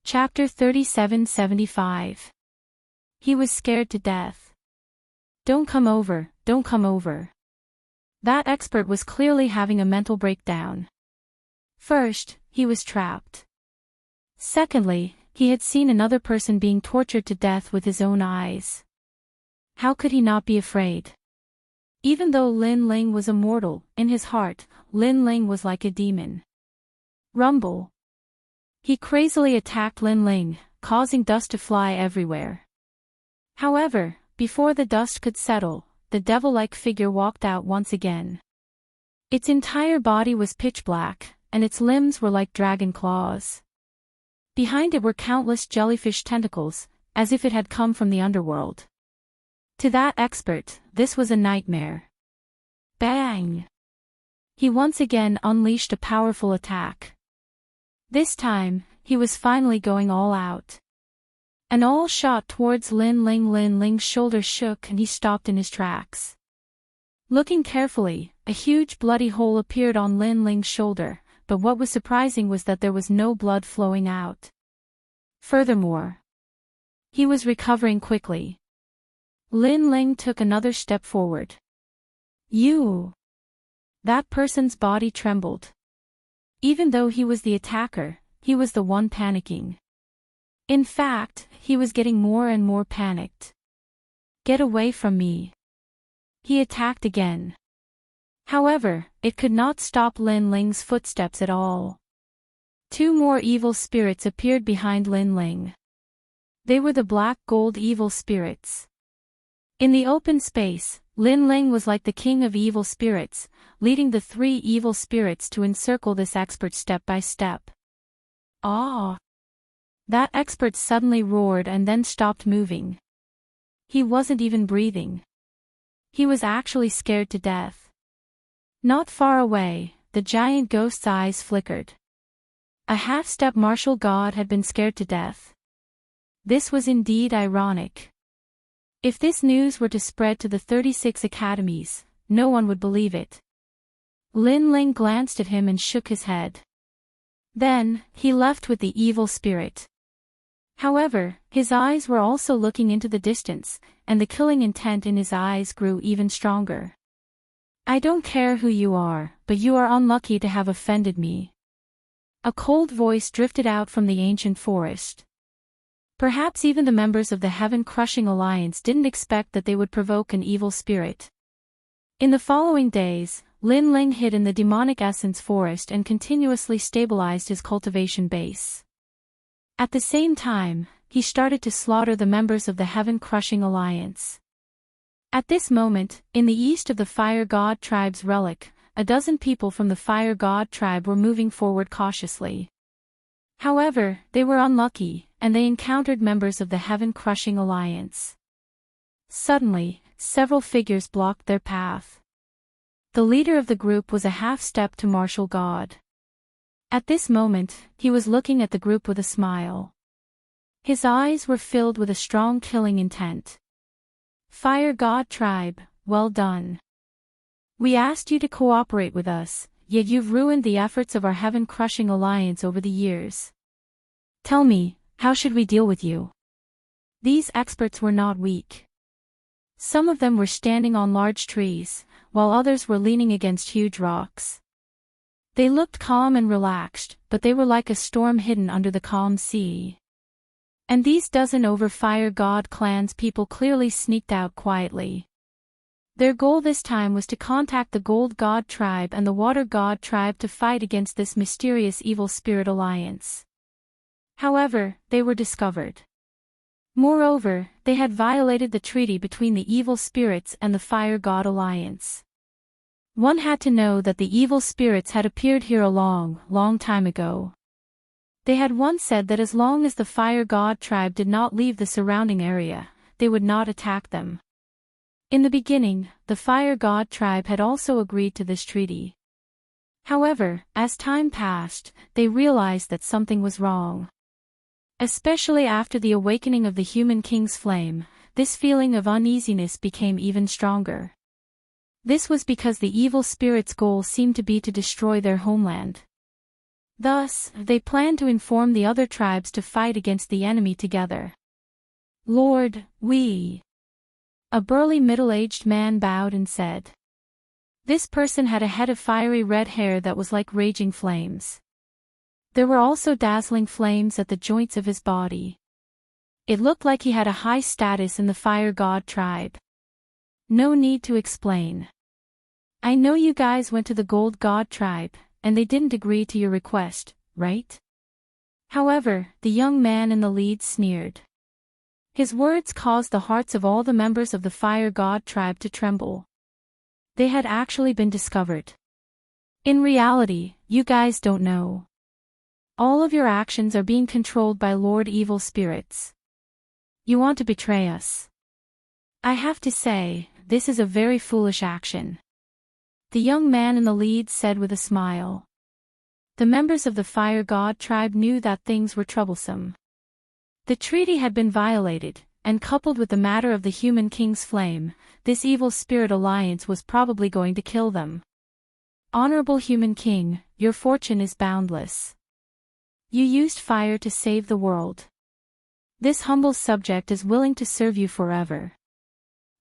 Chapter 3775. He was scared to death. Don't come over, don't come over. That expert was clearly having a mental breakdown. First, he was trapped. Secondly, he had seen another person being tortured to death with his own eyes. How could he not be afraid? Even though Lin Ling was immortal, in his heart, Lin Ling was like a demon. Rumble. He crazily attacked Lin Ling, causing dust to fly everywhere. However, before the dust could settle, the devil-like figure walked out once again. Its entire body was pitch black, and its limbs were like dragon claws. Behind it were countless jellyfish tentacles, as if it had come from the underworld. To that expert, this was a nightmare. Bang! He once again unleashed a powerful attack. This time, he was finally going all out. An all shot towards Lin Ling. Lin Ling's shoulders shook and he stopped in his tracks. Looking carefully, a huge bloody hole appeared on Lin Ling's shoulder, but what was surprising was that there was no blood flowing out. Furthermore, he was recovering quickly. Lin Ling took another step forward. You! That person's body trembled. Even though he was the attacker, he was the one panicking. In fact, he was getting more and more panicked. Get away from me. He attacked again. However, it could not stop Lin Ling's footsteps at all. Two more evil spirits appeared behind Lin Ling. They were the black gold evil spirits. In the open space, Lin Ling was like the king of evil spirits, leading the three evil spirits to encircle this expert step by step. Ah! That expert suddenly roared and then stopped moving. He wasn't even breathing. He was actually scared to death. Not far away, the giant ghost's eyes flickered. A half-step martial god had been scared to death. This was indeed ironic. If this news were to spread to the 36 academies, no one would believe it. Lin Ling glanced at him and shook his head. Then, he left with the evil spirit. However, his eyes were also looking into the distance, and the killing intent in his eyes grew even stronger. I don't care who you are, but you are unlucky to have offended me. A cold voice drifted out from the ancient forest. Perhaps even the members of the Heaven-Crushing Alliance didn't expect that they would provoke an evil spirit. In the following days, Lin Ling hid in the demonic essence forest and continuously stabilized his cultivation base. At the same time, he started to slaughter the members of the Heaven-Crushing Alliance. At this moment, in the east of the Fire God tribe's relic, a dozen people from the Fire God tribe were moving forward cautiously. However, they were unlucky, and they encountered members of the Heaven-Crushing Alliance. Suddenly, several figures blocked their path. The leader of the group was a half-step to martial god. At this moment, he was looking at the group with a smile. His eyes were filled with a strong killing intent. Fire God tribe, well done. We asked you to cooperate with us, yet you've ruined the efforts of our Heaven-Crushing Alliance over the years. Tell me, how should we deal with you? These experts were not weak. Some of them were standing on large trees, while others were leaning against huge rocks. They looked calm and relaxed, but they were like a storm hidden under the calm sea. And these dozen over Fire God clan's people clearly sneaked out quietly. Their goal this time was to contact the Gold God tribe and the Water God tribe to fight against this mysterious evil spirit alliance. However, they were discovered. Moreover, they had violated the treaty between the evil spirits and the Fire God alliance. One had to know that the evil spirits had appeared here a long, long time ago. They had once said that as long as the Fire God tribe did not leave the surrounding area, they would not attack them. In the beginning, the Fire God tribe had also agreed to this treaty. However, as time passed, they realized that something was wrong. Especially after the awakening of the human king's flame, this feeling of uneasiness became even stronger. This was because the evil spirit's goal seemed to be to destroy their homeland. Thus, they planned to inform the other tribes to fight against the enemy together. Lord, we... A burly middle-aged man bowed and said. This person had a head of fiery red hair that was like raging flames. There were also dazzling flames at the joints of his body. It looked like he had a high status in the fire god tribe. No need to explain. I know you guys went to the gold god tribe, and they didn't agree to your request, right? However, the young man in the lead sneered. His words caused the hearts of all the members of the fire god tribe to tremble. They had actually been discovered. In reality, you guys don't know. All of your actions are being controlled by Lord Evil Spirits. You want to betray us. I have to say, this is a very foolish action. The young man in the lead said with a smile. The members of the fire god tribe knew that things were troublesome. The treaty had been violated, and coupled with the matter of the human king's flame, this evil spirit alliance was probably going to kill them. Honorable human king, your fortune is boundless. You used fire to save the world. This humble subject is willing to serve you forever.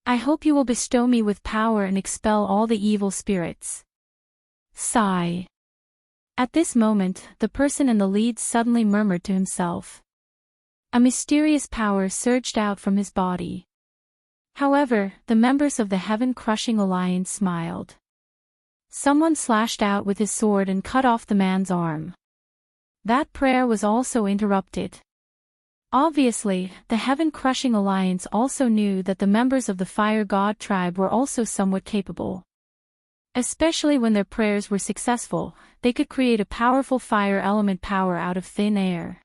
I hope you will bestow me with power and expel all the evil spirits. Sigh. At this moment, the person in the lead suddenly murmured to himself. A mysterious power surged out from his body. However, the members of the heaven-crushing alliance smiled. Someone slashed out with his sword and cut off the man's arm. That prayer was also interrupted. Obviously, the heaven-crushing alliance also knew that the members of the fire god tribe were also somewhat capable. Especially when their prayers were successful, they could create a powerful fire element power out of thin air.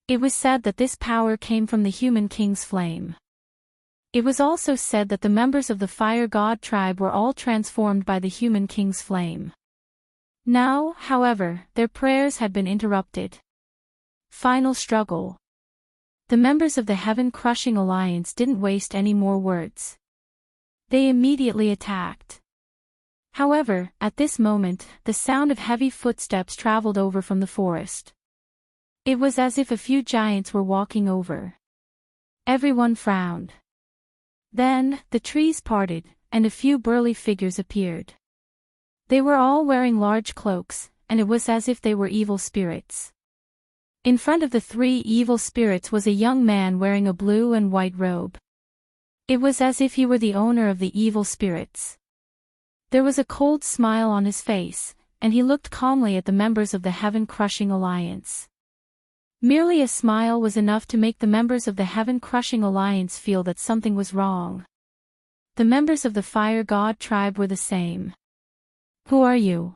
It was said that this power came from the human king's flame. It was also said that the members of the fire god tribe were all transformed by the human king's flame. Now, however, their prayers had been interrupted. Final struggle. The members of the heaven-crushing alliance didn't waste any more words. They immediately attacked. However, at this moment, the sound of heavy footsteps traveled over from the forest. It was as if a few giants were walking over. Everyone frowned. Then, the trees parted, and a few burly figures appeared. They were all wearing large cloaks, and it was as if they were evil spirits. In front of the three evil spirits was a young man wearing a blue and white robe. It was as if he were the owner of the evil spirits. There was a cold smile on his face, and he looked calmly at the members of the heaven-crushing alliance. Merely a smile was enough to make the members of the heaven-crushing alliance feel that something was wrong. The members of the fire god tribe were the same. Who are you?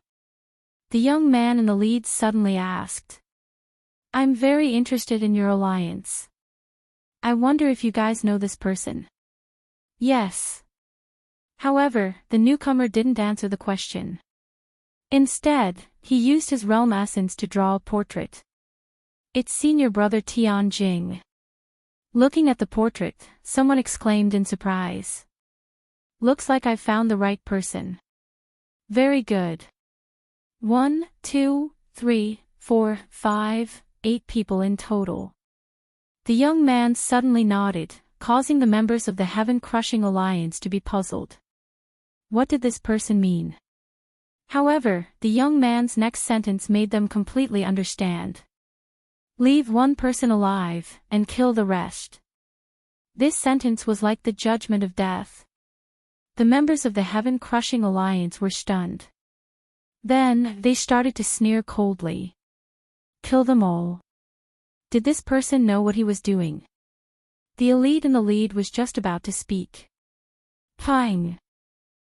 The young man in the lead suddenly asked. I'm very interested in your alliance. I wonder if you guys know this person. Yes. However, the newcomer didn't answer the question. Instead, he used his realm essence to draw a portrait. It's senior brother Tian Jing. Looking at the portrait, someone exclaimed in surprise. Looks like I've found the right person. Very good. 1, 2, 3, 4, 5, 8 people in total. The young man suddenly nodded, causing the members of the heaven-crushing alliance to be puzzled. What did this person mean? However, the young man's next sentence made them completely understand. Leave one person alive, and kill the rest. This sentence was like the judgment of death. The members of the heaven-crushing alliance were stunned. Then, they started to sneer coldly. Kill them all. Did this person know what he was doing? The elite in the lead was just about to speak. Pang!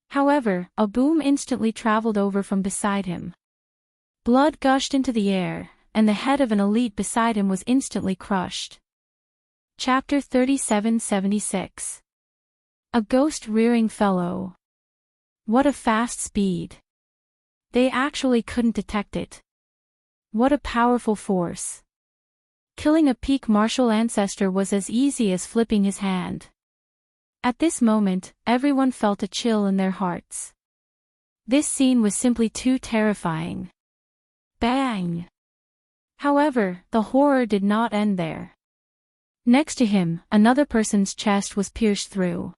However, a boom instantly traveled over from beside him. Blood gushed into the air, and the head of an elite beside him was instantly crushed. Chapter 3776. A ghost-rearing fellow. What a fast speed. They actually couldn't detect it. What a powerful force. Killing a peak martial ancestor was as easy as flipping his hand. At this moment, everyone felt a chill in their hearts. This scene was simply too terrifying. Bang! However, the horror did not end there. Next to him, another person's chest was pierced through.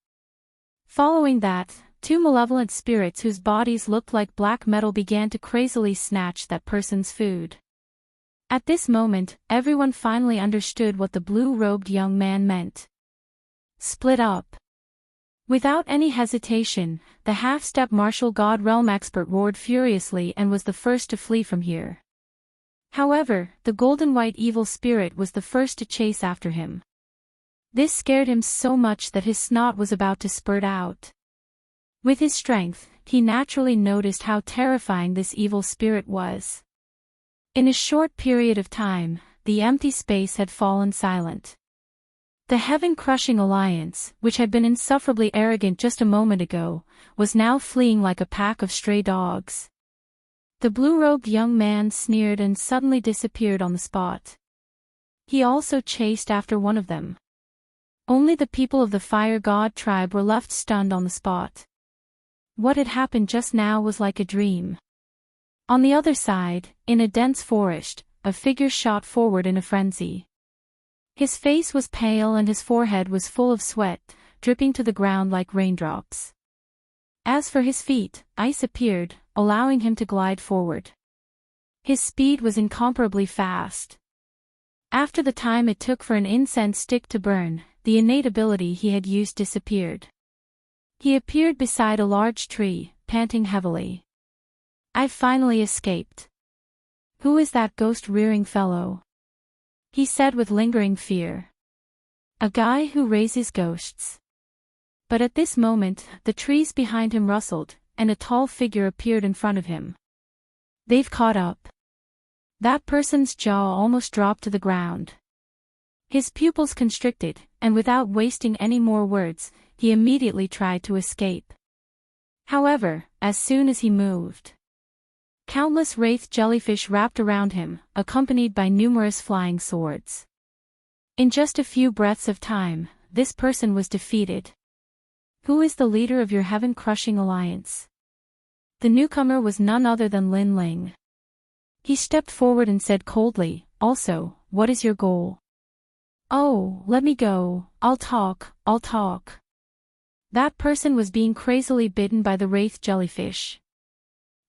Following that, two malevolent spirits whose bodies looked like black metal began to crazily snatch that person's food. At this moment, everyone finally understood what the blue-robed young man meant. Split up. Without any hesitation, the half-step martial god realm expert roared furiously and was the first to flee from here. However, the golden-white evil spirit was the first to chase after him. This scared him so much that his snot was about to spurt out. With his strength, he naturally noticed how terrifying this evil spirit was. In a short period of time, the empty space had fallen silent. The heaven-crushing alliance, which had been insufferably arrogant just a moment ago, was now fleeing like a pack of stray dogs. The blue-robed young man sneered and suddenly disappeared on the spot. He also chased after one of them. Only the people of the fire god tribe were left stunned on the spot. What had happened just now was like a dream. On the other side, in a dense forest, a figure shot forward in a frenzy. His face was pale and his forehead was full of sweat, dripping to the ground like raindrops. As for his feet, ice appeared, allowing him to glide forward. His speed was incomparably fast. After the time it took for an incense stick to burn, the innate ability he had used disappeared. He appeared beside a large tree, panting heavily. "I've finally escaped. Who is that ghost-rearing fellow?" he said with lingering fear. "A guy who raises ghosts." But at this moment, the trees behind him rustled, and a tall figure appeared in front of him. "They've caught up." That person's jaw almost dropped to the ground. His pupils constricted, and without wasting any more words, he immediately tried to escape. However, as soon as he moved, countless wraith jellyfish wrapped around him, accompanied by numerous flying swords. In just a few breaths of time, this person was defeated. "Who is the leader of your heaven-crushing alliance?" The newcomer was none other than Lin Ling. He stepped forward and said coldly, "Also, what is your goal?" "Oh, let me go, I'll talk. That person was being crazily bitten by the wraith jellyfish.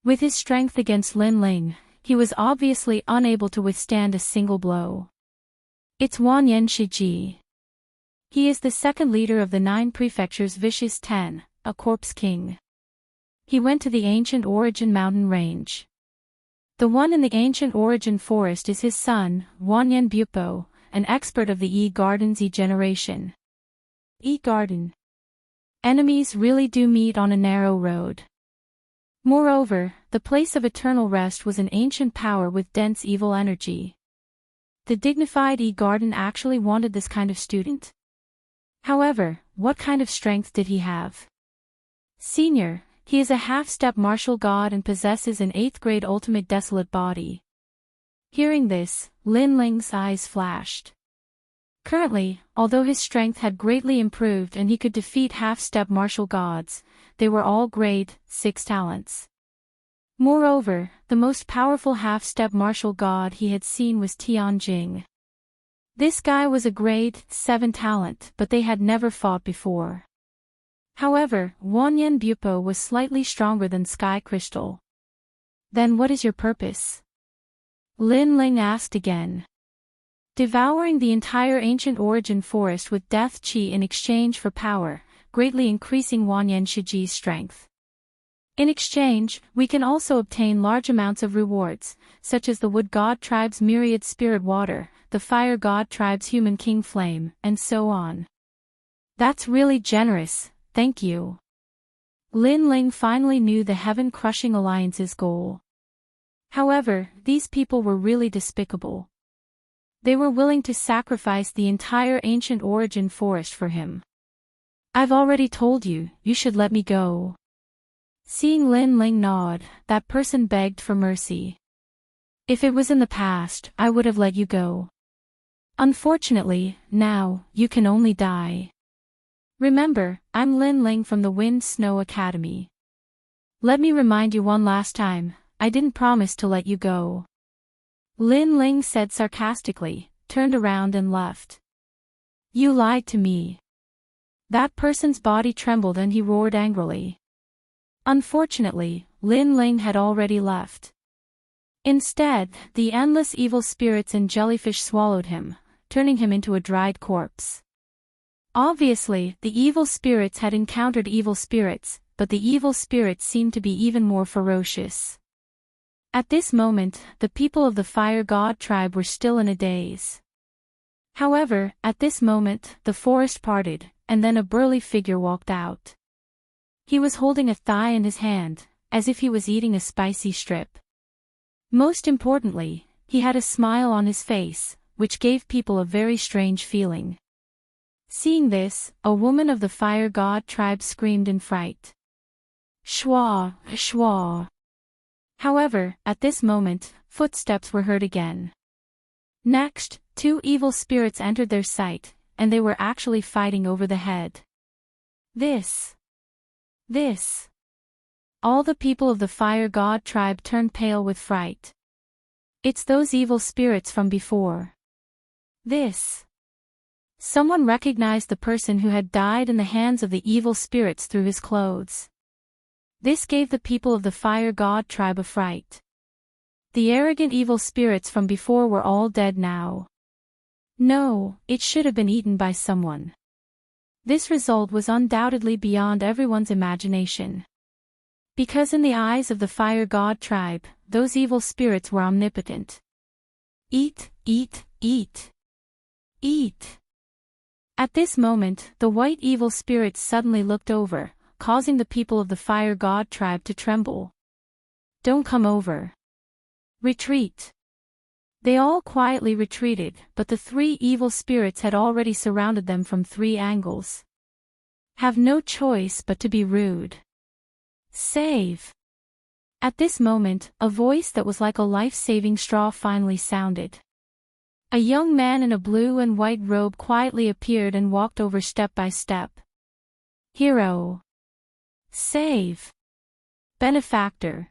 With his strength against Lin Ling, he was obviously unable to withstand a single blow. "It's Wanyan Shiji. He is the second leader of the 9 prefectures Vicious 10, a corpse king. He went to the ancient Origin mountain range. The one in the ancient Origin forest is his son, Wanyan Bupo, an expert of the E-Garden's E-generation." E-Garden. Enemies really do meet on a narrow road. Moreover, the place of eternal rest was an ancient power with dense evil energy. The dignified E-Garden actually wanted this kind of student? However, what kind of strength did he have? Senior, he is a half-step martial god and possesses an 8th grade ultimate desolate body. Hearing this, Lin Ling's eyes flashed. Currently, although his strength had greatly improved and he could defeat half-step martial gods, they were all grade 6 talents. Moreover, the most powerful half-step martial god he had seen was Tianjing. This guy was a grade 7 talent, but they had never fought before. However, Wanyan Bupo was slightly stronger than Sky Crystal. "Then what is your purpose?" Lin Ling asked again. "Devouring the entire ancient Origin forest with death chi in exchange for power, greatly increasing Wanyan Shiji's strength. In exchange, we can also obtain large amounts of rewards, such as the Wood God tribe's myriad spirit water, the Fire God tribe's human king flame, and so on." "That's really generous, thank you." Lin Ling finally knew the heaven-crushing alliance's goal. However, these people were really despicable. They were willing to sacrifice the entire ancient Origin forest for him. "I've already told you, you should let me go." Seeing Lin Ling nod, that person begged for mercy. "If it was in the past, I would have let you go. Unfortunately, now, you can only die. Remember, I'm Lin Ling from the Wind Snow Academy. Let me remind you one last time, I didn't promise to let you go." Lin Ling said sarcastically, turned around and left. You lied to me. That person's body trembled and he roared angrily. Unfortunately, Lin Ling had already left. Instead, the endless evil spirits and jellyfish swallowed him, turning him into a dried corpse. Obviously, the evil spirits had encountered evil spirits, but the evil spirits seemed to be even more ferocious. At this moment, the people of the Fire God tribe were still in a daze. However, at this moment, the forest parted, and then a burly figure walked out. He was holding a thigh in his hand, as if he was eating a spicy strip. Most importantly, he had a smile on his face, which gave people a very strange feeling. Seeing this, a woman of the Fire God tribe screamed in fright. Shwa, shwa. However, at this moment, footsteps were heard again. Next, two evil spirits entered their sight, and they were actually fighting over the head. This. All the people of the Fire God tribe turned pale with fright. It's those evil spirits from before. Someone recognized the person who had died in the hands of the evil spirits through his clothes. This gave the people of the Fire God tribe a fright. The arrogant evil spirits from before were all dead now. No, it should have been eaten by someone. This result was undoubtedly beyond everyone's imagination. Because in the eyes of the Fire God tribe, those evil spirits were omnipotent. Eat, eat, eat. Eat. At this moment, the white evil spirits suddenly looked over, causing the people of the Fire God tribe to tremble. Don't come over. Retreat. They all quietly retreated, but the three evil spirits had already surrounded them from three angles. Have no choice but to be rude. Save. At this moment, a voice that was like a life-saving straw finally sounded. A young man in a blue and white robe quietly appeared and walked over step by step. Hero. Save. Benefactor.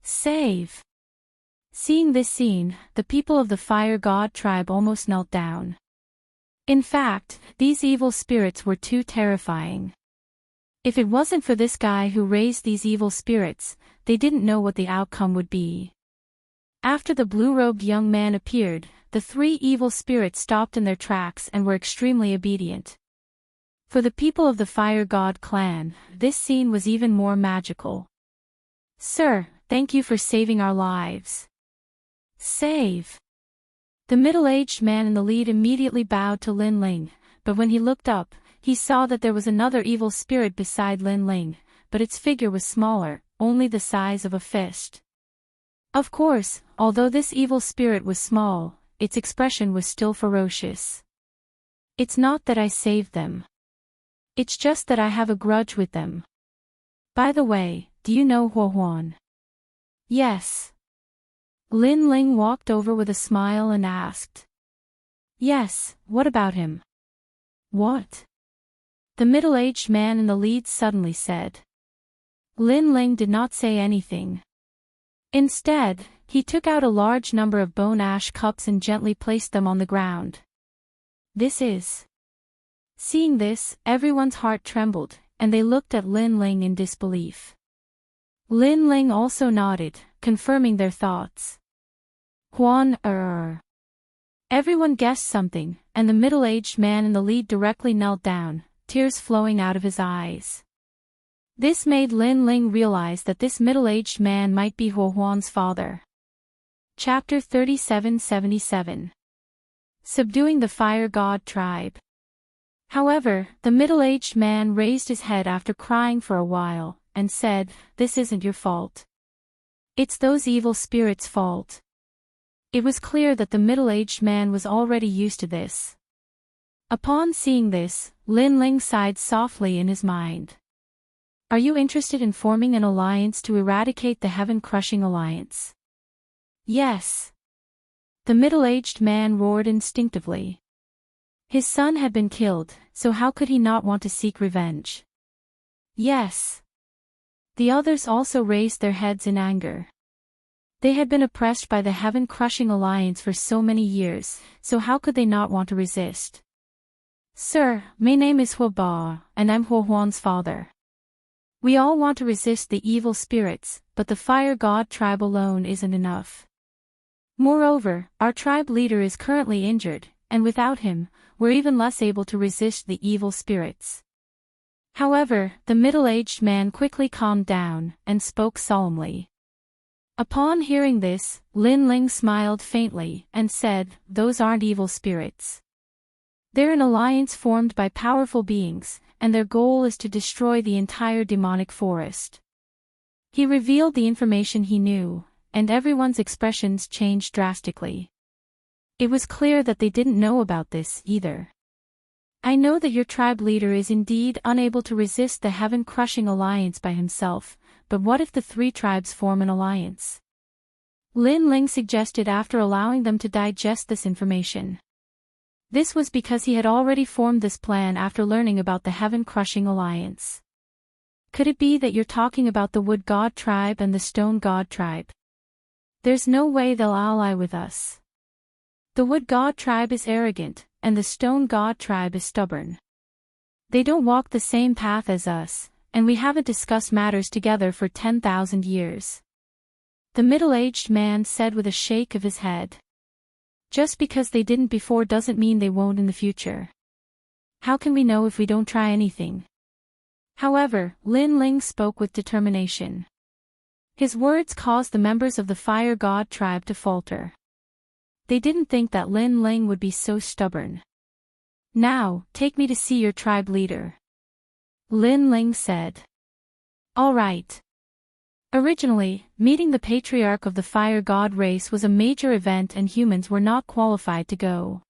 Save. Seeing this scene, the people of the Fire God tribe almost knelt down. In fact, these evil spirits were too terrifying. If it wasn't for this guy who raised these evil spirits, they didn't know what the outcome would be. After the blue-robed young man appeared, the three evil spirits stopped in their tracks and were extremely obedient. For the people of the Fire God clan, this scene was even more magical. Sir, thank you for saving our lives. Save. The middle-aged man in the lead immediately bowed to Lin Ling, but when he looked up, he saw that there was another evil spirit beside Lin Ling, but its figure was smaller, only the size of a fist. Of course, although this evil spirit was small, its expression was still ferocious. It's not that I saved them. It's just that I have a grudge with them. By the way, do you know Huo Huan? Yes. Lin Ling walked over with a smile and asked. Yes, what about him? What? The middle-aged man in the lead suddenly said. Lin Ling did not say anything. Instead, he took out a large number of bone ash cups and gently placed them on the ground. This is. Seeing this, everyone's heart trembled, and they looked at Lin Ling in disbelief. Lin Ling also nodded, confirming their thoughts. Huan Everyone guessed something, and the middle-aged man in the lead directly knelt down, tears flowing out of his eyes. This made Lin Ling realize that this middle-aged man might be Huo Huan's father. Chapter 3777. Subduing the Fire God Tribe. However, the middle-aged man raised his head after crying for a while, and said, "This isn't your fault. It's those evil spirits' fault." It was clear that the middle-aged man was already used to this. Upon seeing this, Lin Ling sighed softly in his mind. Are you interested in forming an alliance to eradicate the heaven-crushing alliance? Yes. The middle-aged man roared instinctively. His son had been killed, so how could he not want to seek revenge? Yes. The others also raised their heads in anger. They had been oppressed by the heaven-crushing alliance for so many years, so how could they not want to resist? Sir, my name is Hua Ba, and I'm Hua Huan's father. We all want to resist the evil spirits, but the fire god tribe alone isn't enough. Moreover, our tribe leader is currently injured, and without him, we're even less able to resist the evil spirits. However, the middle-aged man quickly calmed down, and spoke solemnly. Upon hearing this, Lin Ling smiled faintly, and said, "Those aren't evil spirits. They're an alliance formed by powerful beings, and their goal is to destroy the entire demonic forest." He revealed the information he knew, and everyone's expressions changed drastically. It was clear that they didn't know about this either. "I know that your tribe leader is indeed unable to resist the heaven-crushing alliance by himself, but what if the three tribes form an alliance?" Lin Ling suggested after allowing them to digest this information. This was because he had already formed this plan after learning about the heaven-crushing alliance. "Could it be that you're talking about the Wood God tribe and the Stone God tribe? There's no way they'll ally with us. The Wood God tribe is arrogant, and the Stone God tribe is stubborn. They don't walk the same path as us, and we haven't discussed matters together for 10,000 years. The middle-aged man said with a shake of his head. "Just because they didn't before doesn't mean they won't in the future. How can we know if we don't try anything?" However, Lin Ling spoke with determination. His words caused the members of the Fire God tribe to falter. They didn't think that Lin Ling would be so stubborn. "Now, take me to see your tribe leader," Lin Ling said. "All right." Originally, meeting the patriarch of the fire god race was a major event and humans were not qualified to go.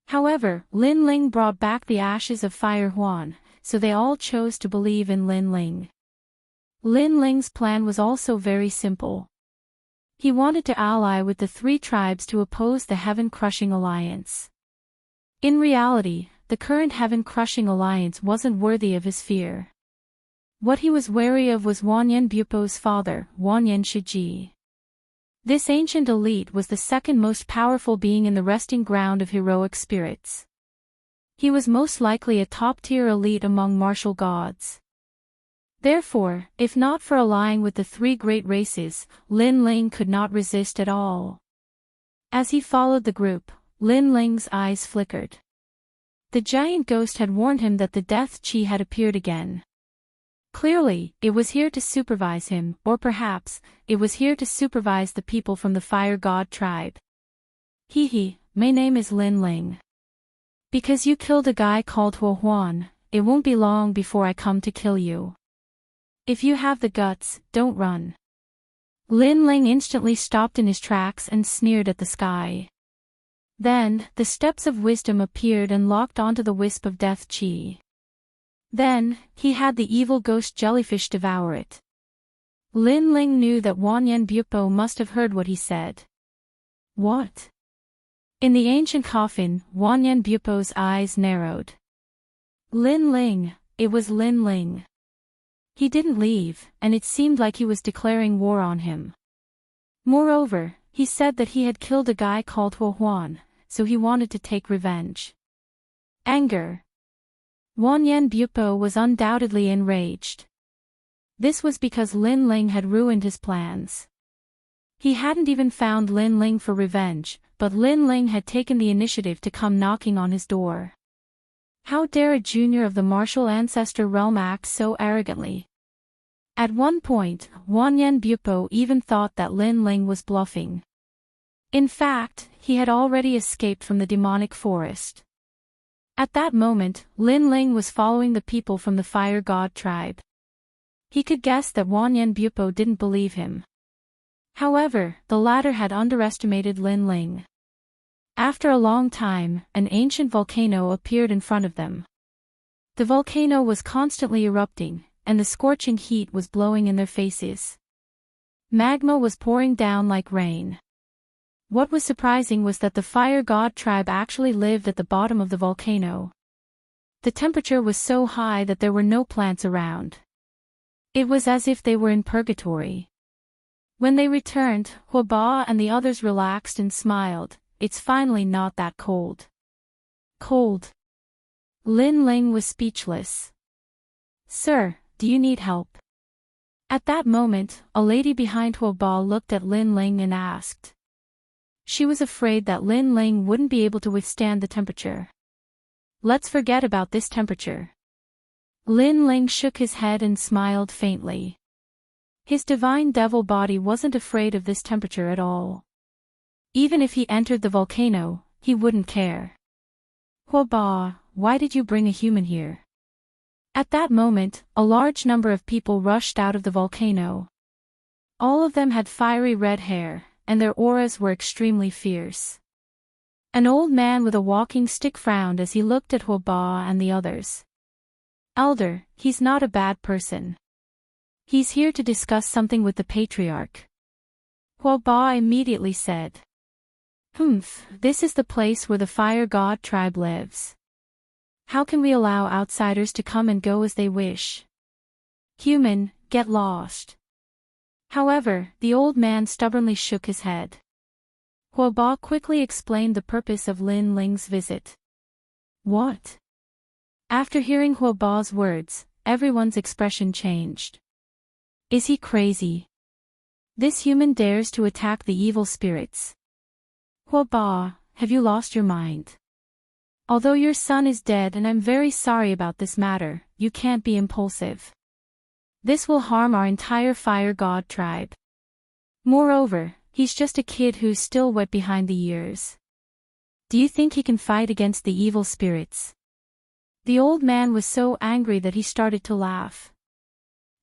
However, Lin Ling brought back the ashes of Fire Huan, so they all chose to believe in Lin Ling. Lin Ling's plan was also very simple. He wanted to ally with the three tribes to oppose the heaven-crushing alliance. In reality, the current heaven-crushing alliance wasn't worthy of his fear. What he was wary of was Wanyan Bupo's father, Wanyan Shiji. This ancient elite was the second most powerful being in the resting ground of heroic spirits. He was most likely a top-tier elite among martial gods. Therefore, if not for allying with the three great races, Lin Ling could not resist at all. As he followed the group, Lin Ling's eyes flickered. The giant ghost had warned him that the death chi had appeared again. Clearly, it was here to supervise him, or perhaps, it was here to supervise the people from the Fire God tribe. "Hee, my name is Lin Ling. Because you killed a guy called Hua Huan, it won't be long before I come to kill you. If you have the guts, don't run." Lin Ling instantly stopped in his tracks and sneered at the sky. Then, the steps of wisdom appeared and locked onto the wisp of death chi. Then, he had the evil ghost jellyfish devour it. Lin Ling knew that Wanyan Bupo must have heard what he said. "What?" In the ancient coffin, Wanyan Bupo's eyes narrowed. Lin Ling, it was Lin Ling. He didn't leave, and it seemed like he was declaring war on him. Moreover, he said that he had killed a guy called Hua Huan, so he wanted to take revenge. Anger. Wanyan Bupo was undoubtedly enraged. This was because Lin Ling had ruined his plans. He hadn't even found Lin Ling for revenge, but Lin Ling had taken the initiative to come knocking on his door. How dare a junior of the martial ancestor realm act so arrogantly? At one point, Wanyan Bupo even thought that Lin Ling was bluffing. In fact, he had already escaped from the demonic forest. At that moment, Lin Ling was following the people from the Fire God tribe. He could guess that Wanyan Bupo didn't believe him. However, the latter had underestimated Lin Ling. After a long time, an ancient volcano appeared in front of them. The volcano was constantly erupting, and the scorching heat was blowing in their faces. Magma was pouring down like rain. What was surprising was that the Fire God tribe actually lived at the bottom of the volcano. The temperature was so high that there were no plants around. It was as if they were in purgatory. When they returned, Huoba and the others relaxed and smiled. It's finally not that cold. Cold. Lin Ling was speechless. Sir, do you need help? At that moment, a lady behind Huoba looked at Lin Ling and asked. She was afraid that Lin Ling wouldn't be able to withstand the temperature. Let's forget about this temperature. Lin Ling shook his head and smiled faintly. His divine devil body wasn't afraid of this temperature at all. Even if he entered the volcano, he wouldn't care. Huoba, why did you bring a human here? At that moment, a large number of people rushed out of the volcano. All of them had fiery red hair, and their auras were extremely fierce. An old man with a walking stick frowned as he looked at Huoba and the others. Elder, he's not a bad person. He's here to discuss something with the patriarch. Huoba immediately said. This is the place where the fire god tribe lives. How can we allow outsiders to come and go as they wish? Human, get lost. However, the old man stubbornly shook his head. Huoba quickly explained the purpose of Lin Ling's visit. What? After hearing Huoba's words, everyone's expression changed. Is he crazy? This human dares to attack the evil spirits. Huoba, have you lost your mind? Although your son is dead and I'm very sorry about this matter, you can't be impulsive. This will harm our entire fire god tribe. Moreover, he's just a kid who's still wet behind the ears. Do you think he can fight against the evil spirits? The old man was so angry that he started to laugh.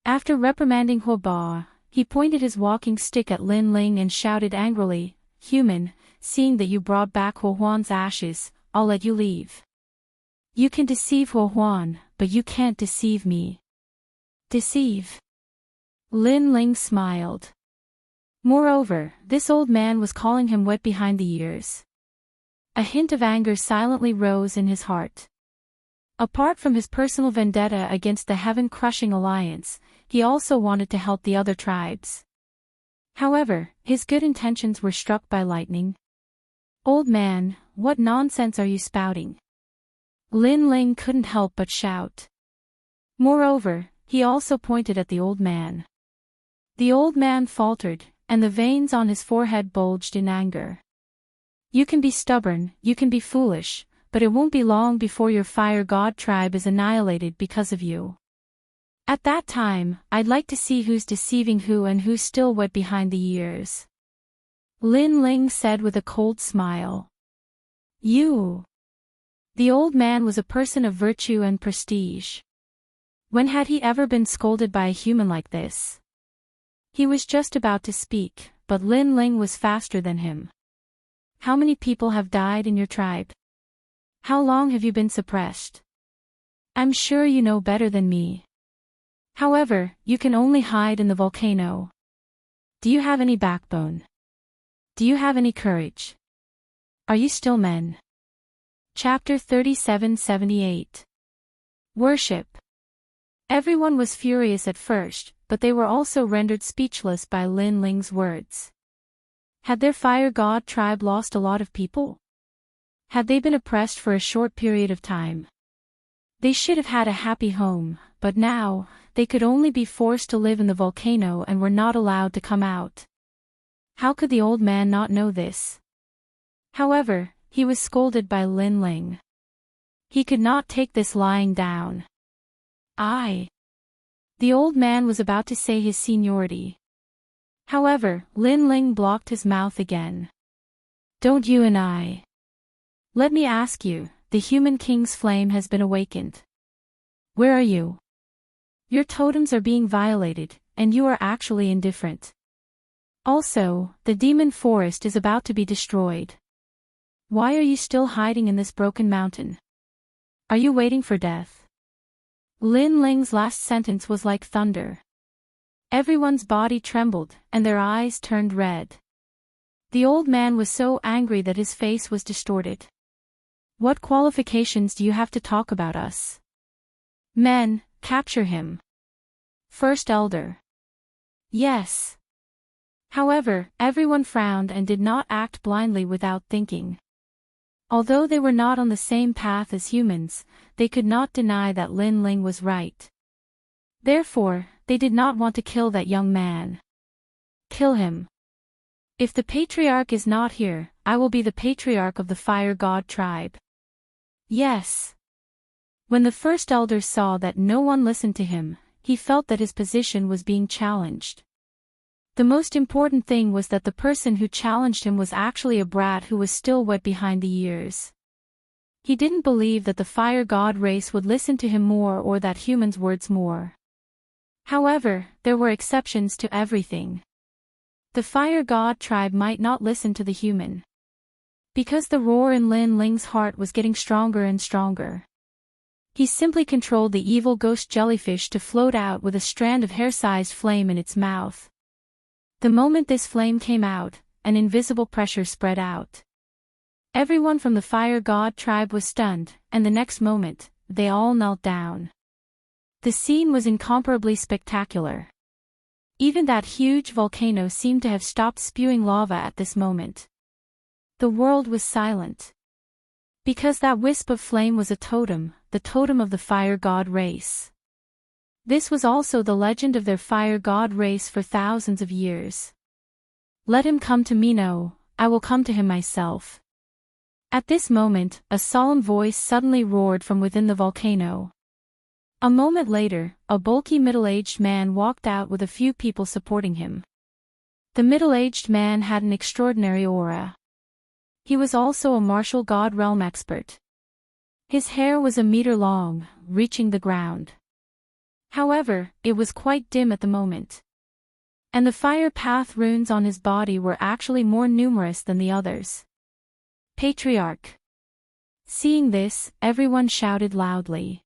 After reprimanding Huoba, he pointed his walking stick at Lin Ling and shouted angrily, Human, seeing that you brought back Huohuan's ashes, I'll let you leave. You can deceive Huohuan, but you can't deceive me. Deceive? Lin Ling smiled. Moreover, this old man was calling him wet behind the ears. A hint of anger silently rose in his heart. Apart from his personal vendetta against the heaven-crushing alliance, he also wanted to help the other tribes. However, his good intentions were struck by lightning. Old man, what nonsense are you spouting? Lin Ling couldn't help but shout. Moreover, he also pointed at the old man. The old man faltered, and the veins on his forehead bulged in anger. You can be stubborn, you can be foolish, but it won't be long before your fire god tribe is annihilated because of you. At that time, I'd like to see who's deceiving who and who's still wet behind the ears. Lin Ling said with a cold smile. You. The old man was a person of virtue and prestige. When had he ever been scolded by a human like this? He was just about to speak, but Lin Ling was faster than him. How many people have died in your tribe? How long have you been suppressed? I'm sure you know better than me. However, you can only hide in the volcano. Do you have any backbone? Do you have any courage? Are you still men? Chapter 37-78. Worship. Everyone was furious at first, but they were also rendered speechless by Lin Ling's words. Had their fire god tribe lost a lot of people? Had they been oppressed for a short period of time? They should have had a happy home, but now, they could only be forced to live in the volcano and were not allowed to come out. How could the old man not know this? However, he was scolded by Lin Ling. He could not take this lying down. The old man was about to say his seniority. However, Lin Ling blocked his mouth again. Don't you and I. Let me ask you, the human king's flame has been awakened. Where are you? Your totems are being violated, and you are actually indifferent. Also, the demon forest is about to be destroyed. Why are you still hiding in this broken mountain? Are you waiting for death? Lin Ling's last sentence was like thunder. Everyone's body trembled, and their eyes turned red. The old man was so angry that his face was distorted. What qualifications do you have to talk about us? Men, capture him. First Elder. Yes. However, everyone frowned and did not act blindly without thinking. Although they were not on the same path as humans, they could not deny that Lin Ling was right. Therefore, they did not want to kill that young man. Kill him. If the patriarch is not here, I will be the patriarch of the fire god tribe. Yes. When the first elder saw that no one listened to him, he felt that his position was being challenged. The most important thing was that the person who challenged him was actually a brat who was still wet behind the ears. He didn't believe that the fire god race would listen to him more or that humans' words more. However, there were exceptions to everything. The fire god tribe might not listen to the human. Because the roar in Lin Ling's heart was getting stronger and stronger. He simply controlled the evil ghost jellyfish to float out with a strand of hair-sized flame in its mouth. The moment this flame came out, an invisible pressure spread out. Everyone from the fire god tribe was stunned, and the next moment, they all knelt down. The scene was incomparably spectacular. Even that huge volcano seemed to have stopped spewing lava at this moment. The world was silent. Because that wisp of flame was a totem, the totem of the fire god race. This was also the legend of their fire god race for thousands of years. Let him come to me now, I will come to him myself. At this moment, a solemn voice suddenly roared from within the volcano. A moment later, a bulky middle-aged man walked out with a few people supporting him. The middle-aged man had an extraordinary aura. He was also a martial god realm expert. His hair was a meter long, reaching the ground. However, it was quite dim at the moment. And the fire path runes on his body were actually more numerous than the others. Patriarch. Seeing this, everyone shouted loudly.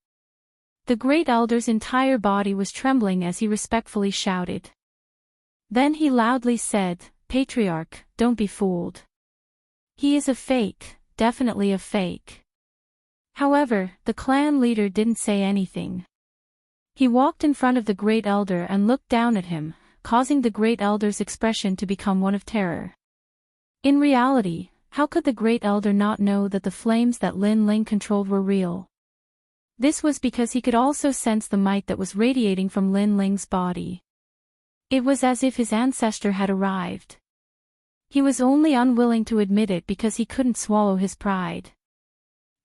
The great elder's entire body was trembling as he respectfully shouted. Then he loudly said, Patriarch, don't be fooled. He is a fake, definitely a fake. However, the clan leader didn't say anything. He walked in front of the great elder and looked down at him, causing the great elder's expression to become one of terror. In reality, how could the great elder not know that the flames that Lin Ling controlled were real? This was because he could also sense the might that was radiating from Lin Ling's body. It was as if his ancestor had arrived. He was only unwilling to admit it because he couldn't swallow his pride.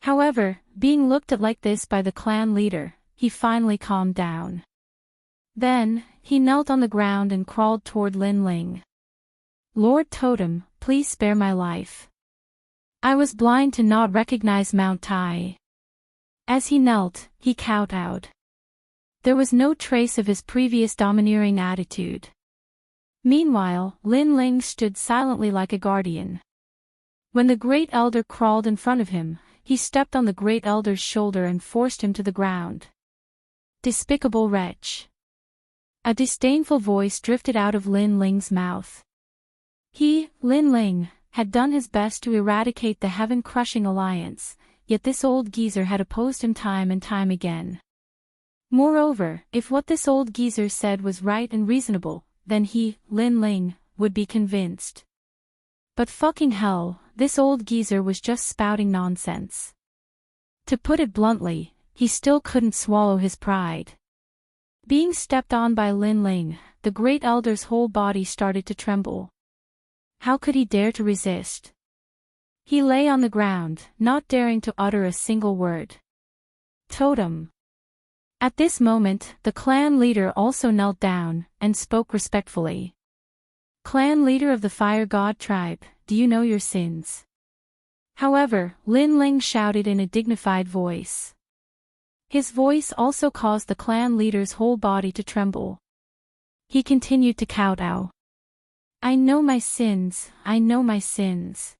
However, being looked at like this by the clan leader, he finally calmed down. Then, he knelt on the ground and crawled toward Lin Ling. Lord Totem, please spare my life. I was blind to not recognize Mount Tai. As he knelt, he kowtowed. There was no trace of his previous domineering attitude. Meanwhile, Lin Ling stood silently like a guardian. When the great elder crawled in front of him, he stepped on the great elder's shoulder and forced him to the ground. Despicable wretch. A disdainful voice drifted out of Lin Ling's mouth. He, Lin Ling, had done his best to eradicate the heaven-crushing alliance, yet this old geezer had opposed him time and time again. Moreover, if what this old geezer said was right and reasonable, then he, Lin Ling, would be convinced. But fucking hell, this old geezer was just spouting nonsense. To put it bluntly, he still couldn't swallow his pride. Being stepped on by Lin Ling, the great elder's whole body started to tremble. How could he dare to resist? He lay on the ground, not daring to utter a single word. Totem. At this moment, the clan leader also knelt down, and spoke respectfully. Clan leader of the fire god tribe, do you know your sins? However, Lin Ling shouted in a dignified voice. His voice also caused the clan leader's whole body to tremble. He continued to kowtow. I know my sins, I know my sins.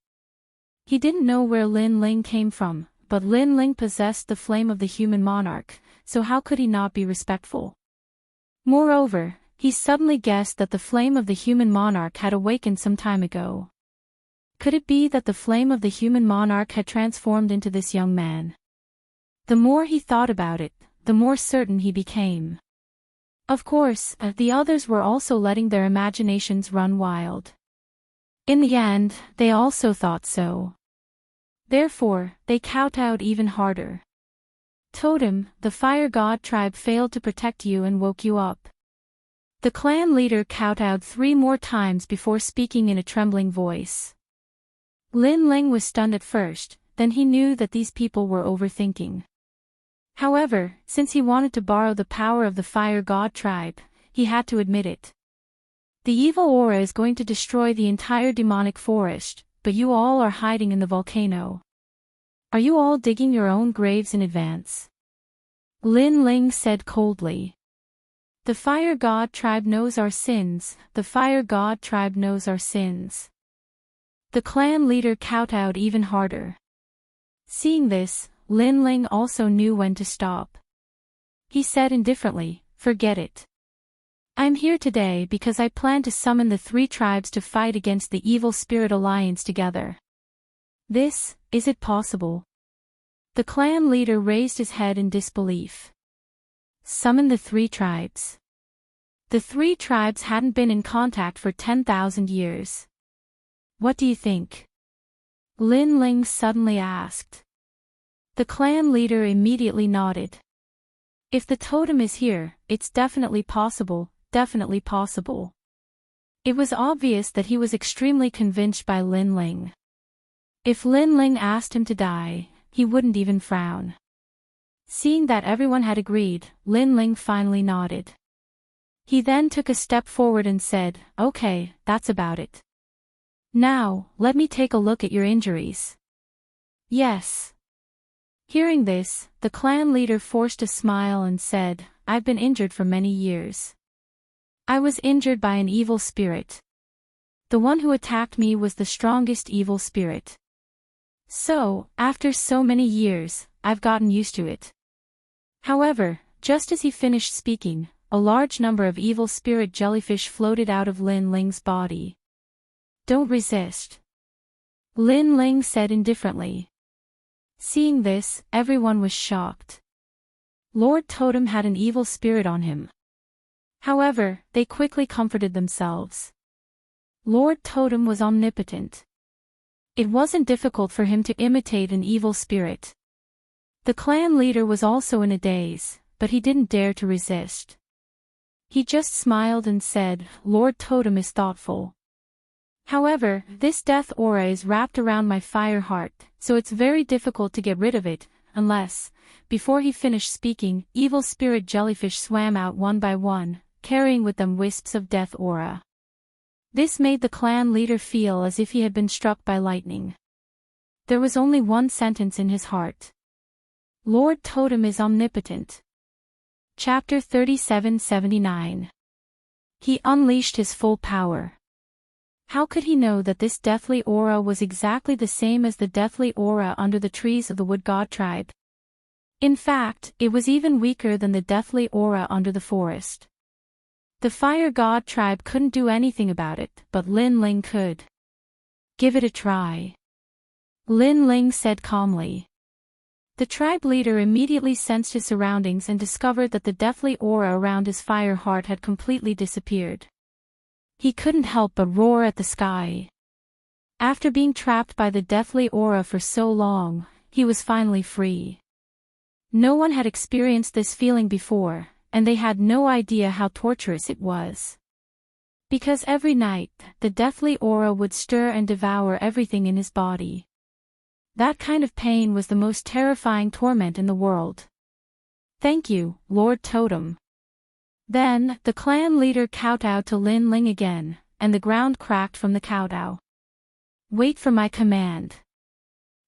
He didn't know where Lin Ling came from, but Lin Ling possessed the flame of the human monarch, so how could he not be respectful? Moreover, he suddenly guessed that the flame of the human monarch had awakened some time ago. Could it be that the flame of the human monarch had transformed into this young man? The more he thought about it, the more certain he became. Of course, the others were also letting their imaginations run wild. In the end, they also thought so. Therefore, they kowtowed even harder. Totem, the fire god tribe failed to protect you and woke you up. The clan leader kowtowed 3 more times before speaking in a trembling voice. Lin Ling was stunned at first, then he knew that these people were overthinking. However, since he wanted to borrow the power of the fire god tribe, he had to admit it. The evil aura is going to destroy the entire demonic forest, but you all are hiding in the volcano. Are you all digging your own graves in advance? Lin Ling said coldly. The fire god tribe knows our sins, the fire god tribe knows our sins. The clan leader kowtowed even harder. Seeing this, Lin Ling also knew when to stop. He said indifferently, forget it. I'm here today because I plan to summon the 3 tribes to fight against the evil spirit alliance together. Is it possible? The clan leader raised his head in disbelief. Summon the 3 tribes. The 3 tribes hadn't been in contact for 10,000 years. What do you think? Lin Ling suddenly asked. The clan leader immediately nodded. If the totem is here, it's definitely possible, definitely possible. It was obvious that he was extremely convinced by Lin Ling. If Lin Ling asked him to die, he wouldn't even frown. Seeing that everyone had agreed, Lin Ling finally nodded. He then took a step forward and said, okay, that's about it. Now, let me take a look at your injuries. Yes. Hearing this, the clan leader forced a smile and said, I've been injured for many years. I was injured by an evil spirit. The one who attacked me was the strongest evil spirit. So, after so many years, I've gotten used to it. However, just as he finished speaking, a large number of evil spirit jellyfish floated out of Lin Ling's body. Don't resist. Lin Ling said indifferently. Seeing this, everyone was shocked. Lord Totem had an evil spirit on him. However, they quickly comforted themselves. Lord Totem was omnipotent. It wasn't difficult for him to imitate an evil spirit. The clan leader was also in a daze, but he didn't dare to resist. He just smiled and said, Lord Totem is thoughtful. However, this death aura is wrapped around my fire heart, so it's very difficult to get rid of it, unless, before he finished speaking, evil spirit jellyfish swam out one by one, carrying with them wisps of death aura. This made the clan leader feel as if he had been struck by lightning. There was only one sentence in his heart. Lord Totem is omnipotent. Chapter 3779. He unleashed his full power. How could he know that this deathly aura was exactly the same as the deathly aura under the trees of the wood god tribe? In fact, it was even weaker than the deathly aura under the forest. The fire god tribe couldn't do anything about it, but Lin Ling could. Give it a try. Lin Ling said calmly. The tribe leader immediately sensed his surroundings and discovered that the deathly aura around his fire heart had completely disappeared. He couldn't help but roar at the sky. After being trapped by the deathly aura for so long, he was finally free. No one had experienced this feeling before, and they had no idea how torturous it was. Because every night, the deathly aura would stir and devour everything in his body. That kind of pain was the most terrifying torment in the world. Thank you, Lord Totem. Then, the clan leader kowtowed to Lin Ling again, and the ground cracked from the kowtow. Wait for my command.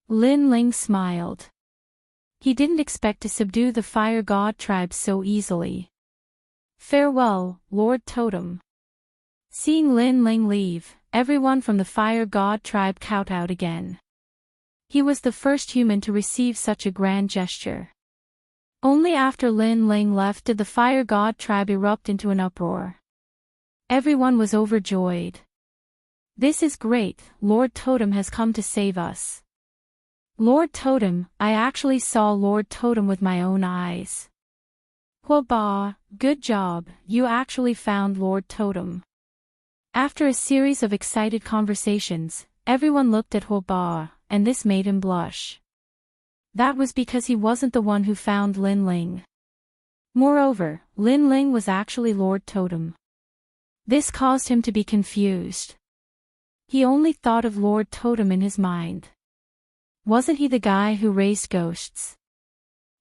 Lin Ling smiled. He didn't expect to subdue the fire god tribe so easily. Farewell, Lord Totem. Seeing Lin Ling leave, everyone from the fire god tribe kowtowed again. He was the first human to receive such a grand gesture. Only after Lin Ling left did the fire god tribe erupt into an uproar. Everyone was overjoyed. This is great, Lord Totem has come to save us. Lord Totem, I actually saw Lord Totem with my own eyes. Huoba, good job, you actually found Lord Totem. After a series of excited conversations, everyone looked at Huoba, and this made him blush. That was because he wasn't the one who found Lin Ling. Moreover, Lin Ling was actually Lord Totem. This caused him to be confused. He only thought of Lord Totem in his mind. Wasn't he the guy who raised ghosts?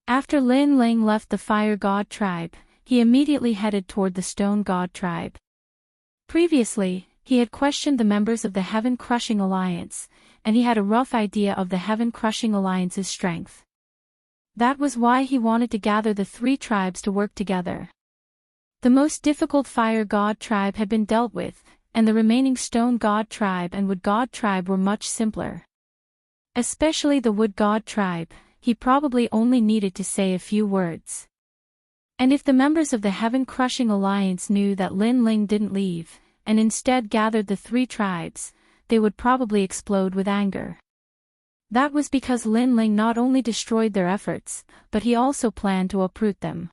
After Lin Ling left the Fire God tribe, he immediately headed toward the Stone God tribe. Previously, he had questioned the members of the Heaven Crushing Alliance, and he had a rough idea of the Heaven Crushing Alliance's strength. That was why he wanted to gather the three tribes to work together. The most difficult Fire God tribe had been dealt with, and the remaining Stone God tribe and Wood God tribe were much simpler. Especially the Wood God tribe, he probably only needed to say a few words. And if the members of the Heaven Crushing Alliance knew that Lin Ling didn't leave, and instead gathered the three tribes, they would probably explode with anger. That was because Lin Ling not only destroyed their efforts, but he also planned to uproot them.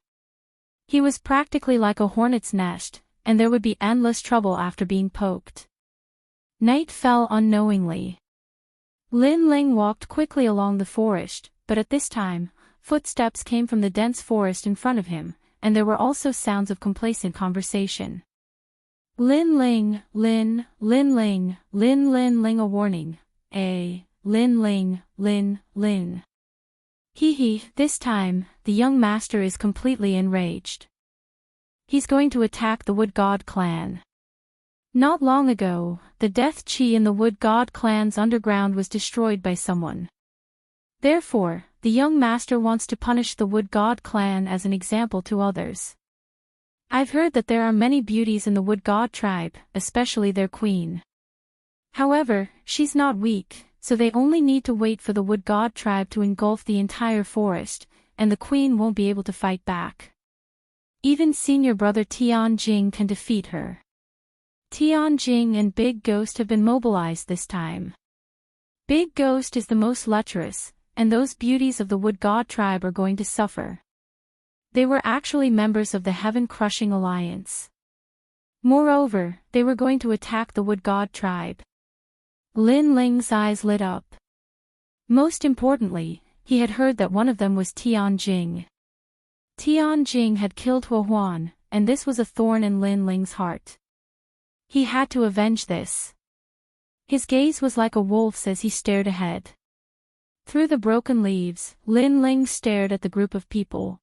He was practically like a hornet's nest, and there would be endless trouble after being poked. Night fell unknowingly. Lin Ling walked quickly along the forest, but at this time, footsteps came from the dense forest in front of him, and there were also sounds of complacent conversation. Lin Ling, Lin Ling, Lin Ling, a warning. Lin Ling, Lin. This time, the young master is completely enraged. He's going to attack the Wood God clan. Not long ago, the death chi in the Wood God clan's underground was destroyed by someone. Therefore, the young master wants to punish the Wood God clan as an example to others. I've heard that there are many beauties in the Wood God tribe, especially their queen. However, she's not weak, so they only need to wait for the Wood God tribe to engulf the entire forest, and the queen won't be able to fight back. Even senior brother Tianjing can defeat her. Tianjing and Big Ghost have been mobilized this time. Big Ghost is the most lecherous, and those beauties of the Wood God tribe are going to suffer. They were actually members of the Heaven Crushing Alliance. Moreover, they were going to attack the Wood God tribe. Lin Ling's eyes lit up. Most importantly, he had heard that one of them was Tianjing. Tianjing had killed Huohuan, and this was a thorn in Lin Ling's heart. He had to avenge this. His gaze was like a wolf's as he stared ahead. Through the broken leaves, Lin Ling stared at the group of people.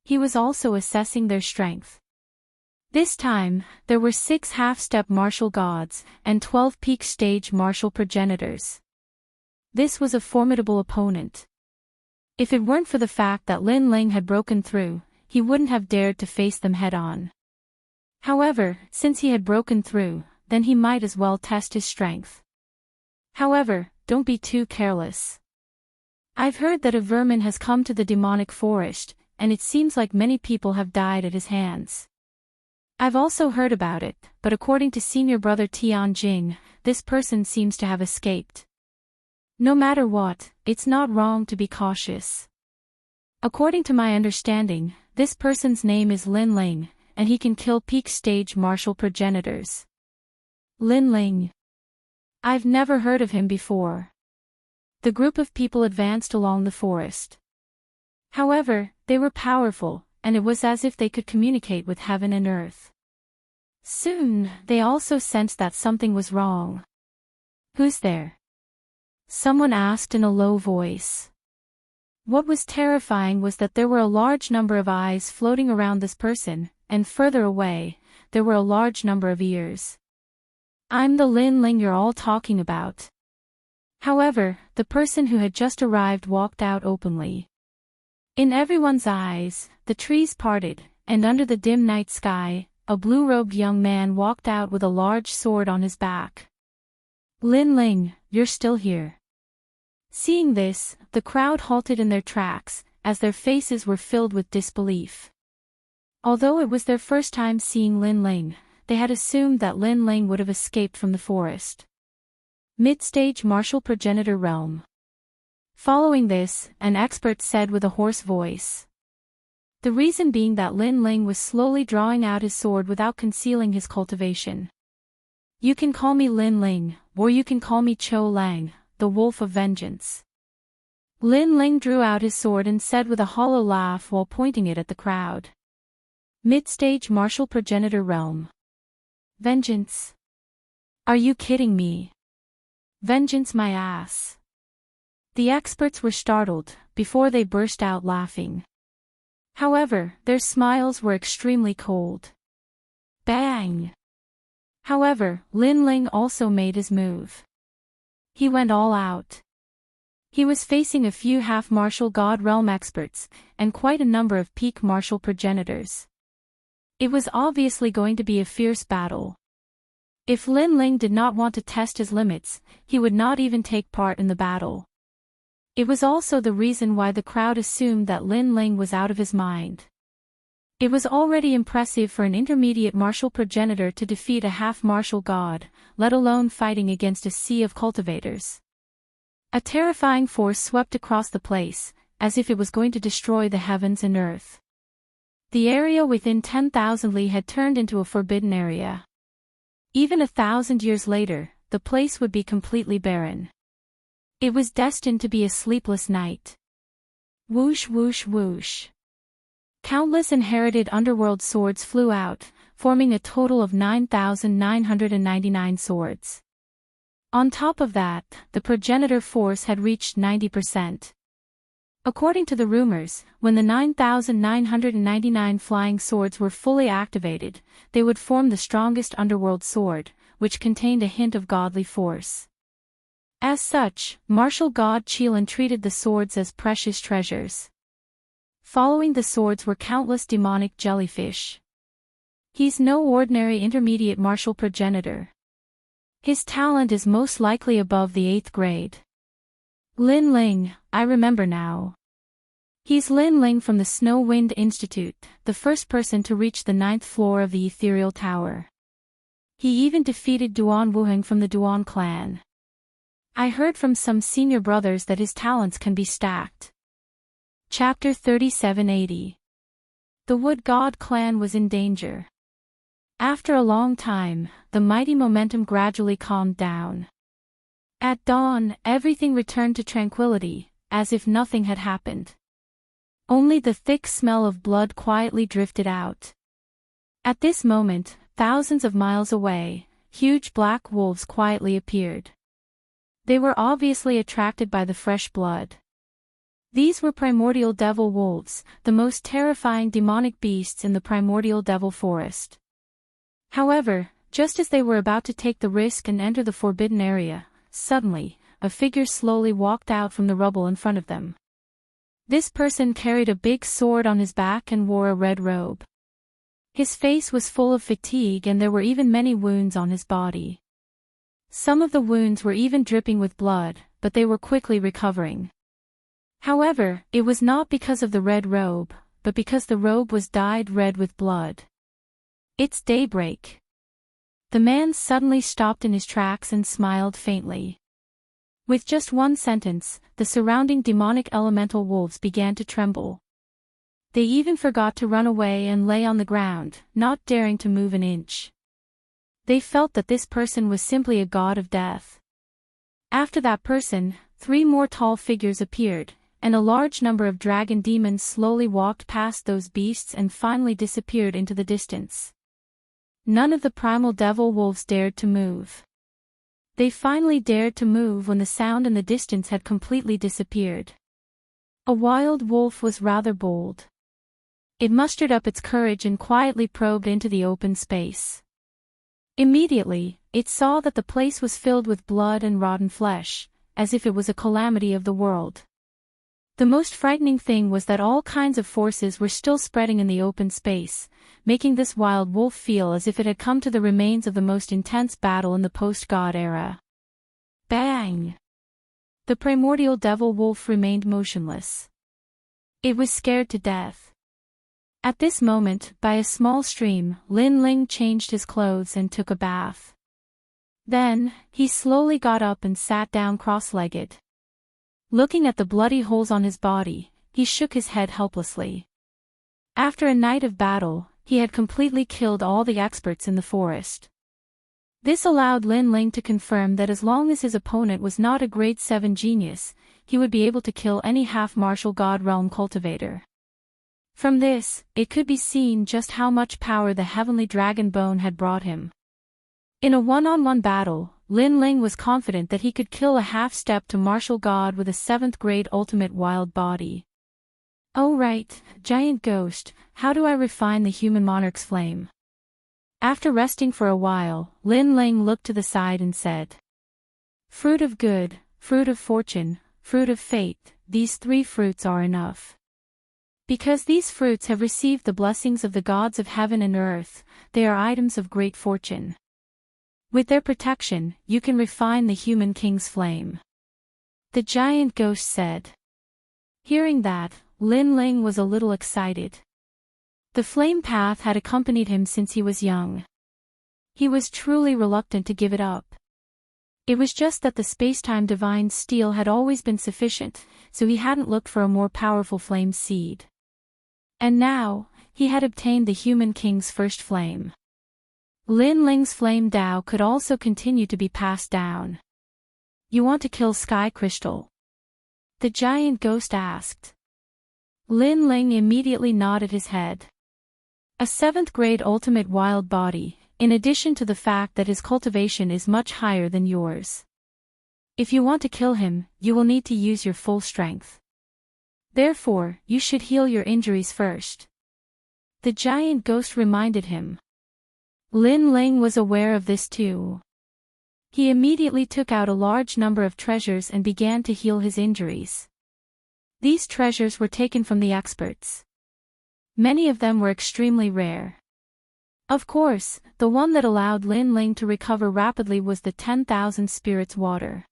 He was also assessing their strength. This time, there were 6 half-step martial gods, and 12 peak stage martial progenitors. This was a formidable opponent. If it weren't for the fact that Lin Ling had broken through, he wouldn't have dared to face them head-on. However, since he had broken through, then he might as well test his strength. However, don't be too careless. I've heard that a vermin has come to the demonic forest, and it seems like many people have died at his hands. I've also heard about it, but according to senior brother Tianjing, this person seems to have escaped. No matter what, it's not wrong to be cautious. According to my understanding, this person's name is Lin Ling, and he can kill peak stage martial progenitors. Lin Ling. I've never heard of him before. The group of people advanced along the forest. However, they were powerful, and it was as if they could communicate with heaven and earth. Soon, they also sensed that something was wrong. Who's there? Someone asked in a low voice. What was terrifying was that there were a large number of eyes floating around this person, and further away, there were a large number of ears. I'm the Lin Ling you're all talking about. However, the person who had just arrived walked out openly. In everyone's eyes, the trees parted, and under the dim night sky, a blue-robed young man walked out with a large sword on his back. Lin Ling, you're still here. Seeing this, the crowd halted in their tracks, as their faces were filled with disbelief. Although it was their first time seeing Lin Ling, they had assumed that Lin Ling would have escaped from the forest. Mid-stage martial progenitor realm. Following this, an expert said with a hoarse voice. The reason being that Lin Ling was slowly drawing out his sword without concealing his cultivation. You can call me Lin Ling, or you can call me Cho Lang, the Wolf of Vengeance. Lin Ling drew out his sword and said with a hollow laugh while pointing it at the crowd. Mid-stage martial progenitor realm. Vengeance? Are you kidding me? Vengeance my ass. The experts were startled, before they burst out laughing. However, their smiles were extremely cold. Bang! However, Lin Ling also made his move. He went all out. He was facing a few half-martial god realm experts, and quite a number of peak martial progenitors. It was obviously going to be a fierce battle. If Lin Ling did not want to test his limits, he would not even take part in the battle. It was also the reason why the crowd assumed that Lin Ling was out of his mind. It was already impressive for an intermediate martial progenitor to defeat a half-martial god, let alone fighting against a sea of cultivators. A terrifying force swept across the place, as if it was going to destroy the heavens and earth. The area within 10,000 li had turned into a forbidden area. Even 1,000 years later, the place would be completely barren. It was destined to be a sleepless night. Whoosh whoosh whoosh. Countless inherited underworld swords flew out, forming a total of 9,999 swords. On top of that, the progenitor force had reached 90%. According to the rumors, when the 9,999 flying swords were fully activated, they would form the strongest underworld sword, which contained a hint of godly force. As such, martial god Qilin treated the swords as precious treasures. Following the swords were countless demonic jellyfish. He's no ordinary intermediate martial progenitor. His talent is most likely above the 8th grade. Lin Ling, I remember now. He's Lin Ling from the Snow Wind Institute, the first person to reach the 9th floor of the Ethereal Tower. He even defeated Duan Wuheng from the Duan clan. I heard from some senior brothers that his talents can be stacked. Chapter 3780. The Wood God clan was in danger. After a long time, the mighty momentum gradually calmed down. At dawn, everything returned to tranquility, as if nothing had happened. Only the thick smell of blood quietly drifted out. At this moment, thousands of miles away, huge black wolves quietly appeared. They were obviously attracted by the fresh blood. These were primordial devil wolves, the most terrifying demonic beasts in the primordial devil forest. However, just as they were about to take the risk and enter the forbidden area, suddenly, a figure slowly walked out from the rubble in front of them. This person carried a big sword on his back and wore a red robe. His face was full of fatigue and there were even many wounds on his body. Some of the wounds were even dripping with blood, but they were quickly recovering. However, it was not because of the red robe, but because the robe was dyed red with blood. It's daybreak. The man suddenly stopped in his tracks and smiled faintly. With just one sentence, the surrounding demonic elemental wolves began to tremble. They even forgot to run away and lay on the ground, not daring to move an inch. They felt that this person was simply a god of death. After that person, 3 more tall figures appeared, and a large number of dragon demons slowly walked past those beasts and finally disappeared into the distance. None of the primal devil wolves dared to move. They finally dared to move when the sound in the distance had completely disappeared. A wild wolf was rather bold. It mustered up its courage and quietly probed into the open space. Immediately, it saw that the place was filled with blood and rotten flesh, as if it was a calamity of the world. The most frightening thing was that all kinds of forces were still spreading in the open space, making this wild wolf feel as if it had come to the remains of the most intense battle in the post-God era. Bang! The primordial devil wolf remained motionless. It was scared to death. At this moment, by a small stream, Lin Ling changed his clothes and took a bath. Then, he slowly got up and sat down cross-legged. Looking at the bloody holes on his body, he shook his head helplessly. After a night of battle, he had completely killed all the experts in the forest. This allowed Lin Ling to confirm that as long as his opponent was not a grade 7 genius, he would be able to kill any half-martial god realm cultivator. From this, it could be seen just how much power the heavenly dragon bone had brought him. In a one-on-one battle, Lin Ling was confident that he could kill a half-step to martial god with a 7th grade ultimate wild body. Oh right, giant ghost, how do I refine the human monarch's flame? After resting for a while, Lin Ling looked to the side and said, "Fruit of good, fruit of fortune, fruit of fate, these 3 fruits are enough. Because these fruits have received the blessings of the gods of heaven and earth, they are items of great fortune. With their protection, you can refine the human king's flame." The giant ghost said. Hearing that, Lin Ling was a little excited. The flame path had accompanied him since he was young. He was truly reluctant to give it up. It was just that the spacetime divine steel had always been sufficient, so he hadn't looked for a more powerful flame seed. And now, he had obtained the human king's first flame. Lin Ling's flame Dao could also continue to be passed down. "You want to kill Sky Crystal?" the giant ghost asked. Lin Ling immediately nodded his head. A 7th grade ultimate wild body, in addition to the fact that his cultivation is much higher than yours. If you want to kill him, you will need to use your full strength. Therefore, you should heal your injuries first. The giant ghost reminded him. Lin Ling was aware of this too. He immediately took out a large number of treasures and began to heal his injuries. These treasures were taken from the experts. Many of them were extremely rare. Of course, the one that allowed Lin Ling to recover rapidly was the 10,000 spirits water.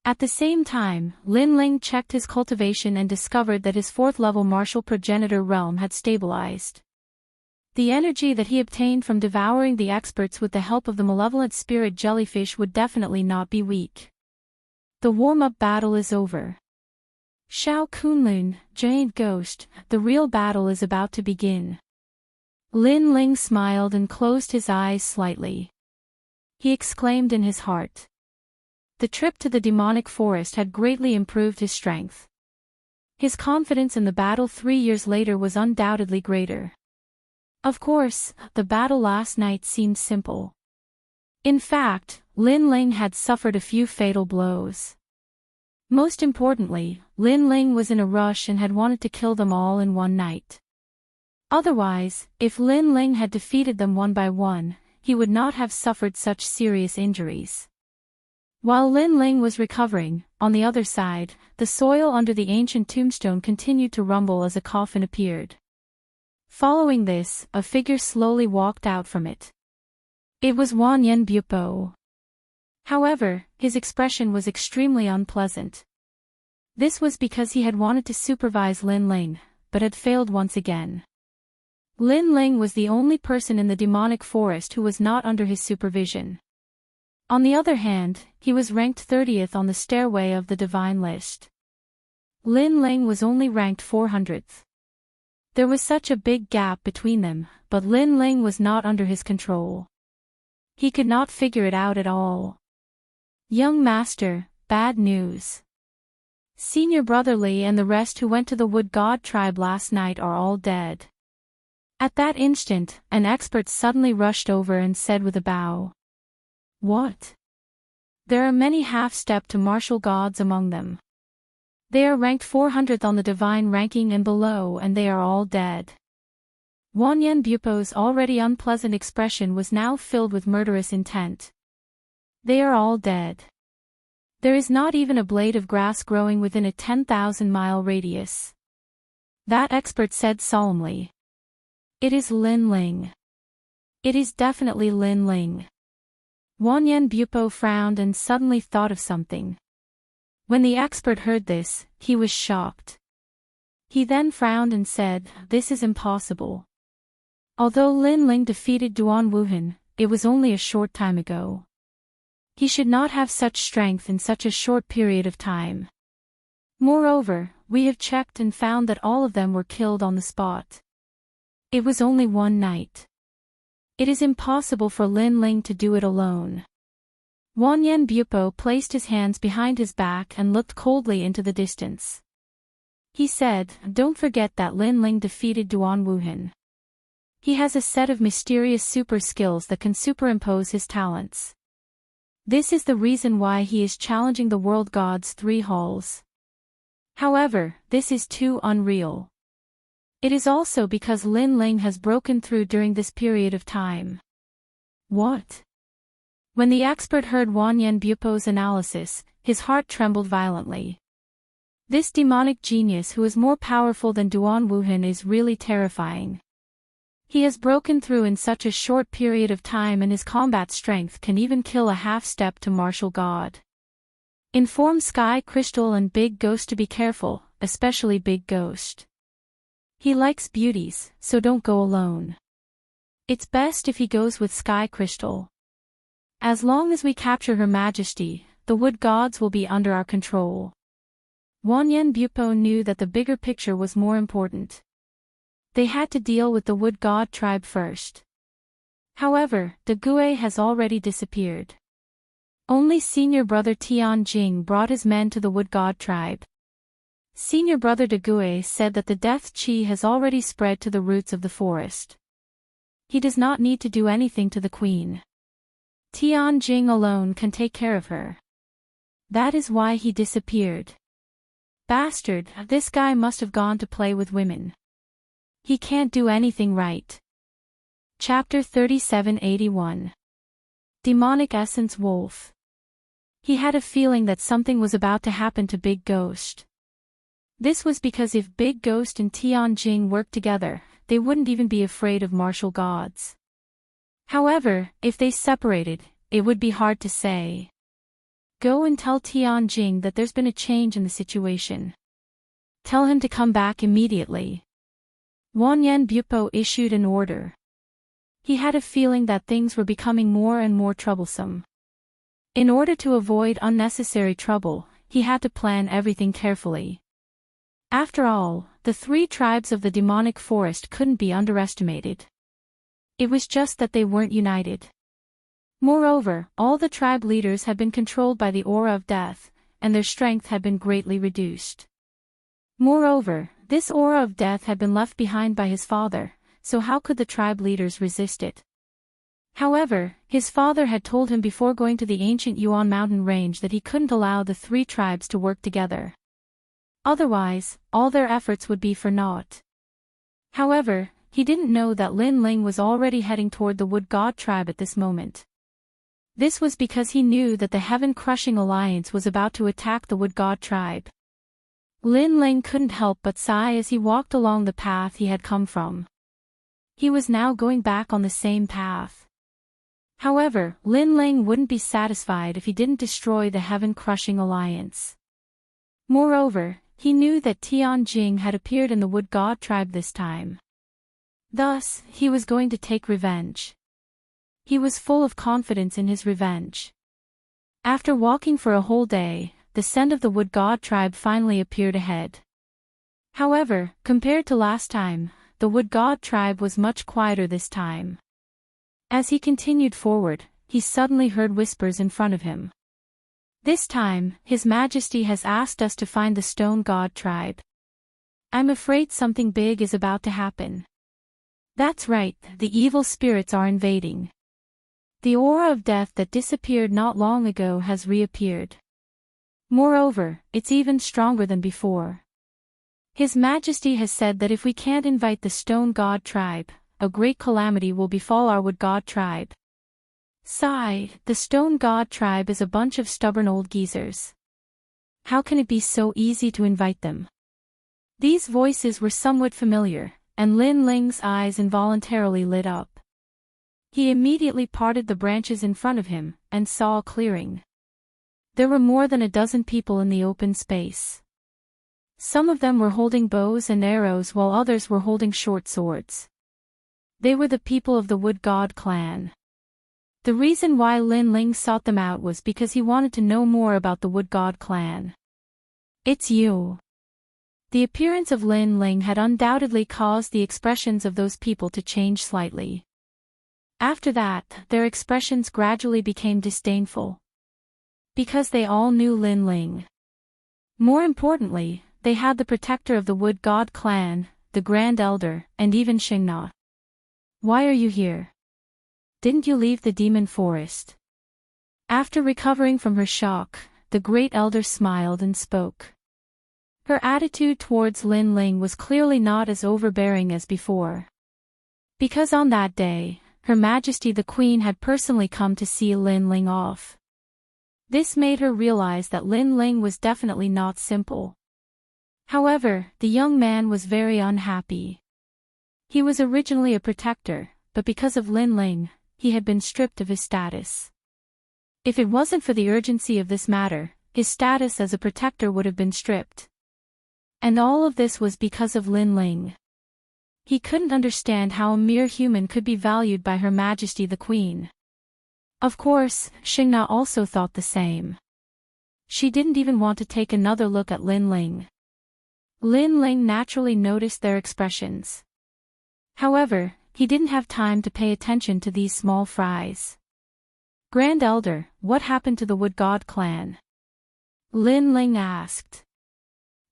At the same time, Lin Ling checked his cultivation and discovered that his 4th level martial progenitor realm had stabilized. The energy that he obtained from devouring the experts with the help of the malevolent spirit jellyfish would definitely not be weak. The warm-up battle is over. Shao Kunlun, giant ghost, the real battle is about to begin. Lin Ling smiled and closed his eyes slightly. He exclaimed in his heart. The trip to the demonic forest had greatly improved his strength. His confidence in the battle 3 years later was undoubtedly greater. Of course, the battle last night seemed simple. In fact, Lin Ling had suffered a few fatal blows. Most importantly, Lin Ling was in a rush and had wanted to kill them all in one night. Otherwise, if Lin Ling had defeated them one by one, he would not have suffered such serious injuries. While Lin Ling was recovering, on the other side, the soil under the ancient tombstone continued to rumble as a coffin appeared. Following this, a figure slowly walked out from it. It was Wanyan Bupo. However, his expression was extremely unpleasant. This was because he had wanted to supervise Lin Ling, but had failed once again. Lin Ling was the only person in the demonic forest who was not under his supervision. On the other hand, he was ranked 30th on the stairway of the divine list. Lin Ling was only ranked 400th. There was such a big gap between them, but Lin Ling was not under his control. He could not figure it out at all. Young master, bad news. Senior Brother Li and the rest who went to the Wood God tribe last night are all dead. At that instant, an expert suddenly rushed over and said with a bow. What? There are many half-step to martial gods among them. They are ranked 400th on the divine ranking and below, and they are all dead. Wanyan Bupo's already unpleasant expression was now filled with murderous intent. They are all dead. There is not even a blade of grass growing within a 10,000-mile radius. That expert said solemnly. It is Lin Ling. It is definitely Lin Ling. Wanyan Bupo frowned and suddenly thought of something. When the expert heard this, he was shocked. He then frowned and said, "This is impossible. Although Lin Ling defeated Duan Wuhan, it was only a short time ago. He should not have such strength in such a short period of time. Moreover, we have checked and found that all of them were killed on the spot. It was only one night. It is impossible for Lin Ling to do it alone. Wanyan Bupo placed his hands behind his back and looked coldly into the distance. He said, "Don't forget that Lin Ling defeated Duan Wuhan. He has a set of mysterious super skills that can superimpose his talents. This is the reason why he is challenging the world god's 3 halls. However, this is too unreal. It is also because Lin Ling has broken through during this period of time." What? When the expert heard Wanyan Bupo's analysis, his heart trembled violently. This demonic genius who is more powerful than Duan Wuhan is really terrifying. He has broken through in such a short period of time and his combat strength can even kill a half-step to martial god. Inform Sky Crystal and Big Ghost to be careful, especially Big Ghost. He likes beauties, so don't go alone. It's best if he goes with Sky Crystal. As long as we capture Her Majesty, the wood gods will be under our control. Wanyan Bupo knew that the bigger picture was more important. They had to deal with the wood god tribe first. However, the Gui has already disappeared. Only senior brother Tian Jing brought his men to the wood god tribe. Senior brother De Gui said that the death chi has already spread to the roots of the forest. He does not need to do anything to the queen. Tian Jing alone can take care of her. That is why he disappeared. Bastard, this guy must have gone to play with women. He can't do anything right. Chapter 3781. Demonic Essence Wolf. He had a feeling that something was about to happen to Big Ghost. This was because if Big Ghost and Tian Jing worked together, they wouldn't even be afraid of martial gods. However, if they separated, it would be hard to say. Go and tell Tian Jing that there's been a change in the situation. Tell him to come back immediately. Wanyan Bupo issued an order. He had a feeling that things were becoming more and more troublesome. In order to avoid unnecessary trouble, he had to plan everything carefully. After all, the 3 tribes of the demonic forest couldn't be underestimated. It was just that they weren't united. Moreover, all the tribe leaders had been controlled by the aura of death, and their strength had been greatly reduced. Moreover, this aura of death had been left behind by his father, so how could the tribe leaders resist it? However, his father had told him before going to the ancient Yuan mountain range that he couldn't allow the 3 tribes to work together. Otherwise, all their efforts would be for naught. However, he didn't know that Lin Ling was already heading toward the wood god tribe at this moment. This was because he knew that the heaven-crushing alliance was about to attack the wood god tribe. Lin Ling couldn't help but sigh as he walked along the path he had come from. He was now going back on the same path. However, Lin Ling wouldn't be satisfied if he didn't destroy the heaven-crushing alliance. Moreover, he knew that Tian Jing had appeared in the wood god tribe this time. Thus, he was going to take revenge. He was full of confidence in his revenge. After walking for a whole day, the scent of the wood god tribe finally appeared ahead. However, compared to last time, the wood god tribe was much quieter this time. As he continued forward, he suddenly heard whispers in front of him. This time, His Majesty has asked us to find the stone god tribe. I'm afraid something big is about to happen. That's right, the evil spirits are invading. The aura of death that disappeared not long ago has reappeared. Moreover, it's even stronger than before. His Majesty has said that if we can't invite the stone god tribe, a great calamity will befall our wood god tribe. Sigh, the stone god tribe is a bunch of stubborn old geezers. How can it be so easy to invite them? These voices were somewhat familiar, and Lin Ling's eyes involuntarily lit up. He immediately parted the branches in front of him, and saw a clearing. There were more than a dozen people in the open space. Some of them were holding bows and arrows while others were holding short swords. They were the people of the Wood God clan. The reason why Lin Ling sought them out was because he wanted to know more about the Wood God clan. It's you. The appearance of Lin Ling had undoubtedly caused the expressions of those people to change slightly. After that, their expressions gradually became disdainful. Because they all knew Lin Ling. More importantly, they had the protector of the Wood God clan, the Grand Elder, and even Xingna. Why are you here? Didn't you leave the demon forest? After recovering from her shock, the Great Elder smiled and spoke. Her attitude towards Lin Ling was clearly not as overbearing as before. Because on that day, Her Majesty the Queen had personally come to see Lin Ling off. This made her realize that Lin Ling was definitely not simple. However, the young man was very unhappy. He was originally a protector, but because of Lin Ling, he had been stripped of his status. If it wasn't for the urgency of this matter, his status as a protector would have been stripped. And all of this was because of Lin Ling. He couldn't understand how a mere human could be valued by Her Majesty the Queen. Of course, Xingna also thought the same. She didn't even want to take another look at Lin Ling. Lin Ling naturally noticed their expressions. However, he didn't have time to pay attention to these small fries. Grand Elder, what happened to the Wood God clan? Lin Ling asked.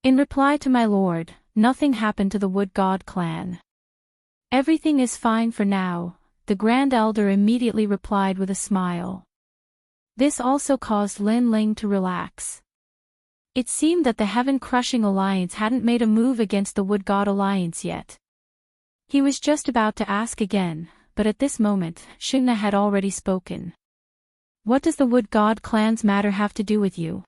In reply to my lord, nothing happened to the Wood God clan. Everything is fine for now, the Grand Elder immediately replied with a smile. This also caused Lin Ling to relax. It seemed that the Heaven-Crushing Alliance hadn't made a move against the Wood God Alliance yet. He was just about to ask again, but at this moment, Xingna had already spoken. What does the Wood God clan's matter have to do with you?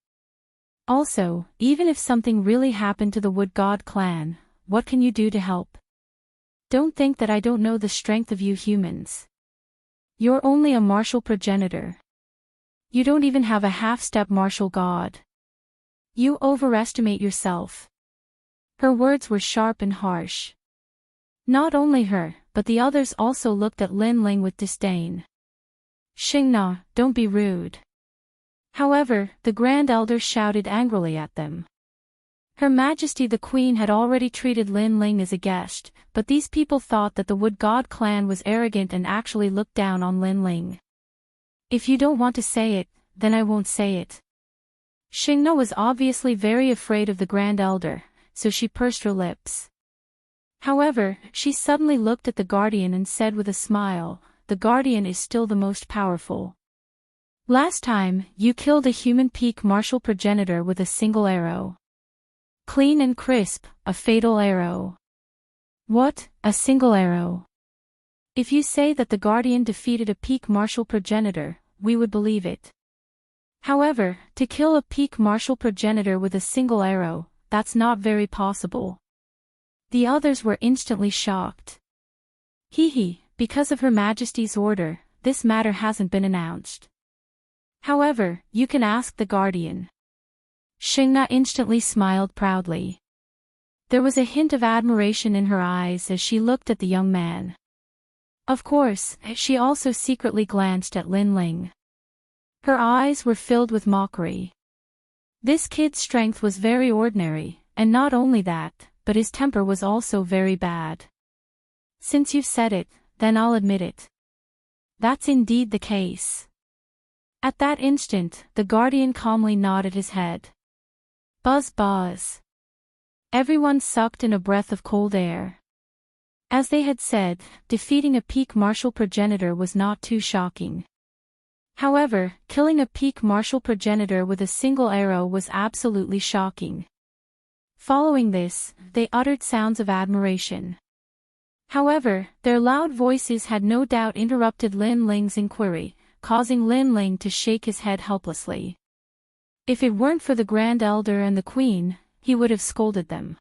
Also, even if something really happened to the Wood God clan, what can you do to help? Don't think that I don't know the strength of you humans. You're only a martial progenitor. You don't even have a half-step martial god. You overestimate yourself. Her words were sharp and harsh. Not only her, but the others also looked at Lin Ling with disdain. Xingna, don't be rude. However, the Grand Elder shouted angrily at them. Her Majesty the Queen had already treated Lin Ling as a guest, but these people thought that the Wood God clan was arrogant and actually looked down on Lin Ling. If you don't want to say it, then I won't say it. Xingna was obviously very afraid of the Grand Elder, so she pursed her lips. However, she suddenly looked at the Guardian and said with a smile, the Guardian is still the most powerful. Last time, you killed a human peak martial progenitor with a single arrow. Clean and crisp, a fatal arrow. What, a single arrow? If you say that the Guardian defeated a peak martial progenitor, we would believe it. However, to kill a peak martial progenitor with a single arrow, that's not very possible. The others were instantly shocked. Because of Her Majesty's order, this matter hasn't been announced. However, you can ask the Guardian. Xingna instantly smiled proudly. There was a hint of admiration in her eyes as she looked at the young man. Of course, she also secretly glanced at Lin Ling. Her eyes were filled with mockery. This kid's strength was very ordinary, and not only that, but his temper was also very bad. Since you've said it, then I'll admit it. That's indeed the case. At that instant, the Guardian calmly nodded his head. Buzz buzz. Everyone sucked in a breath of cold air. As they had said, defeating a peak martial progenitor was not too shocking. However, killing a peak martial progenitor with a single arrow was absolutely shocking. Following this, they uttered sounds of admiration. However, their loud voices had no doubt interrupted Lin Ling's inquiry, causing Lin Ling to shake his head helplessly. If it weren't for the Grand Elder and the Queen, he would have scolded them.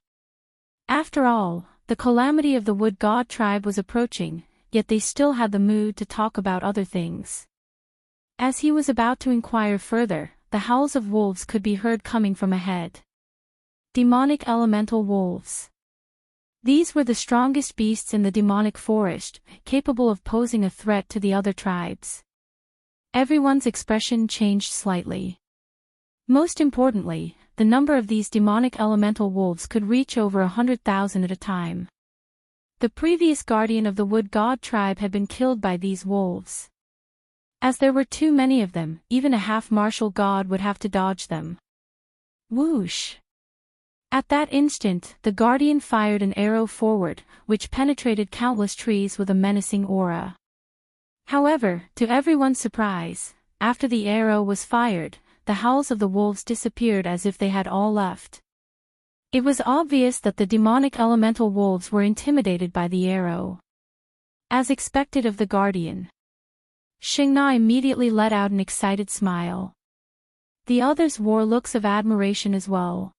After all, the calamity of the Wood God tribe was approaching, yet they still had the mood to talk about other things. As he was about to inquire further, the howls of wolves could be heard coming from ahead. Demonic elemental wolves. These were the strongest beasts in the demonic forest, capable of posing a threat to the other tribes. Everyone's expression changed slightly. Most importantly, the number of these demonic elemental wolves could reach over 100,000 at a time. The previous guardian of the wood god tribe had been killed by these wolves. As there were too many of them, even a half-martial god would have to dodge them. Whoosh! At that instant, the guardian fired an arrow forward, which penetrated countless trees with a menacing aura. However, to everyone's surprise, after the arrow was fired, the howls of the wolves disappeared as if they had all left. It was obvious that the demonic elemental wolves were intimidated by the arrow. As expected of the guardian, Xingna immediately let out an excited smile. The others wore looks of admiration as well.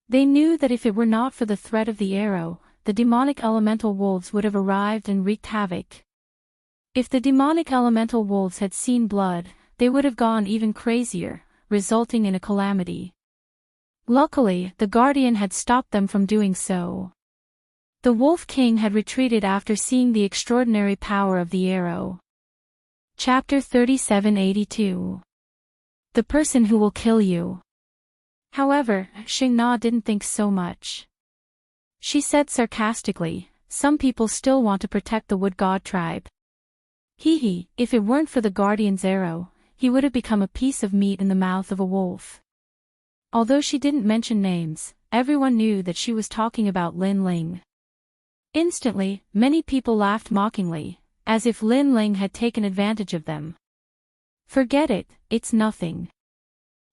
They knew that if it were not for the threat of the arrow, the demonic elemental wolves would have arrived and wreaked havoc. If the demonic elemental wolves had seen blood, they would have gone even crazier, resulting in a calamity. Luckily, the guardian had stopped them from doing so. The Wolf King had retreated after seeing the extraordinary power of the arrow. Chapter 3782. The person who will kill you. However, Xingna didn't think so much. She said sarcastically, "Some people still want to protect the wood god tribe. Hee, if it weren't for the guardian's arrow, he would have become a piece of meat in the mouth of a wolf." Although she didn't mention names, everyone knew that she was talking about Lin Ling. Instantly, many people laughed mockingly, as if Lin Ling had taken advantage of them. "Forget it, it's nothing.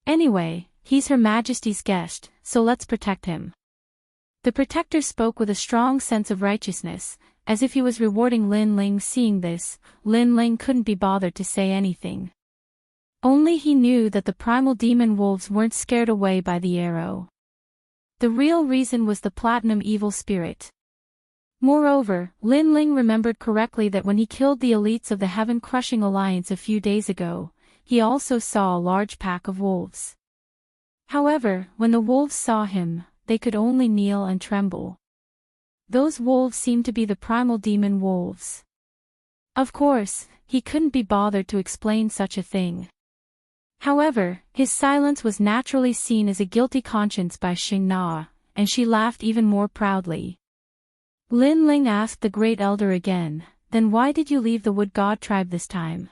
Anyway, he's Her Majesty's guest, so let's protect him." The protector spoke with a strong sense of righteousness, as if he was rewarding Lin Ling. Seeing this, Lin Ling couldn't be bothered to say anything. Only he knew that the primal demon wolves weren't scared away by the arrow. The real reason was the platinum evil spirit. Moreover, Lin Ling remembered correctly that when he killed the elites of the Heaven-Crushing Alliance a few days ago, he also saw a large pack of wolves. However, when the wolves saw him, they could only kneel and tremble. Those wolves seemed to be the primal demon wolves. Of course, he couldn't be bothered to explain such a thing. However, his silence was naturally seen as a guilty conscience by Xingna, and she laughed even more proudly. Lin Ling asked the Great Elder again, "Then why did you leave the Wood God tribe this time?"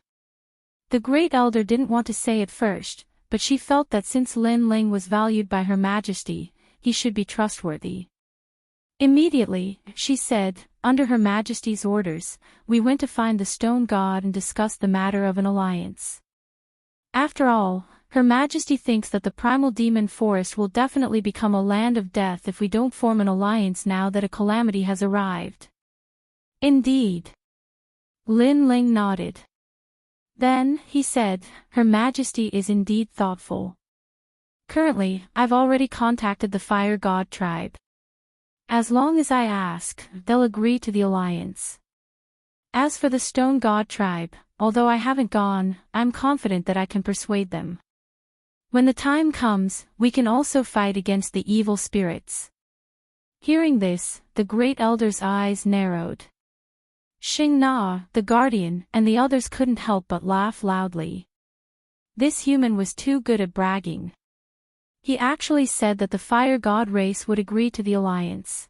The Great Elder didn't want to say at first, but she felt that since Lin Ling was valued by Her Majesty, he should be trustworthy. Immediately, she said, "Under Her Majesty's orders, we went to find the Stone God and discuss the matter of an alliance. After all, Her Majesty thinks that the primal demon forest will definitely become a land of death if we don't form an alliance now that a calamity has arrived." "Indeed." Lin Ling nodded. Then, he said, "Her Majesty is indeed thoughtful. Currently, I've already contacted the Fire God tribe. As long as I ask, they'll agree to the alliance. As for the Stone God tribe, although I haven't gone, I'm confident that I can persuade them. When the time comes, we can also fight against the evil spirits." Hearing this, the Great Elder's eyes narrowed. Xingna, the guardian, and the others couldn't help but laugh loudly. This human was too good at bragging. He actually said that the Fire God race would agree to the alliance.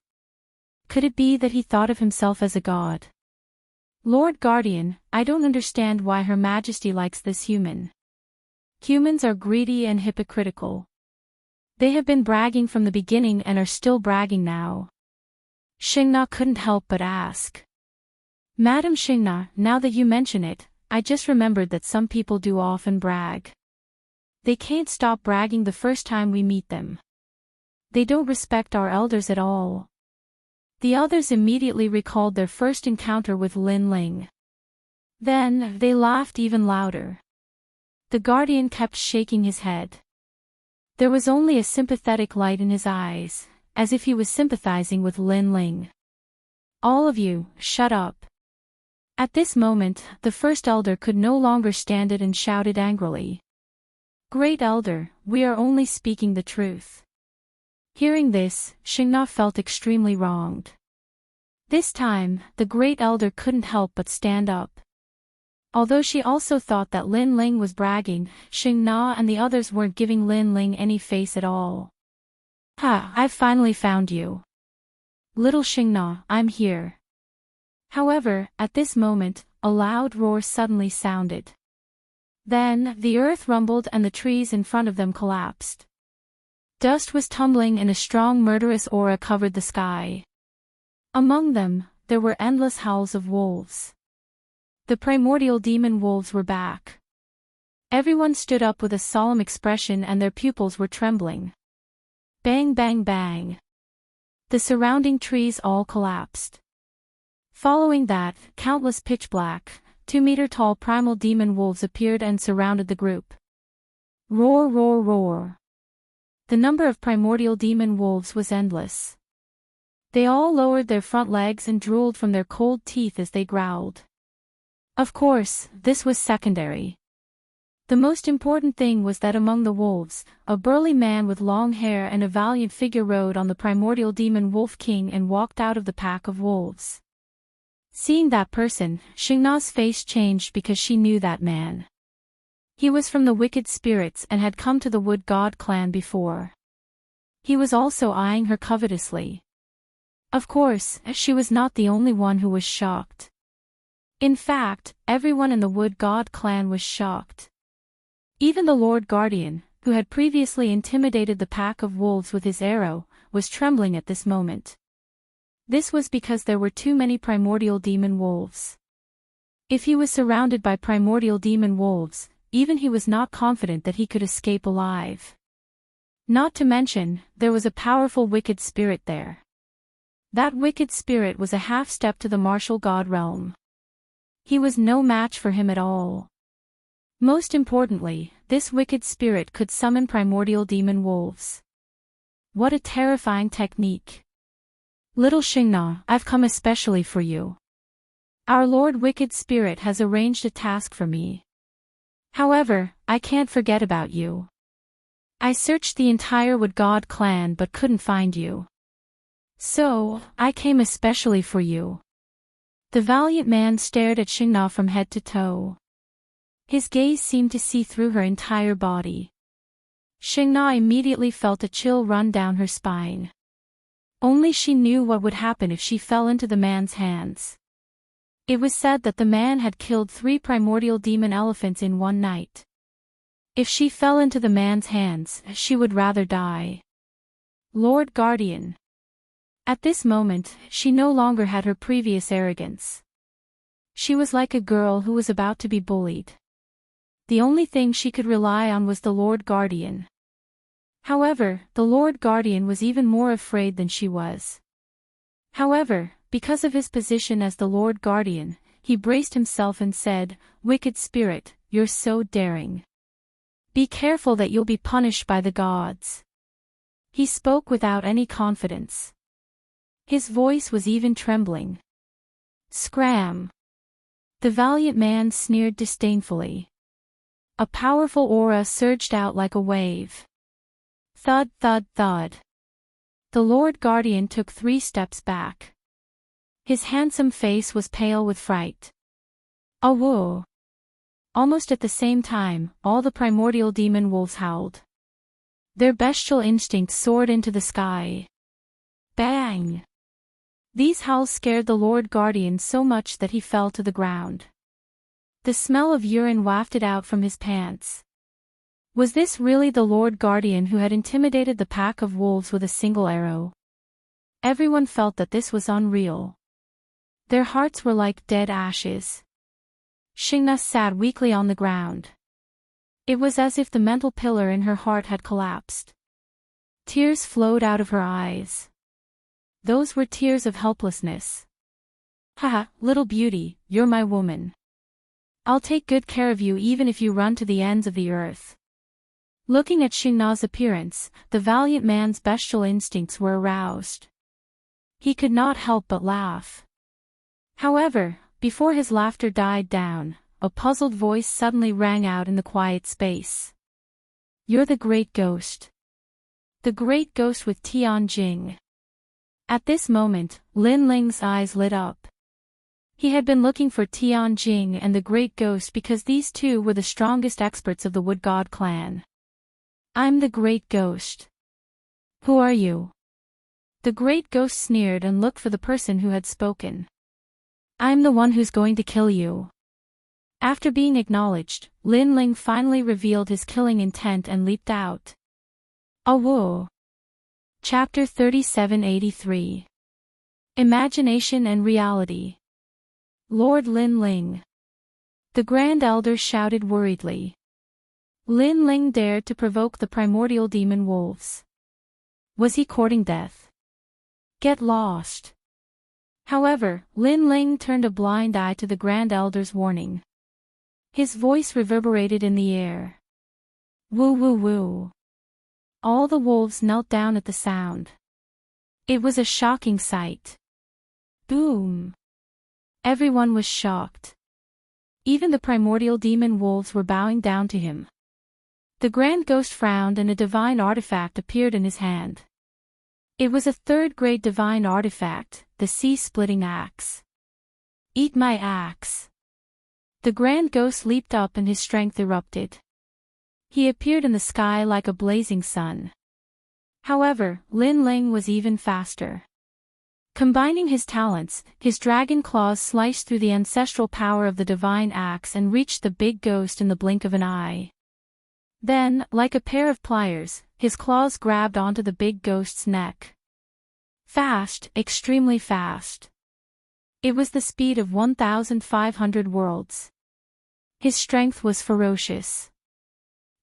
Could it be that he thought of himself as a god? "Lord Guardian, I don't understand why Her Majesty likes this human. Humans are greedy and hypocritical. They have been bragging from the beginning and are still bragging now." Xingna couldn't help but ask. "Madam Xingna, now that you mention it, I just remembered that some people do often brag. They can't stop bragging the first time we meet them. They don't respect our elders at all." The others immediately recalled their first encounter with Lin Ling. Then, they laughed even louder. The guardian kept shaking his head. There was only a sympathetic light in his eyes, as if he was sympathizing with Lin Ling. "All of you, shut up." At this moment, the first elder could no longer stand it and shouted angrily. "Great Elder, we are only speaking the truth." Hearing this, Xingna felt extremely wronged. This time, the Great Elder couldn't help but stand up. Although she also thought that Lin Ling was bragging, Xing Na and the others weren't giving Lin Ling any face at all. Ha, I've finally found you. Little Xing Na, I'm here. However, at this moment, a loud roar suddenly sounded. Then, the earth rumbled and the trees in front of them collapsed. Dust was tumbling and a strong murderous aura covered the sky. Among them, there were endless howls of wolves. The primordial demon wolves were back. Everyone stood up with a solemn expression and their pupils were trembling. Bang bang bang. The surrounding trees all collapsed. Following that, countless pitch-black, 2-meter-tall primal demon wolves appeared and surrounded the group. Roar roar roar. The number of primordial demon wolves was endless. They all lowered their front legs and drooled from their cold teeth as they growled. Of course, this was secondary. The most important thing was that among the wolves, a burly man with long hair and a valiant figure rode on the primordial demon wolf king and walked out of the pack of wolves. Seeing that person, Xing Na's face changed because she knew that man. He was from the wicked spirits and had come to the Wood God clan before. He was also eyeing her covetously. Of course, she was not the only one who was shocked. In fact, everyone in the Wood God clan was shocked. Even the Lord Guardian, who had previously intimidated the pack of wolves with his arrow, was trembling at this moment. This was because there were too many primordial demon wolves. If he was surrounded by primordial demon wolves, even he was not confident that he could escape alive. Not to mention, there was a powerful wicked spirit there. That wicked spirit was a half-step to the martial god realm. He was no match for him at all. Most importantly, this wicked spirit could summon primordial demon wolves. What a terrifying technique. Little Xing Na, I've come especially for you. Our Lord Wicked Spirit has arranged a task for me. However, I can't forget about you. I searched the entire Wood God clan but couldn't find you. So, I came especially for you. The valiant man stared at Xing Na from head to toe. His gaze seemed to see through her entire body. Xing Na immediately felt a chill run down her spine. Only she knew what would happen if she fell into the man's hands. It was said that the man had killed 3 primordial demon elephants in one night. If she fell into the man's hands, she would rather die. Lord Guardian. At this moment, she no longer had her previous arrogance. She was like a girl who was about to be bullied. The only thing she could rely on was the Lord Guardian. However, the Lord Guardian was even more afraid than she was. However, because of his position as the Lord Guardian, he braced himself and said, "Wicked spirit, you're so daring. Be careful that you'll be punished by the gods." He spoke without any confidence. His voice was even trembling. Scram! The valiant man sneered disdainfully. A powerful aura surged out like a wave. Thud thud thud. The Lord Guardian took 3 steps back. His handsome face was pale with fright. Awoo! Almost at the same time, all the primordial demon wolves howled. Their bestial instincts soared into the sky. Bang! These howls scared the Lord Guardian so much that he fell to the ground. The smell of urine wafted out from his pants. Was this really the Lord Guardian who had intimidated the pack of wolves with a single arrow? Everyone felt that this was unreal. Their hearts were like dead ashes. Xing Na sat weakly on the ground. It was as if the mental pillar in her heart had collapsed. Tears flowed out of her eyes. Those were tears of helplessness. Haha, little beauty, you're my woman. I'll take good care of you even if you run to the ends of the earth. Looking at Xing Na's appearance, the valiant man's bestial instincts were aroused. He could not help but laugh. However, before his laughter died down, a puzzled voice suddenly rang out in the quiet space. You're the great ghost. The great ghost with Tianjing. At this moment, Lin Ling's eyes lit up. He had been looking for Tianjing and the Great Ghost because these two were the strongest experts of the Wood God clan. I'm the Great Ghost. Who are you? The Great Ghost sneered and looked for the person who had spoken. I'm the one who's going to kill you. After being acknowledged, Lin Ling finally revealed his killing intent and leaped out. Whoa. Chapter 3783. Imagination and Reality. Lord Lin Ling. The Grand Elder shouted worriedly. Lin Ling dared to provoke the primordial demon wolves. Was he courting death? Get lost. However, Lin Ling turned a blind eye to the Grand Elder's warning. His voice reverberated in the air. Woo woo woo. All the wolves knelt down at the sound. It was a shocking sight. Boom. Everyone was shocked. Even the primordial demon wolves were bowing down to him. The Grand Ghost frowned and a divine artifact appeared in his hand. It was a third-grade divine artifact, the sea-splitting axe. Eat my axe. The Grand Ghost leaped up and his strength erupted. He appeared in the sky like a blazing sun. However, Lin Ling was even faster. Combining his talents, his dragon claws sliced through the ancestral power of the divine axe and reached the big ghost in the blink of an eye. Then, like a pair of pliers, his claws grabbed onto the big ghost's neck. Fast, extremely fast. It was the speed of 1,500 worlds. His strength was ferocious.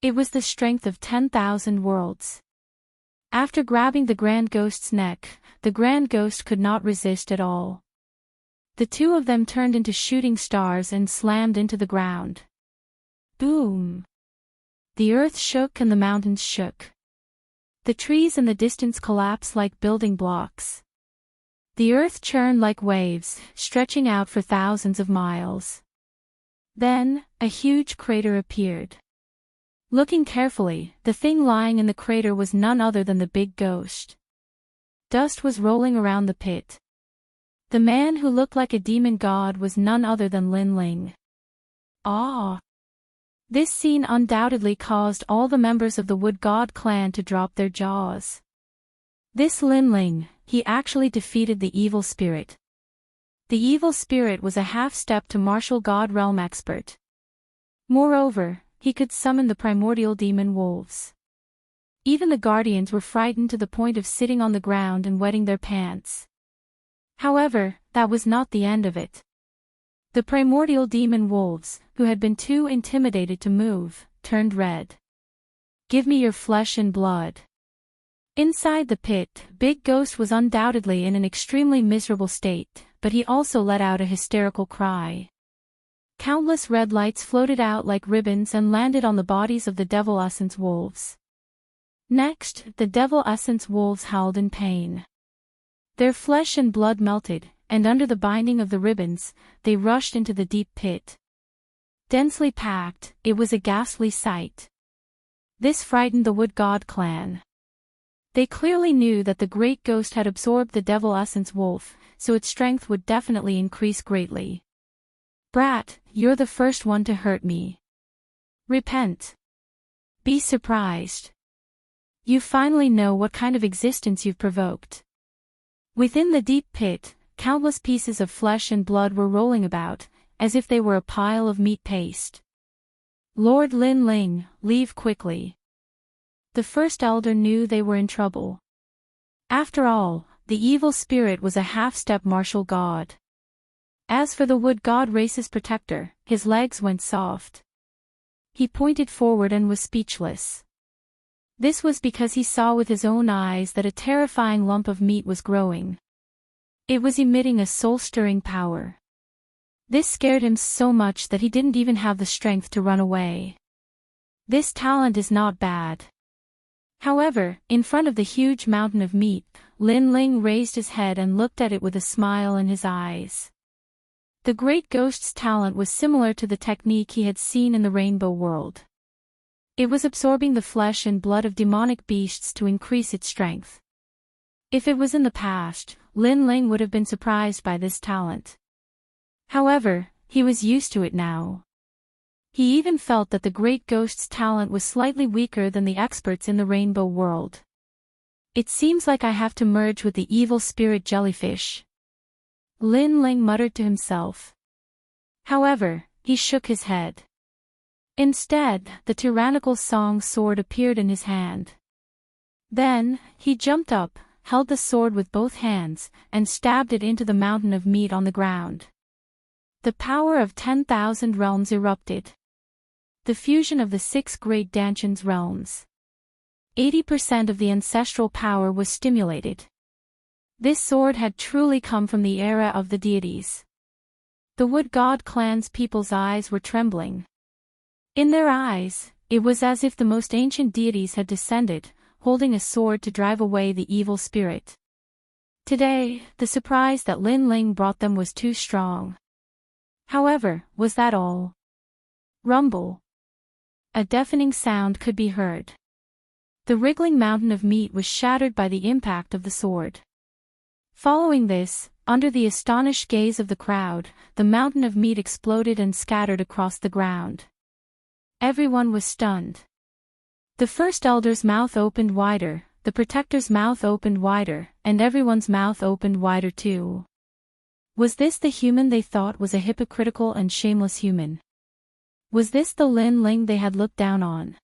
It was the strength of 10,000 worlds. After grabbing the Grand Ghost's neck, the Grand Ghost could not resist at all. The two of them turned into shooting stars and slammed into the ground. Boom! The earth shook and the mountains shook. The trees in the distance collapsed like building blocks. The earth churned like waves, stretching out for thousands of miles. Then, a huge crater appeared. Looking carefully, the thing lying in the crater was none other than the big ghost. Dust was rolling around the pit. The man who looked like a demon god was none other than Lin Ling. Ah! This scene undoubtedly caused all the members of the Wood God clan to drop their jaws. This Lin Ling, he actually defeated the evil spirit. The evil spirit was a half-step to martial god realm expert. Moreover, he could summon the primordial demon wolves. Even the guardians were frightened to the point of sitting on the ground and wetting their pants. However, that was not the end of it. The primordial demon wolves, who had been too intimidated to move, turned red. Give me your flesh and blood. Inside the pit, Big Ghost was undoubtedly in an extremely miserable state, but he also let out a hysterical cry. Countless red lights floated out like ribbons and landed on the bodies of the Devil Essence wolves. Next, the Devil Essence wolves howled in pain. Their flesh and blood melted, and under the binding of the ribbons, they rushed into the deep pit. Densely packed, it was a ghastly sight. This frightened the Wood God clan. They clearly knew that the Great Ghost had absorbed the Devil Essence wolf, so its strength would definitely increase greatly. Brat, you're the first one to hurt me. Repent. Be surprised. You finally know what kind of existence you've provoked. Within the deep pit, countless pieces of flesh and blood were rolling about, as if they were a pile of meat paste. Lord Lin Ling, leave quickly. The first elder knew they were in trouble. After all, the evil spirit was a half-step martial god. As for the Wood God race's protector, his legs went soft. He pointed forward and was speechless. This was because he saw with his own eyes that a terrifying lump of meat was growing. It was emitting a soul-stirring power. This scared him so much that he didn't even have the strength to run away. This talent is not bad. However, in front of the huge mountain of meat, Lin Ling raised his head and looked at it with a smile in his eyes. The Great Ghost's talent was similar to the technique he had seen in the Rainbow World. It was absorbing the flesh and blood of demonic beasts to increase its strength. If it was in the past, Lin Ling would have been surprised by this talent. However, he was used to it now. He even felt that the great ghost's talent was slightly weaker than the experts in the rainbow world. It seems like I have to merge with the evil spirit jellyfish, Lin Ling muttered to himself. However, he shook his head. Instead, the tyrannical song sword appeared in his hand. Then, he jumped up, held the sword with both hands, and stabbed it into the mountain of meat on the ground. The power of 10,000 realms erupted. The fusion of the 6 great Danshan's realms. 80% of the ancestral power was stimulated. This sword had truly come from the era of the deities. The wood god clan's people's eyes were trembling. In their eyes, it was as if the most ancient deities had descended, holding a sword to drive away the evil spirit. Today, the surprise that Lin Ling brought them was too strong. However, was that all? Rumble. A deafening sound could be heard. The wriggling mountain of meat was shattered by the impact of the sword. Following this, under the astonished gaze of the crowd, the mountain of meat exploded and scattered across the ground. Everyone was stunned. The first elder's mouth opened wider, the protector's mouth opened wider, and everyone's mouth opened wider too. Was this the human they thought was a hypocritical and shameless human? Was this the Lin Ling they had looked down on?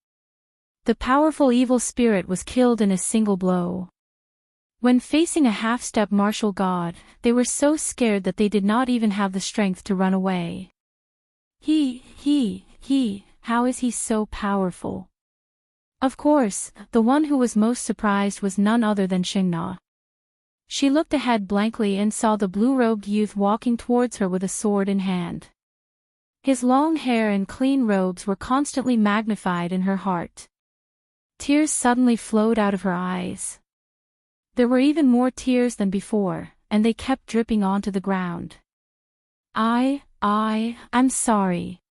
The powerful evil spirit was killed in a single blow. When facing a half-step martial god, they were so scared that they did not even have the strength to run away. How is he so powerful? Of course, the one who was most surprised was none other than Xingna. She looked ahead blankly and saw the blue-robed youth walking towards her with a sword in hand. His long hair and clean robes were constantly magnified in her heart. Tears suddenly flowed out of her eyes. There were even more tears than before, and they kept dripping onto the ground. I'm sorry.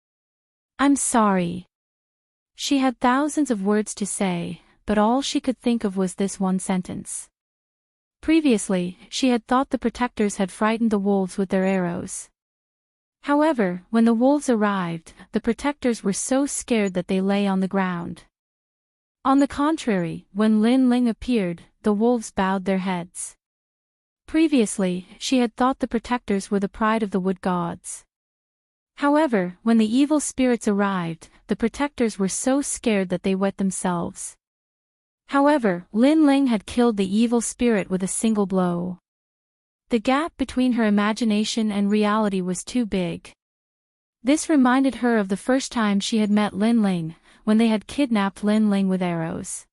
I'm sorry. She had thousands of words to say, but all she could think of was this one sentence. Previously, she had thought the protectors had frightened the wolves with their arrows. However, when the wolves arrived, the protectors were so scared that they lay on the ground. On the contrary, when Lin Ling appeared, the wolves bowed their heads. Previously, she had thought the protectors were the pride of the wood gods. However, when the evil spirits arrived, the protectors were so scared that they wet themselves. However, Lin Ling had killed the evil spirit with a single blow. The gap between her imagination and reality was too big. This reminded her of the first time she had met Lin Ling, when they had kidnapped Lin Ling with arrows.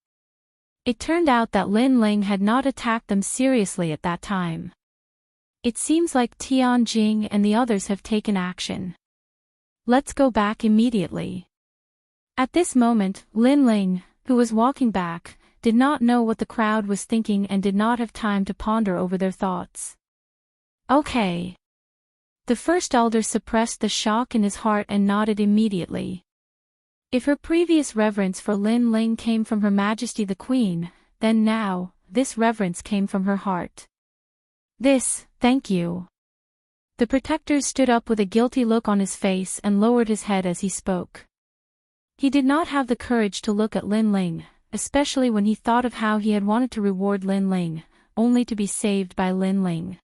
It turned out that Lin Ling had not attacked them seriously at that time. It seems like Tian Jing and the others have taken action. Let's go back immediately. At this moment, Lin Ling, who was walking back, did not know what the crowd was thinking and did not have time to ponder over their thoughts. Okay. The first elder suppressed the shock in his heart and nodded immediately. If her previous reverence for Lin Ling came from Her Majesty the Queen, then now, this reverence came from her heart. Thank you. The protector stood up with a guilty look on his face and lowered his head as he spoke. He did not have the courage to look at Lin Ling, especially when he thought of how he had wanted to reward Lin Ling, only to be saved by Lin Ling.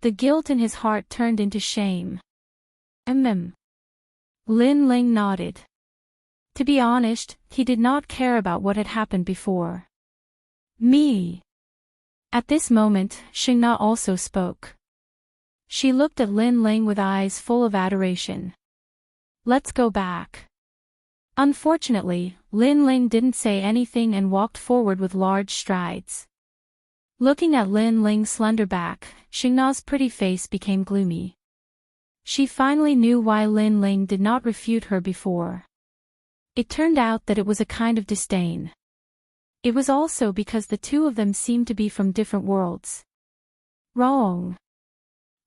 The guilt in his heart turned into shame. Lin Ling nodded. To be honest, he did not care about what had happened before. Me. At this moment, Xingna also spoke. She looked at Lin Ling with eyes full of adoration. Let's go back. Unfortunately, Lin Ling didn't say anything and walked forward with large strides. Looking at Lin Ling's slender back, Xingna's pretty face became gloomy. She finally knew why Lin Ling did not refute her before. It turned out that it was a kind of disdain. It was also because the two of them seemed to be from different worlds. Wrong.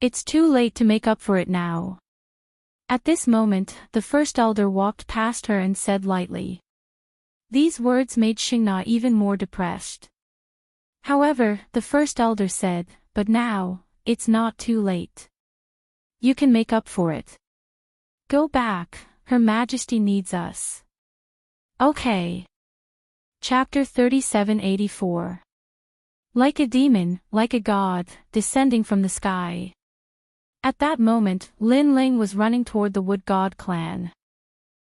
It's too late to make up for it now. At this moment, the first elder walked past her and said lightly. These words made Xingna even more depressed. However, the first elder said, but now, it's not too late. You can make up for it. Go back, Her Majesty needs us. Okay. Chapter 3784. Like a demon, like a god, descending from the sky. At that moment, Lin Ling was running toward the Wood God clan.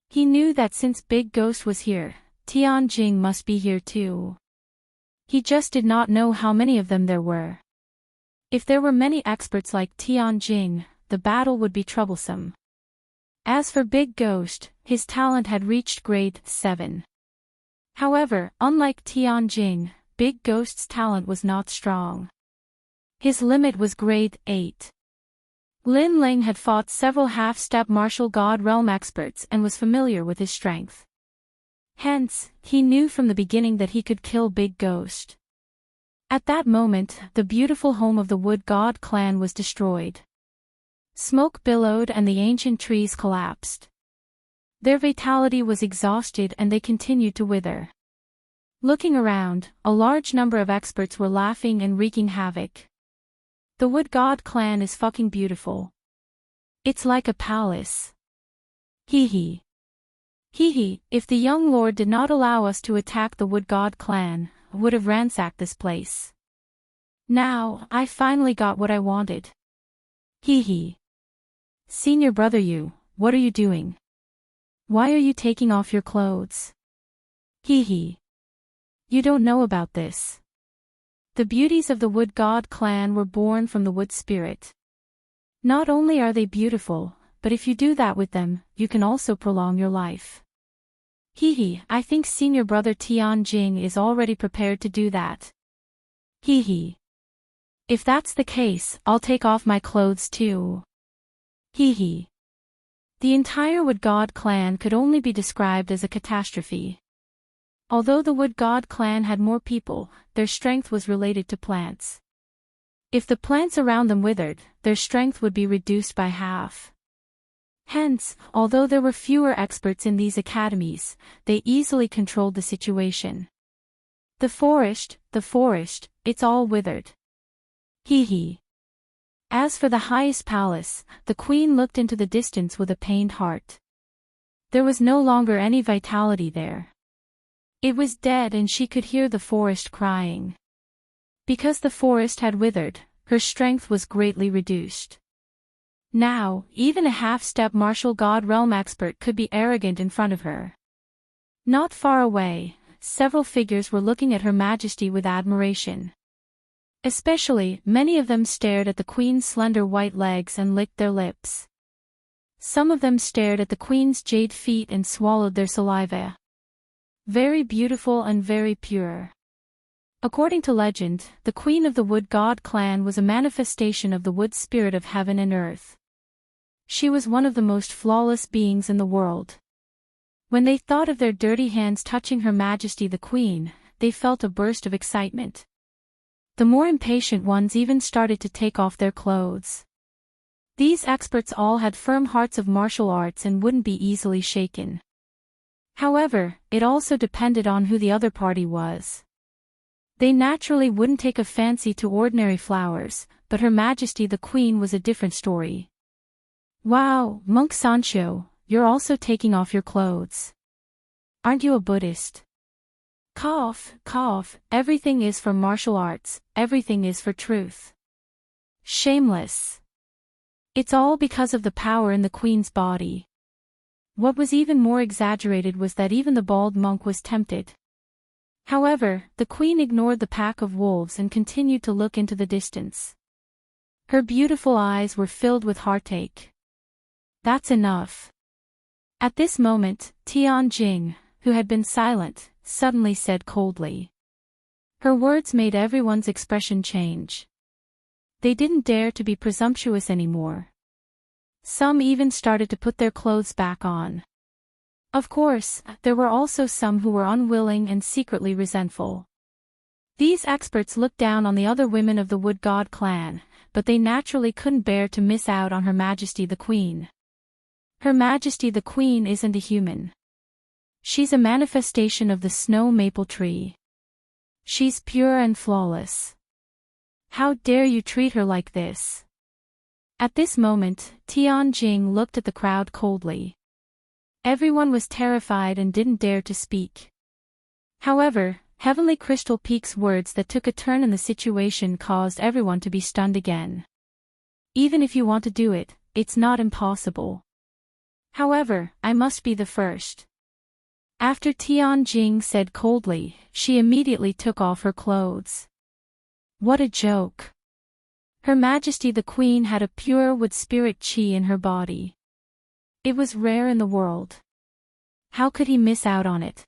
He knew that since Big Ghost was here, Tian Jing must be here too. He just did not know how many of them there were. If there were many experts like Tian Jing, the battle would be troublesome. As for Big Ghost, his talent had reached grade 7. However, unlike Tian Jing, Big Ghost's talent was not strong. His limit was grade 8. Lin Ling had fought several half-step martial god realm experts and was familiar with his strength. Hence, he knew from the beginning that he could kill Big Ghost. At that moment, the beautiful home of the Wood God clan was destroyed. Smoke billowed and the ancient trees collapsed. Their vitality was exhausted and they continued to wither. Looking around, a large number of experts were laughing and wreaking havoc. The Wood God clan is fucking beautiful. It's like a palace. Hee hee. Hee hee, if the young lord did not allow us to attack the Wood God clan, I would have ransacked this place. Now, I finally got what I wanted. Hee hee. Senior brother you, what are you doing? Why are you taking off your clothes? Hee hee. You don't know about this. The beauties of the Wood God clan were born from the Wood Spirit. Not only are they beautiful, but if you do that with them, you can also prolong your life. Hee hee, I think senior brother Tian Jing is already prepared to do that. Hee hee. If that's the case, I'll take off my clothes too. Hee hee. The entire Wood God clan could only be described as a catastrophe. Although the Wood God clan had more people, their strength was related to plants. If the plants around them withered, their strength would be reduced by half. Hence, although there were fewer experts in these academies, they easily controlled the situation. The forest, it's all withered. Hee hee. As for the highest palace, the queen looked into the distance with a pained heart. There was no longer any vitality there. It was dead and she could hear the forest crying. Because the forest had withered, her strength was greatly reduced. Now, even a half-step martial god realm expert could be arrogant in front of her. Not far away, several figures were looking at Her Majesty with admiration. Especially, many of them stared at the queen's slender white legs and licked their lips. Some of them stared at the queen's jade feet and swallowed their saliva. Very beautiful and very pure. According to legend, the queen of the Wood God clan was a manifestation of the wood spirit of heaven and earth. She was one of the most flawless beings in the world. When they thought of their dirty hands touching Her Majesty the Queen, they felt a burst of excitement. The more impatient ones even started to take off their clothes. These experts all had firm hearts of martial arts and wouldn't be easily shaken. However, it also depended on who the other party was. They naturally wouldn't take a fancy to ordinary flowers, but Her Majesty the Queen was a different story. Wow, Monk Sancho, you're also taking off your clothes. Aren't you a Buddhist? Cough, cough, everything is for martial arts, everything is for truth. Shameless. It's all because of the power in the queen's body. What was even more exaggerated was that even the bald monk was tempted. However, the queen ignored the pack of wolves and continued to look into the distance. Her beautiful eyes were filled with heartache. That's enough. At this moment, Tian Jing, who had been silent, suddenly said coldly. Her words made everyone's expression change. They didn't dare to be presumptuous anymore. Some even started to put their clothes back on. Of course, there were also some who were unwilling and secretly resentful. These experts looked down on the other women of the Wood God clan, but they naturally couldn't bear to miss out on Her Majesty the Queen. Her Majesty the Queen isn't a human. She's a manifestation of the snow maple tree. She's pure and flawless. How dare you treat her like this? At this moment, Tianjing looked at the crowd coldly. Everyone was terrified and didn't dare to speak. However, Heavenly Crystal Peak's words that took a turn in the situation caused everyone to be stunned again. Even if you want to do it, it's not impossible. However, I must be the first. After Tianjing said coldly, she immediately took off her clothes. What a joke. Her Majesty the Queen had a pure wood spirit qi in her body. It was rare in the world. How could he miss out on it?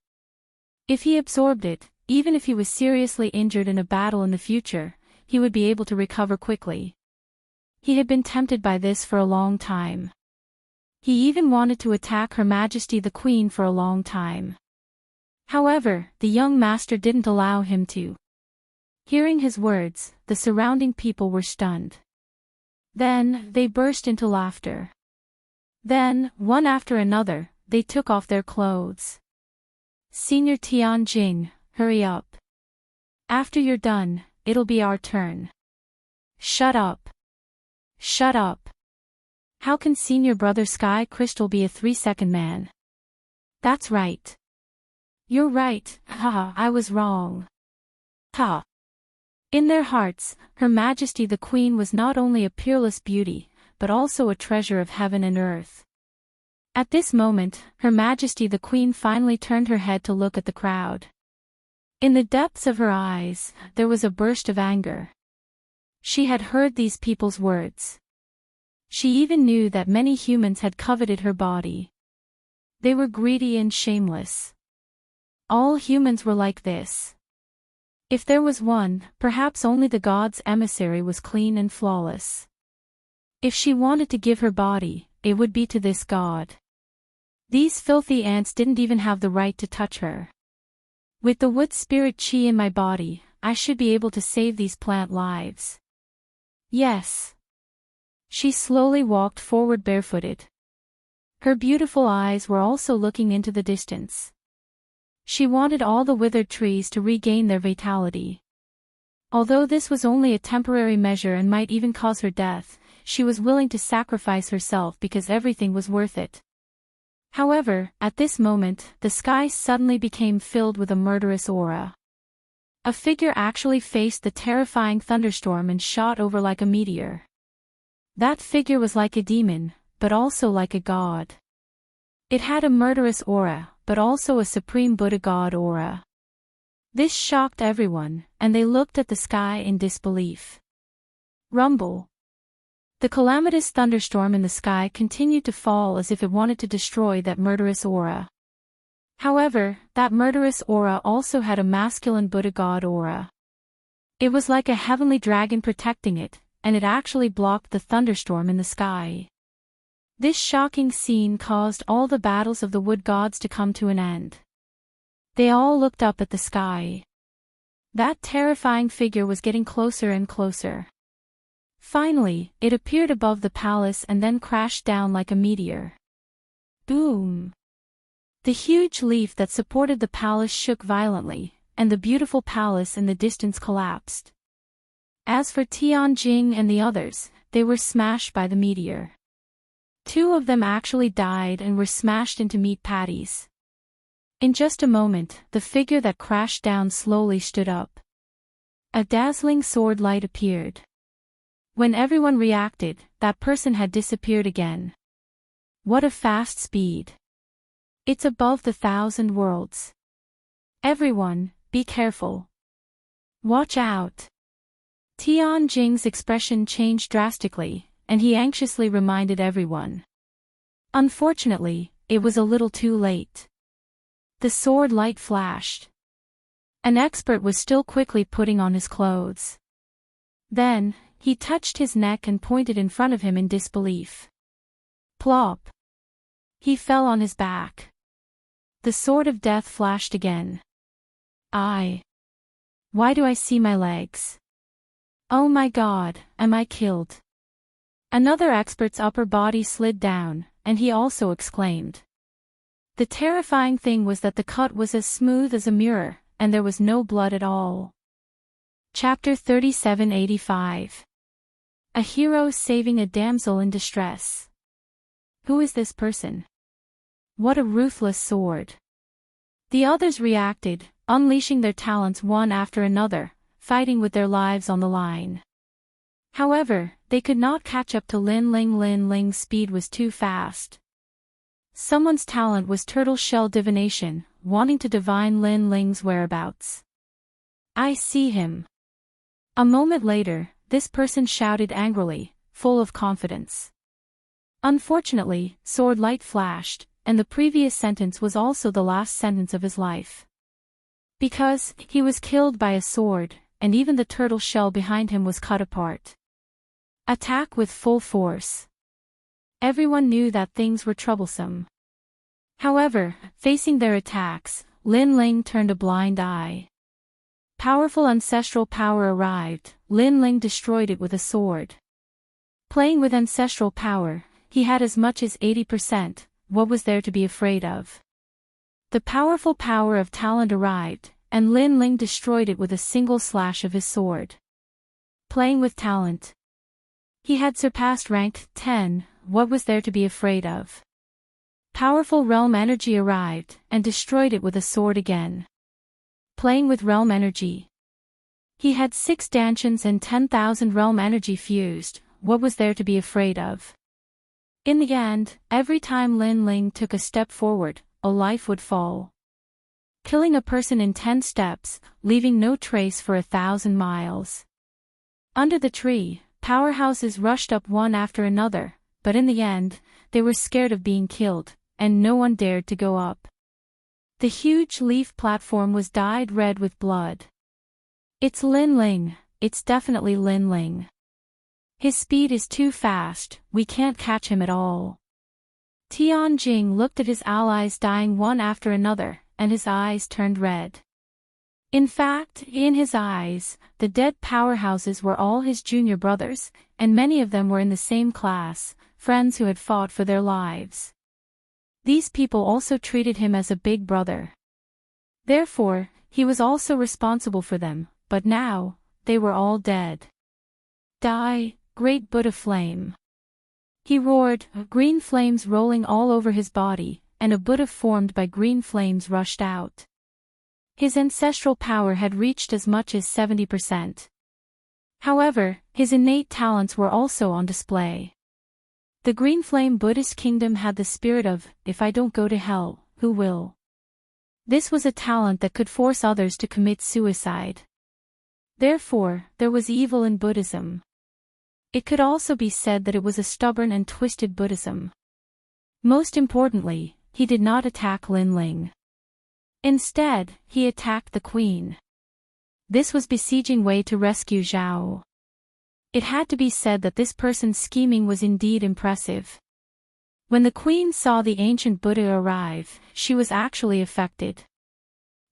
If he absorbed it, even if he was seriously injured in a battle in the future, he would be able to recover quickly. He had been tempted by this for a long time. He even wanted to attack Her Majesty the Queen for a long time. However, the young master didn't allow him to. Hearing his words, the surrounding people were stunned. Then, they burst into laughter. Then, one after another, they took off their clothes. Senior Tianjing, hurry up. After you're done, it'll be our turn. Shut up. Shut up. How can Senior Brother Sky Crystal be a 3-second man? That's right. You're right, haha, I was wrong. Ha. In their hearts, Her Majesty the Queen was not only a peerless beauty, but also a treasure of heaven and earth. At this moment, Her Majesty the Queen finally turned her head to look at the crowd. In the depths of her eyes, there was a burst of anger. She had heard these people's words. She even knew that many humans had coveted her body. They were greedy and shameless. All humans were like this. If there was one, perhaps only the god's emissary was clean and flawless. If she wanted to give her body, it would be to this god. These filthy ants didn't even have the right to touch her. With the wood spirit qi in my body, I should be able to save these plant lives. Yes. She slowly walked forward barefooted. Her beautiful eyes were also looking into the distance. She wanted all the withered trees to regain their vitality. Although this was only a temporary measure and might even cause her death, she was willing to sacrifice herself because everything was worth it. However, at this moment, the sky suddenly became filled with a murderous aura. A figure actually faced the terrifying thunderstorm and shot over like a meteor. That figure was like a demon, but also like a god. It had a murderous aura, but also a supreme Buddha god aura. This shocked everyone, and they looked at the sky in disbelief. Rumble. The calamitous thunderstorm in the sky continued to fall as if it wanted to destroy that murderous aura. However, that murderous aura also had a masculine Buddha god aura. It was like a heavenly dragon protecting it, and it actually blocked the thunderstorm in the sky. This shocking scene caused all the battles of the wood gods to come to an end. They all looked up at the sky. That terrifying figure was getting closer and closer. Finally, it appeared above the palace and then crashed down like a meteor. Boom! The huge leaf that supported the palace shook violently, and the beautiful palace in the distance collapsed. As for Tianjing and the others, they were smashed by the meteor. 2 of them actually died and were smashed into meat patties. In just a moment, the figure that crashed down slowly stood up. A dazzling sword light appeared. When everyone reacted, that person had disappeared again. What a fast speed! It's above the 1,000 worlds. Everyone, be careful. Watch out! Tianjing's expression changed drastically, and he anxiously reminded everyone. Unfortunately, it was a little too late. The sword light flashed. An expert was still quickly putting on his clothes. Then, he touched his neck and pointed in front of him in disbelief. Plop! He fell on his back. The sword of death flashed again. Why do I see my legs? Oh my god, am I killed? Another expert's upper body slid down, and he also exclaimed. The terrifying thing was that the cut was as smooth as a mirror, and there was no blood at all. Chapter 3785. A hero saving a damsel in distress. Who is this person? What a ruthless sword. The others reacted, unleashing their talents one after another, fighting with their lives on the line. However, they could not catch up to Lin Ling. Lin Ling's speed was too fast. Someone's talent was turtle shell divination, wanting to divine Lin Ling's whereabouts. I see him. A moment later, this person shouted angrily, full of confidence. Unfortunately, sword light flashed, and the previous sentence was also the last sentence of his life. Because he was killed by a sword, and even the turtle shell behind him was cut apart. Attack with full force. Everyone knew that things were troublesome. However, facing their attacks, Lin Ling turned a blind eye. Powerful ancestral power arrived, Lin Ling destroyed it with a sword. Playing with ancestral power, he had as much as 80%, what was there to be afraid of? The powerful power of talent arrived, and Lin Ling destroyed it with a single slash of his sword. Playing with talent. He had surpassed rank 10, what was there to be afraid of? Powerful realm energy arrived, and destroyed it with a sword again. Playing with realm energy. He had 6 stanchions and 10,000 realm energy fused, what was there to be afraid of? In the end, every time Lin Ling took a step forward, a life would fall. Killing a person in 10 steps, leaving no trace for 1,000 miles. Under the tree, powerhouses rushed up one after another, but in the end, they were scared of being killed, and no one dared to go up. The huge leaf platform was dyed red with blood. It's Lin Ling, it's definitely Lin Ling. His speed is too fast, we can't catch him at all. Tianjing looked at his allies dying one after another, and his eyes turned red. In fact, in his eyes, the dead powerhouses were all his junior brothers, and many of them were in the same class, friends who had fought for their lives. These people also treated him as a big brother. Therefore, he was also responsible for them, but now, they were all dead. Die, great Buddha flame. He roared, green flames rolling all over his body, and a Buddha formed by green flames rushed out. His ancestral power had reached as much as 70%. However, his innate talents were also on display. The green flame Buddhist kingdom had the spirit of, if I don't go to hell, who will? This was a talent that could force others to commit suicide. Therefore, there was evil in Buddhism. It could also be said that it was a stubborn and twisted Buddhism. Most importantly, he did not attack Lin Ling. Instead, he attacked the queen. This was besieging way to rescue Zhao. It had to be said that this person's scheming was indeed impressive. When the queen saw the ancient Buddha arrive, she was actually affected.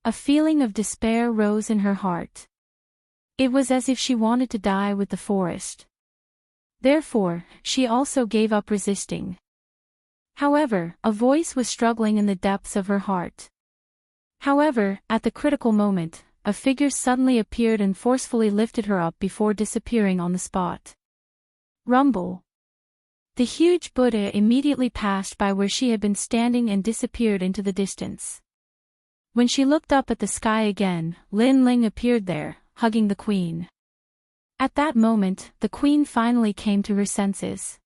A feeling of despair rose in her heart. It was as if she wanted to die with the forest. Therefore, she also gave up resisting. However, a voice was struggling in the depths of her heart. However, at the critical moment, a figure suddenly appeared and forcefully lifted her up before disappearing on the spot. Rumble. The huge Buddha immediately passed by where she had been standing and disappeared into the distance. When she looked up at the sky again, Lin Ling appeared there, hugging the queen. At that moment, the queen finally came to her senses.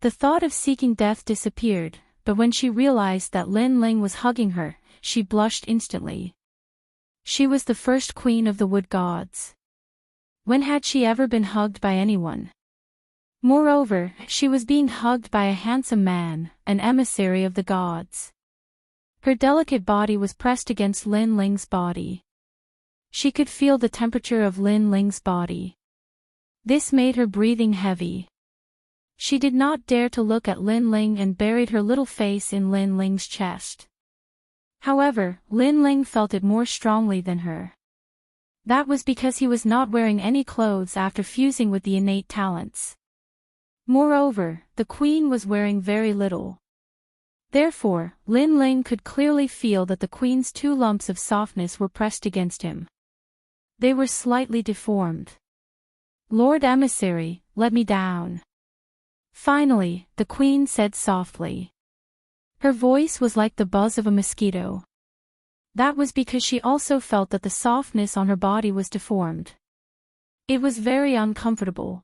The thought of seeking death disappeared, but when she realized that Lin Ling was hugging her, she blushed instantly. She was the first queen of the wood gods. When had she ever been hugged by anyone? Moreover, she was being hugged by a handsome man, an emissary of the gods. Her delicate body was pressed against Lin Ling's body. She could feel the temperature of Lin Ling's body. This made her breathing heavy. She did not dare to look at Lin Ling and buried her little face in Lin Ling's chest. However, Lin Ling felt it more strongly than her. That was because he was not wearing any clothes after fusing with the innate talents. Moreover, the queen was wearing very little. Therefore, Lin Ling could clearly feel that the queen's 2 lumps of softness were pressed against him. They were slightly deformed. Lord Emissary, let me down." Finally, the queen said softly. Her voice was like the buzz of a mosquito. That was because she also felt that the softness on her body was deformed. It was very uncomfortable.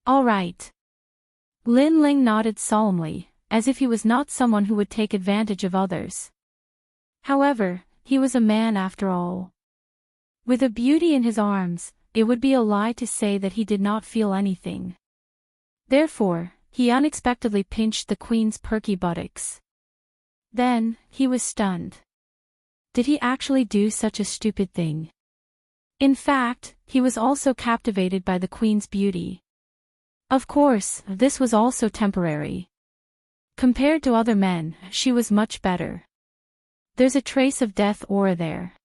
"All right." Lin Ling nodded solemnly, as if he was not someone who would take advantage of others. However, he was a man after all. With a beauty in his arms, it would be a lie to say that he did not feel anything. Therefore, he unexpectedly pinched the queen's perky buttocks. Then, he was stunned. Did he actually do such a stupid thing? In fact, he was also captivated by the queen's beauty. Of course, this was also temporary. Compared to other men, she was much better. There's a trace of death aura there.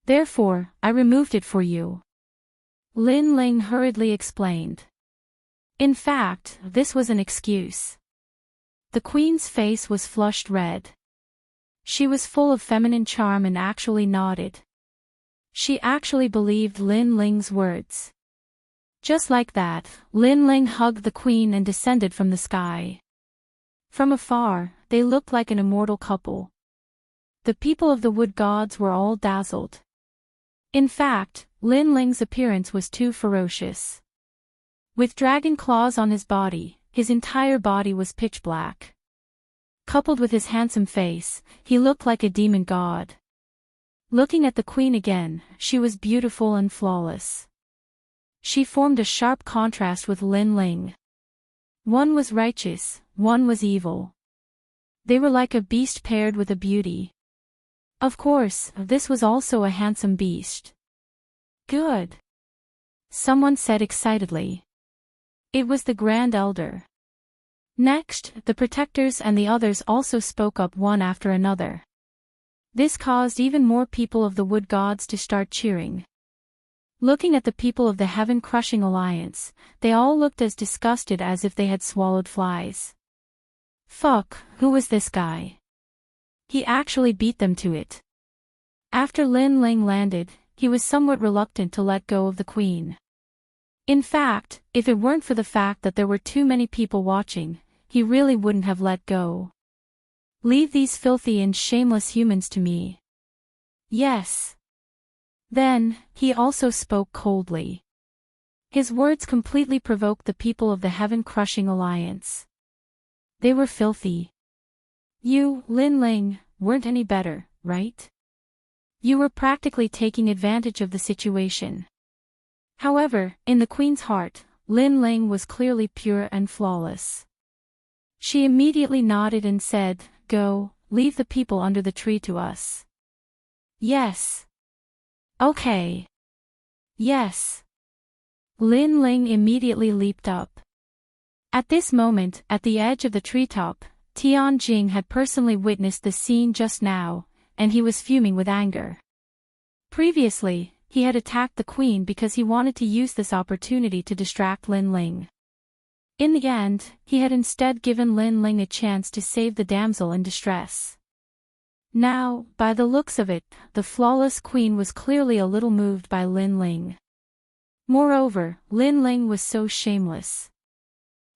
Therefore, I removed it for you. Lin Ling hurriedly explained. In fact, this was an excuse. The queen's face was flushed red. She was full of feminine charm and actually nodded. She actually believed Lin Ling's words. Just like that, Lin Ling hugged the queen and descended from the sky. From afar, they looked like an immortal couple. The people of the wood gods were all dazzled. In fact, Lin Ling's appearance was too ferocious. With dragon claws on his body, his entire body was pitch black. Coupled with his handsome face, he looked like a demon god. Looking at the queen again, she was beautiful and flawless. She formed a sharp contrast with Lin Ling. One was righteous, one was evil. They were like a beast paired with a beauty. Of course, this was also a handsome beast. "Good," someone said excitedly. It was the Grand Elder. Next, the protectors and the others also spoke up one after another. This caused even more people of the wood gods to start cheering. Looking at the people of the heaven-crushing alliance, they all looked as disgusted as if they had swallowed flies. Fuck, who was this guy? He actually beat them to it. After Lin Ling landed, he was somewhat reluctant to let go of the queen. In fact, if it weren't for the fact that there were too many people watching, he really wouldn't have let go. "Leave these filthy and shameless humans to me." "Yes." Then, he also spoke coldly. His words completely provoked the people of the heaven-crushing alliance. They were filthy. You, Lin Ling, weren't any better, right? You were practically taking advantage of the situation. However, in the queen's heart, Lin Ling was clearly pure and flawless. She immediately nodded and said, "Go, leave the people under the tree to us." "Yes." "Okay." "Yes." Lin Ling immediately leaped up. At this moment, at the edge of the treetop, Tianjing had personally witnessed the scene just now, and he was fuming with anger. Previously, he had attacked the queen because he wanted to use this opportunity to distract Lin Ling. In the end, he had instead given Lin Ling a chance to save the damsel in distress. Now, by the looks of it, the flawless queen was clearly a little moved by Lin Ling. Moreover, Lin Ling was so shameless.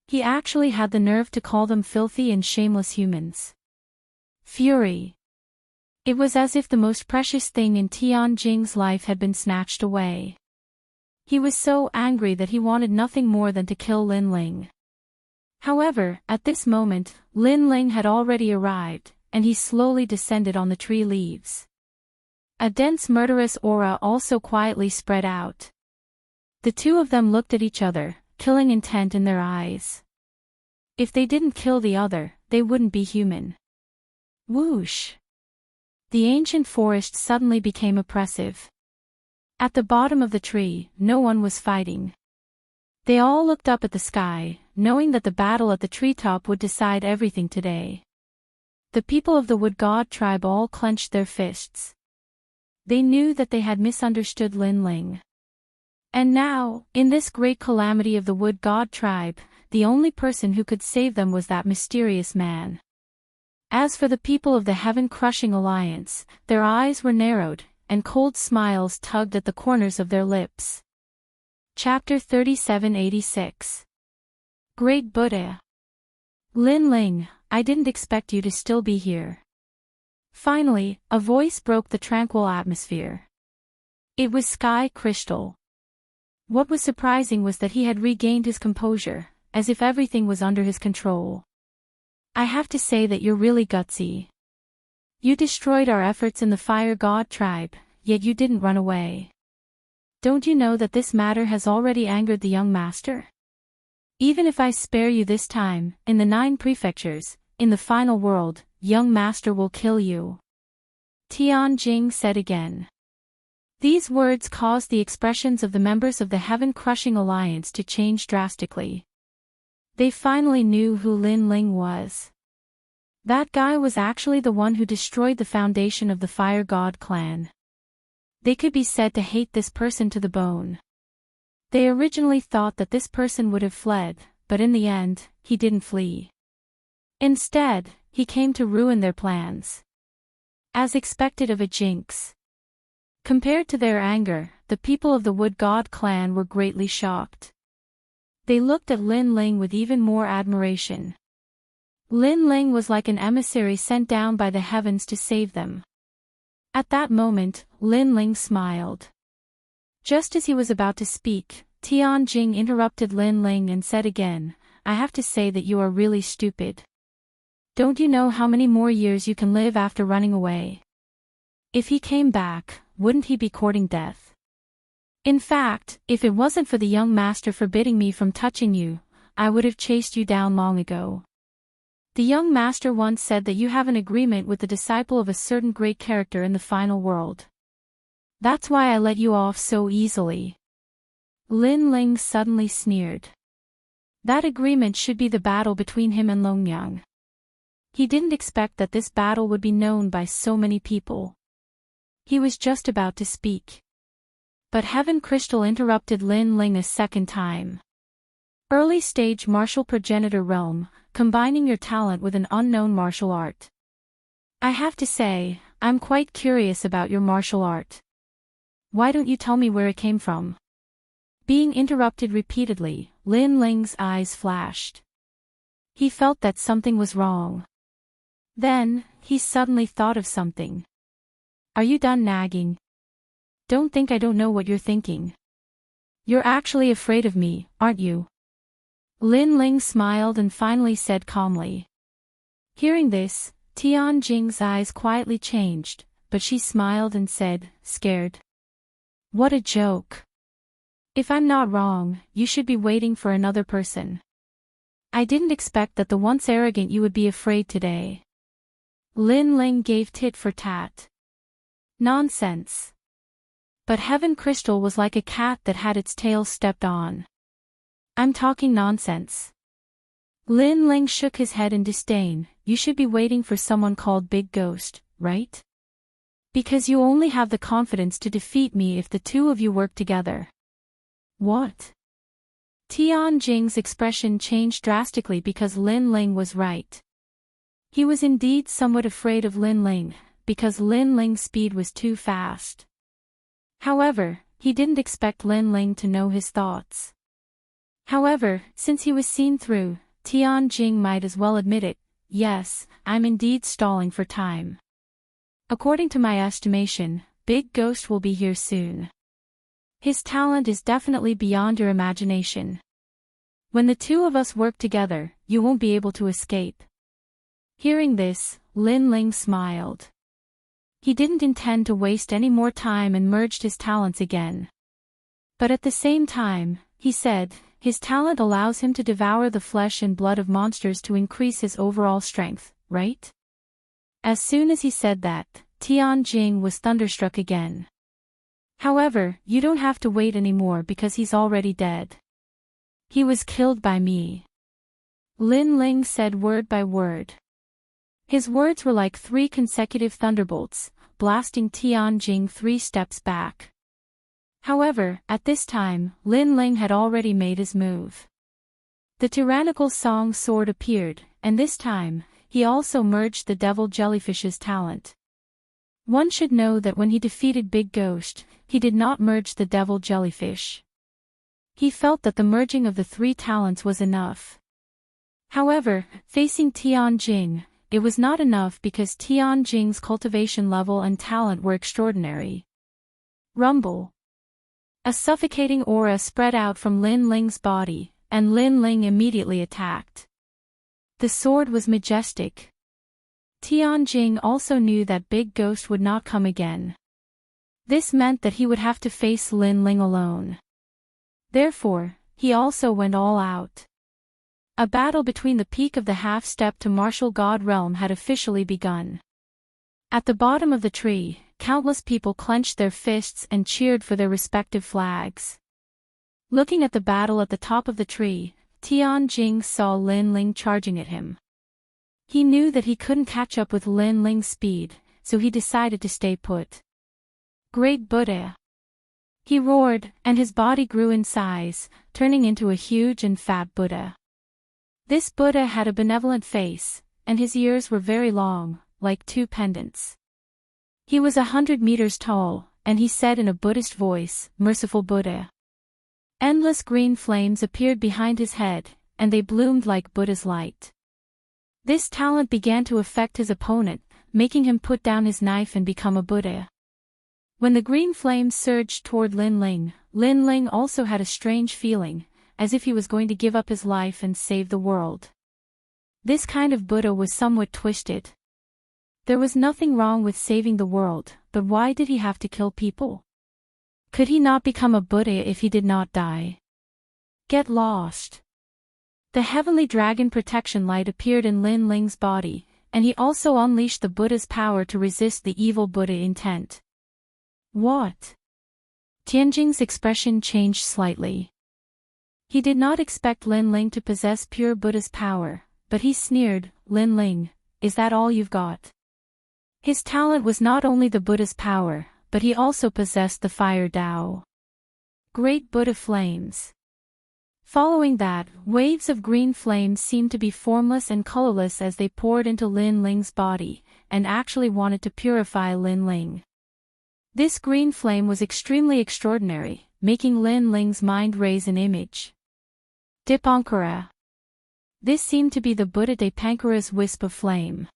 He actually had the nerve to call them filthy and shameless humans. Fury. It was as if the most precious thing in Tianjing's life had been snatched away. He was so angry that he wanted nothing more than to kill Lin Ling. However, at this moment, Lin Ling had already arrived, and he slowly descended on the tree leaves. A dense murderous aura also quietly spread out. The two of them looked at each other, killing intent in their eyes. If they didn't kill the other, they wouldn't be human. Whoosh! The ancient forest suddenly became oppressive. At the bottom of the tree, no one was fighting. They all looked up at the sky, knowing that the battle at the treetop would decide everything today. The people of the Wood God tribe all clenched their fists. They knew that they had misunderstood Lin Ling. And now, in this great calamity of the Wood God tribe, the only person who could save them was that mysterious man. As for the people of the heaven-crushing alliance, their eyes were narrowed, and cold smiles tugged at the corners of their lips. Chapter 3786. Great Buddha. Lin Ling, I didn't expect you to still be here. Finally, a voice broke the tranquil atmosphere. It was Sky Crystal. What was surprising was that he had regained his composure, as if everything was under his control. I have to say that you're really gutsy. You destroyed our efforts in the Fire God tribe, yet you didn't run away. Don't you know that this matter has already angered the young master? Even if I spare you this time, in the 9 prefectures, in the final world, young master will kill you. Tianjing said again. These words caused the expressions of the members of the Heaven-Crushing Alliance to change drastically. They finally knew who Lin Ling was. That guy was actually the one who destroyed the foundation of the Fire God clan. They could be said to hate this person to the bone. They originally thought that this person would have fled, but in the end, he didn't flee. Instead, he came to ruin their plans. As expected of a jinx. Compared to their anger, the people of the Wood God clan were greatly shocked. They looked at Lin Ling with even more admiration. Lin Ling was like an emissary sent down by the heavens to save them. At that moment, Lin Ling smiled. Just as he was about to speak, Tianjing interrupted Lin Ling and said again, I have to say that you are really stupid. Don't you know how many more years you can live after running away? If he came back, wouldn't he be courting death? In fact, if it wasn't for the young master forbidding me from touching you, I would have chased you down long ago. The young master once said that you have an agreement with the disciple of a certain great character in the final world. That's why I let you off so easily. Lin Ling suddenly sneered. That agreement should be the battle between him and Longyang. He didn't expect that this battle would be known by so many people. He was just about to speak. But Heaven Crystal interrupted Lin Ling a second time. Early stage martial progenitor realm, combining your talent with an unknown martial art. I have to say, I'm quite curious about your martial art. Why don't you tell me where it came from? Being interrupted repeatedly, Lin Ling's eyes flashed. He felt that something was wrong. Then, he suddenly thought of something. Are you done nagging? Don't think I don't know what you're thinking. You're actually afraid of me, aren't you? Lin Ling smiled and finally said calmly. Hearing this, Tianjing's eyes quietly changed, but she smiled and said, scared. What a joke. If I'm not wrong, you should be waiting for another person. I didn't expect that the once arrogant you would be afraid today. Lin Ling gave tit for tat. Nonsense. But Heaven Crystal was like a cat that had its tail stepped on. I'm talking nonsense. Lin Ling shook his head in disdain. You should be waiting for someone called Big Ghost, right? Because you only have the confidence to defeat me if the two of you work together. What? Tianjing's expression changed drastically because Lin Ling was right. He was indeed somewhat afraid of Lin Ling, because Lin Ling's speed was too fast. However, he didn't expect Lin Ling to know his thoughts. However, since he was seen through, Tianjing might as well admit it. Yes, I'm indeed stalling for time. According to my estimation, Big Ghost will be here soon. His talent is definitely beyond your imagination. When the two of us work together, you won't be able to escape. Hearing this, Lin Ling smiled. He didn't intend to waste any more time and merged his talents again. But at the same time, he said, his talent allows him to devour the flesh and blood of monsters to increase his overall strength, right? As soon as he said that, Tianjing was thunderstruck again. However, you don't have to wait anymore because he's already dead. He was killed by me. Lin Ling said word by word. His words were like 3 consecutive thunderbolts, blasting Tianjing 3 steps back. However, at this time, Lin Ling had already made his move. The tyrannical song sword appeared, and this time, he also merged the devil jellyfish's talent. One should know that when he defeated Big Ghost, he did not merge the devil jellyfish. He felt that the merging of the three talents was enough. However, facing Tianjing, it was not enough because Tianjing's cultivation level and talent were extraordinary. Rumble. A suffocating aura spread out from Lin Ling's body, and Lin Ling immediately attacked. The sword was majestic. Tianjing also knew that Big Ghost would not come again. This meant that he would have to face Lin Ling alone. Therefore, he also went all out. A battle between the peak of the half-step to martial god realm had officially begun. At the bottom of the tree, countless people clenched their fists and cheered for their respective flags. Looking at the battle at the top of the tree, Tianjing saw Lin Ling charging at him. He knew that he couldn't catch up with Lin Ling's speed, so he decided to stay put. Great Buddha! He roared, and his body grew in size, turning into a huge and fat Buddha. This Buddha had a benevolent face, and his ears were very long, like two pendants. He was 100 meters tall, and he said in a Buddhist voice, "Merciful Buddha." Endless green flames appeared behind his head, and they bloomed like Buddha's light. This talent began to affect his opponent, making him put down his knife and become a Buddha. When the green flames surged toward Lin Ling also had a strange feeling, as if he was going to give up his life and save the world. This kind of Buddha was somewhat twisted. There was nothing wrong with saving the world, but why did he have to kill people? Could he not become a Buddha if he did not die? Get lost. The heavenly dragon protection light appeared in Lin Ling's body, and he also unleashed the Buddha's power to resist the evil Buddha intent. What? Tianjing's expression changed slightly. He did not expect Lin Ling to possess pure Buddha's power, but he sneered, "Lin Ling, is that all you've got?" His talent was not only the Buddha's power, but he also possessed the fire Tao. Great Buddha flames. Following that, waves of green flames seemed to be formless and colorless as they poured into Lin Ling's body, and actually wanted to purify Lin Ling. This green flame was extremely extraordinary, making Lin Ling's mind raise an image. Dipankara. This seemed to be the Buddha Dipankara's wisp of flame.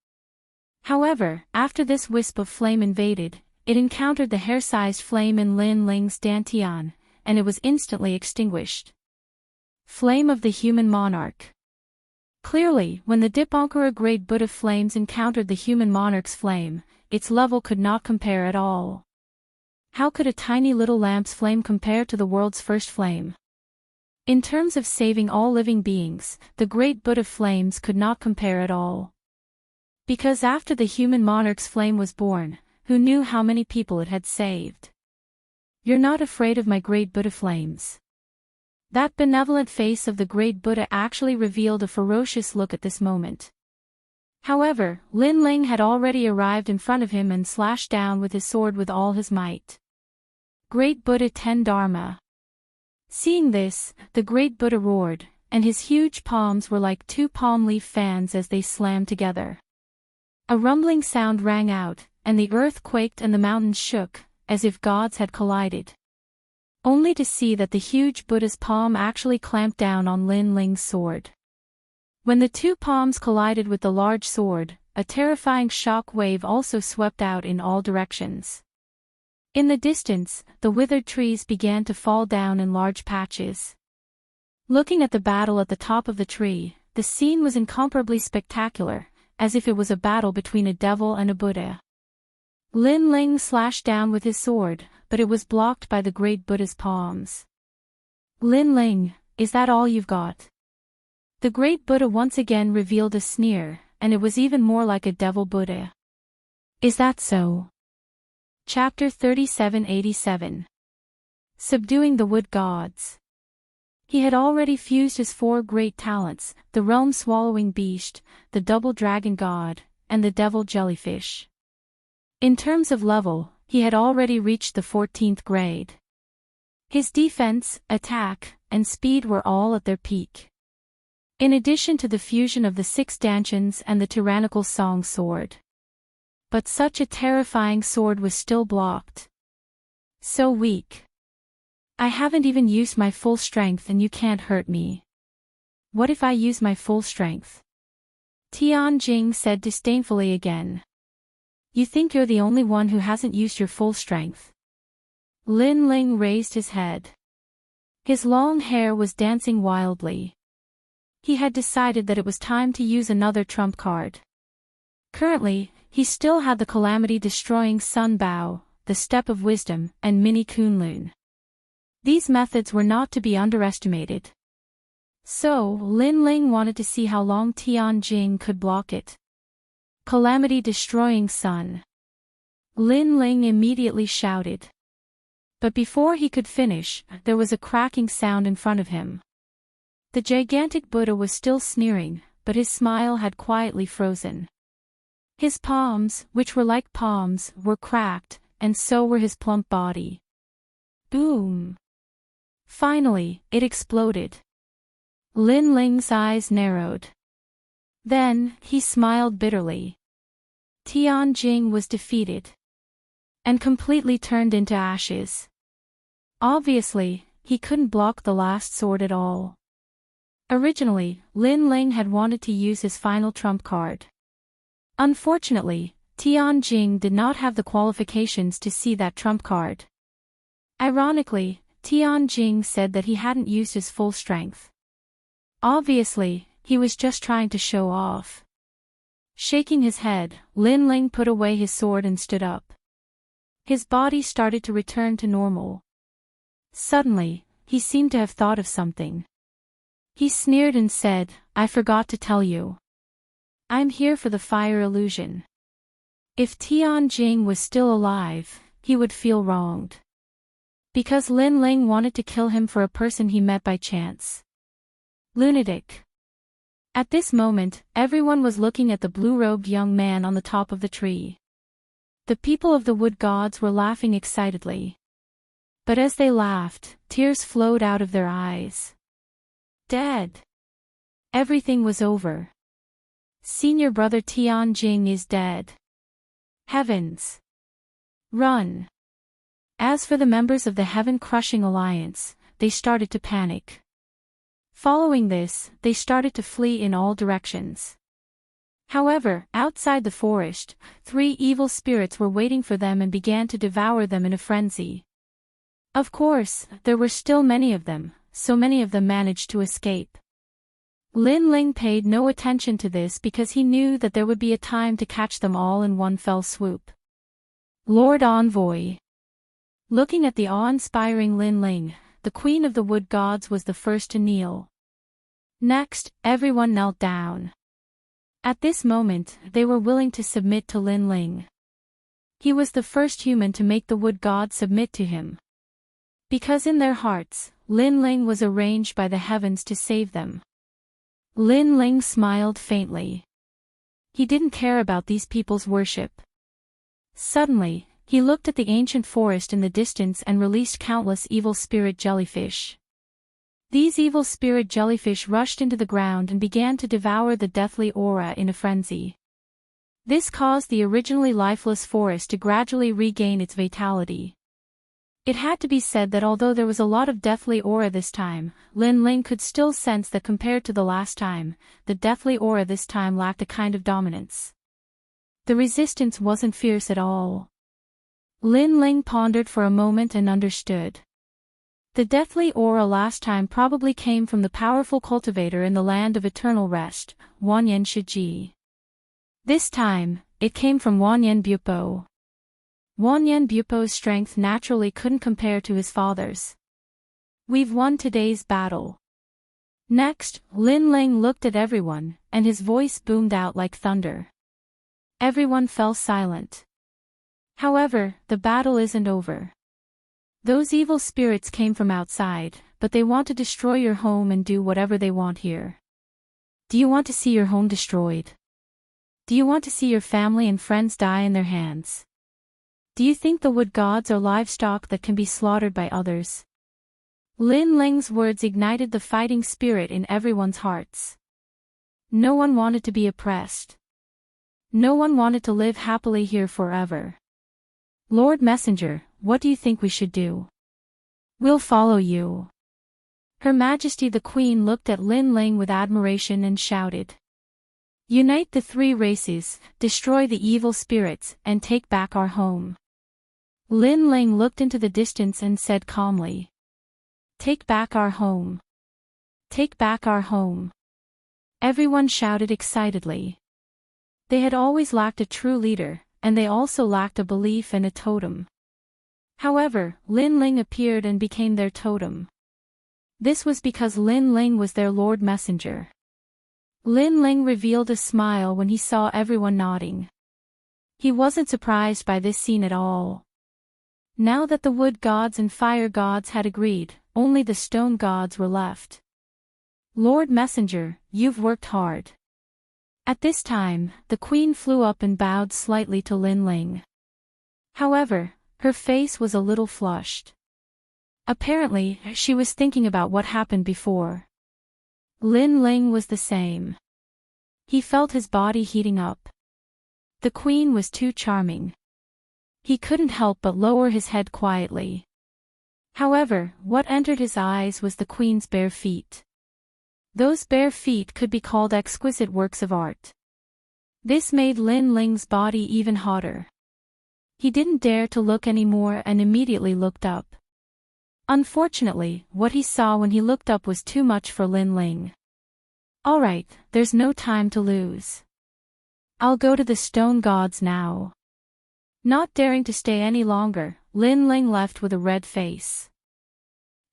However, after this wisp of flame invaded, it encountered the hair-sized flame in Lin Ling's dantian, and it was instantly extinguished. Flame of the human monarch. Clearly, when the Dipankara Great Buddha flames encountered the human monarch's flame, its level could not compare at all. How could a tiny little lamp's flame compare to the world's first flame? In terms of saving all living beings, the Great Buddha flames could not compare at all. Because after the human monarch's flame was born, who knew how many people it had saved? You're not afraid of my Great Buddha flames. That benevolent face of the Great Buddha actually revealed a ferocious look at this moment. However, Lin Ling had already arrived in front of him and slashed down with his sword with all his might. Great Buddha Ten Dharma. Seeing this, the Great Buddha roared, and his huge palms were like two palm leaf fans as they slammed together. A rumbling sound rang out, and the earth quaked and the mountains shook, as if gods had collided. Only to see that the huge Buddha's palm actually clamped down on Lin Ling's sword. When the two palms collided with the large sword, a terrifying shock wave also swept out in all directions. In the distance, the withered trees began to fall down in large patches. Looking at the battle at the top of the tree, the scene was incomparably spectacular, as if it was a battle between a devil and a Buddha. Lin Ling slashed down with his sword, but it was blocked by the Great Buddha's palms. Lin Ling, is that all you've got? The Great Buddha once again revealed a sneer, and it was even more like a devil Buddha. Is that so? Chapter 3787. Subduing the Wood Gods. He had already fused his four great talents, the realm-swallowing beast, the double dragon god, and the devil jellyfish. In terms of level, he had already reached the 14th grade. His defense, attack, and speed were all at their peak. In addition to the fusion of the 6 dantians and the tyrannical song sword. But such a terrifying sword was still blocked. So weak. I haven't even used my full strength and you can't hurt me. What if I use my full strength? Tianjing said disdainfully again. You think you're the only one who hasn't used your full strength? Lin Ling raised his head. His long hair was dancing wildly. He had decided that it was time to use another trump card. Currently, he still had the calamity-destroying Sun Bao, the Step of Wisdom, and Mini Kunlun. These methods were not to be underestimated. So, Lin Ling wanted to see how long Tianjing could block it. Calamity-destroying Sun. Lin Ling immediately shouted. But before he could finish, there was a cracking sound in front of him. The gigantic Buddha was still sneering, but his smile had quietly frozen. His palms, which were like palms, were cracked, and so were his plump body. Boom! Finally, it exploded. Lin Ling's eyes narrowed. Then, he smiled bitterly. Tianjing was defeated. And completely turned into ashes. Obviously, he couldn't block the last sword at all. Originally, Lin Ling had wanted to use his final trump card. Unfortunately, Tianjing did not have the qualifications to see that trump card. Ironically, Tianjing said that he hadn't used his full strength. Obviously, he was just trying to show off. Shaking his head, Lin Ling put away his sword and stood up. His body started to return to normal. Suddenly, he seemed to have thought of something. He sneered and said, I forgot to tell you. I'm here for the fire illusion. If Tianjing was still alive, he would feel wronged. Because Lin Ling wanted to kill him for a person he met by chance. Lunatic. At this moment, everyone was looking at the blue-robed young man on the top of the tree. The people of the wood gods were laughing excitedly. But as they laughed, tears flowed out of their eyes. Dead. Everything was over. Senior brother Tianjing is dead. Heavens. Run. As for the members of the Heaven-Crushing Alliance, they started to panic. Following this, they started to flee in all directions. However, outside the forest, 3 evil spirits were waiting for them and began to devour them in a frenzy. Of course, there were still many of them, so many of them managed to escape. Lin Ling paid no attention to this because he knew that there would be a time to catch them all in one fell swoop. Lord Envoy. Looking at the awe-inspiring Lin Ling, the Queen of the Wood Gods was the first to kneel. Next, everyone knelt down. At this moment, they were willing to submit to Lin Ling. He was the first human to make the wood god submit to him. Because in their hearts, Lin Ling was arranged by the heavens to save them. Lin Ling smiled faintly. He didn't care about these people's worship. Suddenly, he looked at the ancient forest in the distance and released countless evil spirit jellyfish. These evil spirit jellyfish rushed into the ground and began to devour the deathly aura in a frenzy. This caused the originally lifeless forest to gradually regain its vitality. It had to be said that although there was a lot of deathly aura this time, Lin Ling could still sense that compared to the last time, the deathly aura this time lacked a kind of dominance. The resistance wasn't fierce at all. Lin Ling pondered for a moment and understood. The deathly aura last time probably came from the powerful cultivator in the land of eternal rest, Wanyan Shiji. This time, it came from Wanyan Bupo. Wanyan Bupo's strength naturally couldn't compare to his father's. We've won today's battle. Next, Lin Ling looked at everyone, and his voice boomed out like thunder. Everyone fell silent. However, the battle isn't over. Those evil spirits came from outside, but they want to destroy your home and do whatever they want here. Do you want to see your home destroyed? Do you want to see your family and friends die in their hands? Do you think the wood gods are livestock that can be slaughtered by others? Lin Ling's words ignited the fighting spirit in everyone's hearts. No one wanted to be oppressed. No one wanted to live happily here forever. Lord Messenger, what do you think we should do? We'll follow you. Her Majesty the Queen looked at Lin Ling with admiration and shouted. Unite the three races, destroy the evil spirits, and take back our home. Lin Ling looked into the distance and said calmly. Take back our home. Take back our home. Everyone shouted excitedly. They had always lacked a true leader, and they also lacked a belief and a totem. However, Lin Ling appeared and became their totem. This was because Lin Ling was their Lord Messenger. Lin Ling revealed a smile when he saw everyone nodding. He wasn't surprised by this scene at all. Now that the wood gods and fire gods had agreed, only the stone gods were left. Lord Messenger, you've worked hard. At this time, the queen flew up and bowed slightly to Lin Ling. However, her face was a little flushed. Apparently, she was thinking about what happened before. Lin Ling was the same. He felt his body heating up. The queen was too charming. He couldn't help but lower his head quietly. However, what entered his eyes was the queen's bare feet. Those bare feet could be called exquisite works of art. This made Lin Ling's body even hotter. He didn't dare to look anymore and immediately looked up. Unfortunately, what he saw when he looked up was too much for Lin Ling. Alright, there's no time to lose. I'll go to the stone gods now. Not daring to stay any longer, Lin Ling left with a red face.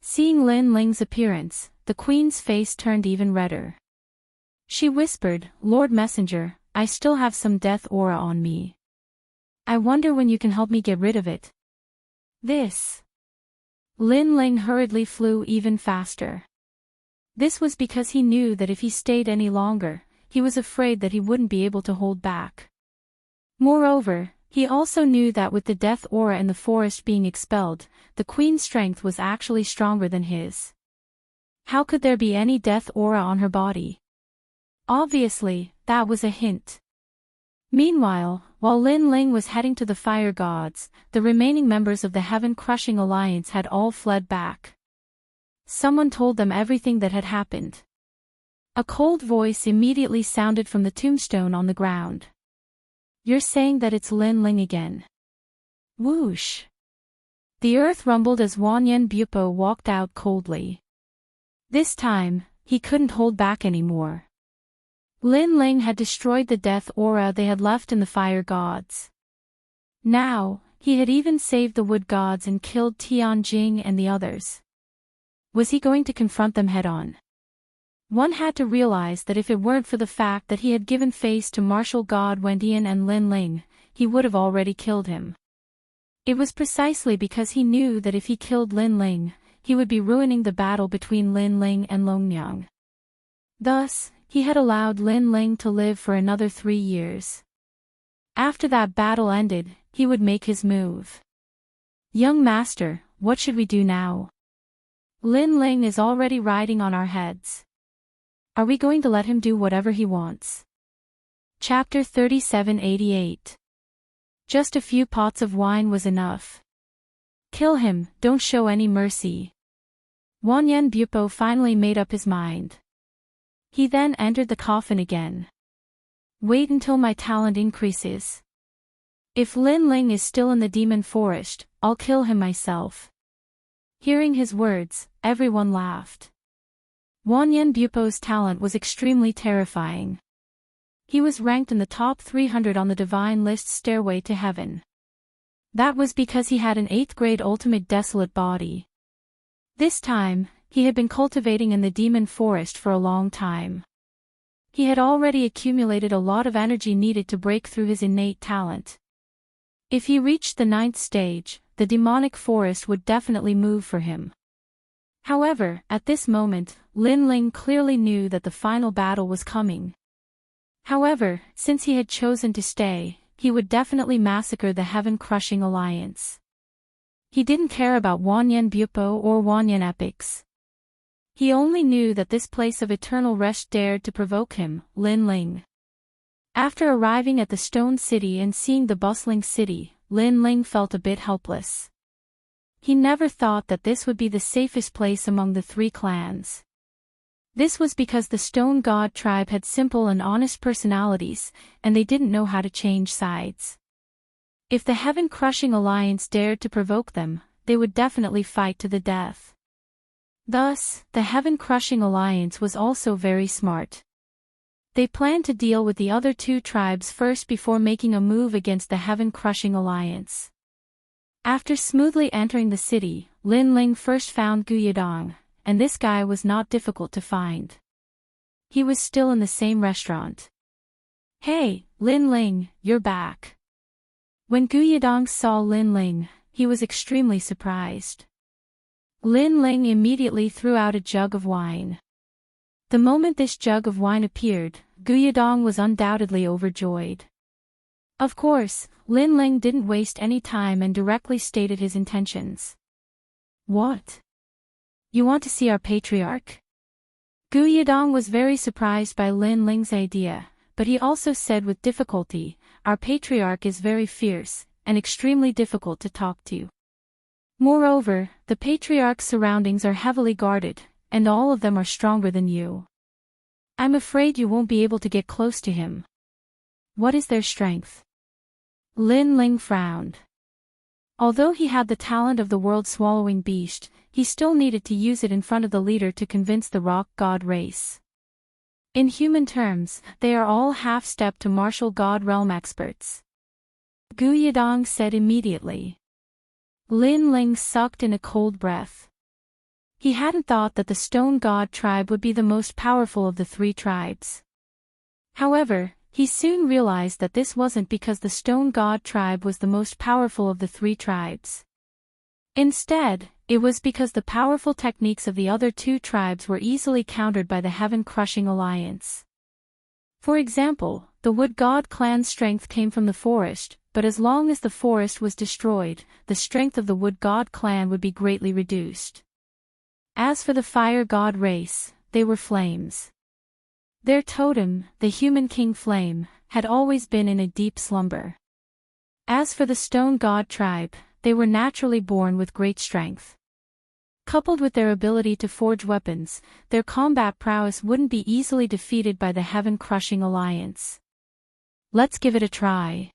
Seeing Lin Ling's appearance, the queen's face turned even redder. She whispered, Lord Messenger, I still have some death aura on me. I wonder when you can help me get rid of it. This. Lin Ling hurriedly flew even faster. This was because he knew that if he stayed any longer, he was afraid that he wouldn't be able to hold back. Moreover, he also knew that with the death aura in the forest being expelled, the queen's strength was actually stronger than his. How could there be any death aura on her body? Obviously, that was a hint. Meanwhile, while Lin Ling was heading to the fire gods, the remaining members of the Heaven-Crushing Alliance had all fled back. Someone told them everything that had happened. A cold voice immediately sounded from the tombstone on the ground. You're saying that it's Lin Ling again. Whoosh. The earth rumbled as Wanyan Bupo walked out coldly. This time, he couldn't hold back anymore. Lin Ling had destroyed the death aura they had left in the fire gods. Now, he had even saved the wood gods and killed Tianjing and the others. Was he going to confront them head-on? One had to realize that if it weren't for the fact that he had given face to martial god Wendian and Lin Ling, he would have already killed him. It was precisely because he knew that if he killed Lin Ling, he would be ruining the battle between Lin Ling and Longnyang. Thus, he had allowed Lin Ling to live for another 3 years. After that battle ended, he would make his move. Young master, what should we do now? Lin Ling is already riding on our heads. Are we going to let him do whatever he wants? Chapter 3788. Just a few pots of wine was enough. Kill him, don't show any mercy. Wanyan Bupo finally made up his mind. He then entered the coffin again. Wait until my talent increases. If Lin Ling is still in the demon forest, I'll kill him myself. Hearing his words, everyone laughed. Wanyan Bupo's talent was extremely terrifying. He was ranked in the top 300 on the divine list Stairway to Heaven. That was because he had an 8th grade ultimate desolate body. This time, he had been cultivating in the demon forest for a long time. He had already accumulated a lot of energy needed to break through his innate talent. If he reached the 9th stage, the demonic forest would definitely move for him. However, at this moment, Lin Ling clearly knew that the final battle was coming. However, since he had chosen to stay, he would definitely massacre the Heaven-Crushing Alliance. He didn't care about Wanyan Bupo or Wanyan Epics. He only knew that this place of eternal rest dared to provoke him, Lin Ling. After arriving at the Stone City and seeing the bustling city, Lin Ling felt a bit helpless. He never thought that this would be the safest place among the three clans. This was because the Stone God tribe had simple and honest personalities, and they didn't know how to change sides. If the Heaven-Crushing Alliance dared to provoke them, they would definitely fight to the death. Thus, the Heaven-Crushing Alliance was also very smart. They planned to deal with the other two tribes first before making a move against the Heaven-Crushing Alliance. After smoothly entering the city, Lin Ling first found Gu Yadong, and this guy was not difficult to find. He was still in the same restaurant. "Hey, Lin Ling, you're back." When Gu Yadong saw Lin Ling, he was extremely surprised. Lin Ling immediately threw out a jug of wine. The moment this jug of wine appeared, Gu Yadong was undoubtedly overjoyed. Of course, Lin Ling didn't waste any time and directly stated his intentions. "What? You want to see our patriarch?" Gu Yadong was very surprised by Lin Ling's idea, but he also said with difficulty, "Our patriarch is very fierce, and extremely difficult to talk to. Moreover, the patriarch's surroundings are heavily guarded, and all of them are stronger than you. I'm afraid you won't be able to get close to him." "What is their strength?" Lin Ling frowned. Although he had the talent of the world-swallowing beast, he still needed to use it in front of the leader to convince the rock god race. In human terms, they are all half-step to martial god realm experts. Gu Yadong said immediately. Lin Ling sucked in a cold breath. He hadn't thought that the Stone God tribe would be the most powerful of the three tribes. However, he soon realized that this wasn't because the Stone God tribe was the most powerful of the three tribes. Instead, it was because the powerful techniques of the other two tribes were easily countered by the Heaven-Crushing Alliance. For example, the Wood God clan's strength came from the forest, but as long as the forest was destroyed, the strength of the Wood God clan would be greatly reduced. As for the Fire God race, they were flames. Their totem, the Human King Flame, had always been in a deep slumber. As for the Stone God tribe, they were naturally born with great strength. Coupled with their ability to forge weapons, their combat prowess wouldn't be easily defeated by the Heaven-Crushing Alliance. "Let's give it a try."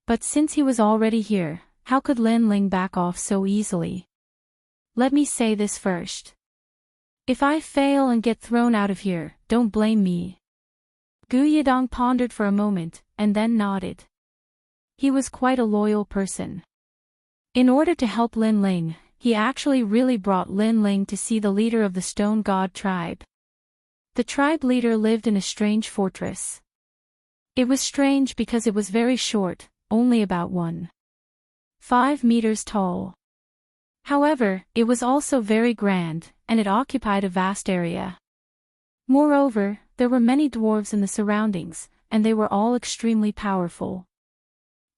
But since he was already here, how could Lin Ling back off so easily? "Let me say this first. If I fail and get thrown out of here, don't blame me." Gu Yadong pondered for a moment, and then nodded. He was quite a loyal person. In order to help Lin Ling, he actually really brought Lin Ling to see the leader of the Stone God tribe. The tribe leader lived in a strange fortress. It was strange because it was very short, only about 1.5 meters tall. However, it was also very grand, and it occupied a vast area. Moreover, there were many dwarves in the surroundings, and they were all extremely powerful.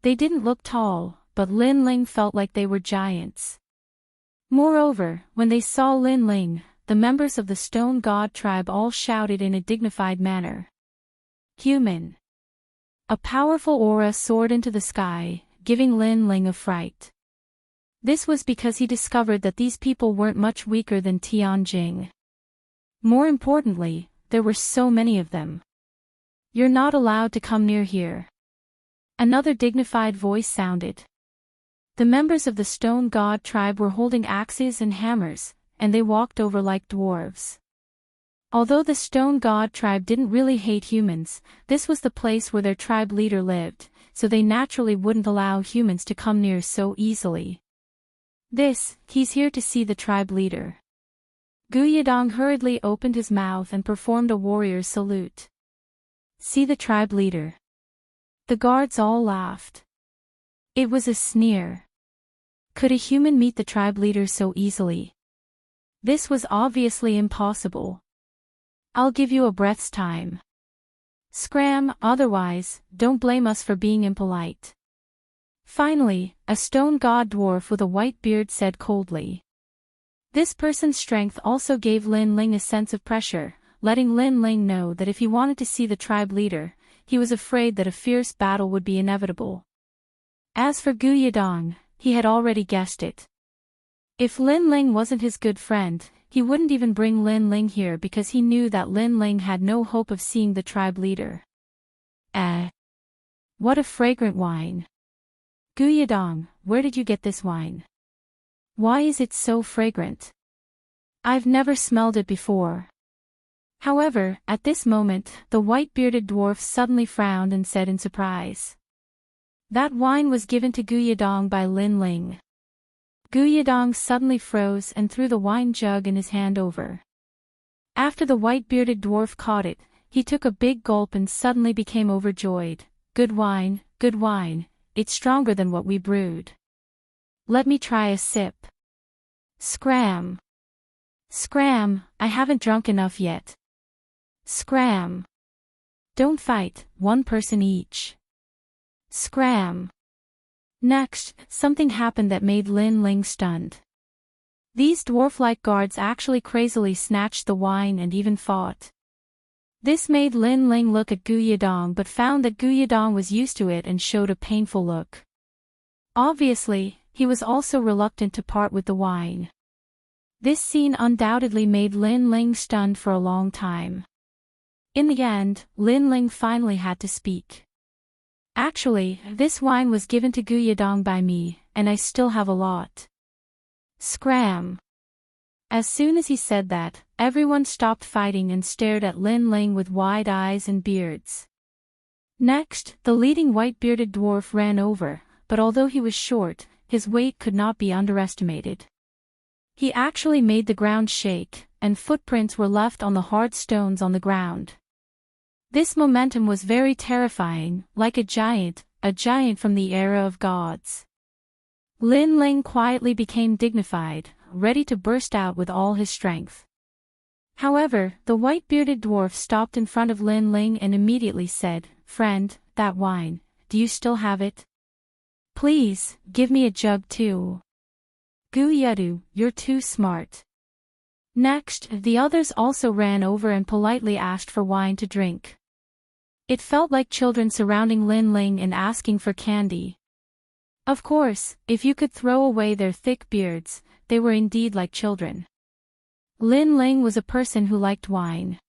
They didn't look tall, but Lin Ling felt like they were giants. Moreover, when they saw Lin Ling, the members of the Stone God tribe all shouted in a dignified manner. "Human!" A powerful aura soared into the sky, giving Lin Ling a fright. This was because he discovered that these people weren't much weaker than Tianjing. More importantly, there were so many of them. "You're not allowed to come near here." Another dignified voice sounded. The members of the Stone God tribe were holding axes and hammers, and they walked over like dwarves. Although the Stone God tribe didn't really hate humans, this was the place where their tribe leader lived, so they naturally wouldn't allow humans to come near so easily. He's here to see the tribe leader." Gu Yadong hurriedly opened his mouth and performed a warrior's salute. "See the tribe leader." The guards all laughed. It was a sneer. Could a human meet the tribe leader so easily? This was obviously impossible. "I'll give you a breath's time. Scram, otherwise, don't blame us for being impolite." Finally, a stone god dwarf with a white beard said coldly. This person's strength also gave Lin Ling a sense of pressure, letting Lin Ling know that if he wanted to see the tribe leader, he was afraid that a fierce battle would be inevitable. As for Gu Yadong, he had already guessed it. If Lin Ling wasn't his good friend, he wouldn't even bring Lin Ling here because he knew that Lin Ling had no hope of seeing the tribe leader. What a fragrant wine. Gu Yidong, where did you get this wine? Why is it so fragrant? I've never smelled it before. However, at this moment, the white-bearded dwarf suddenly frowned and said in surprise. That wine was given to Gu Yidong by Lin Ling. Gu Yidong suddenly froze and threw the wine jug in his hand over. After the white-bearded dwarf caught it, he took a big gulp and suddenly became overjoyed. Good wine, it's stronger than what we brewed. Let me try a sip. Scram. Scram, I haven't drunk enough yet. Scram. Don't fight, one person each. Scram. Next, something happened that made Lin Ling stunned. These dwarf-like guards actually crazily snatched the wine and even fought. This made Lin Ling look at Gu Yidong but found that Gu Yidong was used to it and showed a painful look. Obviously, he was also reluctant to part with the wine. This scene undoubtedly made Lin Ling stunned for a long time. In the end, Lin Ling finally had to speak. Actually, this wine was given to Gu Yidong by me, and I still have a lot. Scram. As soon as he said that, everyone stopped fighting and stared at Lin Ling with wide eyes and beards. Next, the leading white-bearded dwarf ran over, but although he was short, his weight could not be underestimated. He actually made the ground shake, and footprints were left on the hard stones on the ground. This momentum was very terrifying, like a giant from the era of gods. Lin Ling quietly became dignified, ready to burst out with all his strength. However, the white-bearded dwarf stopped in front of Lin Ling and immediately said, "Friend, that wine, do you still have it? Please, give me a jug too. Gu Yedu, you're too smart." Next, the others also ran over and politely asked for wine to drink. It felt like children surrounding Lin Ling and asking for candy. Of course, if you could throw away their thick beards, they were indeed like children. Lin Ling was a person who liked wine.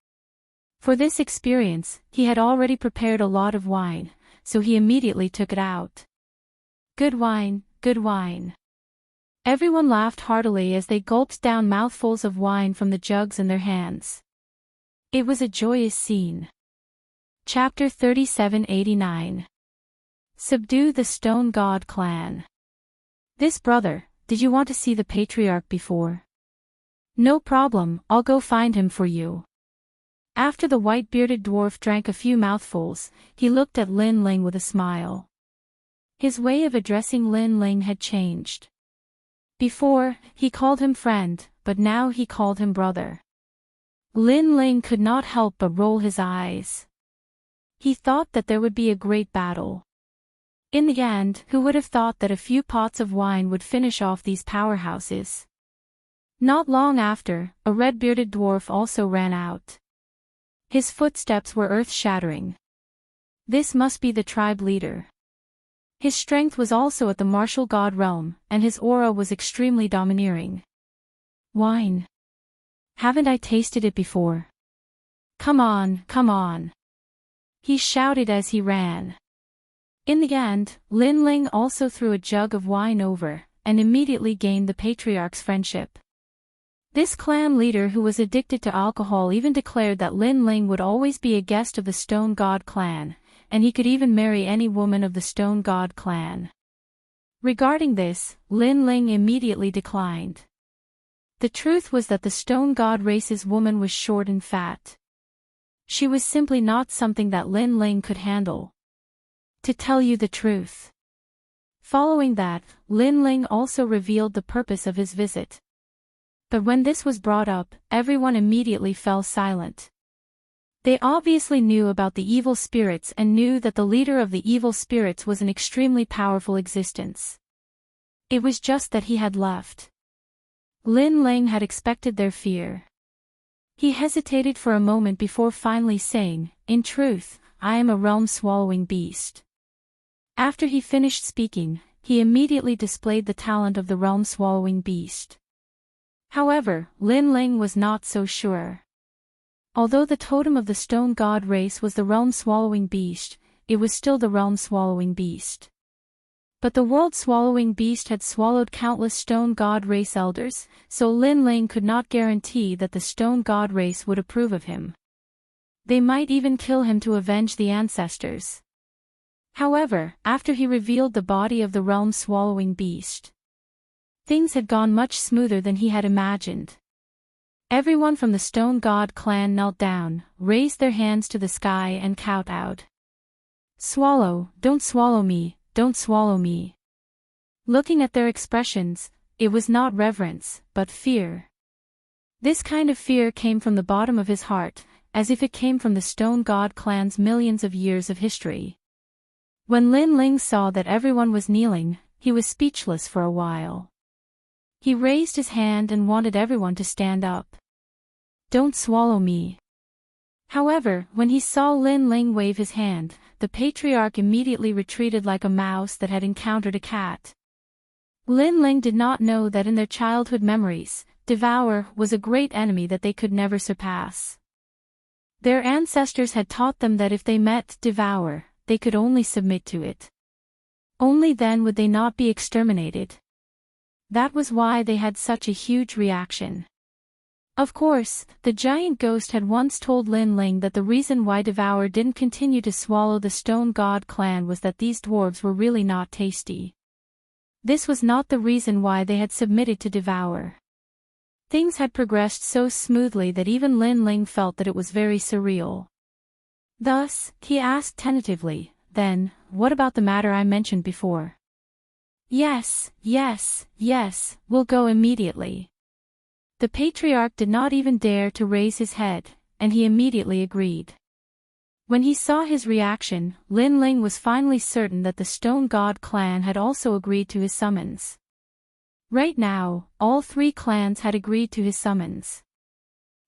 For this experience, he had already prepared a lot of wine, so he immediately took it out. Good wine, good wine. Everyone laughed heartily as they gulped down mouthfuls of wine from the jugs in their hands. It was a joyous scene. Chapter 3789. Subdue the Stone God Clan. This brother, did you want to see the patriarch before? No problem, I'll go find him for you. After the white-bearded dwarf drank a few mouthfuls, he looked at Lin Ling with a smile. His way of addressing Lin Ling had changed. Before, he called him friend, but now he called him brother. Lin Ling could not help but roll his eyes. He thought that there would be a great battle. In the end, who would have thought that a few pots of wine would finish off these powerhouses? Not long after, a red-bearded dwarf also ran out. His footsteps were earth-shattering. This must be the tribe leader. His strength was also at the martial god realm, and his aura was extremely domineering. Wine. Haven't I tasted it before? Come on, come on. He shouted as he ran. In the end, Lin Ling also threw a jug of wine over, and immediately gained the patriarch's friendship. This clan leader who was addicted to alcohol even declared that Lin Ling would always be a guest of the Stone God clan, and he could even marry any woman of the Stone God clan. Regarding this, Lin Ling immediately declined. The truth was that the Stone God race's woman was short and fat. She was simply not something that Lin Ling could handle. To tell you the truth. Following that, Lin Ling also revealed the purpose of his visit. But when this was brought up, everyone immediately fell silent. They obviously knew about the evil spirits and knew that the leader of the evil spirits was an extremely powerful existence. It was just that he had left. Lin Ling had expected their fear. He hesitated for a moment before finally saying, "In truth, I am a realm-swallowing beast." After he finished speaking, he immediately displayed the talent of the realm-swallowing beast. However, Lin Ling was not so sure. Although the totem of the stone god race was the realm-swallowing beast, it was still the realm-swallowing beast. But the world-swallowing beast had swallowed countless stone god race elders, so Lin Ling could not guarantee that the stone god race would approve of him. They might even kill him to avenge the ancestors. However, after he revealed the body of the realm-swallowing beast, things had gone much smoother than he had imagined. Everyone from the Stone God clan knelt down, raised their hands to the sky and kowtowed. "Swallow, don't swallow me, don't swallow me." Looking at their expressions, it was not reverence, but fear. This kind of fear came from the bottom of his heart, as if it came from the Stone God clan's millions of years of history. When Lin Ling saw that everyone was kneeling, he was speechless for a while. He raised his hand and wanted everyone to stand up. "Don't swallow me." However, when he saw Lin Ling wave his hand, the patriarch immediately retreated like a mouse that had encountered a cat. Lin Ling did not know that in their childhood memories, Devour was a great enemy that they could never surpass. Their ancestors had taught them that if they met Devour, they could only submit to it. Only then would they not be exterminated. That was why they had such a huge reaction. Of course, the giant ghost had once told Lin Ling that the reason why Devour didn't continue to swallow the Stone God clan was that these dwarves were really not tasty. This was not the reason why they had submitted to Devour. Things had progressed so smoothly that even Lin Ling felt that it was very surreal. Thus, he asked tentatively, "Then, what about the matter I mentioned before?" Yes, we'll go immediately." The patriarch did not even dare to raise his head, and he immediately agreed. When he saw his reaction, Lin Ling was finally certain that the Stone God clan had also agreed to his summons. Right now, all three clans had agreed to his summons.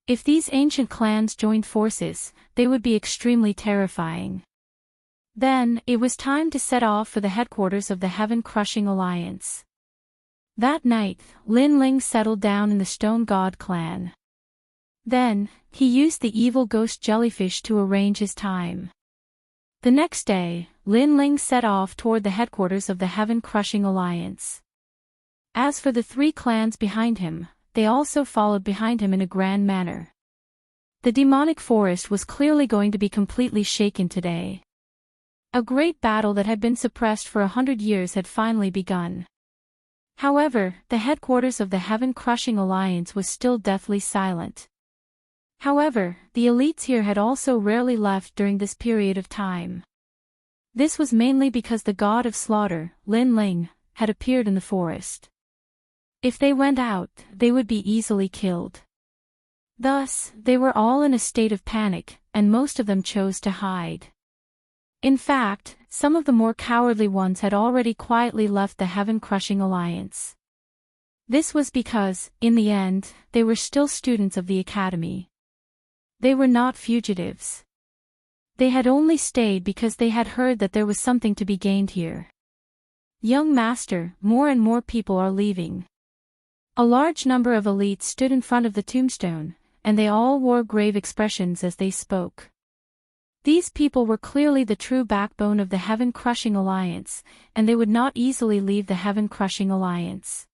If these ancient clans joined forces, they would be extremely terrifying. Then, it was time to set off for the headquarters of the Heaven-Crushing Alliance. That night, Lin Ling settled down in the Stone God clan. Then, he used the evil ghost jellyfish to arrange his time. The next day, Lin Ling set off toward the headquarters of the Heaven-Crushing Alliance. As for the three clans behind him, they also followed behind him in a grand manner. The demonic forest was clearly going to be completely shaken today. A great battle that had been suppressed for 100 years had finally begun. However, the headquarters of the Heaven-Crushing Alliance was still deathly silent. However, the elites here had also rarely left during this period of time. This was mainly because the god of slaughter, Lin Ling, had appeared in the forest. If they went out, they would be easily killed. Thus, they were all in a state of panic, and most of them chose to hide. In fact, some of the more cowardly ones had already quietly left the Heaven-Crushing Alliance. This was because, in the end, they were still students of the academy. They were not fugitives. They had only stayed because they had heard that there was something to be gained here. "Young master, more and more people are leaving." A large number of elites stood in front of the tombstone, and they all wore grave expressions as they spoke. These people were clearly the true backbone of the Heaven-Crushing Alliance, and they would not easily leave the Heaven-Crushing Alliance.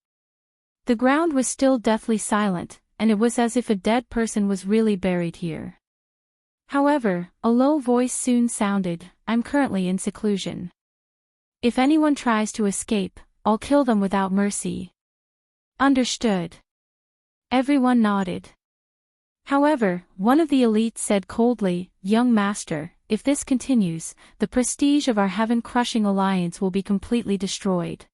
The ground was still deathly silent, and it was as if a dead person was really buried here. However, a low voice soon sounded, "I'm currently in seclusion. If anyone tries to escape, I'll kill them without mercy." Understood. Everyone nodded. However, one of the elites said coldly, "Young master, if this continues, the prestige of our Heaven-Crushing Alliance will be completely destroyed.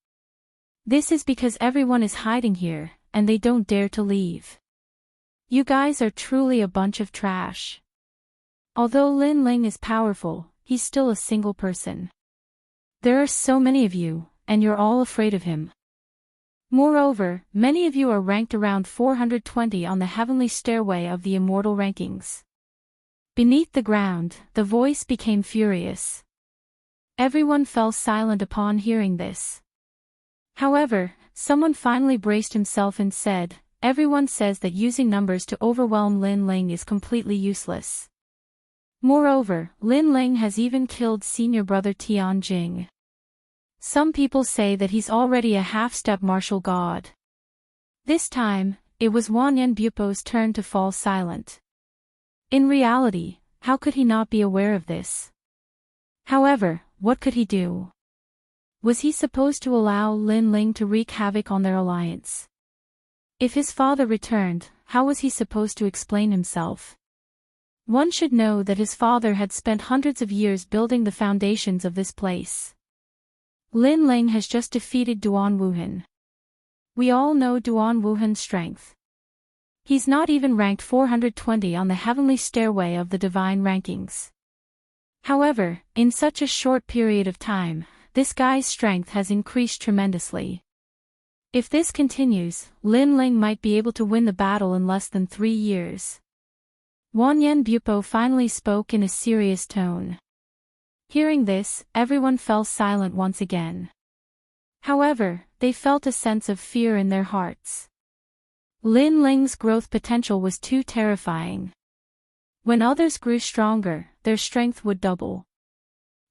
This is because everyone is hiding here, and they don't dare to leave. You guys are truly a bunch of trash." Although Lin Ling is powerful, he's still a single person. There are so many of you, and you're all afraid of him. Moreover, many of you are ranked around 420 on the heavenly stairway of the Immortal rankings. Beneath the ground, the voice became furious. Everyone fell silent upon hearing this. However, someone finally braced himself and said, everyone says that using numbers to overwhelm Lin Ling is completely useless. Moreover, Lin Ling has even killed senior brother Tian Jing. Some people say that he's already a half-step martial god. This time, it was Wanyan Bupo's turn to fall silent. In reality, how could he not be aware of this? However, what could he do? Was he supposed to allow Lin Ling to wreak havoc on their alliance? If his father returned, how was he supposed to explain himself? One should know that his father had spent hundreds of years building the foundations of this place. Lin Ling has just defeated Duan Wuhan. We all know Duan Wuhan's strength. He's not even ranked 420 on the heavenly stairway of the divine rankings. However, in such a short period of time, this guy's strength has increased tremendously. If this continues, Lin Ling might be able to win the battle in less than 3 years. Wanyan Bupo finally spoke in a serious tone. Hearing this, everyone fell silent once again. However, they felt a sense of fear in their hearts. Lin Ling's growth potential was too terrifying. When others grew stronger, their strength would double.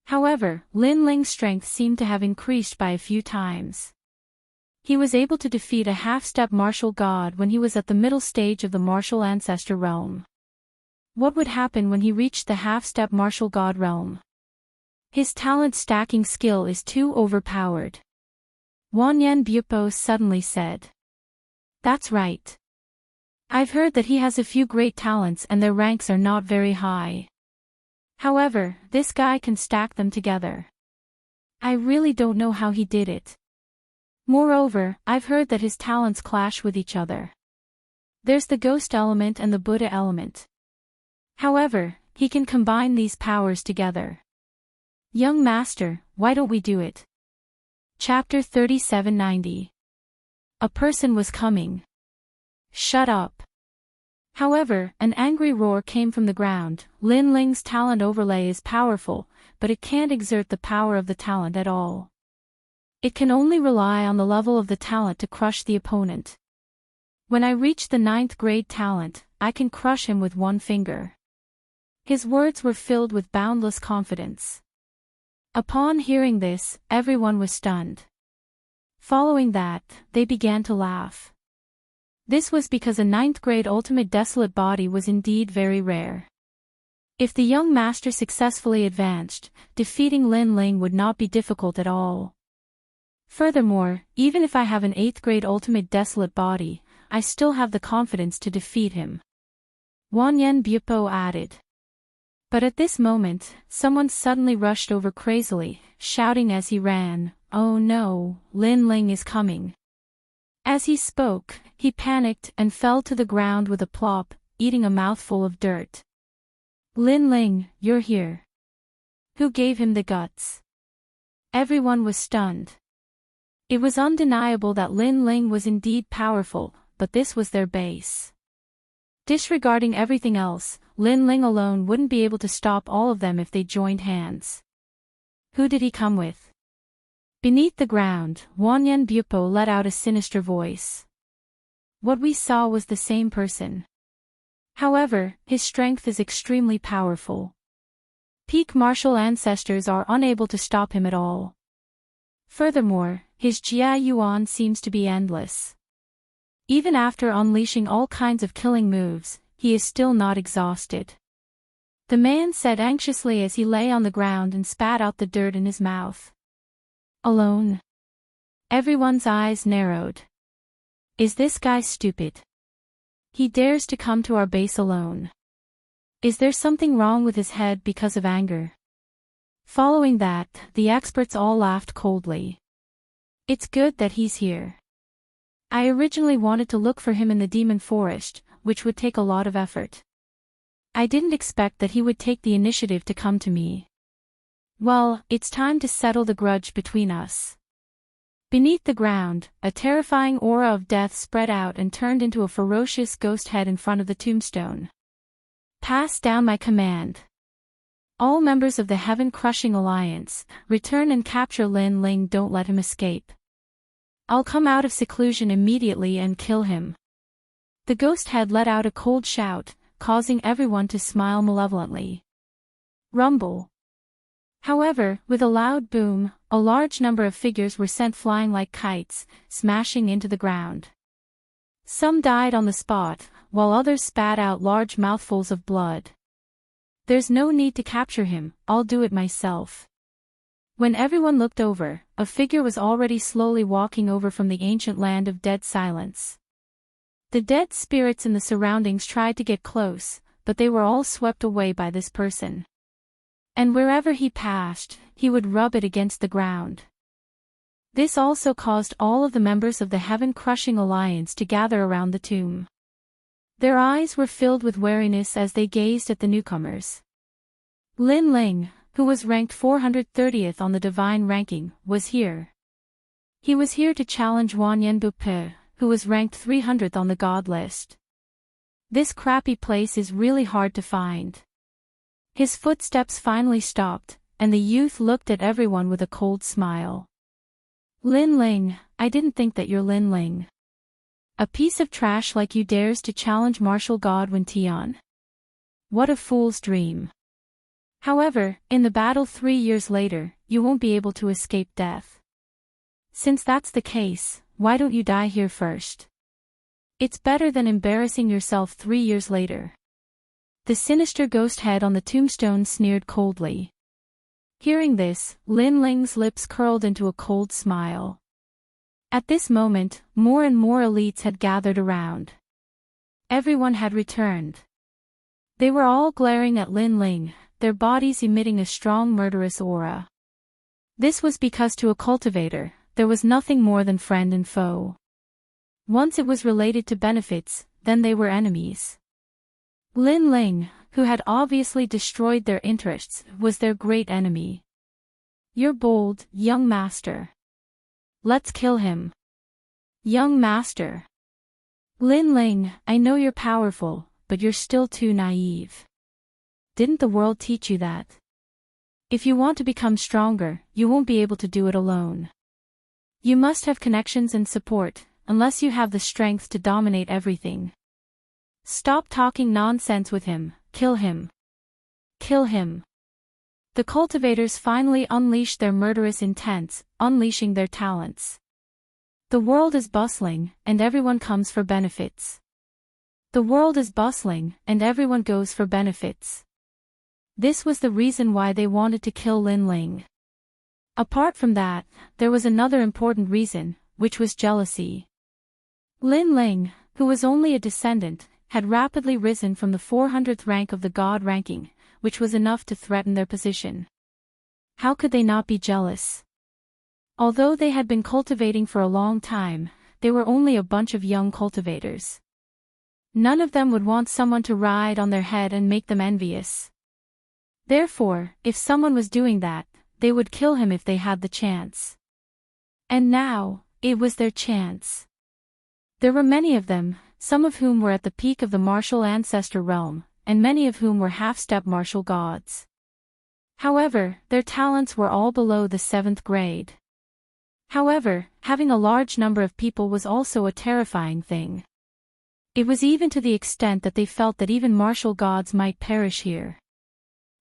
However, Lin Ling's strength seemed to have increased by a few times. He was able to defeat a half-step martial god when he was at the middle stage of the martial ancestor realm. What would happen when he reached the half-step martial god realm? His talent stacking skill is too overpowered. Wanyan Bupo suddenly said. That's right. I've heard that he has a few great talents and their ranks are not very high. However, this guy can stack them together. I really don't know how he did it. Moreover, I've heard that his talents clash with each other. There's the ghost element and the Buddha element. However, he can combine these powers together. Young master, why don't we do it? Chapter 3790. A person was coming. Shut up. However, an angry roar came from the ground. Lin Ling's talent overlay is powerful, but it can't exert the power of the talent at all. It can only rely on the level of the talent to crush the opponent. When I reach the 9th grade talent, I can crush him with one finger. His words were filled with boundless confidence. Upon hearing this, everyone was stunned. Following that, they began to laugh. This was because a 9th grade ultimate desolate body was indeed very rare. If the young master successfully advanced, defeating Lin Ling would not be difficult at all. Furthermore, even if I have an 8th grade ultimate desolate body, I still have the confidence to defeat him. Wanyan Bupo added. But at this moment, someone suddenly rushed over crazily, shouting as he ran, "Oh no, Lin Ling is coming." As he spoke, he panicked and fell to the ground with a plop, eating a mouthful of dirt. "Lin Ling, you're here. Who gave him the guts?" Everyone was stunned. It was undeniable that Lin Ling was indeed powerful, but this was their base. Disregarding everything else, Lin Ling alone wouldn't be able to stop all of them if they joined hands. Who did he come with? Beneath the ground, Wanyan Bupo let out a sinister voice. What we saw was the same person. However, his strength is extremely powerful. Peak martial ancestors are unable to stop him at all. Furthermore, his Jia Yuan seems to be endless. Even after unleashing all kinds of killing moves, he is still not exhausted. The man said anxiously as he lay on the ground and spat out the dirt in his mouth. Alone? Everyone's eyes narrowed. Is this guy stupid? He dares to come to our base alone. Is there something wrong with his head because of anger? Following that, the experts all laughed coldly. It's good that he's here. I originally wanted to look for him in the demon forest, which would take a lot of effort. I didn't expect that he would take the initiative to come to me. Well, it's time to settle the grudge between us. Beneath the ground, a terrifying aura of death spread out and turned into a ferocious ghost head in front of the tombstone. Pass down my command. All members of the Heaven-Crushing Alliance, return and capture Lin Ling. Don't let him escape. I'll come out of seclusion immediately and kill him. The ghost head let out a cold shout, causing everyone to smile malevolently. Rumble. However, with a loud boom, a large number of figures were sent flying like kites, smashing into the ground. Some died on the spot, while others spat out large mouthfuls of blood. There's no need to capture him, I'll do it myself. When everyone looked over, a figure was already slowly walking over from the ancient land of dead silence. The dead spirits in the surroundings tried to get close, but they were all swept away by this person. And wherever he passed, he would rub it against the ground. This also caused all of the members of the Heaven-Crushing Alliance to gather around the tomb. Their eyes were filled with wariness as they gazed at the newcomers. Lin Ling, who was ranked 430th on the divine ranking, was here. He was here to challenge Wanyan, who was ranked 300th on the god list. This crappy place is really hard to find. His footsteps finally stopped, and the youth looked at everyone with a cold smile. Lin Ling, I didn't think that you're Lin Ling. A piece of trash like you dares to challenge martial god Wen Tian. What a fool's dream. However, in the battle 3 years later, you won't be able to escape death. Since that's the case, why don't you die here first? It's better than embarrassing yourself 3 years later. The sinister ghost head on the tombstone sneered coldly. Hearing this, Lin Ling's lips curled into a cold smile. At this moment, more and more elites had gathered around. Everyone had returned. They were all glaring at Lin Ling, their bodies emitting a strong murderous aura. This was because to a cultivator, there was nothing more than friend and foe. Once it was related to benefits, then they were enemies. Lin Ling, who had obviously destroyed their interests, was their great enemy. You're bold, young master. Let's kill him. Young master. Lin Ling, I know you're powerful, but you're still too naive. Didn't the world teach you that? If you want to become stronger, you won't be able to do it alone. You must have connections and support, unless you have the strength to dominate everything. Stop talking nonsense with him, kill him. Kill him. The cultivators finally unleashed their murderous intents, unleashing their talents. The world is bustling, and everyone comes for benefits. The world is bustling, and everyone goes for benefits. This was the reason why they wanted to kill Lin Ling. Apart from that, there was another important reason, which was jealousy. Lin Ling, who was only a descendant, had rapidly risen from the 400th rank of the god ranking, which was enough to threaten their position. How could they not be jealous? Although they had been cultivating for a long time, they were only a bunch of young cultivators. None of them would want someone to ride on their head and make them envious. Therefore, if someone was doing that, they would kill him if they had the chance. And now, it was their chance. There were many of them, some of whom were at the peak of the martial ancestor realm, and many of whom were half-step martial gods. However, their talents were all below the 7th grade. However, having a large number of people was also a terrifying thing. It was even to the extent that they felt that even martial gods might perish here.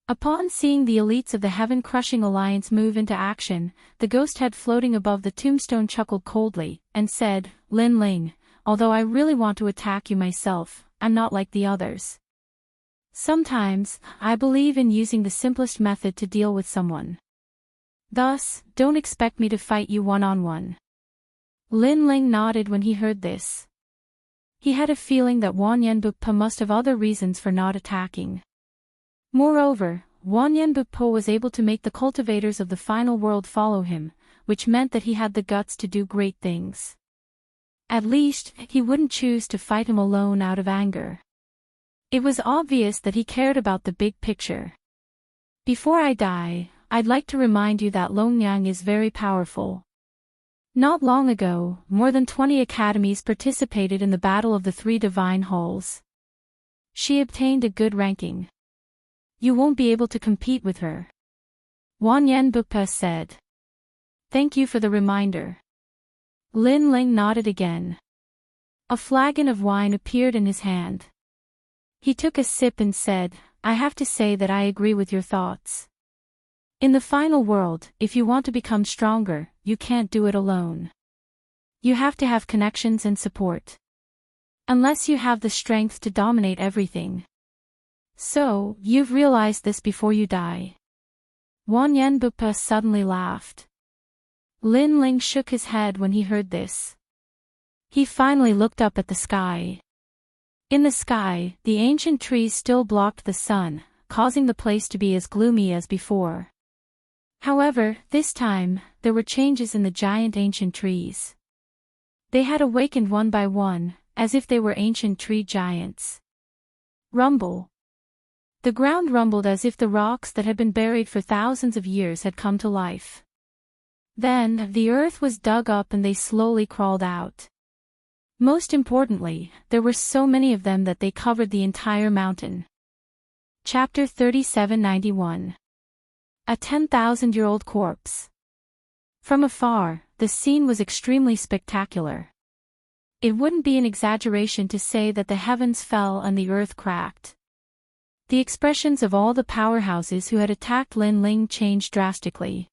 Upon seeing the elites of the Heaven-Crushing Alliance move into action, the ghost head floating above the tombstone chuckled coldly, and said, Lin Ling, although I really want to attack you myself, I'm not like the others. Sometimes, I believe in using the simplest method to deal with someone. Thus, don't expect me to fight you one-on-one. Lin Ling nodded when he heard this. He had a feeling that Wanyan must have other reasons for not attacking. Moreover, Wanyan was able to make the cultivators of the final world follow him, which meant that he had the guts to do great things. At least, he wouldn't choose to fight him alone out of anger. It was obvious that he cared about the big picture. Before I die, I'd like to remind you that Longyang is very powerful. Not long ago, more than 20 academies participated in the Battle of the Three Divine Halls. She obtained a good ranking. You won't be able to compete with her. Wanyan said. Thank you for the reminder. Lin Ling nodded again. A flagon of wine appeared in his hand. He took a sip and said, "I have to say that I agree with your thoughts. In the final world, if you want to become stronger, you can't do it alone. You have to have connections and support. Unless you have the strength to dominate everything. So, you've realized this before you die." Wan Yanbupa suddenly laughed. Lin Ling shook his head when he heard this. He finally looked up at the sky. In the sky, the ancient trees still blocked the sun, causing the place to be as gloomy as before. However, this time, there were changes in the giant ancient trees. They had awakened one by one, as if they were ancient tree giants. Rumble. The ground rumbled as if the rocks that had been buried for thousands of years had come to life. Then, the earth was dug up and they slowly crawled out. Most importantly, there were so many of them that they covered the entire mountain. Chapter 3791. A 10,000-year-old corpse. From afar, the scene was extremely spectacular. It wouldn't be an exaggeration to say that the heavens fell and the earth cracked. The expressions of all the powerhouses who had attacked Lin Ling changed drastically.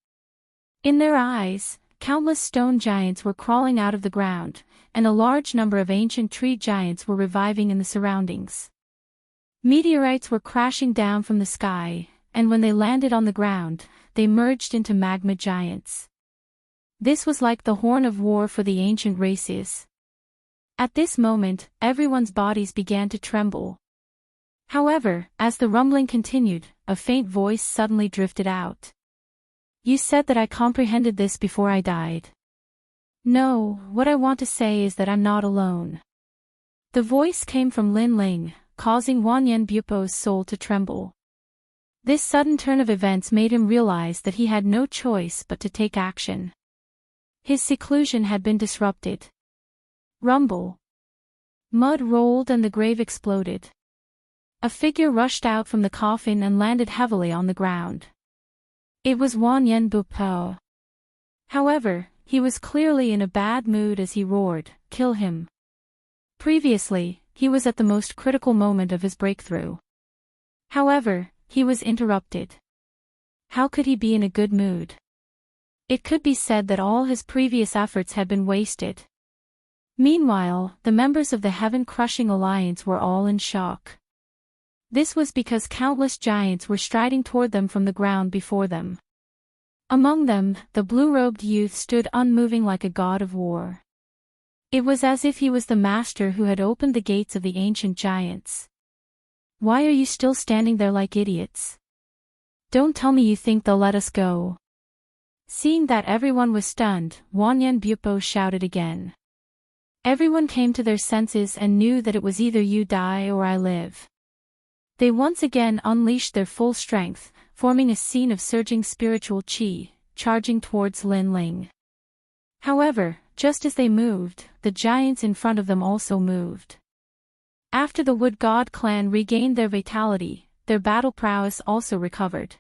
In their eyes, countless stone giants were crawling out of the ground, and a large number of ancient tree giants were reviving in the surroundings. Meteorites were crashing down from the sky, and when they landed on the ground, they merged into magma giants. This was like the horn of war for the ancient races. At this moment, everyone's bodies began to tremble. However, as the rumbling continued, a faint voice suddenly drifted out. "You said that I comprehended this before I died. No, what I want to say is that I'm not alone." The voice came from Lin Ling, causing Wan Yanbupo's soul to tremble. This sudden turn of events made him realize that he had no choice but to take action. His seclusion had been disrupted. Rumble. Mud rolled and the grave exploded. A figure rushed out from the coffin and landed heavily on the ground. It was Wan Yanbupo. However, he was clearly in a bad mood as he roared, "Kill him." Previously, he was at the most critical moment of his breakthrough. However, he was interrupted. How could he be in a good mood? It could be said that all his previous efforts had been wasted. Meanwhile, the members of the Heaven-Crushing Alliance were all in shock. This was because countless giants were striding toward them from the ground before them. Among them, the blue-robed youth stood unmoving like a god of war. It was as if he was the master who had opened the gates of the ancient giants. "Why are you still standing there like idiots? Don't tell me you think they'll let us go." Seeing that everyone was stunned, Wan Yanbupo shouted again. Everyone came to their senses and knew that it was either you die or I live. They once again unleashed their full strength, forming a scene of surging spiritual chi, charging towards Lin Ling. However, just as they moved, the giants in front of them also moved. After the Wood God clan regained their vitality, their battle prowess also recovered.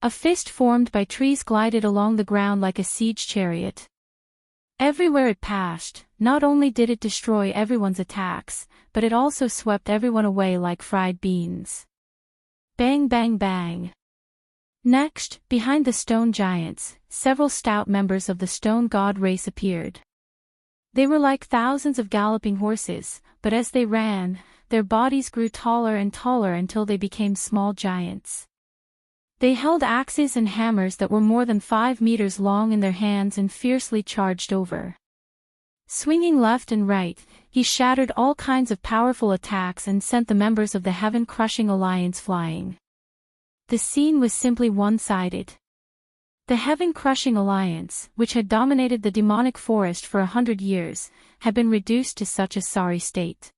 A fist formed by trees glided along the ground like a siege chariot. Everywhere it passed, not only did it destroy everyone's attacks, but it also swept everyone away like fried beans. Bang bang bang. Next, behind the stone giants, several stout members of the stone god race appeared. They were like thousands of galloping horses, but as they ran, their bodies grew taller and taller until they became small giants. They held axes and hammers that were more than 5 meters long in their hands and fiercely charged over. Swinging left and right, he shattered all kinds of powerful attacks and sent the members of the Heaven-Crushing Alliance flying. The scene was simply one-sided. The Heaven-Crushing Alliance, which had dominated the demonic forest for 100 years, had been reduced to such a sorry state.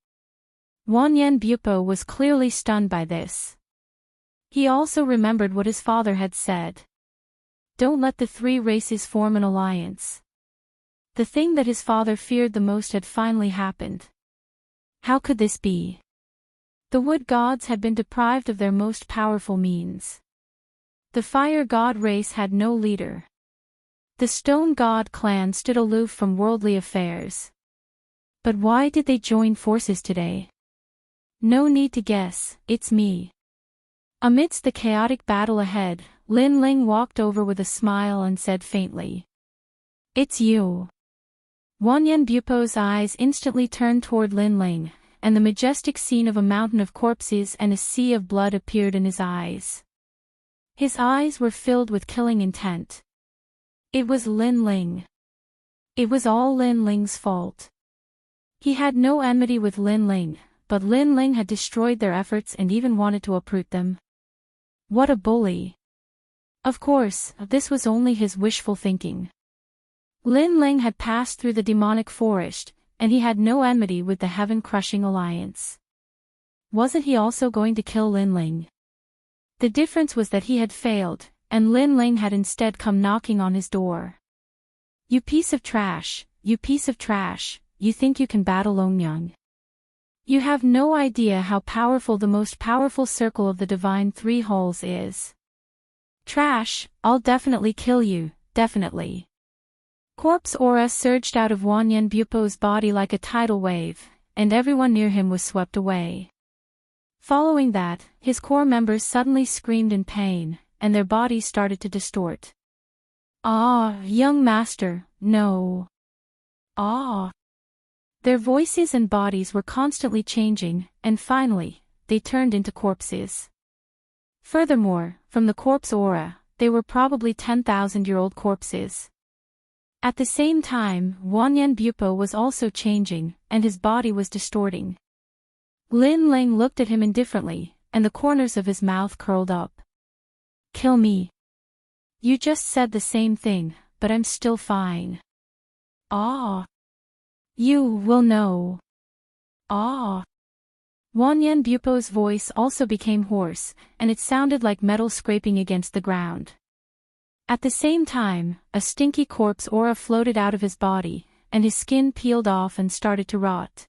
Wan Yanbupo was clearly stunned by this. He also remembered what his father had said. Don't let the 3 races form an alliance. The thing that his father feared the most had finally happened. How could this be? The wood gods had been deprived of their most powerful means. The fire god race had no leader. The stone god clan stood aloof from worldly affairs. But why did they join forces today? No need to guess, it's me. Amidst the chaotic battle ahead, Lin Ling walked over with a smile and said faintly. It's you. Wanyan Bupo's eyes instantly turned toward Lin Ling, and the majestic scene of a mountain of corpses and a sea of blood appeared in his eyes. His eyes were filled with killing intent. It was Lin Ling. It was all Lin Ling's fault. He had no enmity with Lin Ling, but Lin Ling had destroyed their efforts and even wanted to uproot them. What a bully. Of course, this was only his wishful thinking. Lin Ling had passed through the demonic forest, and he had no enmity with the heaven-crushing alliance. Wasn't he also going to kill Lin Ling? The difference was that he had failed, and Lin Ling had instead come knocking on his door. You piece of trash, you piece of trash, you think you can battle Ongyang. You have no idea how powerful the most powerful circle of the Divine Three Halls is. Trash, I'll definitely kill you, definitely. Corpse aura surged out of Wanyan Bupo's body like a tidal wave, and everyone near him was swept away. Following that, his core members suddenly screamed in pain, and their bodies started to distort. Ah, young master, no. Ah. Their voices and bodies were constantly changing, and finally, they turned into corpses. Furthermore, from the corpse aura, they were probably 10,000-year-old corpses. At the same time, Wanyan Bupo was also changing, and his body was distorting. Lin Ling looked at him indifferently, and the corners of his mouth curled up. Kill me. You just said the same thing, but I'm still fine. Ah. You will know. Ah. Wanyan Bupo's voice also became hoarse, and it sounded like metal scraping against the ground. At the same time, a stinky corpse aura floated out of his body, and his skin peeled off and started to rot.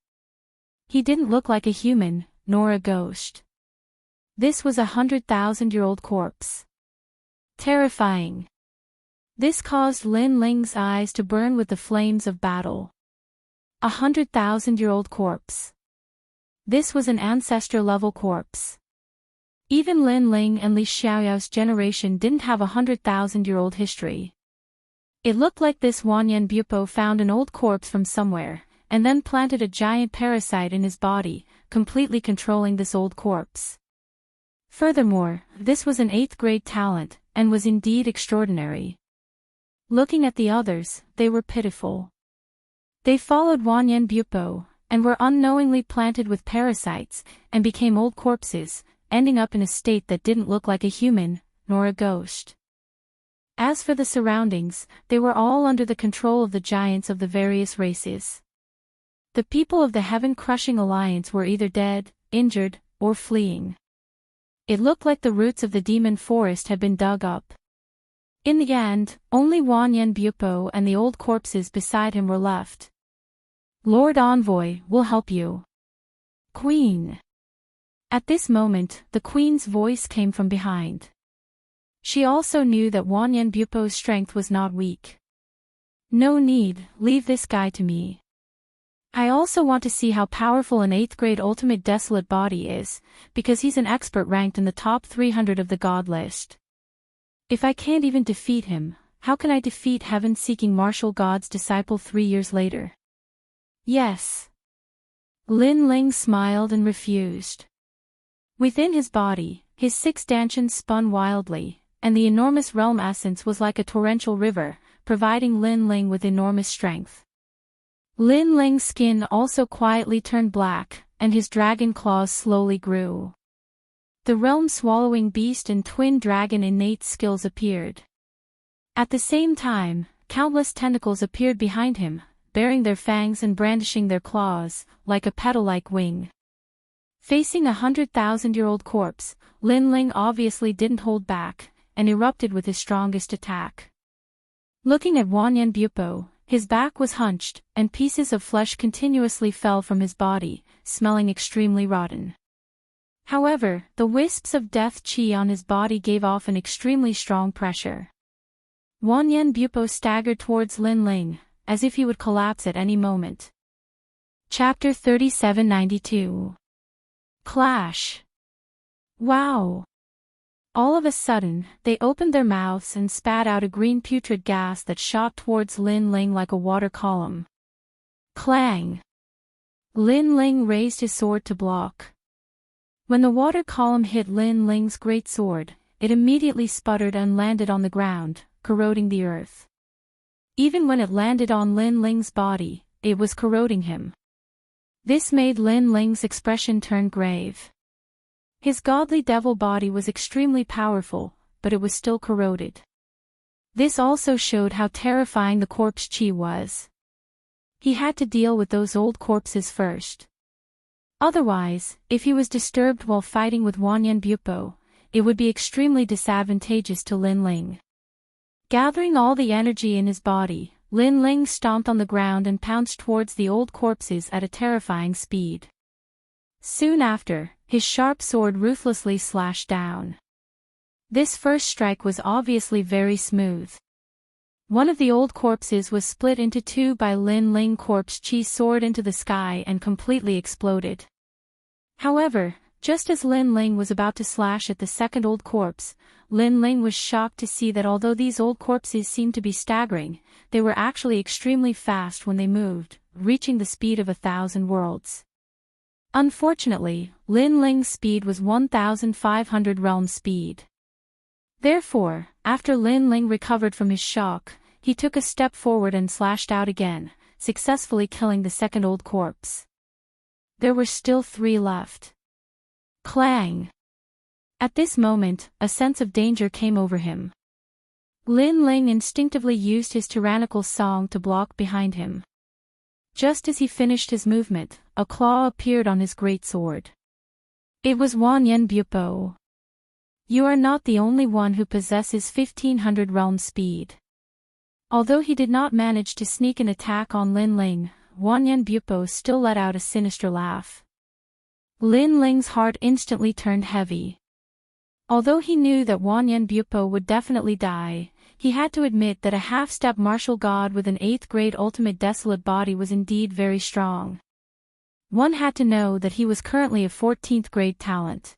He didn't look like a human, nor a ghost. This was 100,000-year-old corpse. Terrifying. This caused Lin Ling's eyes to burn with the flames of battle. 100,000-year-old corpse. This was an ancestor-level corpse. Even Lin Ling and Li Xiaoyao's generation didn't have 100,000-year-old history. It looked like this Wanyan Bupo found an old corpse from somewhere, and then planted a giant parasite in his body, completely controlling this old corpse. Furthermore, this was an 8th-grade talent, and was indeed extraordinary. Looking at the others, they were pitiful. They followed Wanyan Bupo, and were unknowingly planted with parasites, and became old corpses, ending up in a state that didn't look like a human, nor a ghost. As for the surroundings, they were all under the control of the giants of the various races. The people of the heaven-crushing alliance were either dead, injured, or fleeing. It looked like the roots of the demon forest had been dug up. In the end, only Wanyan Bupo and the old corpses beside him were left. Lord Envoy, we'll help you. Queen. At this moment, the queen's voice came from behind. She also knew that Wanyan Bupo's strength was not weak. No need, leave this guy to me. I also want to see how powerful an 8th-grade ultimate desolate body is, because he's an expert ranked in the top 300 of the god list. If I can't even defeat him, how can I defeat heaven-seeking martial god's disciple 3 years later? Yes. Lin Ling smiled and refused. Within his body, his 6 dantians spun wildly, and the enormous realm essence was like a torrential river, providing Lin Ling with enormous strength. Lin Ling's skin also quietly turned black, and his dragon claws slowly grew. The realm-swallowing beast and twin dragon innate skills appeared. At the same time, countless tentacles appeared behind him, baring their fangs and brandishing their claws, like a petal-like wing. Facing a 100,000-year-old corpse, Lin Ling obviously didn't hold back, and erupted with his strongest attack. Looking at Wanyan Bupo, his back was hunched, and pieces of flesh continuously fell from his body, smelling extremely rotten. However, the wisps of death chi on his body gave off an extremely strong pressure. Wanyan Bupo staggered towards Lin Ling, as if he would collapse at any moment. Chapter 3792. Clash. Wow! All of a sudden, they opened their mouths and spat out a green putrid gas that shot towards Lin Ling like a water column. Clang! Lin Ling raised his sword to block. When the water column hit Lin Ling's great sword, it immediately sputtered and landed on the ground, corroding the earth. Even when it landed on Lin Ling's body, it was corroding him. This made Lin Ling's expression turn grave. His godly devil body was extremely powerful, but it was still corroded. This also showed how terrifying the corpse chi was. He had to deal with those old corpses first. Otherwise, if he was disturbed while fighting with Wanyan Bupo, it would be extremely disadvantageous to Lin Ling. Gathering all the energy in his body, Lin Ling stomped on the ground and pounced towards the old corpses at a terrifying speed. Soon after, his sharp sword ruthlessly slashed down. This first strike was obviously very smooth. One of the old corpses was split into two by Lin Ling corpse chi soared into the sky and completely exploded. However, just as Lin Ling was about to slash at the second old corpse, Lin Ling was shocked to see that although these old corpses seemed to be staggering, they were actually extremely fast when they moved, reaching the speed of 1,000 worlds. Unfortunately, Lin Ling's speed was 1,500 realm speed. Therefore, after Lin Ling recovered from his shock, he took a step forward and slashed out again, successfully killing the second old corpse. There were still 3 left. Clang! At this moment, a sense of danger came over him. Lin Ling instinctively used his tyrannical song to block behind him. Just as he finished his movement, a claw appeared on his great sword. It was Wanyan Bupo. You are not the only one who possesses 1,500 realm speed. Although he did not manage to sneak an attack on Lin Ling, Wanyan Bupo still let out a sinister laugh. Lin Ling's heart instantly turned heavy. Although he knew that Wanyan Bupo would definitely die, he had to admit that a half-step martial god with an 8th grade ultimate desolate body was indeed very strong. One had to know that he was currently a 14th grade talent.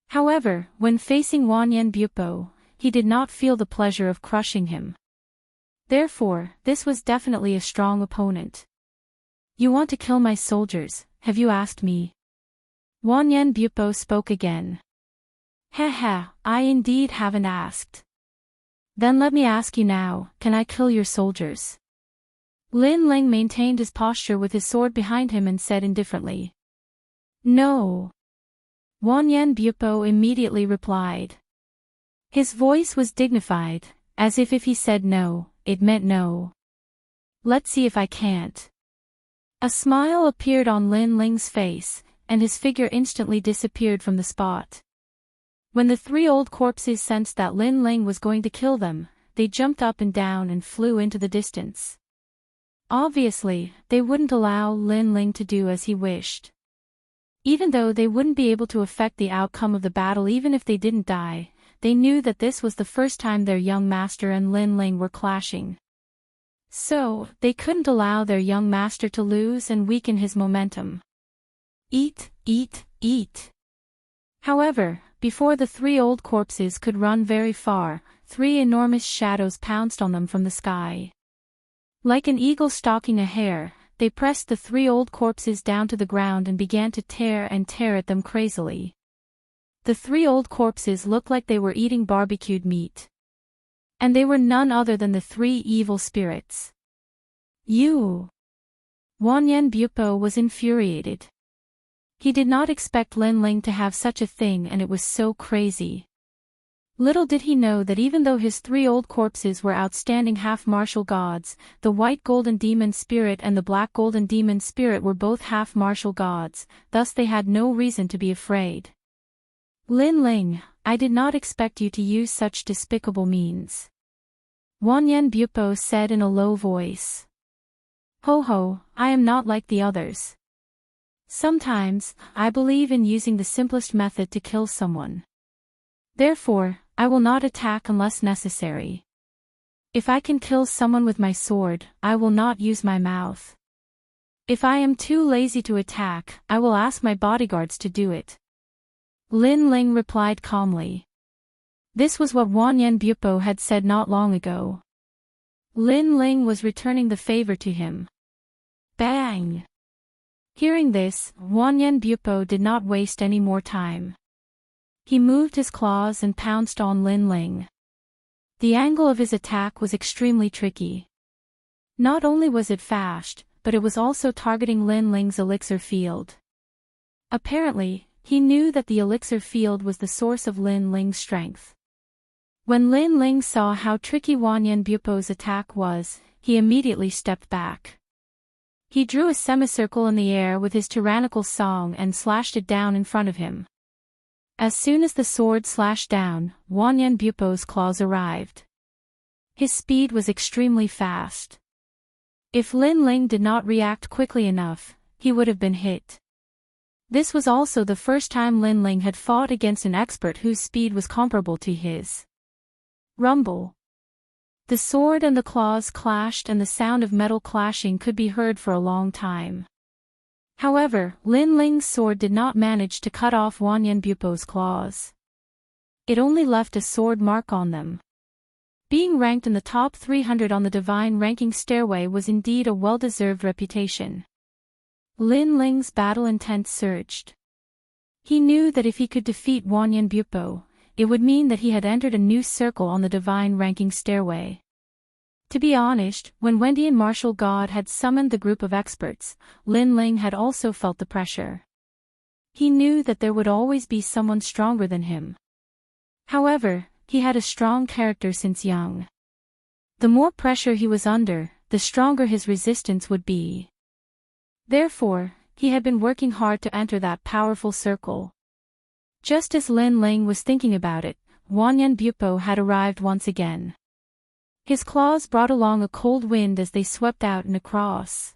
However, when facing Wanyan Bupo, he did not feel the pleasure of crushing him. Therefore, this was definitely a strong opponent. You want to kill my soldiers, have you asked me? Wanyan Bupo spoke again. Haha, I indeed haven't asked. Then let me ask you now, can I kill your soldiers? Lin Ling maintained his posture with his sword behind him and said indifferently. No. Wanyan Bupo immediately replied. His voice was dignified, as if he said no, it meant no. Let's see if I can't. A smile appeared on Lin Ling's face, and his figure instantly disappeared from the spot. When the 3 old corpses sensed that Lin Ling was going to kill them, they jumped up and down and flew into the distance. Obviously, they wouldn't allow Lin Ling to do as he wished. Even though they wouldn't be able to affect the outcome of the battle even if they didn't die, they knew that this was the first time their young master and Lin Ling were clashing. So, they couldn't allow their young master to lose and weaken his momentum. Eat, eat, eat. However, before the 3 old corpses could run very far, 3 enormous shadows pounced on them from the sky. Like an eagle stalking a hare, they pressed the 3 old corpses down to the ground and began to tear at them crazily. The 3 old corpses looked like they were eating barbecued meat. And they were none other than the 3 evil spirits. You! Wanyan Bupo was infuriated. He did not expect Lin Ling to have such a thing and it was so crazy. Little did he know that even though his 3 old corpses were outstanding half-martial gods, the white golden demon spirit and the black golden demon spirit were both half-martial gods, thus they had no reason to be afraid. Lin Ling, I did not expect you to use such despicable means. Wanyan Bupo said in a low voice. Ho ho, I am not like the others. Sometimes, I believe in using the simplest method to kill someone. Therefore, I will not attack unless necessary. If I can kill someone with my sword, I will not use my mouth. If I am too lazy to attack, I will ask my bodyguards to do it. Lin Ling replied calmly. This was what Wanyan Bupo had said not long ago. Lin Ling was returning the favor to him. Bang! Hearing this, Wanyan Bupo did not waste any more time. He moved his claws and pounced on Lin Ling. The angle of his attack was extremely tricky. Not only was it fast, but it was also targeting Lin Ling's elixir field. Apparently, he knew that the elixir field was the source of Lin Ling's strength. When Lin Ling saw how tricky Wanyan Bupo's attack was, he immediately stepped back. He drew a semicircle in the air with his tyrannical song and slashed it down in front of him. As soon as the sword slashed down, Wanyan Bupo's claws arrived. His speed was extremely fast. If Lin Ling did not react quickly enough, he would have been hit. This was also the first time Lin Ling had fought against an expert whose speed was comparable to his. Rumble. The sword and the claws clashed and the sound of metal clashing could be heard for a long time. However, Lin Ling's sword did not manage to cut off Wanyan Bupo's claws. It only left a sword mark on them. Being ranked in the top 300 on the divine ranking stairway was indeed a well-deserved reputation. Lin Ling's battle intent surged. He knew that if he could defeat Wanyan Bupo, it would mean that he had entered a new circle on the divine ranking stairway. To be honest, when Wendian martial god had summoned the group of experts, Lin Ling had also felt the pressure. He knew that there would always be someone stronger than him. However, he had a strong character since young. The more pressure he was under, the stronger his resistance would be. Therefore, he had been working hard to enter that powerful circle. Just as Lin Ling was thinking about it, Wanyan Bupo had arrived once again. His claws brought along a cold wind as they swept out and across.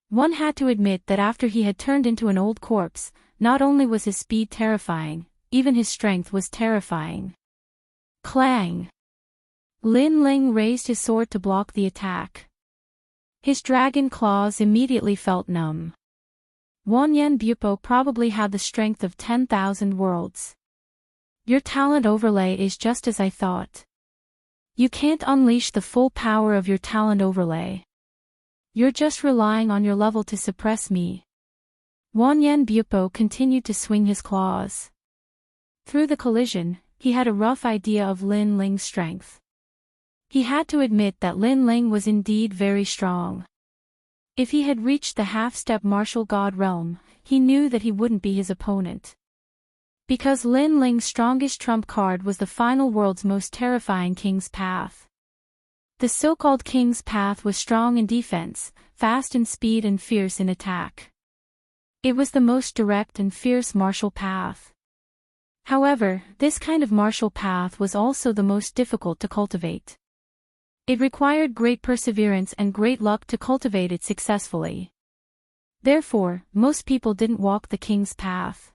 One had to admit that after he had turned into an old corpse, not only was his speed terrifying, even his strength was terrifying. Clang! Lin Ling raised his sword to block the attack. His dragon claws immediately felt numb. Wanyan Bupo probably had the strength of 10,000 worlds. Your talent overlay is just as I thought. You can't unleash the full power of your talent overlay. You're just relying on your level to suppress me. Wanyan Bupo continued to swing his claws. Through the collision, he had a rough idea of Lin Ling's strength. He had to admit that Lin Ling was indeed very strong. If he had reached the half-step martial god realm, he knew that he wouldn't be his opponent. Because Lin Ling's strongest trump card was the final world's most terrifying King's Path. The so-called King's Path was strong in defense, fast in speed and fierce in attack. It was the most direct and fierce martial path. However, this kind of martial path was also the most difficult to cultivate. It required great perseverance and great luck to cultivate it successfully. Therefore, most people didn't walk the King's Path.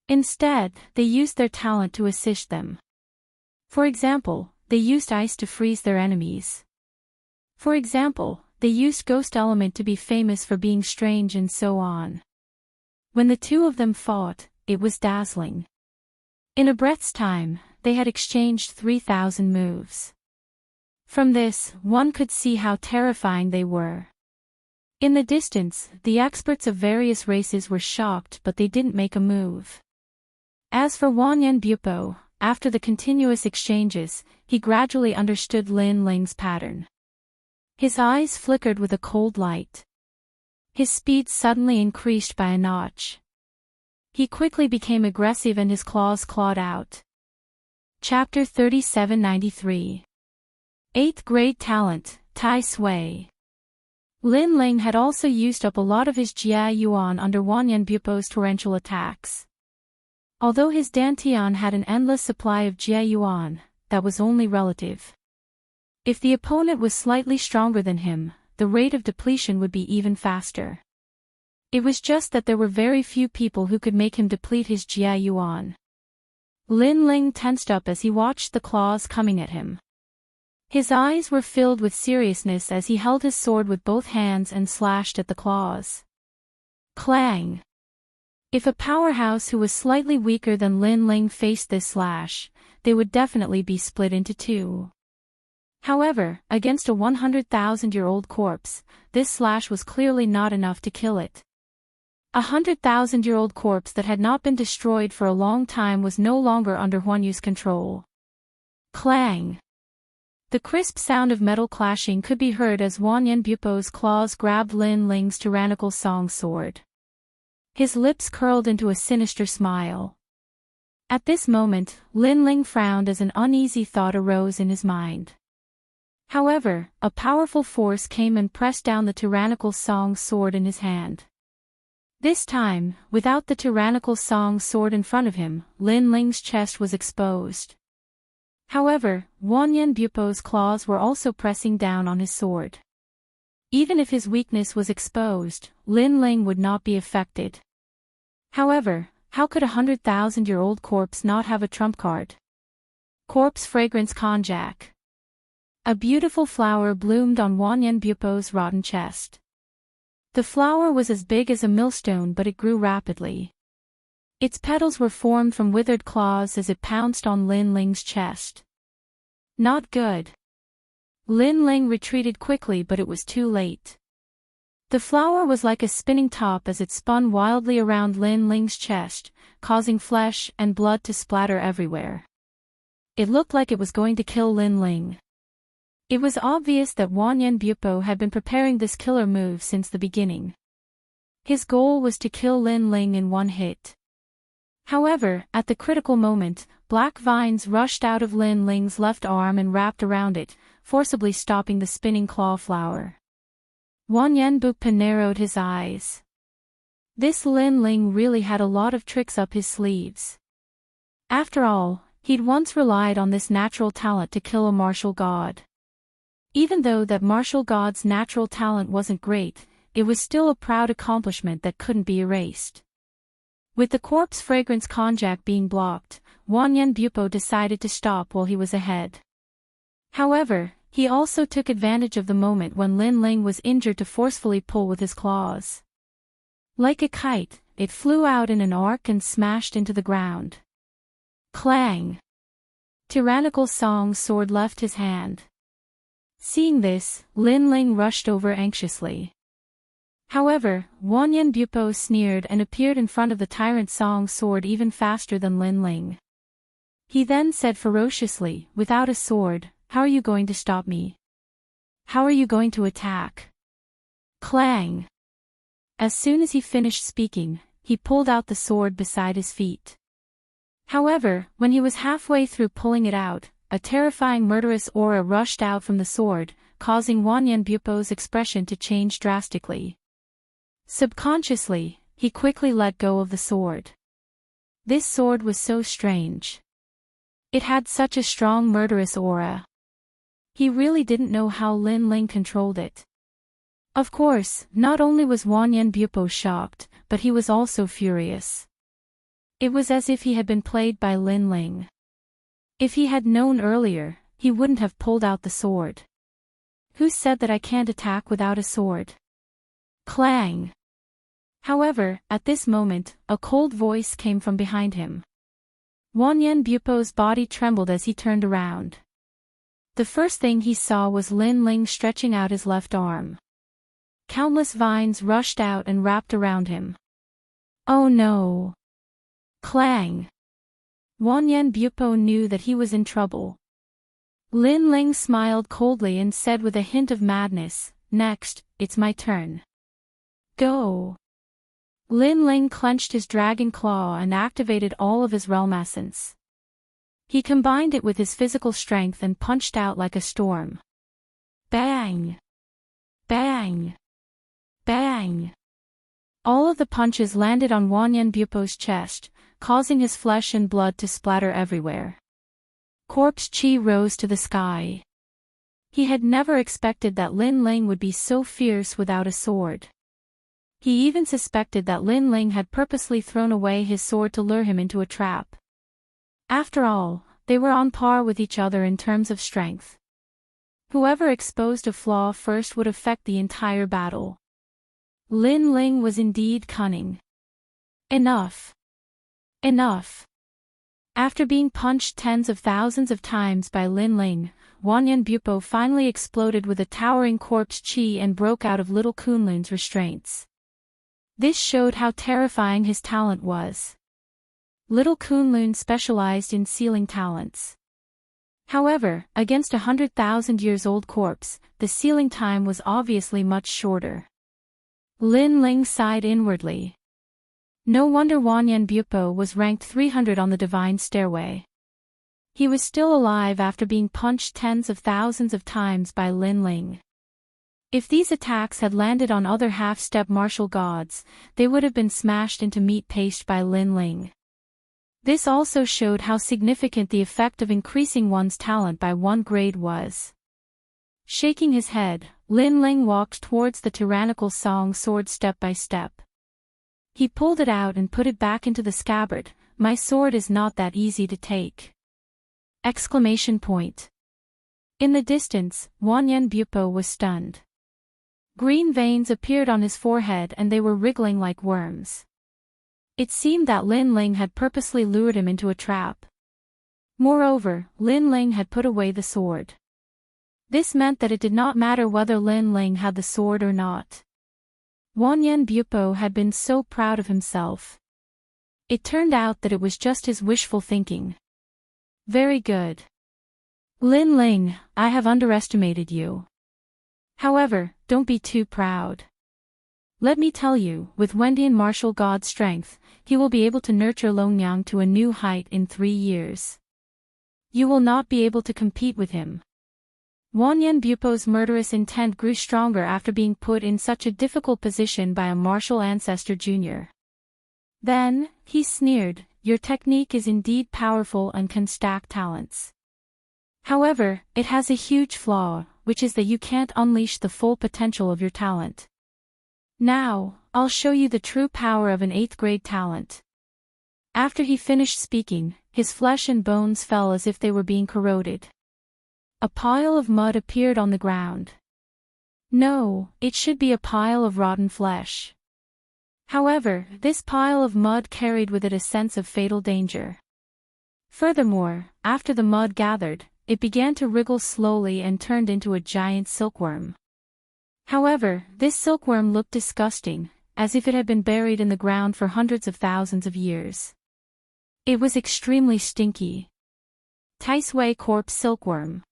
Instead, they used their talent to assist them. For example, they used ice to freeze their enemies. For example, they used ghost element to be famous for being strange and so on. When the two of them fought, it was dazzling. In a breath's time, they had exchanged 3,000 moves. From this, one could see how terrifying they were. In the distance, the experts of various races were shocked, but they didn't make a move. As for Wanyan Bupo, after the continuous exchanges, he gradually understood Lin Ling's pattern. His eyes flickered with a cold light. His speed suddenly increased by a notch. He quickly became aggressive and his claws clawed out. Chapter 3793. 8th Grade Talent, Tai Sui. Lin Ling had also used up a lot of his Jia Yuan under Wanyan Bupo's torrential attacks. Although his Dantian had an endless supply of Jia Yuan, that was only relative. If the opponent was slightly stronger than him, the rate of depletion would be even faster. It was just that there were very few people who could make him deplete his Jia Yuan. Lin Ling tensed up as he watched the claws coming at him. His eyes were filled with seriousness as he held his sword with both hands and slashed at the claws. Clang! If a powerhouse who was slightly weaker than Lin Ling faced this slash, they would definitely be split into two. However, against a 100,000-year-old corpse, this slash was clearly not enough to kill it. A 100,000-year-old corpse that had not been destroyed for a long time was no longer under Huan Yu's control. Clang! The crisp sound of metal clashing could be heard as Wanyan Bupo's claws grabbed Lin Ling's tyrannical song sword. His lips curled into a sinister smile. At this moment, Lin Ling frowned as an uneasy thought arose in his mind. However, a powerful force came and pressed down the tyrannical song sword in his hand. This time, without the tyrannical song sword in front of him, Lin Ling's chest was exposed. However, Wanyan Bupo's claws were also pressing down on his sword. Even if his weakness was exposed, Lin Ling would not be affected. However, how could a 100,000-year-old corpse not have a trump card? Corpse fragrance konjac. A beautiful flower bloomed on Wanyan Bupo's rotten chest. The flower was as big as a millstone, but it grew rapidly. Its petals were formed from withered claws as it pounced on Lin Ling's chest. Not good. Lin Ling retreated quickly, but it was too late. The flower was like a spinning top as it spun wildly around Lin Ling's chest, causing flesh and blood to splatter everywhere. It looked like it was going to kill Lin Ling. It was obvious that Wanyan Bupo had been preparing this killer move since the beginning. His goal was to kill Lin Ling in one hit. However, at the critical moment, black vines rushed out of Lin Ling's left arm and wrapped around it, forcibly stopping the spinning claw flower. Wanyan Bupo narrowed his eyes. This Lin Ling really had a lot of tricks up his sleeves. After all, he'd once relied on this natural talent to kill a martial god. Even though that martial god's natural talent wasn't great, it was still a proud accomplishment that couldn't be erased. With the corpse fragrance konjac being blocked, Wanyan Bupo decided to stop while he was ahead. However, he also took advantage of the moment when Lin Ling was injured to forcefully pull with his claws. Like a kite, it flew out in an arc and smashed into the ground. Clang! Tyrannical Song's sword left his hand. Seeing this, Lin Ling rushed over anxiously. However, Wanyan Bupo sneered and appeared in front of the Tyrant Song's sword even faster than Lin Ling. He then said ferociously, "Without a sword, how are you going to stop me? How are you going to attack?" Clang! As soon as he finished speaking, he pulled out the sword beside his feet. However, when he was halfway through pulling it out, a terrifying murderous aura rushed out from the sword, causing Wanyan Bupo's expression to change drastically. Subconsciously, he quickly let go of the sword. This sword was so strange. It had such a strong murderous aura. He really didn't know how Lin Ling controlled it. Of course, not only was Wanyan Bupo shocked, but he was also furious. It was as if he had been played by Lin Ling. If he had known earlier, he wouldn't have pulled out the sword. Who said that I can't attack without a sword? Clang! However, at this moment, a cold voice came from behind him. Wanyan Bupo's body trembled as he turned around. The first thing he saw was Lin Ling stretching out his left arm. Countless vines rushed out and wrapped around him. Oh no! Clang! Wanyan Bupo knew that he was in trouble. Lin Ling smiled coldly and said with a hint of madness, "Next, it's my turn. Go!" Lin Ling clenched his dragon claw and activated all of his realm essence. He combined it with his physical strength and punched out like a storm. Bang! Bang! Bang! All of the punches landed on Wanyan Bupo's chest, causing his flesh and blood to splatter everywhere. Corpse chi rose to the sky. He had never expected that Lin Ling would be so fierce without a sword. He even suspected that Lin Ling had purposely thrown away his sword to lure him into a trap. After all, they were on par with each other in terms of strength. Whoever exposed a flaw first would affect the entire battle. Lin Ling was indeed cunning. Enough. Enough. After being punched tens of thousands of times by Lin Ling, Wanyan Bupo finally exploded with a towering corpse chi and broke out of little Kunlun's restraints. This showed how terrifying his talent was. Little Kunlun specialized in sealing talents. However, against 100,000-years-old corpse, the sealing time was obviously much shorter. Lin Ling sighed inwardly. No wonder Wanyan Bupo was ranked 300 on the divine stairway. He was still alive after being punched tens of thousands of times by Lin Ling. If these attacks had landed on other half-step martial gods, they would have been smashed into meat paste by Lin Ling. This also showed how significant the effect of increasing one's talent by one grade was. Shaking his head, Lin Ling walked towards the tyrannical song sword step by step. He pulled it out and put it back into the scabbard. My sword is not that easy to take! Exclamation point. In the distance, Wanyan Bupo was stunned. Green veins appeared on his forehead and they were wriggling like worms. It seemed that Lin Ling had purposely lured him into a trap. Moreover, Lin Ling had put away the sword. This meant that it did not matter whether Lin Ling had the sword or not. Wanyan Bupo had been so proud of himself. It turned out that it was just his wishful thinking. Very good. Lin Ling, I have underestimated you. However, don't be too proud. Let me tell you, with Wendian martial god strength, he will be able to nurture Longyang to a new height in 3 years. You will not be able to compete with him. Wanyan Bupo's murderous intent grew stronger after being put in such a difficult position by a martial ancestor junior. Then, he sneered, your technique is indeed powerful and can stack talents. However, it has a huge flaw, which is that you can't unleash the full potential of your talent. Now, I'll show you the true power of an 8th grade talent. After he finished speaking, his flesh and bones fell as if they were being corroded. A pile of mud appeared on the ground. No, it should be a pile of rotten flesh. However, this pile of mud carried with it a sense of fatal danger. Furthermore, after the mud gathered, it began to wriggle slowly and turned into a giant silkworm. However, this silkworm looked disgusting, as if it had been buried in the ground for hundreds of thousands of years. It was extremely stinky. Taisui corpse silkworm.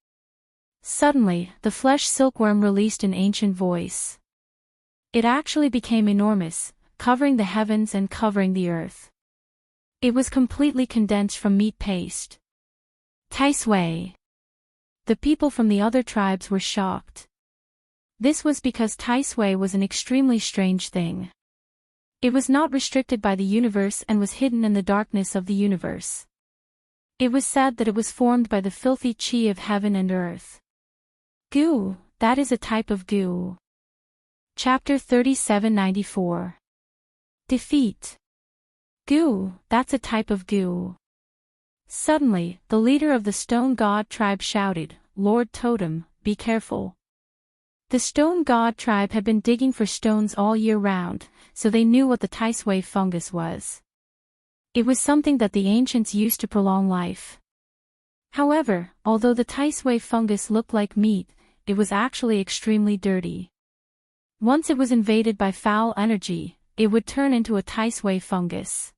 Suddenly, the flesh silkworm released an ancient voice. It actually became enormous, covering the heavens and covering the earth. It was completely condensed from meat paste. Taisui. The people from the other tribes were shocked. This was because Taisui was an extremely strange thing. It was not restricted by the universe and was hidden in the darkness of the universe. It was said that it was formed by the filthy chi of heaven and earth. Goo, that is a type of goo. Chapter 3794. Defeat. Goo, that's a type of goo. Suddenly, the leader of the Stone God tribe shouted, Lord Totem, be careful. The Stone God tribe had been digging for stones all year round, so they knew what the Taisui fungus was. It was something that the ancients used to prolong life. However, although the Taisui fungus looked like meat, it was actually extremely dirty. Once it was invaded by foul energy, it would turn into a Taisui fungus.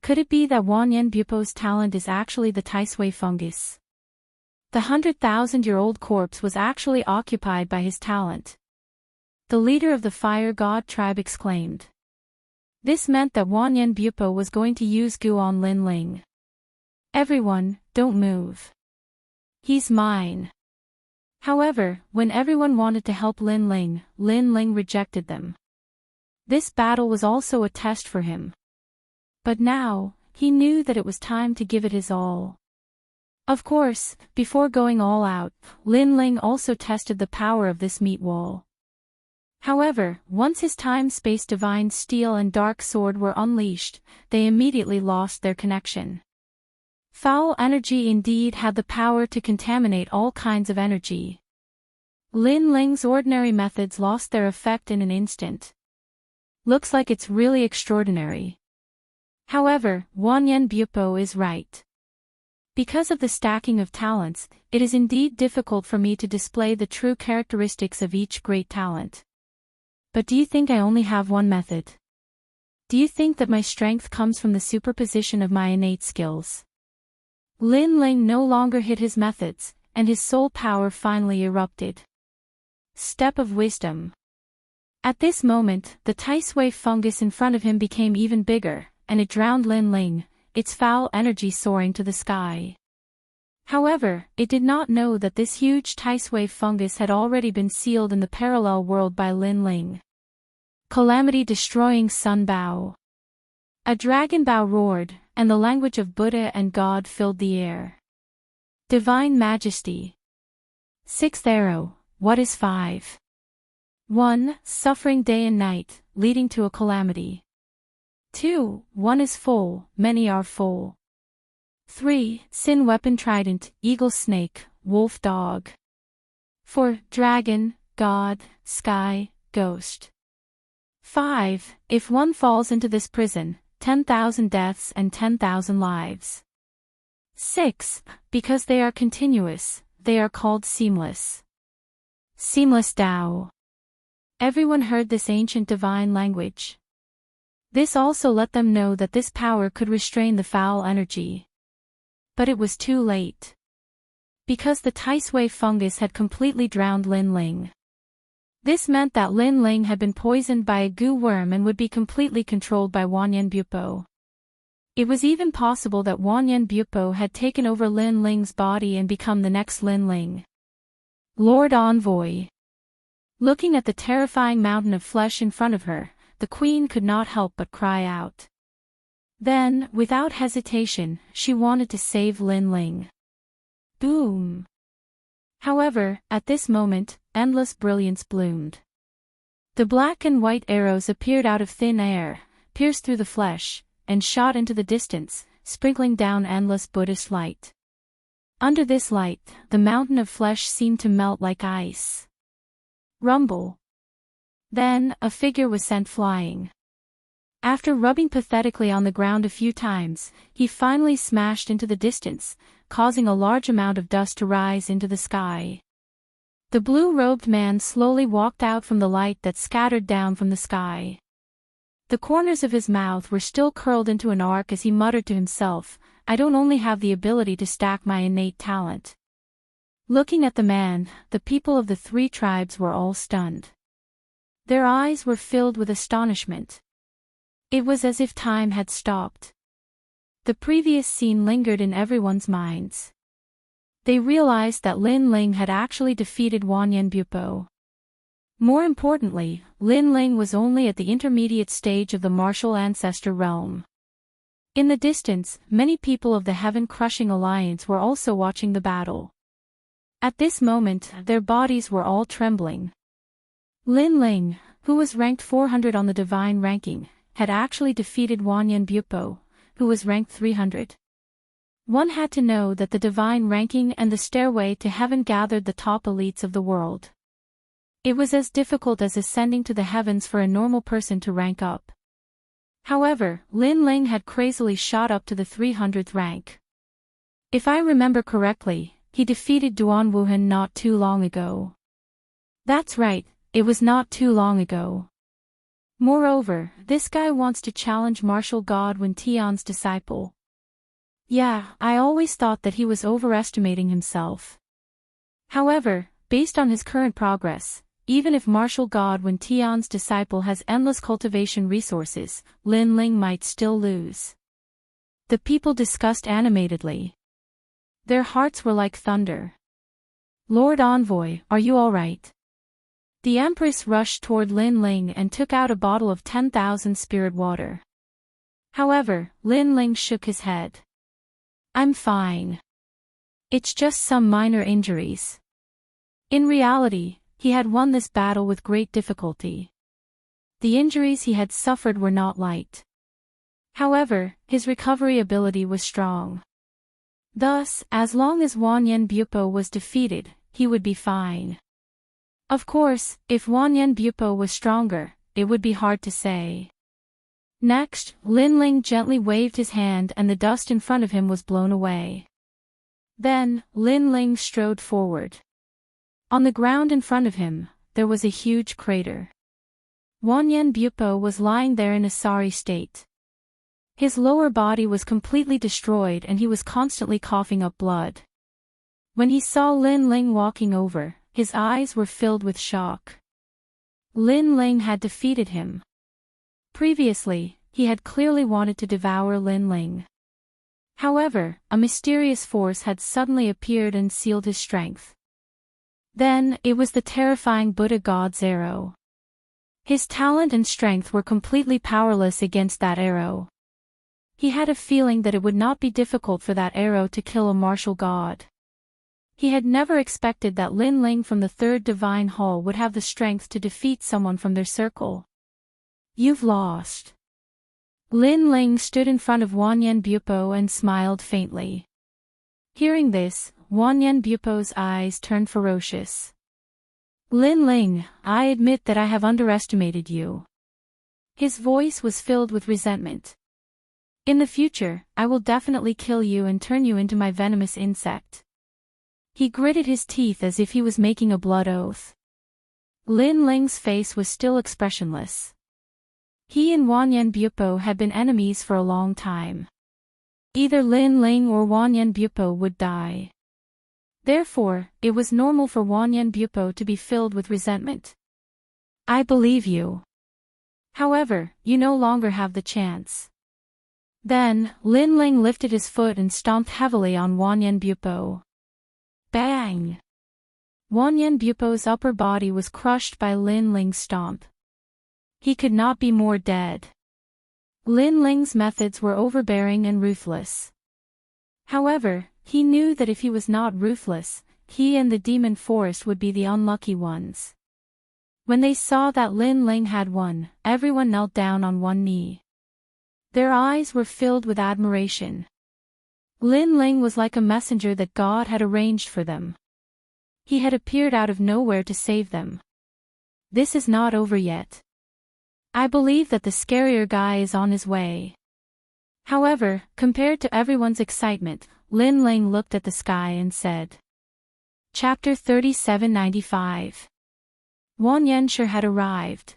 Could it be that Wanyan Bupo's talent is actually the Taisui fungus? The 100,000-year-old corpse was actually occupied by his talent. The leader of the Fire God tribe exclaimed. This meant that Wanyan Bupo was going to use goo on Lin Ling. Everyone, don't move. He's mine. However, when everyone wanted to help Lin Ling rejected them. This battle was also a test for him. But now, he knew that it was time to give it his all. Of course, before going all out, Lin Ling also tested the power of this meat wall. However, once his time-space divine steel and dark sword were unleashed, they immediately lost their connection. Foul energy indeed had the power to contaminate all kinds of energy. Lin Ling's ordinary methods lost their effect in an instant. Looks like it's really extraordinary. However, Wanyan Bupo is right. Because of the stacking of talents, it is indeed difficult for me to display the true characteristics of each great talent. But do you think I only have one method? Do you think that my strength comes from the superposition of my innate skills? Lin Ling no longer hid his methods, and his soul power finally erupted. Step of wisdom. At this moment, the Taisui fungus in front of him became even bigger, and it drowned Lin Ling, its foul energy soaring to the sky. However, it did not know that this huge Taisui fungus had already been sealed in the parallel world by Lin Ling. Calamity-destroying sun bow. A dragon bow roared, and the language of Buddha and God filled the air. Divine Majesty. Sixth arrow, what is 5? 1. Suffering day and night, leading to a calamity. 2. One is full, many are full. 3. Sin weapon trident, eagle snake, wolf dog. 4. Dragon, God, sky, ghost. 5. If one falls into this prison, 10,000 deaths and 10,000 lives. 6. Because they are continuous, they are called seamless. Seamless Tao. Everyone heard this ancient divine language. This also let them know that this power could restrain the foul energy. But it was too late. Because the Taisui fungus had completely drowned Lin Ling. This meant that Lin Ling had been poisoned by a goo worm and would be completely controlled by Wanyan Bupo. It was even possible that Wanyan Bupo had taken over Lin Ling's body and become the next Lin Ling. Lord Envoy. Looking at the terrifying mountain of flesh in front of her, the queen could not help but cry out. Then, without hesitation, she wanted to save Lin Ling. Boom! However, at this moment, endless brilliance bloomed. The black and white arrows appeared out of thin air, pierced through the flesh, and shot into the distance, sprinkling down endless Buddhist light. Under this light, the mountain of flesh seemed to melt like ice. Rumble. Then, a figure was sent flying. After rubbing pathetically on the ground a few times, he finally smashed into the distance, causing a large amount of dust to rise into the sky. The blue-robed man slowly walked out from the light that scattered down from the sky. The corners of his mouth were still curled into an arc as he muttered to himself, I don't only have the ability to stack my innate talent. Looking at the man, the people of the 3 tribes were all stunned. Their eyes were filled with astonishment. It was as if time had stopped. The previous scene lingered in everyone's minds. They realized that Lin Ling had actually defeated Wanyan Bupo. More importantly, Lin Ling was only at the intermediate stage of the martial ancestor realm. In the distance, many people of the Heaven-Crushing Alliance were also watching the battle. At this moment, their bodies were all trembling. Lin Ling, who was ranked 400 on the divine ranking, had actually defeated Wanyan Bupo, who was ranked 300. One had to know that the divine ranking and the stairway to heaven gathered the top elites of the world. It was as difficult as ascending to the heavens for a normal person to rank up. However, Lin Ling had crazily shot up to the 300th rank. If I remember correctly, he defeated Duan Wuhan not too long ago. That's right, it was not too long ago. Moreover, this guy wants to challenge martial god Wen Tian's disciple. Yeah, I always thought that he was overestimating himself. However, based on his current progress, even if martial god Wen Tian's disciple has endless cultivation resources, Lin Ling might still lose. The people discussed animatedly. Their hearts were like thunder. Lord Envoy, are you all right? The Empress rushed toward Lin Ling and took out a bottle of 10,000 spirit water. However, Lin Ling shook his head. I'm fine. It's just some minor injuries. In reality, he had won this battle with great difficulty. The injuries he had suffered were not light. However, his recovery ability was strong. Thus, as long as Wanyan Bupo was defeated, he would be fine. Of course, if Wanyan Bupo was stronger, it would be hard to say. Next, Lin Ling gently waved his hand and the dust in front of him was blown away. Then, Lin Ling strode forward. On the ground in front of him, there was a huge crater. Wanyan Bupo was lying there in a sorry state. His lower body was completely destroyed and he was constantly coughing up blood. When he saw Lin Ling walking over, his eyes were filled with shock. Lin Ling had defeated him. Previously, he had clearly wanted to devour Lin Ling. However, a mysterious force had suddenly appeared and sealed his strength. Then, it was the terrifying Buddha god's arrow. His talent and strength were completely powerless against that arrow. He had a feeling that it would not be difficult for that arrow to kill a martial god. He had never expected that Lin Ling from the third divine hall would have the strength to defeat someone from their circle. You've lost. Lin Ling stood in front of Wanyan Bupo and smiled faintly. Hearing this, Wanyan Bupo's eyes turned ferocious. Lin Ling, I admit that I have underestimated you. His voice was filled with resentment. In the future, I will definitely kill you and turn you into my venomous insect. He gritted his teeth as if he was making a blood oath. Lin Ling's face was still expressionless. He and Wanyan Bupo had been enemies for a long time. Either Lin Ling or Wanyan Bupo would die. Therefore, it was normal for Wanyan Bupo to be filled with resentment. I believe you. However, you no longer have the chance. Then, Lin Ling lifted his foot and stomped heavily on Wanyan Bupo. Bang! Wanyan Bupo's upper body was crushed by Lin Ling's stomp. He could not be more dead. Lin Ling's methods were overbearing and ruthless. However, he knew that if he was not ruthless, he and the demon forest would be the unlucky ones. When they saw that Lin Ling had won, everyone knelt down on one knee. Their eyes were filled with admiration. Lin Ling was like a messenger that God had arranged for them. He had appeared out of nowhere to save them. This is not over yet. I believe that the scarier guy is on his way. However, compared to everyone's excitement, Lin Ling looked at the sky and said. Chapter 3795. Wanyan sure had arrived.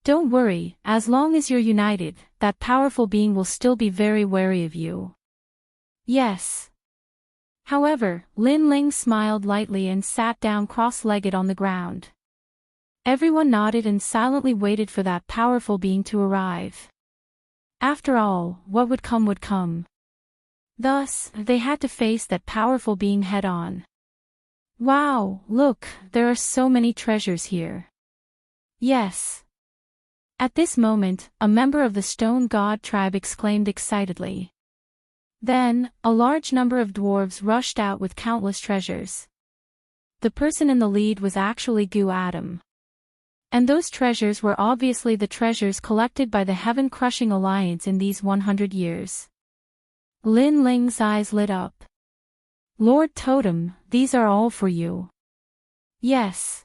Don't worry, as long as you're united, that powerful being will still be very wary of you. Yes. However, Lin Ling smiled lightly and sat down cross-legged on the ground. Everyone nodded and silently waited for that powerful being to arrive. After all, what would come would come. Thus, they had to face that powerful being head-on. Wow, look, there are so many treasures here. Yes. At this moment, a member of the Stone God tribe exclaimed excitedly. Then, a large number of dwarves rushed out with countless treasures. The person in the lead was actually Gu Adam. And those treasures were obviously the treasures collected by the Heaven-Crushing Alliance in these 100 years. Lin Ling's eyes lit up. Lord Totem, these are all for you. Yes.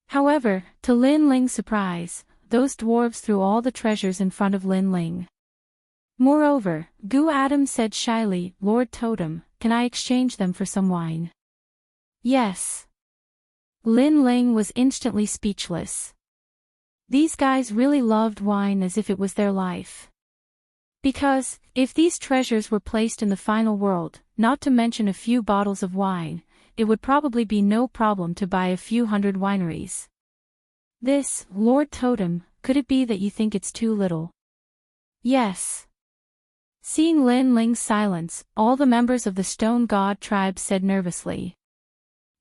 However, to Lin Ling's surprise, those dwarves threw all the treasures in front of Lin Ling. Moreover, Gu Adam said shyly, Lord Totem, can I exchange them for some wine? Yes. Lin Ling was instantly speechless. These guys really loved wine as if it was their life. Because, if these treasures were placed in the final world, not to mention a few bottles of wine, it would probably be no problem to buy a few hundred wineries. This, Lord Totem, could it be that you think it's too little? Yes. Seeing Lin Ling's silence, all the members of the Stone God tribe said nervously.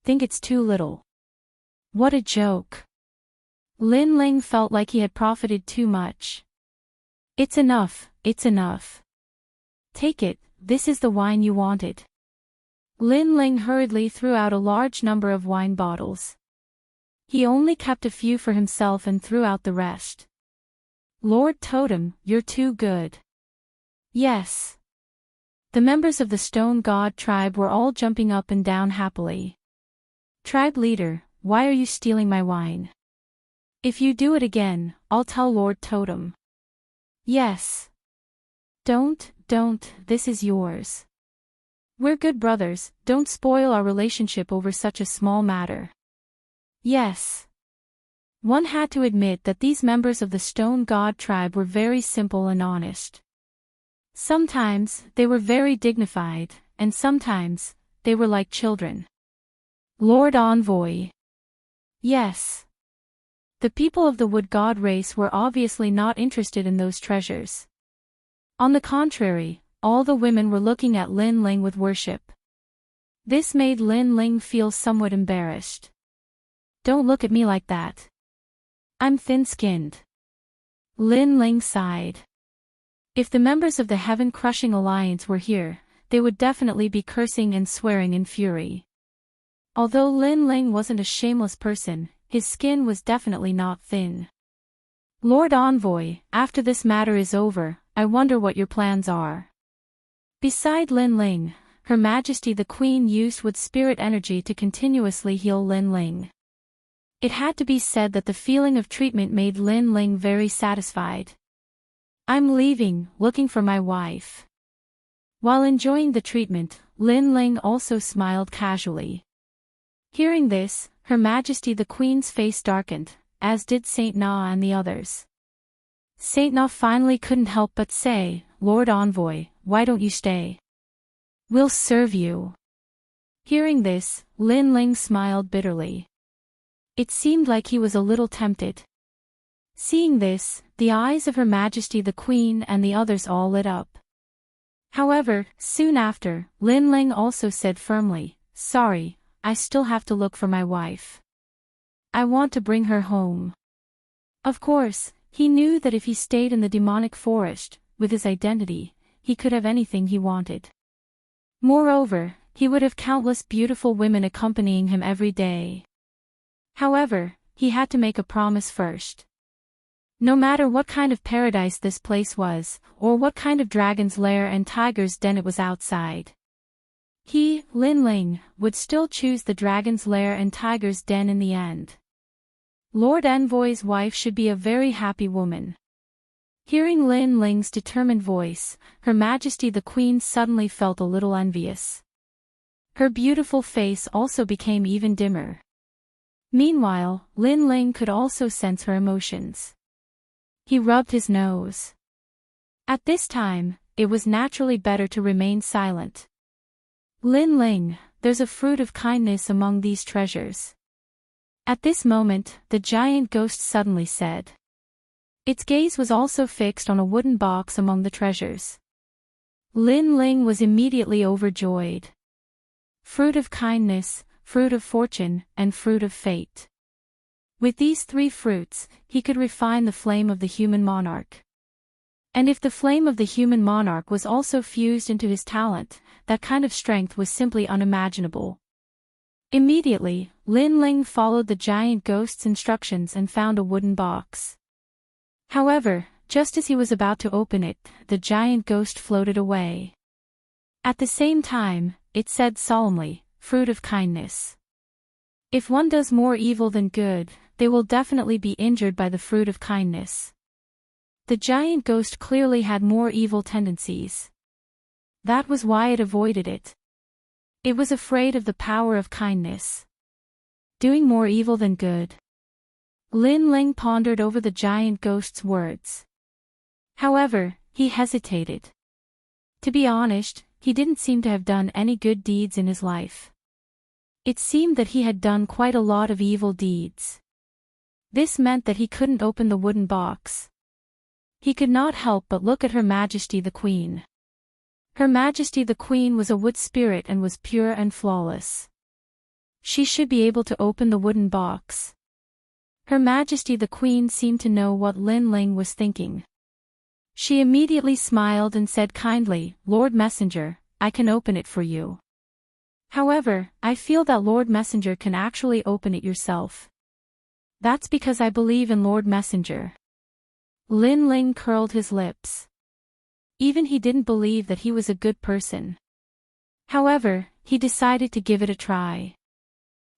Think it's too little. What a joke. Lin Ling felt like he had profited too much. It's enough, it's enough. Take it, this is the wine you wanted. Lin Ling hurriedly threw out a large number of wine bottles. He only kept a few for himself and threw out the rest. Lord Totem, you're too good. Yes. The members of the Stone God tribe were all jumping up and down happily. Tribe leader, why are you stealing my wine? If you do it again, I'll tell Lord Totem. Yes. Don't, this is yours. We're good brothers, don't spoil our relationship over such a small matter. Yes. One had to admit that these members of the Stone God tribe were very simple and honest. Sometimes, they were very dignified, and sometimes, they were like children. Lord Envoy. Yes. The people of the Wood God race were obviously not interested in those treasures. On the contrary, all the women were looking at Lin Ling with worship. This made Lin Ling feel somewhat embarrassed. Don't look at me like that. I'm thin-skinned. Lin Ling sighed. If the members of the Heaven-Crushing Alliance were here, they would definitely be cursing and swearing in fury. Although Lin Ling wasn't a shameless person, his skin was definitely not thin. Lord Envoy, after this matter is over, I wonder what your plans are. Beside Lin Ling, Her Majesty the Queen used Wood Spirit energy to continuously heal Lin Ling. It had to be said that the feeling of treatment made Lin Ling very satisfied. I'm leaving, looking for my wife. While enjoying the treatment, Lin Ling also smiled casually. Hearing this, Her Majesty the Queen's face darkened, as did Saint Na and the others. Saint Na finally couldn't help but say, Lord Envoy, why don't you stay? We'll serve you. Hearing this, Lin Ling smiled bitterly. It seemed like he was a little tempted. Seeing this, the eyes of Her Majesty the Queen and the others all lit up. However, soon after, Lin Ling also said firmly, Sorry, I still have to look for my wife. I want to bring her home. Of course, he knew that if he stayed in the demonic forest, with his identity, he could have anything he wanted. Moreover, he would have countless beautiful women accompanying him every day. However, he had to make a promise first. No matter what kind of paradise this place was, or what kind of dragon's lair and tiger's den it was outside, he, Lin Ling, would still choose the dragon's lair and tiger's den in the end. Lord Envoy's wife should be a very happy woman. Hearing Lin Ling's determined voice, Her Majesty the Queen suddenly felt a little envious. Her beautiful face also became even dimmer. Meanwhile, Lin Ling could also sense her emotions. He rubbed his nose. At this time, it was naturally better to remain silent. Lin Ling, there's a fruit of kindness among these treasures. At this moment, the giant ghost suddenly said. Its gaze was also fixed on a wooden box among the treasures. Lin Ling was immediately overjoyed. Fruit of kindness, fruit of fortune, and fruit of fate. With these three fruits, he could refine the flame of the human monarch. And if the flame of the human monarch was also fused into his talent, that kind of strength was simply unimaginable. Immediately, Lin Ling followed the giant ghost's instructions and found a wooden box. However, just as he was about to open it, the giant ghost floated away. At the same time, it said solemnly, Fruit of kindness. If one does more evil than good, they will definitely be injured by the fruit of kindness. The giant ghost clearly had more evil tendencies. That was why it avoided it. It was afraid of the power of kindness. Doing more evil than good. Lin Ling pondered over the giant ghost's words. However, he hesitated. To be honest, he didn't seem to have done any good deeds in his life. It seemed that he had done quite a lot of evil deeds. This meant that he couldn't open the wooden box. He could not help but look at Her Majesty the Queen. Her Majesty the Queen was a wood spirit and was pure and flawless. She should be able to open the wooden box. Her Majesty the Queen seemed to know what Lin Ling was thinking. She immediately smiled and said kindly, Lord Messenger, I can open it for you. However, I feel that Lord Messenger can actually open it yourself. That's because I believe in Lord Messenger. Lin Ling curled his lips. Even he didn't believe that he was a good person. However, he decided to give it a try.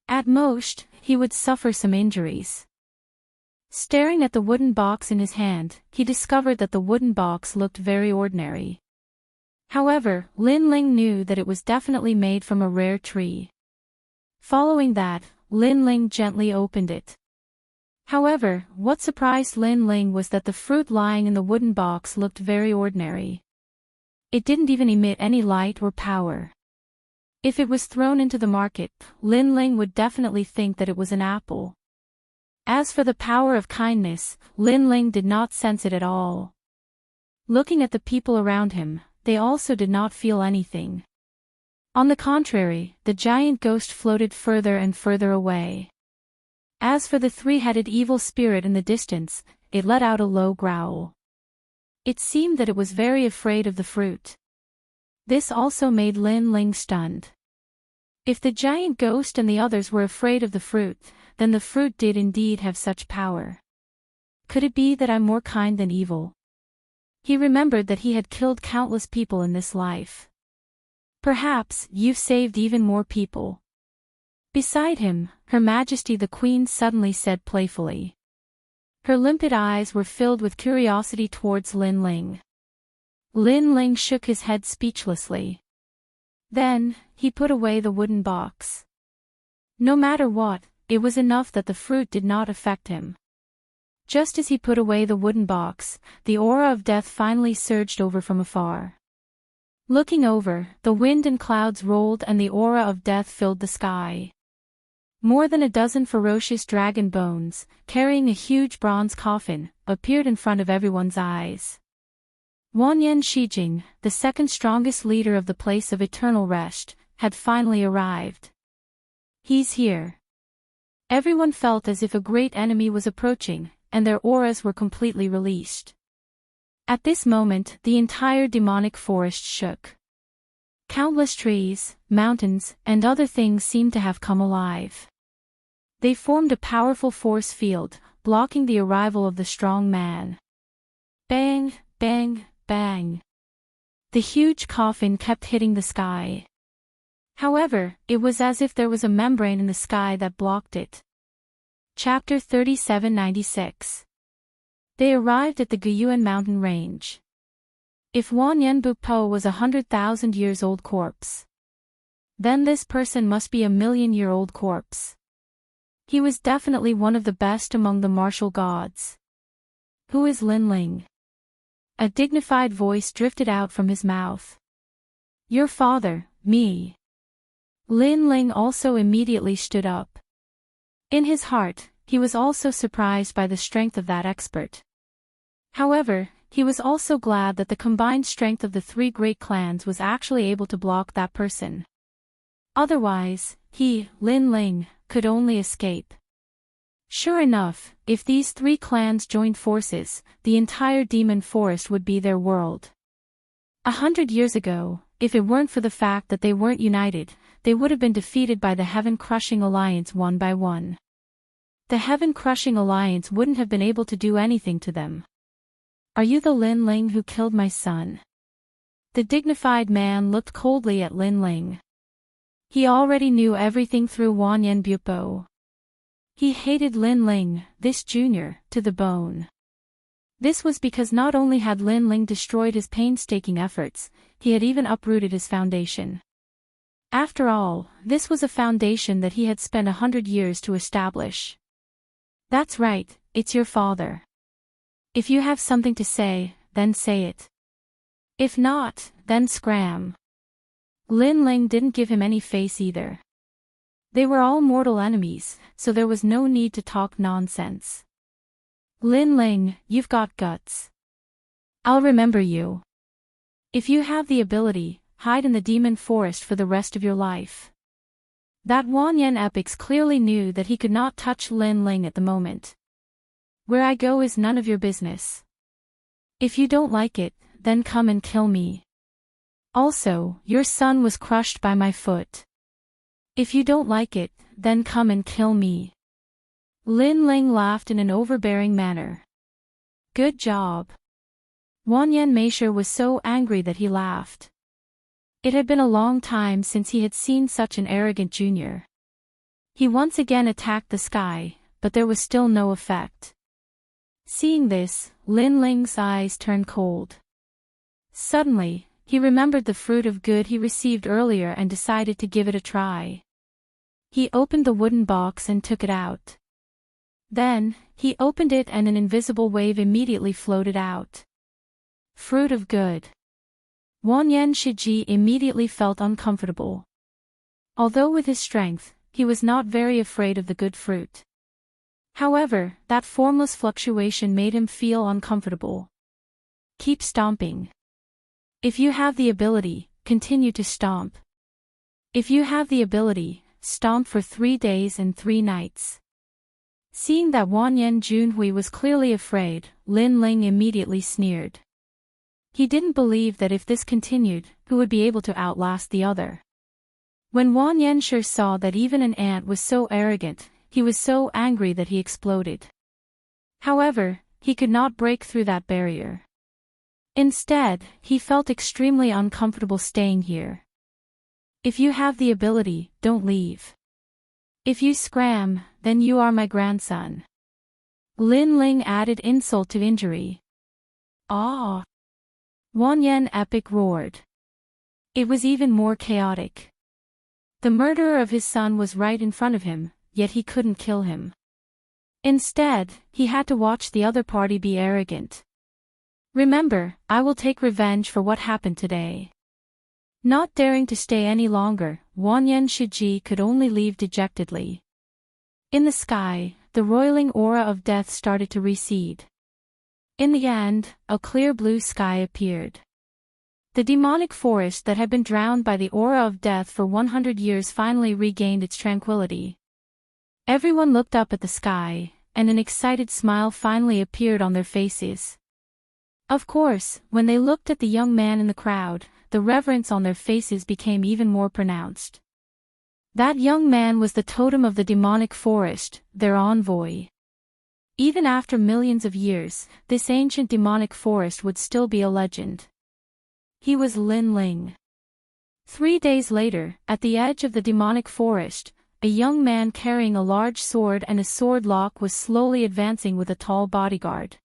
At most, he would suffer some injuries. Staring at the wooden box in his hand, he discovered that the wooden box looked very ordinary. However, Lin Ling knew that it was definitely made from a rare tree. Following that, Lin Ling gently opened it. However, what surprised Lin Ling was that the fruit lying in the wooden box looked very ordinary. It didn't even emit any light or power. If it was thrown into the market, Lin Ling would definitely think that it was an apple. As for the power of kindness, Lin Ling did not sense it at all. Looking at the people around him, they also did not feel anything. On the contrary, the giant ghost floated further and further away. As for the three-headed evil spirit in the distance, it let out a low growl. It seemed that it was very afraid of the fruit. This also made Lin Ling stunned. If the giant ghost and the others were afraid of the fruit, then the fruit did indeed have such power. Could it be that I'm more kind than evil? He remembered that he had killed countless people in this life. Perhaps you've saved even more people. Beside him, Her Majesty the Queen suddenly said playfully. Her limpid eyes were filled with curiosity towards Lin Ling. Lin Ling shook his head speechlessly. Then, he put away the wooden box. No matter what, it was enough that the fruit did not affect him. Just as he put away the wooden box, the aura of death finally surged over from afar. Looking over, the wind and clouds rolled and the aura of death filled the sky. More than a dozen ferocious dragon bones, carrying a huge bronze coffin, appeared in front of everyone's eyes. Wanyan Shijing, the second strongest leader of the place of eternal rest, had finally arrived. He's here. Everyone felt as if a great enemy was approaching, and their auras were completely released. At this moment, the entire demonic forest shook. Countless trees, mountains, and other things seemed to have come alive. They formed a powerful force field, blocking the arrival of the strong man. Bang, bang, bang. The huge coffin kept hitting the sky. However, it was as if there was a membrane in the sky that blocked it. Chapter 3796. They arrived at the Guyuan mountain range. If Wanyan Po was 100,000 years old corpse, then this person must be a million-year-old corpse. He was definitely one of the best among the martial gods. Who is Lin Ling? A dignified voice drifted out from his mouth. Your father, me. Lin Ling also immediately stood up. In his heart, he was also surprised by the strength of that expert. However, he was also glad that the combined strength of the three great clans was actually able to block that person. Otherwise, he, Lin Ling, could only escape. Sure enough, if these three clans joined forces, the entire demon forest would be their world. 100 years ago, if it weren't for the fact that they weren't united, they would have been defeated by the Heaven-Crushing Alliance one by one. The Heaven-Crushing Alliance wouldn't have been able to do anything to them. Are you the Lin Ling who killed my son? The dignified man looked coldly at Lin Ling. He already knew everything through Wanyan Bupo. He hated Lin Ling, this junior, to the bone. This was because not only had Lin Ling destroyed his painstaking efforts, he had even uprooted his foundation. After all, this was a foundation that he had spent 100 years to establish. That's right, it's your father. If you have something to say, then say it. If not, then scram. Lin Ling didn't give him any face either. They were all mortal enemies, so there was no need to talk nonsense. Lin Ling, you've got guts. I'll remember you. If you have the ability, hide in the demon forest for the rest of your life. That Wanyan epics clearly knew that he could not touch Lin Ling at the moment. Where I go is none of your business. If you don't like it, then come and kill me. Also, your son was crushed by my foot. If you don't like it, then come and kill me. Lin Ling laughed in an overbearing manner. Good job. Wanyan Meisher was so angry that he laughed. It had been a long time since he had seen such an arrogant junior. He once again attacked the sky, but there was still no effect. Seeing this, Lin Ling's eyes turned cold. Suddenly, he remembered the fruit of good he received earlier and decided to give it a try. He opened the wooden box and took it out. Then, he opened it and an invisible wave immediately floated out. Fruit of good. Wanyan Shiji immediately felt uncomfortable. Although with his strength, he was not very afraid of the good fruit. However, that formless fluctuation made him feel uncomfortable. Keep stomping. If you have the ability, continue to stomp. If you have the ability, stomp for 3 days and 3 nights. Seeing that Wanyan Junhui was clearly afraid, Lin Ling immediately sneered. He didn't believe that if this continued, who would be able to outlast the other. When Wanyan Shi saw that even an ant was so arrogant, he was so angry that he exploded. However, he could not break through that barrier. Instead, he felt extremely uncomfortable staying here. If you have the ability, don't leave. If you scram, then you are my grandson. Lin Ling added insult to injury. Ah! Wanyan Epic roared. It was even more chaotic. The murderer of his son was right in front of him, yet he couldn't kill him. Instead, he had to watch the other party be arrogant. Remember, I will take revenge for what happened today. Not daring to stay any longer, Wanyan Shiji could only leave dejectedly. In the sky, the roiling aura of death started to recede. In the end, a clear blue sky appeared. The demonic forest that had been drowned by the aura of death for 100 years finally regained its tranquility. Everyone looked up at the sky, and an excited smile finally appeared on their faces. Of course, when they looked at the young man in the crowd, the reverence on their faces became even more pronounced. That young man was the totem of the demonic forest, their envoy. Even after millions of years, this ancient demonic forest would still be a legend. He was Lin Ling. 3 days later, at the edge of the demonic forest, a young man carrying a large sword and a sword lock was slowly advancing with a tall bodyguard.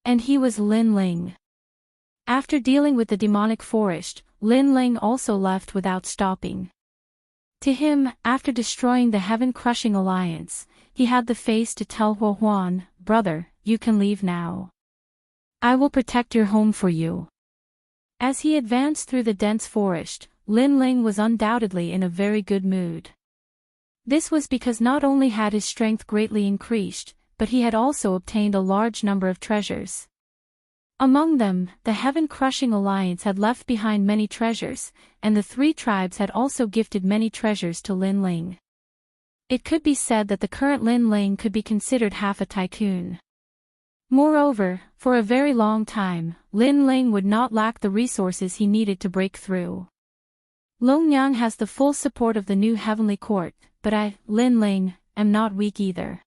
And he was Lin Ling. After dealing with the demonic forest, Lin Ling also left without stopping. To him, after destroying the heaven-crushing alliance, he had the face to tell Huo Huan, "Brother, you can leave now. I will protect your home for you." As he advanced through the dense forest, Lin Ling was undoubtedly in a very good mood. This was because not only had his strength greatly increased, but he had also obtained a large number of treasures. Among them, the heaven-crushing alliance had left behind many treasures, and the 3 tribes had also gifted many treasures to Lin Ling. It could be said that the current Lin Ling could be considered half a tycoon. Moreover, for a very long time, Lin Ling would not lack the resources he needed to break through. Longyang has the full support of the new heavenly court, but I, Lin Ling, am not weak either.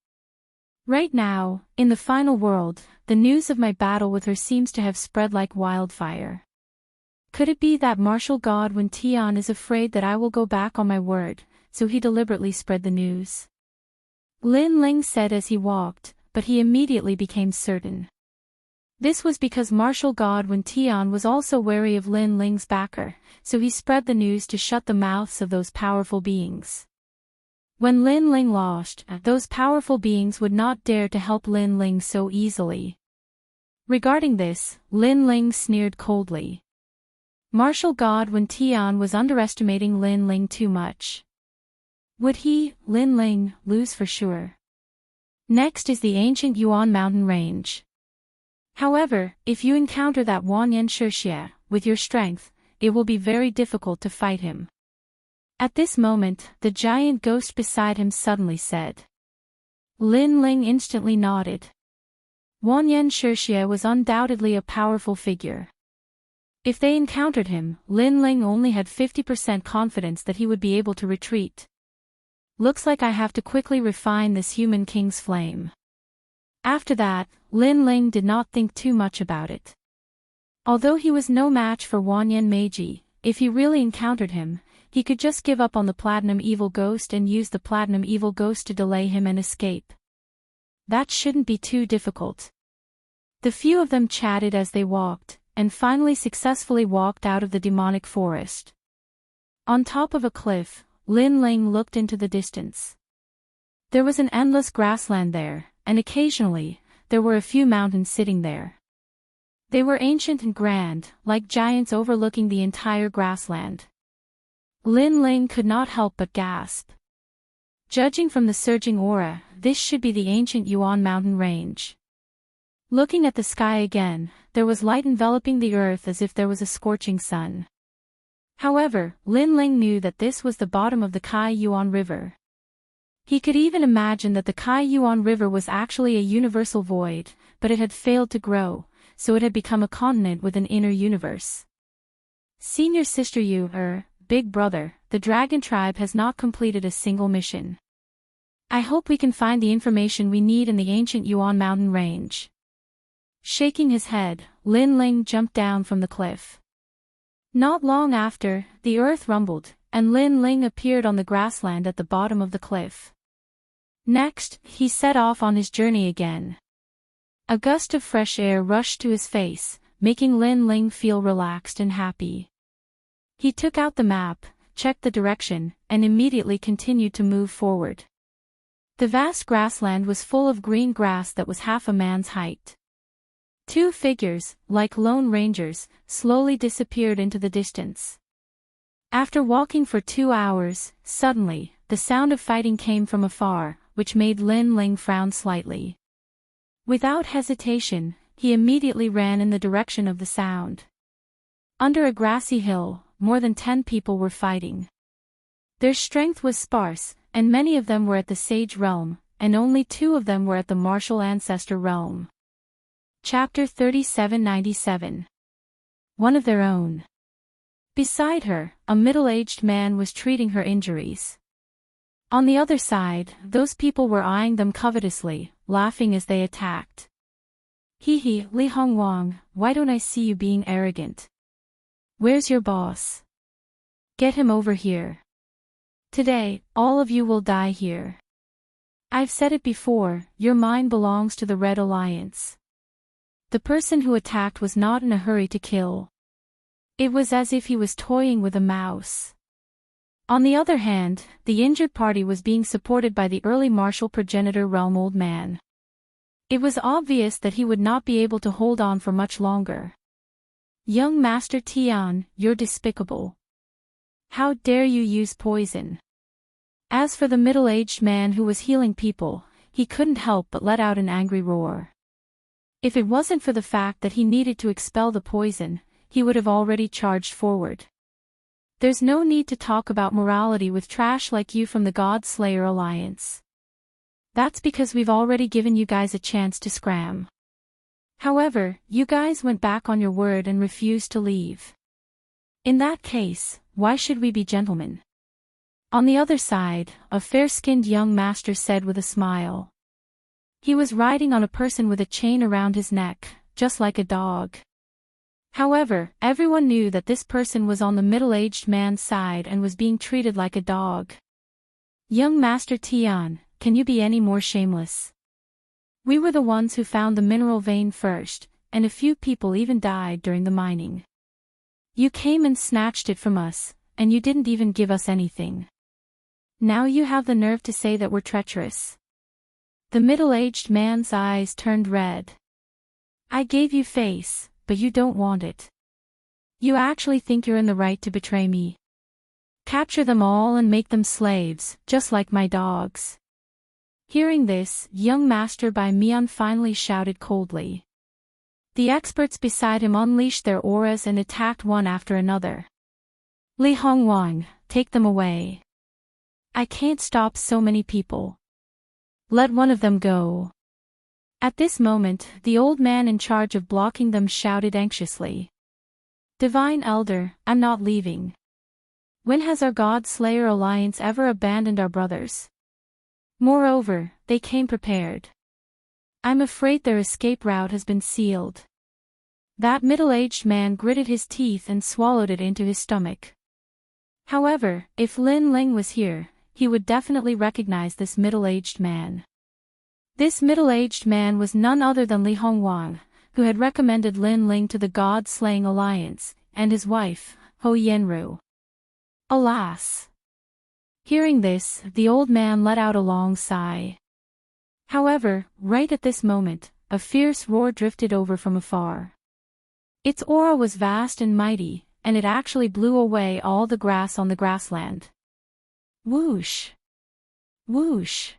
Right now, in the final world, the news of my battle with her seems to have spread like wildfire. Could it be that martial god Wen Tian is afraid that I will go back on my word, so he deliberately spread the news? Lin Ling said as he walked, but he immediately became certain. This was because martial god Wen Tian was also wary of Lin Ling's backer, so he spread the news to shut the mouths of those powerful beings. When Lin Ling lost, those powerful beings would not dare to help Lin Ling so easily. Regarding this, Lin Ling sneered coldly. Martial god Wen Tian was underestimating Lin Ling too much. Would he, Lin Ling, lose for sure? Next is the ancient Yuan mountain range. However, if you encounter that Wanyan Shixie, with your strength, it will be very difficult to fight him. At this moment, the giant ghost beside him suddenly said. Lin Ling instantly nodded. Wanyan Shixie was undoubtedly a powerful figure. If they encountered him, Lin Ling only had 50% confidence that he would be able to retreat. Looks like I have to quickly refine this human king's flame. After that, Lin Ling did not think too much about it. Although he was no match for Wanyan Meiji, if he really encountered him, he could just give up on the Platinum Evil Ghost and use the Platinum Evil Ghost to delay him and escape. That shouldn't be too difficult. The few of them chatted as they walked, and finally successfully walked out of the demonic forest. On top of a cliff, Lin Ling looked into the distance. There was an endless grassland there, and occasionally, there were a few mountains sitting there. They were ancient and grand, like giants overlooking the entire grassland. Lin Ling could not help but gasp. Judging from the surging aura, this should be the ancient Yuan mountain range. Looking at the sky again, there was light enveloping the earth as if there was a scorching sun. However, Lin Ling knew that this was the bottom of the Kai Yuan River. He could even imagine that the Kai Yuan River was actually a universal void, but it had failed to grow, so it had become a continent with an inner universe. Senior Sister Yu, Big Brother, the Dragon Tribe has not completed a single mission. I hope we can find the information we need in the ancient Yuan mountain range. Shaking his head, Lin Ling jumped down from the cliff. Not long after, the earth rumbled, and Lin Ling appeared on the grassland at the bottom of the cliff. Next, he set off on his journey again. A gust of fresh air rushed to his face, making Lin Ling feel relaxed and happy. He took out the map, checked the direction, and immediately continued to move forward. The vast grassland was full of green grass that was half a man's height. Two figures, like lone rangers, slowly disappeared into the distance. After walking for 2 hours, suddenly, the sound of fighting came from afar, which made Lin Ling frown slightly. Without hesitation, he immediately ran in the direction of the sound. Under a grassy hill, more than 10 people were fighting. Their strength was sparse, and many of them were at the Sage realm, and only 2 of them were at the Martial Ancestor realm. Chapter 3797. One of their own. Beside her, a middle-aged man was treating her injuries. On the other side, those people were eyeing them covetously, laughing as they attacked. Hee, Li Hongwang, why don't I see you being arrogant? Where's your boss? Get him over here. Today, all of you will die here. I've said it before, your mind belongs to the Red Alliance. The person who attacked was not in a hurry to kill. It was as if he was toying with a mouse. On the other hand, the injured party was being supported by the early martial progenitor realm old man. It was obvious that he would not be able to hold on for much longer. Young Master Tian, you're despicable. How dare you use poison? As for the middle-aged man who was healing people, he couldn't help but let out an angry roar. If it wasn't for the fact that he needed to expel the poison, he would have already charged forward. There's no need to talk about morality with trash like you from the God Slayer Alliance. That's because we've already given you guys a chance to scram. However, you guys went back on your word and refused to leave. In that case, why should we be gentlemen? On the other side, a fair-skinned young master said with a smile. He was riding on a person with a chain around his neck, just like a dog. However, everyone knew that this person was on the middle-aged man's side and was being treated like a dog. Young Master Tian, can you be any more shameless? We were the ones who found the mineral vein first, and a few people even died during the mining. You came and snatched it from us, and you didn't even give us anything. Now you have the nerve to say that we're treacherous. The middle-aged man's eyes turned red. I gave you face, but you don't want it. You actually think you're in the right to betray me. Capture them all and make them slaves, just like my dogs. Hearing this, young Master Bai Mian finally shouted coldly. The experts beside him unleashed their auras and attacked one after another. Li Hongwang, take them away. I can't stop so many people. Let one of them go. At this moment, the old man in charge of blocking them shouted anxiously. Divine Elder, I'm not leaving. When has our God Slayer Alliance ever abandoned our brothers? Moreover, they came prepared. I'm afraid their escape route has been sealed. That middle-aged man gritted his teeth and swallowed it into his stomach. However, if Lin Ling was here, he would definitely recognize this middle-aged man. This middle-aged man was none other than Li Hongwang, who had recommended Lin Ling to the God-slaying alliance, and his wife, Ho Yenru. Alas! Hearing this, the old man let out a long sigh. However, right at this moment, a fierce roar drifted over from afar. Its aura was vast and mighty, and it actually blew away all the grass on the grassland. Whoosh! Whoosh!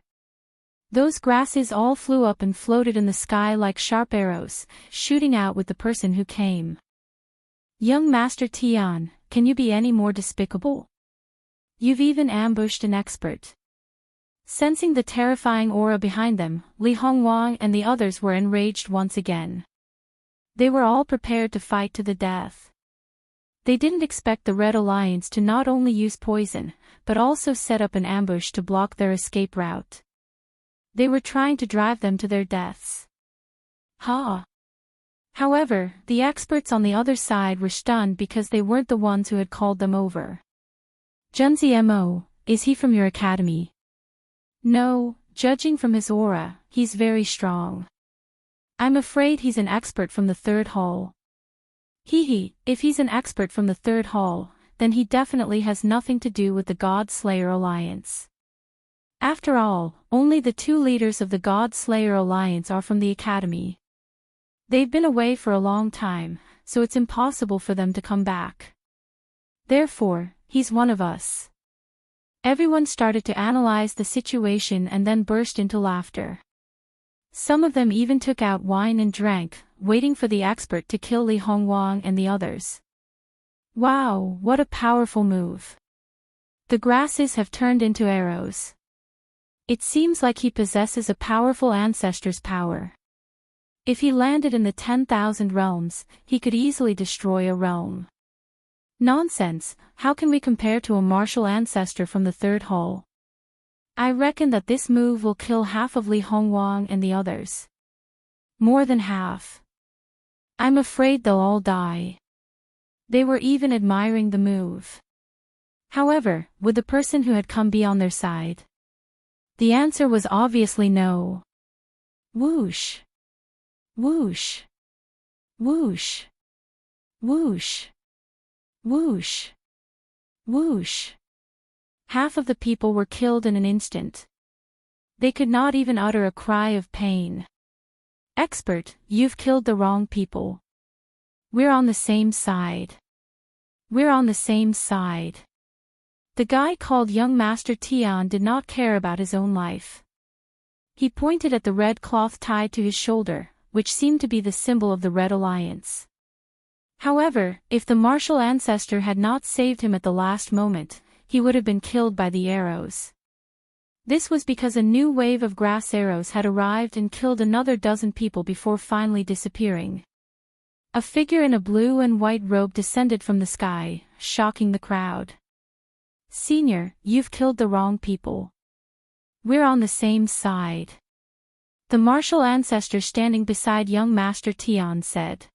Those grasses all flew up and floated in the sky like sharp arrows, shooting out with the person who came. Young Master Tian, can you be any more despicable? You've even ambushed an expert. Sensing the terrifying aura behind them, Li Hongwang and the others were enraged once again. They were all prepared to fight to the death. They didn't expect the Red Alliance to not only use poison, but also set up an ambush to block their escape route. They were trying to drive them to their deaths. Ha! However, the experts on the other side were stunned because they weren't the ones who had called them over. Junzi Mo, is he from your academy? No, judging from his aura, he's very strong. I'm afraid he's an expert from the third hall. If he's an expert from the third hall, then he definitely has nothing to do with the God Slayer Alliance. After all, only the two leaders of the God Slayer Alliance are from the academy. They've been away for a long time, so it's impossible for them to come back. Therefore, he's one of us. Everyone started to analyze the situation and then burst into laughter. Some of them even took out wine and drank, waiting for the expert to kill Li Hongwang and the others. Wow, what a powerful move. The grasses have turned into arrows. It seems like he possesses a powerful ancestor's power. If he landed in the 10,000 realms, he could easily destroy a realm. Nonsense, how can we compare to a martial ancestor from the third hall? I reckon that this move will kill half of Li Hongwang and the others. More than half. I'm afraid they'll all die. They were even admiring the move. However, would the person who had come be on their side? The answer was obviously no. Whoosh! Whoosh! Whoosh! Whoosh! Whoosh! Whoosh! Half of the people were killed in an instant. They could not even utter a cry of pain. Expert, you've killed the wrong people. We're on the same side. We're on the same side. The guy called Young Master Tian did not care about his own life. He pointed at the red cloth tied to his shoulder, which seemed to be the symbol of the Red Alliance. However, if the martial ancestor had not saved him at the last moment, he would have been killed by the arrows. This was because a new wave of grass arrows had arrived and killed another dozen people before finally disappearing. A figure in a blue and white robe descended from the sky, shocking the crowd. Senior, you've killed the wrong people. We're on the same side. The martial ancestor standing beside young Master Tian said.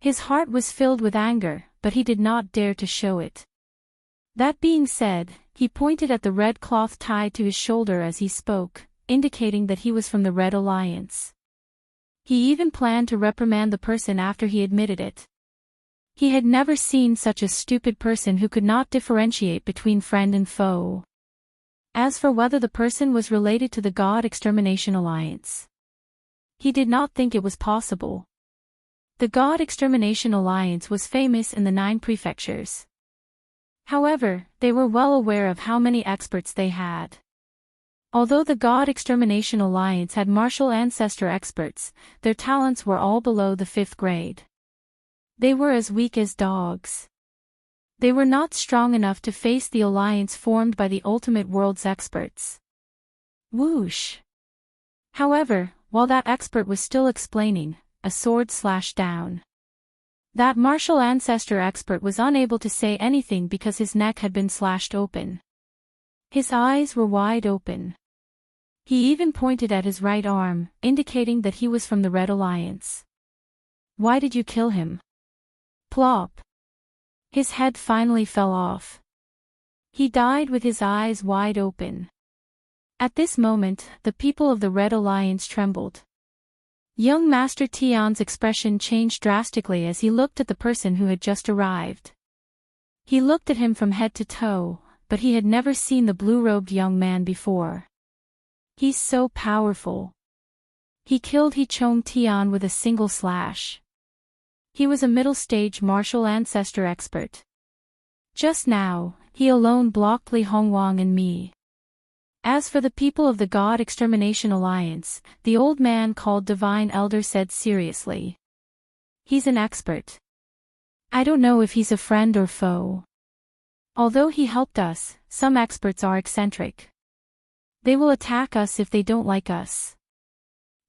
His heart was filled with anger, but he did not dare to show it. That being said, he pointed at the red cloth tied to his shoulder as he spoke, indicating that he was from the Red Alliance. He even planned to reprimand the person after he admitted it. He had never seen such a stupid person who could not differentiate between friend and foe. As for whether the person was related to the God Extermination Alliance, he did not think it was possible. The God Extermination Alliance was famous in the 9 prefectures. However, they were well aware of how many experts they had. Although the God Extermination Alliance had martial ancestor experts, their talents were all below the 5th grade. They were as weak as dogs. They were not strong enough to face the alliance formed by the Ultimate World's experts. Whoosh! However, while that expert was still explaining, a sword slashed down. That martial ancestor expert was unable to say anything because his neck had been slashed open. His eyes were wide open. He even pointed at his right arm, indicating that he was from the Red Alliance. Why did you kill him? Plop. His head finally fell off. He died with his eyes wide open. At this moment, the people of the Red Alliance trembled. Young Master Tian's expression changed drastically as he looked at the person who had just arrived. He looked at him from head to toe, but he had never seen the blue-robed young man before. He's so powerful. He killed He Chong Tian with a single slash. He was a middle-stage martial ancestor expert. Just now, he alone blocked Li Hongwang and me. As for the people of the God Extermination Alliance, the old man called Divine Elder said seriously. He's an expert. I don't know if he's a friend or foe. Although he helped us, some experts are eccentric. They will attack us if they don't like us.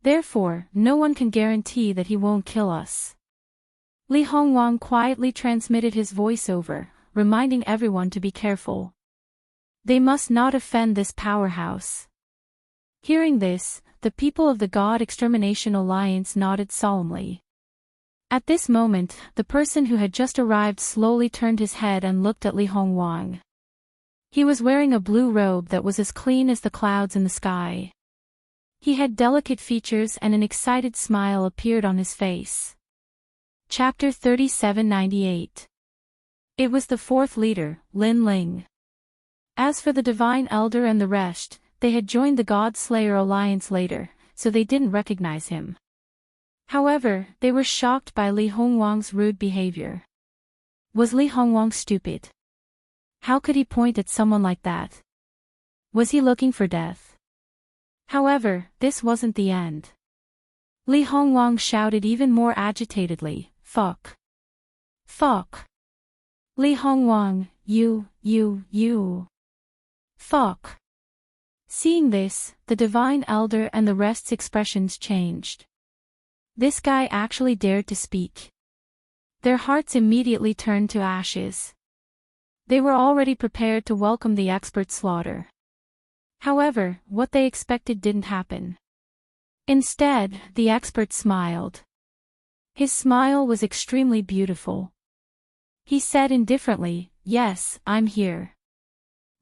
Therefore, no one can guarantee that he won't kill us. Li Hongwang quietly transmitted his voiceover, reminding everyone to be careful. They must not offend this powerhouse. Hearing this, the people of the God Extermination Alliance nodded solemnly. At this moment, the person who had just arrived slowly turned his head and looked at Li Hongwang. He was wearing a blue robe that was as clean as the clouds in the sky. He had delicate features and an excited smile appeared on his face. Chapter 3798. It was the fourth leader, Lin Ling. As for the Divine Elder and the rest, they had joined the God Slayer Alliance later, so they didn't recognize him. However, they were shocked by Li Hongwang's rude behavior. Was Li Hongwang stupid? How could he point at someone like that? Was he looking for death? However, this wasn't the end. Li Hongwang shouted even more agitatedly, "Fuck! Fuck! Li Hongwang, you! Fuck!" Seeing this, the Divine Elder and the rest's expressions changed. This guy actually dared to speak. Their hearts immediately turned to ashes. They were already prepared to welcome the expert slaughter. However, what they expected didn't happen. Instead, the expert smiled. His smile was extremely beautiful. He said indifferently, "Yes, I'm here.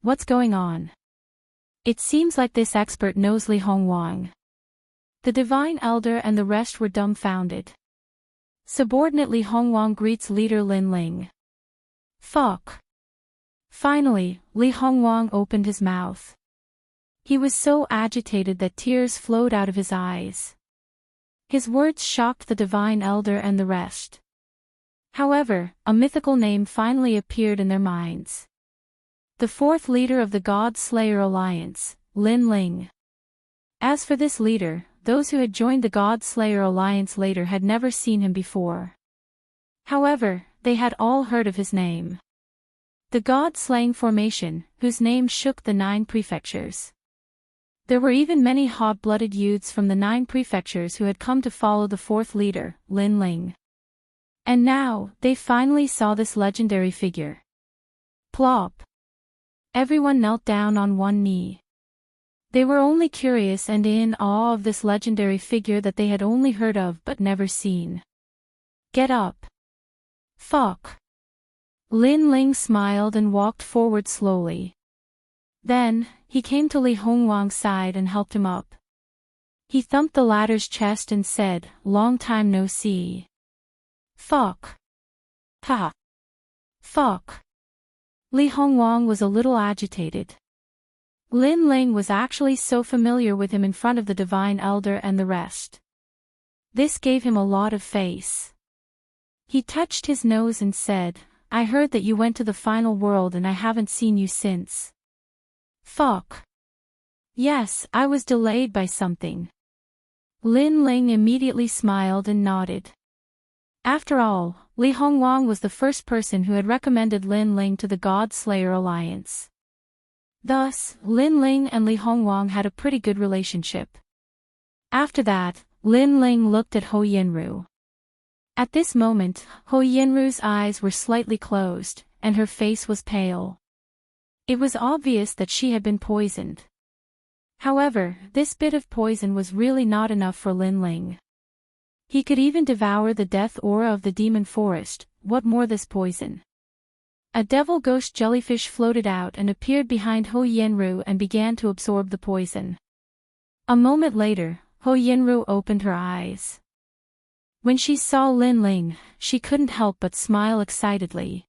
What's going on?" It seems like this expert knows Li Hongwang. The Divine Elder and the rest were dumbfounded. Subordinate Li Hongwang greets leader Lin Ling. Fuck! Finally, Li Hongwang opened his mouth. He was so agitated that tears flowed out of his eyes. His words shocked the Divine Elder and the rest. However, a mythical name finally appeared in their minds. The fourth leader of the God Slayer Alliance, Lin Ling. As for this leader, those who had joined the God Slayer Alliance later had never seen him before. However, they had all heard of his name. The God-slaying formation, whose name shook the 9 prefectures. There were even many hot-blooded youths from the 9 prefectures who had come to follow the fourth leader, Lin Ling. And now, they finally saw this legendary figure. Plop! Everyone knelt down on one knee. They were only curious and in awe of this legendary figure that they had only heard of but never seen. Get up! Fuck! Lin Ling smiled and walked forward slowly. Then, he came to Li Hongwang's side and helped him up. He thumped the latter's chest and said, "Long time no see." Fuck! Ha! Fuck! Li Hongwang was a little agitated. Lin Ling was actually so familiar with him in front of the Divine Elder and the rest. This gave him a lot of face. He touched his nose and said, "I heard that you went to the final world and I haven't seen you since." Fuck. Yes, I was delayed by something. Lin Ling immediately smiled and nodded. After all, Li Hongwang was the first person who had recommended Lin Ling to the God Slayer Alliance. Thus, Lin Ling and Li Hongwang had a pretty good relationship. After that, Lin Ling looked at Ho Yinru. At this moment, Ho Yinru's eyes were slightly closed, and her face was pale. It was obvious that she had been poisoned. However, this bit of poison was really not enough for Lin Ling. He could even devour the death aura of the demon forest, what more this poison? A devil ghost jellyfish floated out and appeared behind Ho Yenru and began to absorb the poison. A moment later, Ho Yenru opened her eyes. When she saw Lin Ling, she couldn't help but smile excitedly.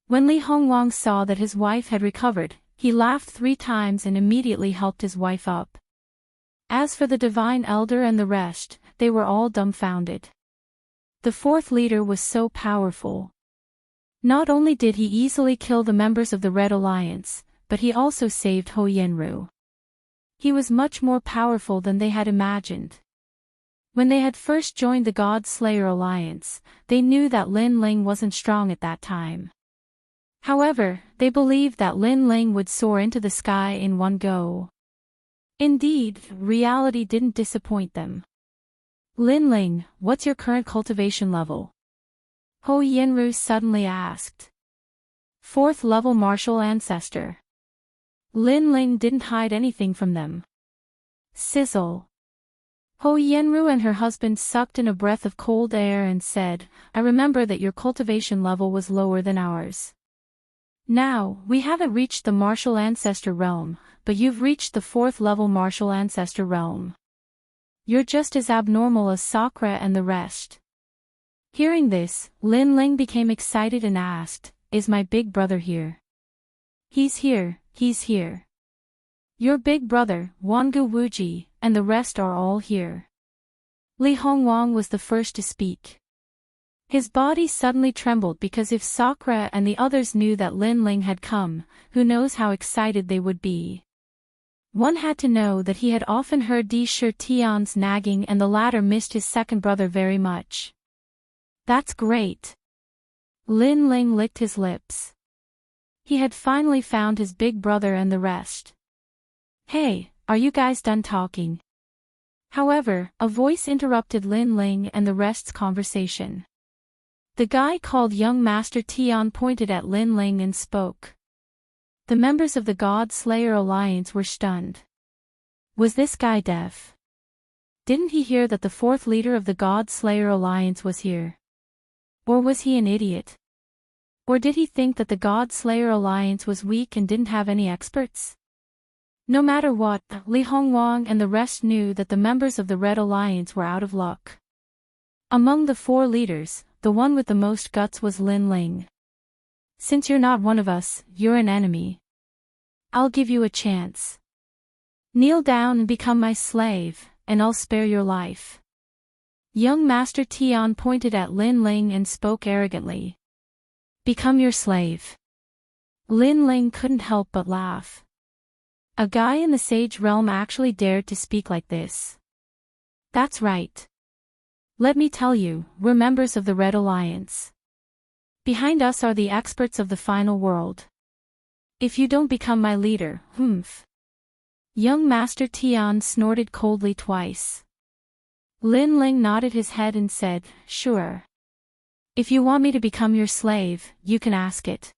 When Li Hongwang saw that his wife had recovered, he laughed 3 times and immediately helped his wife up. As for the divine elder and the rest, they were all dumbfounded. The 4th leader was so powerful. Not only did he easily kill the members of the Red Alliance, but he also saved Ho Yenru. He was much more powerful than they had imagined. When they had first joined the God Slayer Alliance, they knew that Lin Ling wasn't strong at that time. However, they believed that Lin Ling would soar into the sky in one go. Indeed, reality didn't disappoint them. Lin Ling, what's your current cultivation level? Ho Yenru suddenly asked. 4th level martial ancestor. Lin Ling didn't hide anything from them. Sizzle. Ho Yenru and her husband sucked in a breath of cold air and said, I remember that your cultivation level was lower than ours. Now, we haven't reached the martial ancestor realm, but you've reached the 4th level martial ancestor realm. You're just as abnormal as Sakura and the rest. Hearing this, Lin Ling became excited and asked, Is my big brother here? He's here, he's here. Your big brother, Wangu Wuji, and the rest are all here. Li Hongwang was the first to speak. His body suddenly trembled because if Sakura and the others knew that Lin Ling had come, who knows how excited they would be. One had to know that he had often heard Di Shi Tian's nagging and the latter missed his second brother very much. That's great. Lin Ling licked his lips. He had finally found his big brother and the rest. Hey, are you guys done talking? However, a voice interrupted Lin Ling and the rest's conversation. The guy called Young Master Tian pointed at Lin Ling and spoke. The members of the God Slayer Alliance were stunned. Was this guy deaf? Didn't he hear that the 4th leader of the God Slayer Alliance was here? Or was he an idiot? Or did he think that the God Slayer Alliance was weak and didn't have any experts? No matter what, Li Hongwang and the rest knew that the members of the Red Alliance were out of luck. Among the 4 leaders, the one with the most guts was Lin Ling. Since you're not one of us, you're an enemy. I'll give you a chance. Kneel down and become my slave, and I'll spare your life. Young Master Tian pointed at Lin Ling and spoke arrogantly. Become your slave. Lin Ling couldn't help but laugh. A guy in the sage realm actually dared to speak like this. That's right. Let me tell you, we're members of the Red Alliance. Behind us are the experts of the final world. If you don't become my leader, humph. Young Master Tian snorted coldly twice. Lin Ling nodded his head and said, Sure. If you want me to become your slave, you can ask it.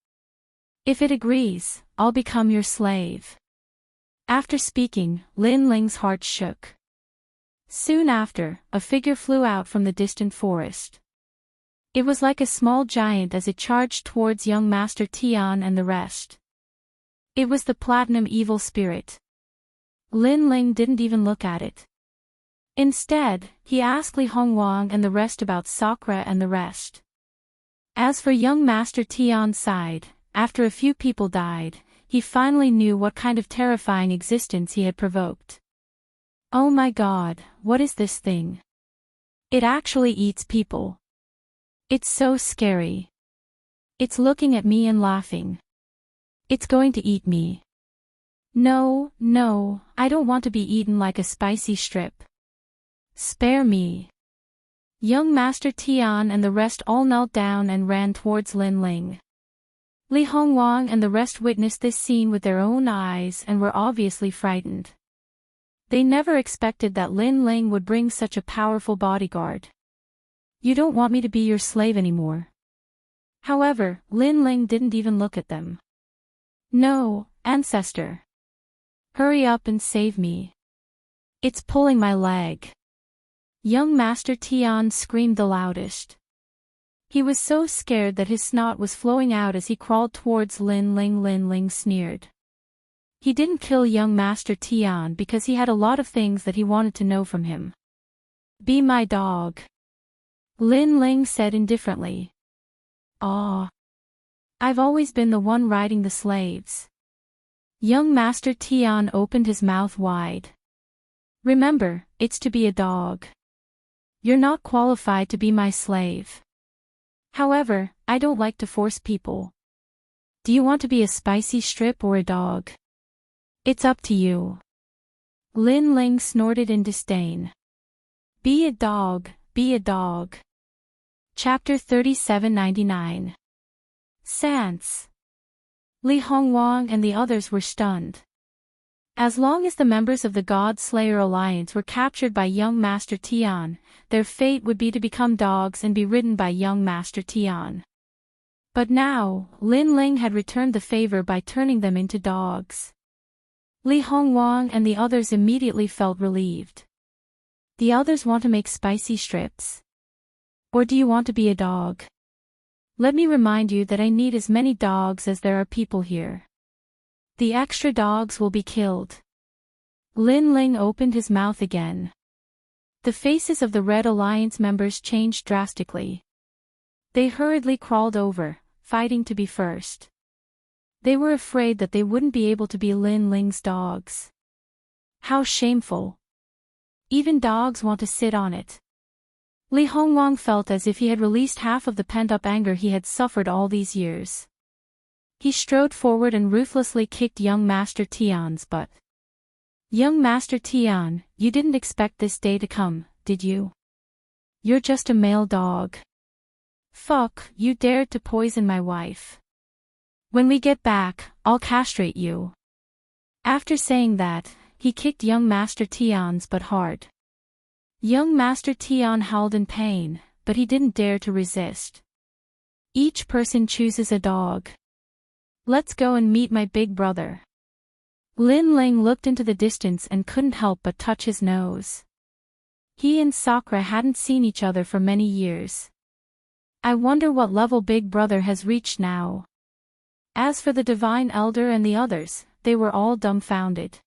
If it agrees, I'll become your slave. After speaking, Lin Ling's heart shook. Soon after, a figure flew out from the distant forest. It was like a small giant as it charged towards young Master Tian and the rest. It was the Platinum Evil Spirit. Lin Ling didn't even look at it. Instead, he asked Li Hongwang and the rest about Sakura and the rest. As for young Master Tian's side, after a few people died, he finally knew what kind of terrifying existence he had provoked. Oh my god, what is this thing? It actually eats people. It's so scary. It's looking at me and laughing. It's going to eat me. No, no, I don't want to be eaten like a spicy strip. Spare me. Young Master Tian and the rest all knelt down and ran towards Lin Ling. Li Hongwang and the rest witnessed this scene with their own eyes and were obviously frightened. They never expected that Lin Ling would bring such a powerful bodyguard. You don't want me to be your slave anymore. However, Lin Ling didn't even look at them. No, ancestor. Hurry up and save me. It's pulling my leg. Young Master Tian screamed the loudest. He was so scared that his snot was flowing out as he crawled towards Lin Ling. Lin Ling sneered. He didn't kill young Master Tian because he had a lot of things that he wanted to know from him. Be my dog. Lin Ling said indifferently. Aw. I've always been the one riding the slaves. Young Master Tian opened his mouth wide. Remember, it's to be a dog. You're not qualified to be my slave. However, I don't like to force people. Do you want to be a spicy strip or a dog? It's up to you. Lin Ling snorted in disdain. Be a dog, be a dog. Chapter 3799. Sans. Li Hongwang and the others were stunned. As long as the members of the God Slayer Alliance were captured by young Master Tian, their fate would be to become dogs and be ridden by young Master Tian. But now, Lin Ling had returned the favor by turning them into dogs. Li Hongwang and the others immediately felt relieved. The others want to make spicy strips? Or do you want to be a dog? Let me remind you that I need as many dogs as there are people here. The extra dogs will be killed. Lin Ling opened his mouth again. The faces of the Red Alliance members changed drastically. They hurriedly crawled over, fighting to be first. They were afraid that they wouldn't be able to be Lin Ling's dogs. How shameful. Even dogs want to sit on it. Li Hongwang felt as if he had released half of the pent-up anger he had suffered all these years. He strode forward and ruthlessly kicked young Master Tian's butt. Young Master Tian, you didn't expect this day to come, did you? You're just a male dog. Fuck, you dared to poison my wife. When we get back, I'll castrate you. After saying that, he kicked young Master Tian's butt hard. Young Master Tian howled in pain, but he didn't dare to resist. Each person chooses a dog. Let's go and meet my big brother. Lin Ling looked into the distance and couldn't help but touch his nose. He and Sakura hadn't seen each other for many years. I wonder what level Big Brother has reached now. As for the Divine Elder and the others, they were all dumbfounded.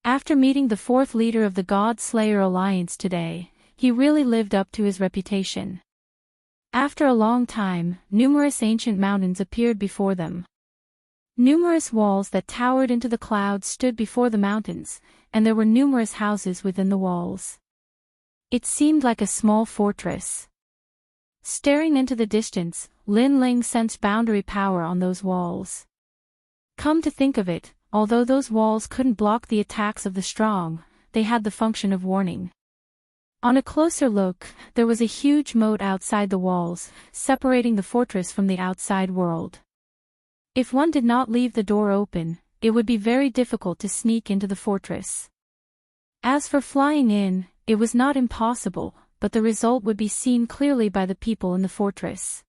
After meeting the fourth leader of the God Slayer Alliance today, he really lived up to his reputation. After a long time, numerous ancient mountains appeared before them. Numerous walls that towered into the clouds stood before the mountains, and there were numerous houses within the walls. It seemed like a small fortress. Staring into the distance, Lin Ling sensed boundary power on those walls. Come to think of it, although those walls couldn't block the attacks of the strong, they had the function of warning. On a closer look, there was a huge moat outside the walls, separating the fortress from the outside world. If one did not leave the door open, it would be very difficult to sneak into the fortress. As for flying in, it was not impossible, but the result would be seen clearly by the people in the fortress.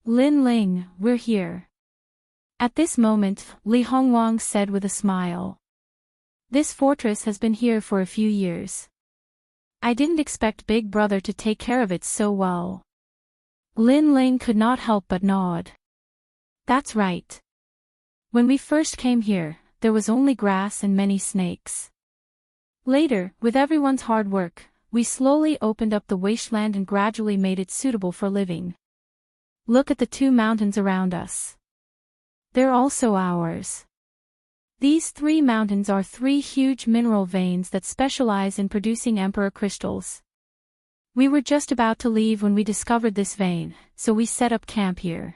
Lin Ling, we're here. At this moment, Li Hongwang said with a smile. This fortress has been here for a few years. I didn't expect Big Brother to take care of it so well. Lin Ling could not help but nod. That's right. When we first came here, there was only grass and many snakes. Later, with everyone's hard work, we slowly opened up the wasteland and gradually made it suitable for living. Look at the two mountains around us. They're also ours. These 3 mountains are 3 huge mineral veins that specialize in producing emperor crystals. We were just about to leave when we discovered this vein, so we set up camp here.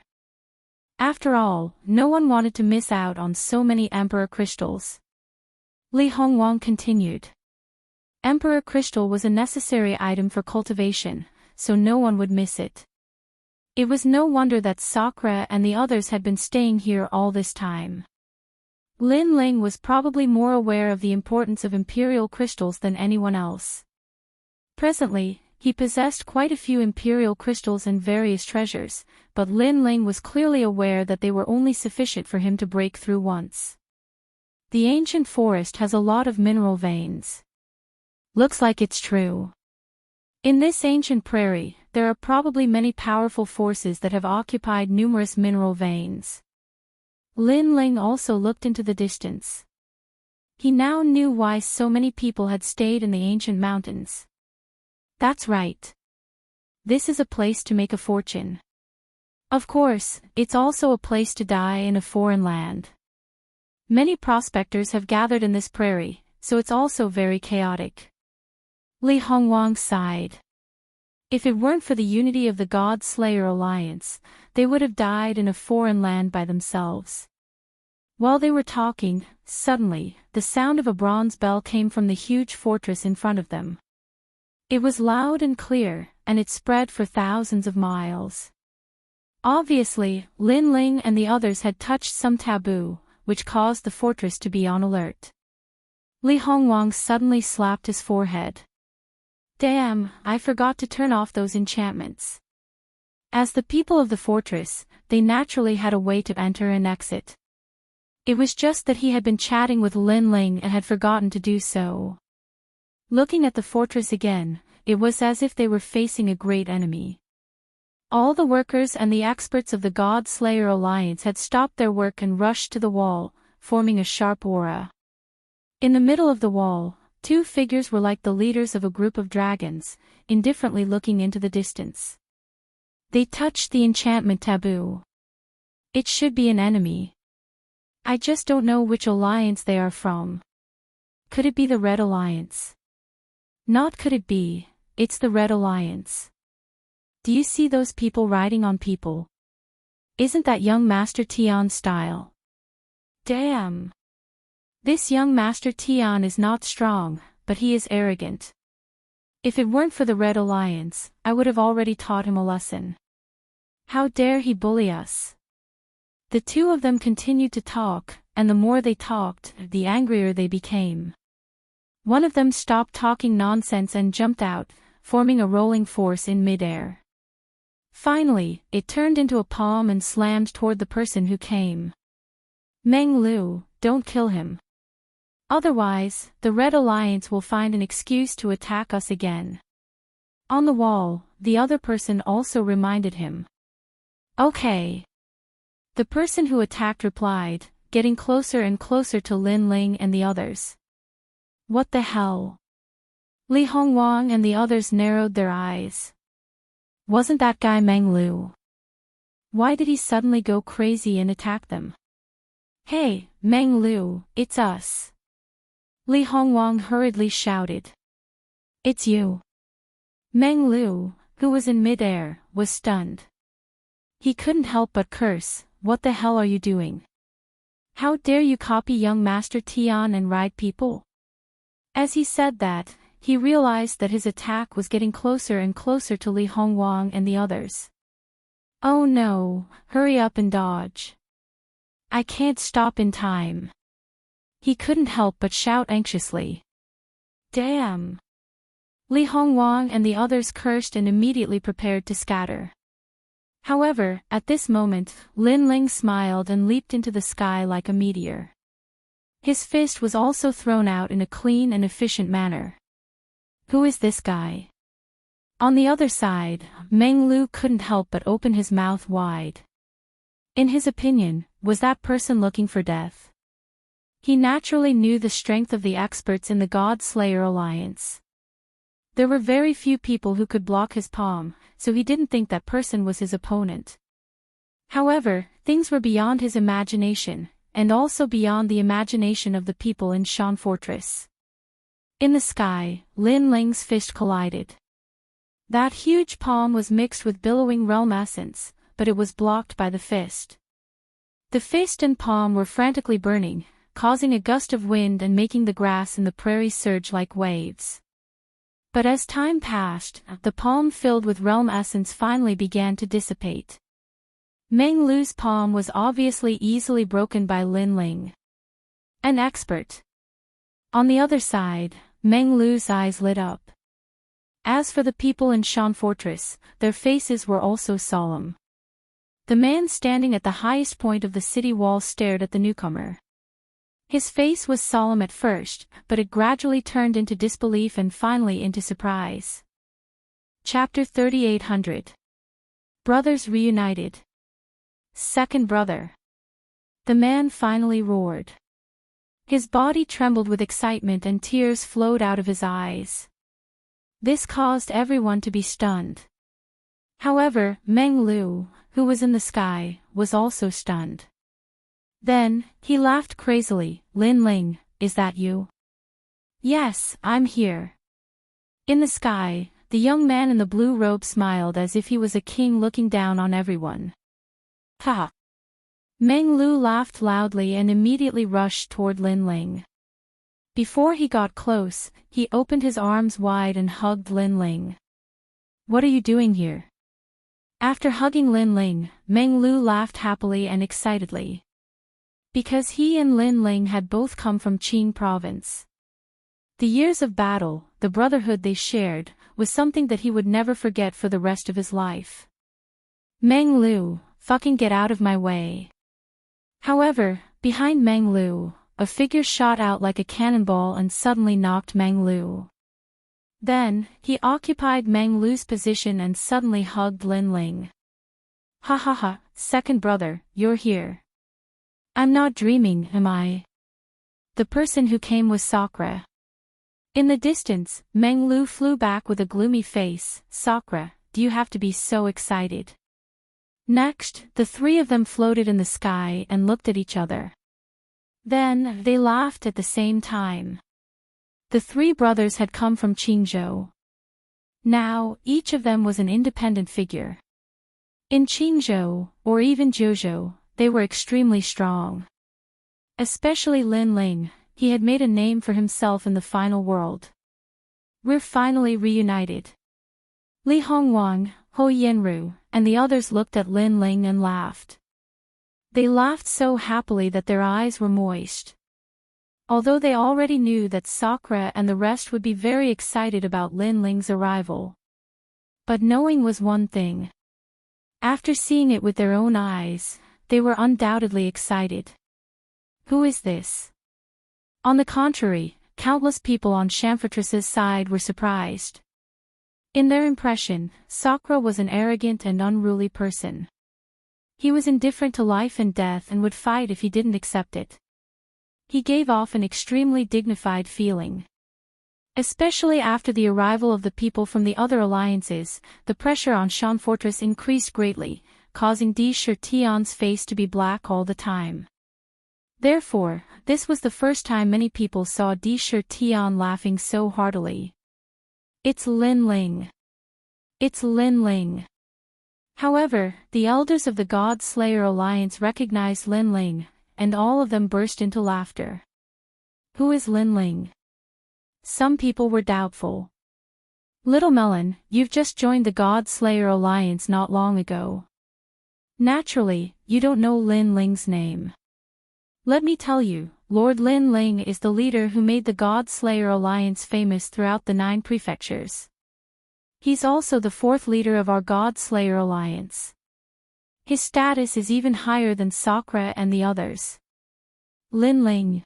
After all, no one wanted to miss out on so many emperor crystals. Li Hongwang continued. Emperor crystal was a necessary item for cultivation, so no one would miss it. It was no wonder that Sakura and the others had been staying here all this time. Lin Ling was probably more aware of the importance of imperial crystals than anyone else. Presently, he possessed quite a few imperial crystals and various treasures, but Lin Ling was clearly aware that they were only sufficient for him to break through once. The ancient forest has a lot of mineral veins. Looks like it's true. In this ancient prairie, there are probably many powerful forces that have occupied numerous mineral veins. Lin Ling also looked into the distance. He now knew why so many people had stayed in the ancient mountains. That's right. This is a place to make a fortune. Of course, it's also a place to die in a foreign land. Many prospectors have gathered in this prairie, so it's also very chaotic. Li Hongwang sighed. If it weren't for the unity of the God Slayer Alliance, they would have died in a foreign land by themselves. While they were talking, suddenly, the sound of a bronze bell came from the huge fortress in front of them. It was loud and clear, and it spread for thousands of miles. Obviously, Lin Ling and the others had touched some taboo, which caused the fortress to be on alert. Li Hongwang suddenly slapped his forehead. Damn, I forgot to turn off those enchantments. As the people of the fortress, they naturally had a way to enter and exit. It was just that he had been chatting with Lin Ling and had forgotten to do so. Looking at the fortress again, it was as if they were facing a great enemy. All the workers and the experts of the God Slayer Alliance had stopped their work and rushed to the wall, forming a sharp aura. In the middle of the wall, two figures were like the leaders of a group of dragons, indifferently looking into the distance. They touched the enchantment taboo. It should be an enemy. I just don't know which alliance they are from. Could it be the Red Alliance? Not could it be, it's the Red Alliance. Do you see those people riding on people? Isn't that young Master Tian's style? Damn! This young Master Tian is not strong, but he is arrogant. If it weren't for the Red Alliance, I would have already taught him a lesson. How dare he bully us? The two of them continued to talk, and the more they talked, the angrier they became. One of them stopped talking nonsense and jumped out, forming a rolling force in midair. Finally, it turned into a palm and slammed toward the person who came. Meng Lu, don't kill him. Otherwise, the Red Alliance will find an excuse to attack us again. On the wall, the other person also reminded him. Okay. The person who attacked replied, getting closer and closer to Lin Ling and the others. What the hell? Li Hongwang and the others narrowed their eyes. Wasn't that guy Meng Lu? Why did he suddenly go crazy and attack them? Hey, Meng Lu, it's us. Li Hongwang hurriedly shouted. It's you. Meng Lu, who was in midair, was stunned. He couldn't help but curse, what the hell are you doing? How dare you copy young Master Tian and ride people? As he said that, he realized that his attack was getting closer and closer to Li Hongwang and the others. Oh no, hurry up and dodge. I can't stop in time. He couldn't help but shout anxiously. Damn. Li Hongwang and the others cursed and immediately prepared to scatter. However, at this moment, Lin Ling smiled and leaped into the sky like a meteor. His fist was also thrown out in a clean and efficient manner. Who is this guy? On the other side, Meng Lu couldn't help but open his mouth wide. In his opinion, was that person looking for death? He naturally knew the strength of the experts in the God Slayer Alliance. There were very few people who could block his palm, so he didn't think that person was his opponent. However, things were beyond his imagination, and also beyond the imagination of the people in Shan Fortress. In the sky, Lin Ling's fist collided. That huge palm was mixed with billowing realm essence, but it was blocked by the fist. The fist and palm were frantically burning, causing a gust of wind and making the grass in the prairie surge like waves. But as time passed, the palm filled with realm essence finally began to dissipate. Meng Lu's palm was obviously easily broken by Lin Ling. An expert. On the other side, Meng Lu's eyes lit up. As for the people in Shan Fortress, their faces were also solemn. The man standing at the highest point of the city wall stared at the newcomer. His face was solemn at first, but it gradually turned into disbelief and finally into surprise. Chapter 3800. Brothers reunited. Second brother. The man finally roared. His body trembled with excitement and tears flowed out of his eyes. This caused everyone to be stunned. However, Meng Lu, who was in the sky, was also stunned. Then, he laughed crazily. Lin Ling, is that you? Yes, I'm here. In the sky, the young man in the blue robe smiled as if he was a king looking down on everyone. Ha! Meng Lu laughed loudly and immediately rushed toward Lin Ling. Before he got close, he opened his arms wide and hugged Lin Ling. What are you doing here? After hugging Lin Ling, Meng Lu laughed happily and excitedly. Because he and Lin Ling had both come from Qing province. The years of battle, the brotherhood they shared, was something that he would never forget for the rest of his life. Meng Lu, fucking get out of my way. However, behind Meng Lu, a figure shot out like a cannonball and suddenly knocked Meng Lu. Then, he occupied Meng Lu's position and suddenly hugged Lin Ling. Ha ha ha, second brother, you're here. I'm not dreaming, am I? The person who came was Sakura. In the distance, Meng Lu flew back with a gloomy face. Sakura, do you have to be so excited? Next, the three of them floated in the sky and looked at each other. Then, they laughed at the same time. The three brothers had come from Qingzhou. Now, each of them was an independent figure. In Qingzhou, or even Jiuzhou, they were extremely strong. Especially Lin Ling, he had made a name for himself in the final world. We're finally reunited. Li Hongwang, Ho Yenru, and the others looked at Lin Ling and laughed. They laughed so happily that their eyes were moist. Although they already knew that Sakura and the rest would be very excited about Lin Ling's arrival. But knowing was one thing. After seeing it with their own eyes, they were undoubtedly excited. Who is this? On the contrary, countless people on Shamfortress's side were surprised. In their impression, Sakura was an arrogant and unruly person. He was indifferent to life and death and would fight if he didn't accept it. He gave off an extremely dignified feeling. Especially after the arrival of the people from the other alliances, the pressure on Shamfortress increased greatly, causing Di Shirtian's face to be black all the time. Therefore, this was the first time many people saw Di Shirtian laughing so heartily. It's Lin Ling. It's Lin Ling. However, the elders of the God Slayer Alliance recognized Lin Ling, and all of them burst into laughter. Who is Lin Ling? Some people were doubtful. Little Melon, you've just joined the God Slayer Alliance not long ago. Naturally, you don't know Lin Ling's name. Let me tell you, Lord Lin Ling is the leader who made the God Slayer Alliance famous throughout the 9 prefectures. He's also the 4th leader of our God Slayer Alliance. His status is even higher than Sakura and the others. Lin Ling.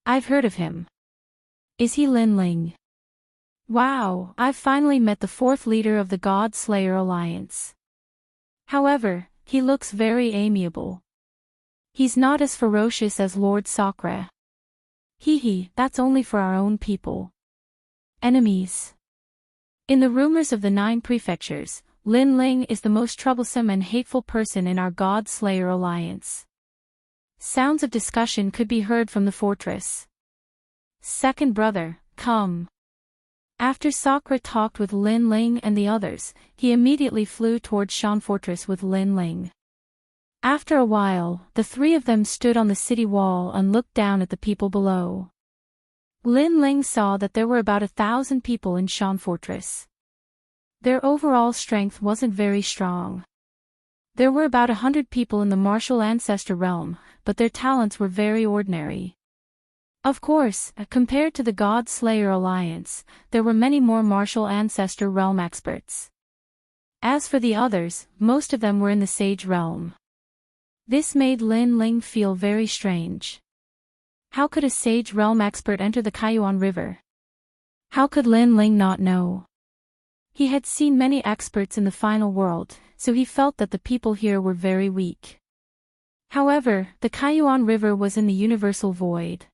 I've heard of him. Is he Lin Ling? Wow, I've finally met the 4th leader of the God Slayer Alliance. However, he looks very amiable. He's not as ferocious as Lord Sakura. Hee, that's only for our own people. Enemies. In the rumors of the 9 prefectures, Lin Ling is the most troublesome and hateful person in our God Slayer Alliance. Sounds of discussion could be heard from the fortress. Second brother, come. After Sakura talked with Lin Ling and the others, he immediately flew towards Shamfortress with Lin Ling. After a while, the 3 of them stood on the city wall and looked down at the people below. Lin Ling saw that there were about 1,000 people in Shamfortress. Their overall strength wasn't very strong. There were about 100 people in the martial ancestor realm, but their talents were very ordinary. Of course, compared to the God Slayer Alliance, there were many more martial ancestor realm experts. As for the others, most of them were in the Sage realm. This made Lin Ling feel very strange. How could a Sage realm expert enter the Kaiyuan River? How could Lin Ling not know? He had seen many experts in the final world, so he felt that the people here were very weak. However, the Kaiyuan River was in the universal void.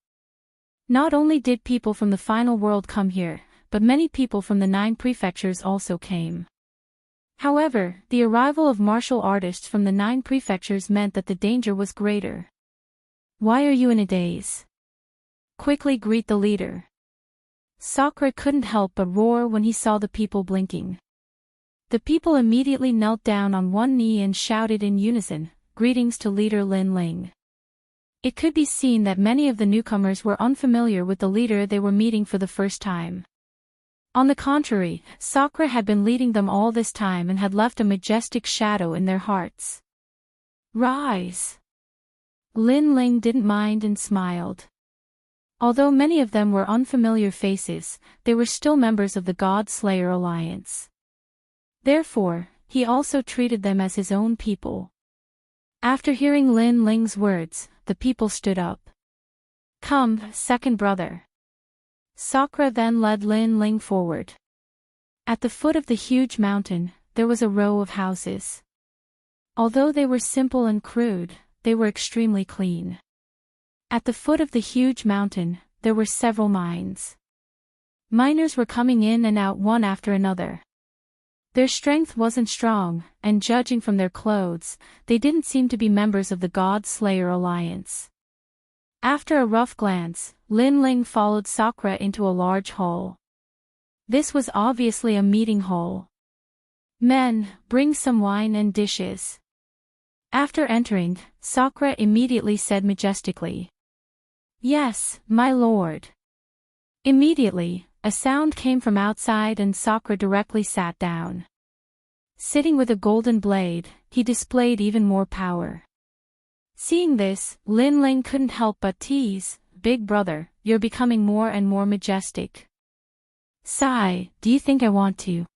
Not only did people from the final world come here, but many people from the 9 prefectures also came. However, the arrival of martial artists from the 9 prefectures meant that the danger was greater. Why are you in a daze? Quickly greet the leader. Sakura couldn't help but roar when he saw the people blinking. The people immediately knelt down on one knee and shouted in unison, "Greetings to leader Lin Ling." It could be seen that many of the newcomers were unfamiliar with the leader they were meeting for the first time. On the contrary, Sakura had been leading them all this time and had left a majestic shadow in their hearts. Rise! Lin Ling didn't mind and smiled. Although many of them were unfamiliar faces, they were still members of the God Slayer Alliance. Therefore, he also treated them as his own people. After hearing Lin Ling's words, the people stood up. Come, second brother. Sakura then led Lin Ling forward. At the foot of the huge mountain, there was a row of houses. Although they were simple and crude, they were extremely clean. At the foot of the huge mountain, there were several mines. Miners were coming in and out one after another. Their strength wasn't strong, and judging from their clothes, they didn't seem to be members of the God Slayer Alliance. After a rough glance, Lin Ling followed Sakura into a large hall. This was obviously a meeting hall. Men, bring some wine and dishes. After entering, Sakura immediately said majestically, Yes, my lord. Immediately, a sound came from outside and Sakura directly sat down. Sitting with a golden blade, he displayed even more power. Seeing this, Lin Ling couldn't help but tease, Big brother, you're becoming more and more majestic. Sigh, do you think I want to?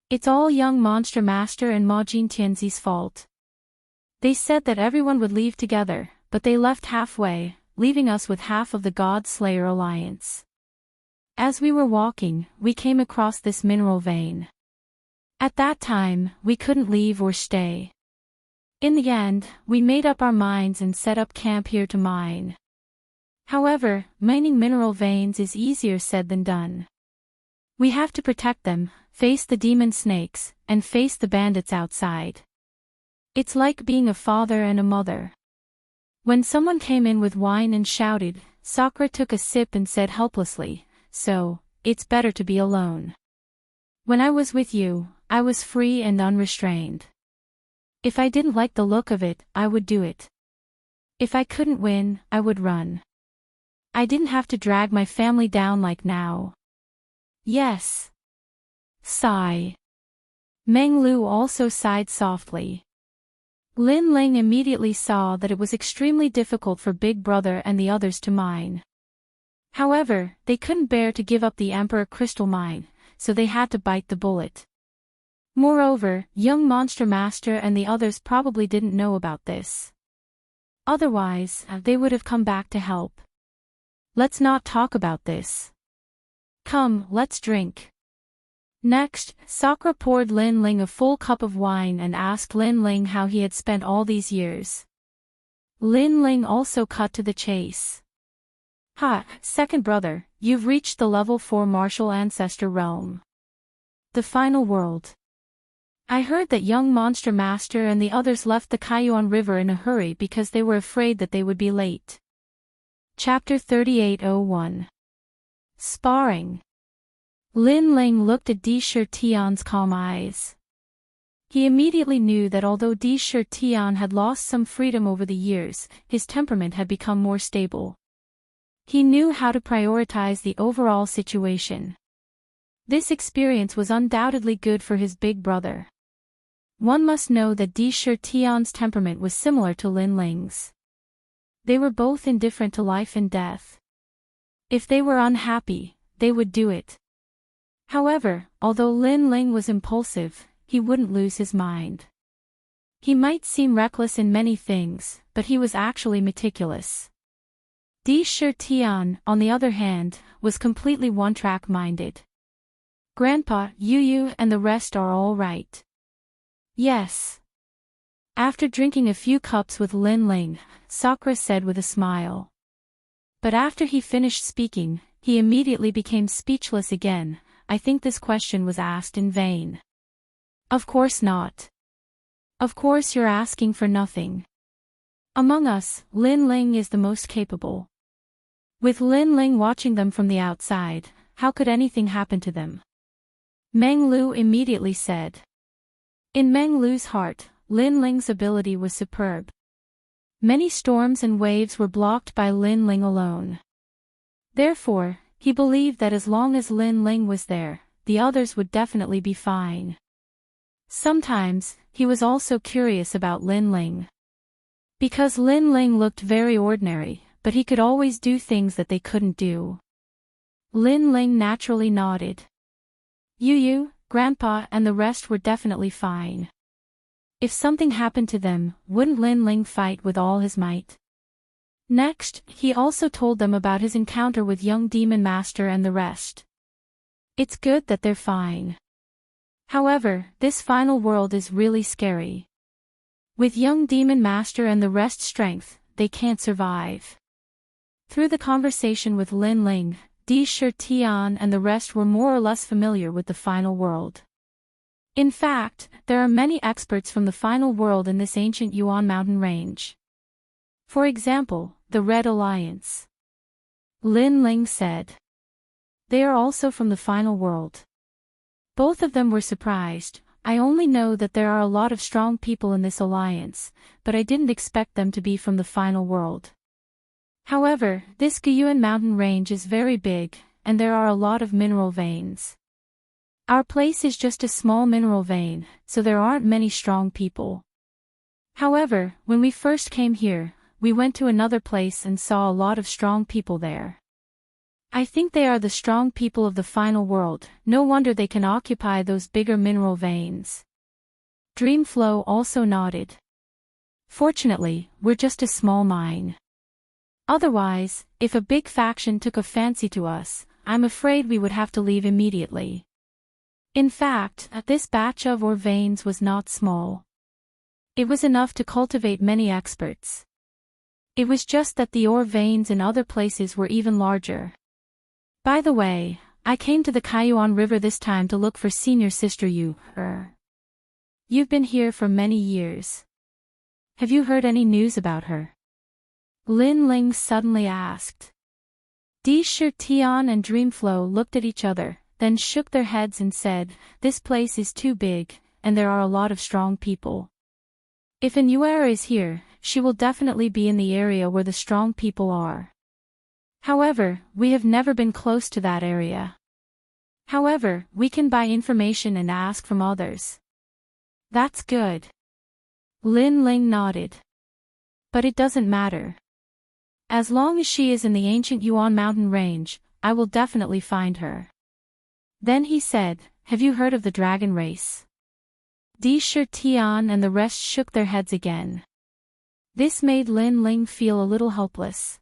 It's all young Monster Master and Ma Jintianzi's fault. They said that everyone would leave together, but they left halfway, leaving us with half of the God Slayer Alliance. As we were walking, we came across this mineral vein. At that time, we couldn't leave or stay. In the end, we made up our minds and set up camp here to mine. However, mining mineral veins is easier said than done. We have to protect them, face the demon snakes, and face the bandits outside. It's like being a father and a mother. When someone came in with wine and shouted, Sakura took a sip and said helplessly, So, it's better to be alone. When I was with you, I was free and unrestrained. If I didn't like the look of it, I would do it. If I couldn't win, I would run. I didn't have to drag my family down like now. Yes. Sigh. Meng Lu also sighed softly. Lin Ling immediately saw that it was extremely difficult for Big Brother and the others to mine. However, they couldn't bear to give up the Emperor Crystal Mine, so they had to bite the bullet. Moreover, young Monster Master and the others probably didn't know about this. Otherwise, they would have come back to help. Let's not talk about this. Come, let's drink. Next, Sakura poured Lin Ling a full cup of wine and asked Lin Ling how he had spent all these years. Lin Ling also cut to the chase. Ha, second brother, you've reached the level 4 martial ancestor realm. The final world. I heard that young Monster Master and the others left the Kaiyuan River in a hurry because they were afraid that they would be late. Chapter 3801. Sparring. Lin Ling looked at Di Tian's calm eyes. He immediately knew that although Di Tian had lost some freedom over the years, his temperament had become more stable. He knew how to prioritize the overall situation. This experience was undoubtedly good for his big brother. One must know that Di Tian's temperament was similar to Lin Ling's. They were both indifferent to life and death. If they were unhappy, they would do it. However, although Lin Ling was impulsive, he wouldn't lose his mind. He might seem reckless in many things, but he was actually meticulous. Di Tian, on the other hand, was completely one-track minded. Grandpa, Yu and the rest are all right. Yes. After drinking a few cups with Lin Ling, Sakura said with a smile. But after he finished speaking, he immediately became speechless again. I think this question was asked in vain. Of course not. Of course you're asking for nothing. Among us, Lin Ling is the most capable. With Lin Ling watching them from the outside, how could anything happen to them? Meng Lu immediately said. In Meng Lu's heart, Lin Ling's ability was superb. Many storms and waves were blocked by Lin Ling alone. Therefore, he believed that as long as Lin Ling was there, the others would definitely be fine. Sometimes, he was also curious about Lin Ling. Because Lin Ling looked very ordinary, but he could always do things that they couldn't do. Lin Ling naturally nodded. Yu, Grandpa and the rest were definitely fine. If something happened to them, wouldn't Lin Ling fight with all his might? Next, he also told them about his encounter with young Demon Master and the rest. It's good that they're fine. However, this final world is really scary. With young Demon Master and the rest strength, they can't survive. Through the conversation with Lin Ling, Di Shi Tian and the rest were more or less familiar with the final world. In fact, there are many experts from the final world in this ancient Yuan mountain range. For example, the Red Alliance. Lin Ling said. They are also from the final world. Both of them were surprised. I only know that there are a lot of strong people in this alliance, but I didn't expect them to be from the final world. However, this Guyuan mountain range is very big, and there are a lot of mineral veins. Our place is just a small mineral vein, so there aren't many strong people. However, when we first came here, we went to another place and saw a lot of strong people there. I think they are the strong people of the final world, no wonder they can occupy those bigger mineral veins. Dreamflow also nodded. Fortunately, we're just a small mine. Otherwise, if a big faction took a fancy to us, I'm afraid we would have to leave immediately. In fact, this batch of ore veins was not small. It was enough to cultivate many experts. It was just that the ore veins in other places were even larger. By the way, I came to the Kaiyuan River this time to look for senior sister Yu. You've been here for many years. Have you heard any news about her? Lin Ling suddenly asked. Di Shi Tian and Dreamflow looked at each other, then shook their heads and said, this place is too big, and there are a lot of strong people. If an Yuera is here, she will definitely be in the area where the strong people are. However, we have never been close to that area. However, we can buy information and ask from others. That's good. Lin Ling nodded. But it doesn't matter. As long as she is in the ancient Yuan mountain range, I will definitely find her. Then he said, have you heard of the dragon race? Di Shi Tian and the rest shook their heads again. This made Lin Ling feel a little helpless.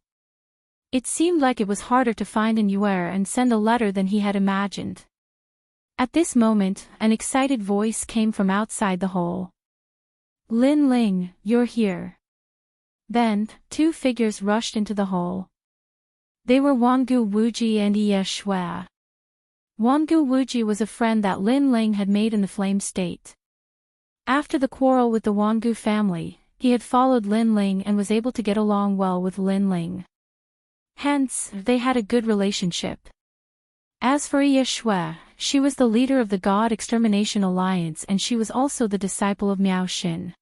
It seemed like it was harder to find an Yuer and send a letter than he had imagined. At this moment, an excited voice came from outside the hole. Lin Ling, you're here. Then, two figures rushed into the hole. They were Wangu Wuji and Ye Shui. Wangu Wuji was a friend that Lin Ling had made in the Flame State. After the quarrel with the Wangu family, he had followed Lin Ling and was able to get along well with Lin Ling. Hence, they had a good relationship. As for Ye Shui, she was the leader of the God Extermination Alliance and she was also the disciple of Miao Xin.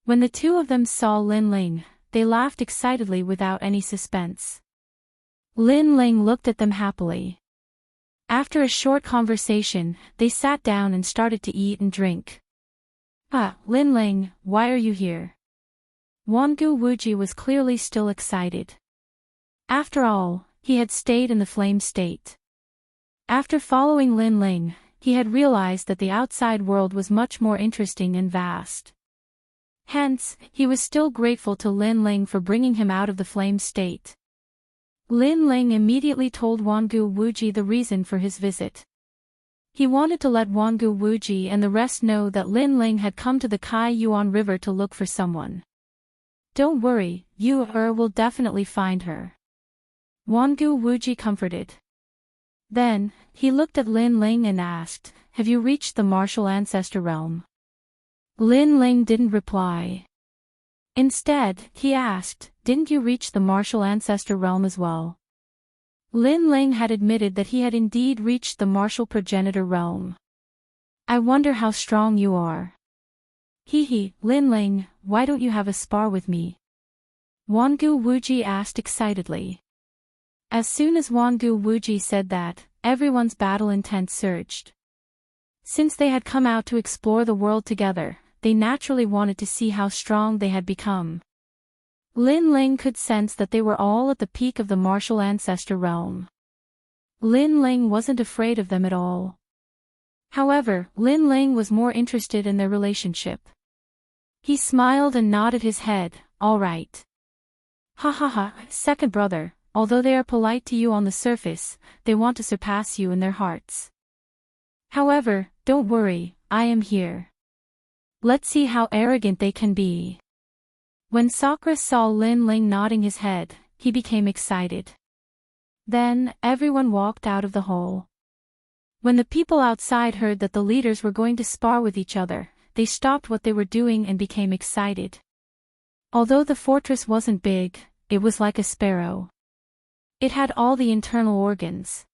When the two of them saw Lin Ling, they laughed excitedly without any suspense. Lin Ling looked at them happily. After a short conversation, they sat down and started to eat and drink. Lin Ling, why are you here? Wangu Wuji was clearly still excited. After all, he had stayed in the Flame State. After following Lin Ling, he had realized that the outside world was much more interesting and vast. Hence, he was still grateful to Lin Ling for bringing him out of the Flame State. Lin Ling immediately told Wangu Wuji the reason for his visit. He wanted to let Wangu Wuji and the rest know that Lin Ling had come to the Kai Yuan River to look for someone. Don't worry, you will definitely find her. Wangu Wuji comforted. Then, he looked at Lin Ling and asked, have you reached the martial ancestor realm? Lin Ling didn't reply. Instead, he asked, didn't you reach the martial ancestor realm as well? Lin Ling had admitted that he had indeed reached the martial progenitor realm. I wonder how strong you are. Lin Ling, why don't you have a spar with me? Wangu Wuji asked excitedly. As soon as Wangu Wuji said that, everyone's battle intent surged. Since they had come out to explore the world together, they naturally wanted to see how strong they had become. Lin Ling could sense that they were all at the peak of the martial ancestor realm. Lin Ling wasn't afraid of them at all. However, Lin Ling was more interested in their relationship. He smiled and nodded his head, all right. Second brother, although they are polite to you on the surface, they want to surpass you in their hearts. However, don't worry, I am here. Let's see how arrogant they can be. When Sakura saw Lin Ling nodding his head, he became excited. Then, everyone walked out of the hall. When the people outside heard that the leaders were going to spar with each other, they stopped what they were doing and became excited. Although the fortress wasn't big, it was like a sparrow. It had all the internal organs.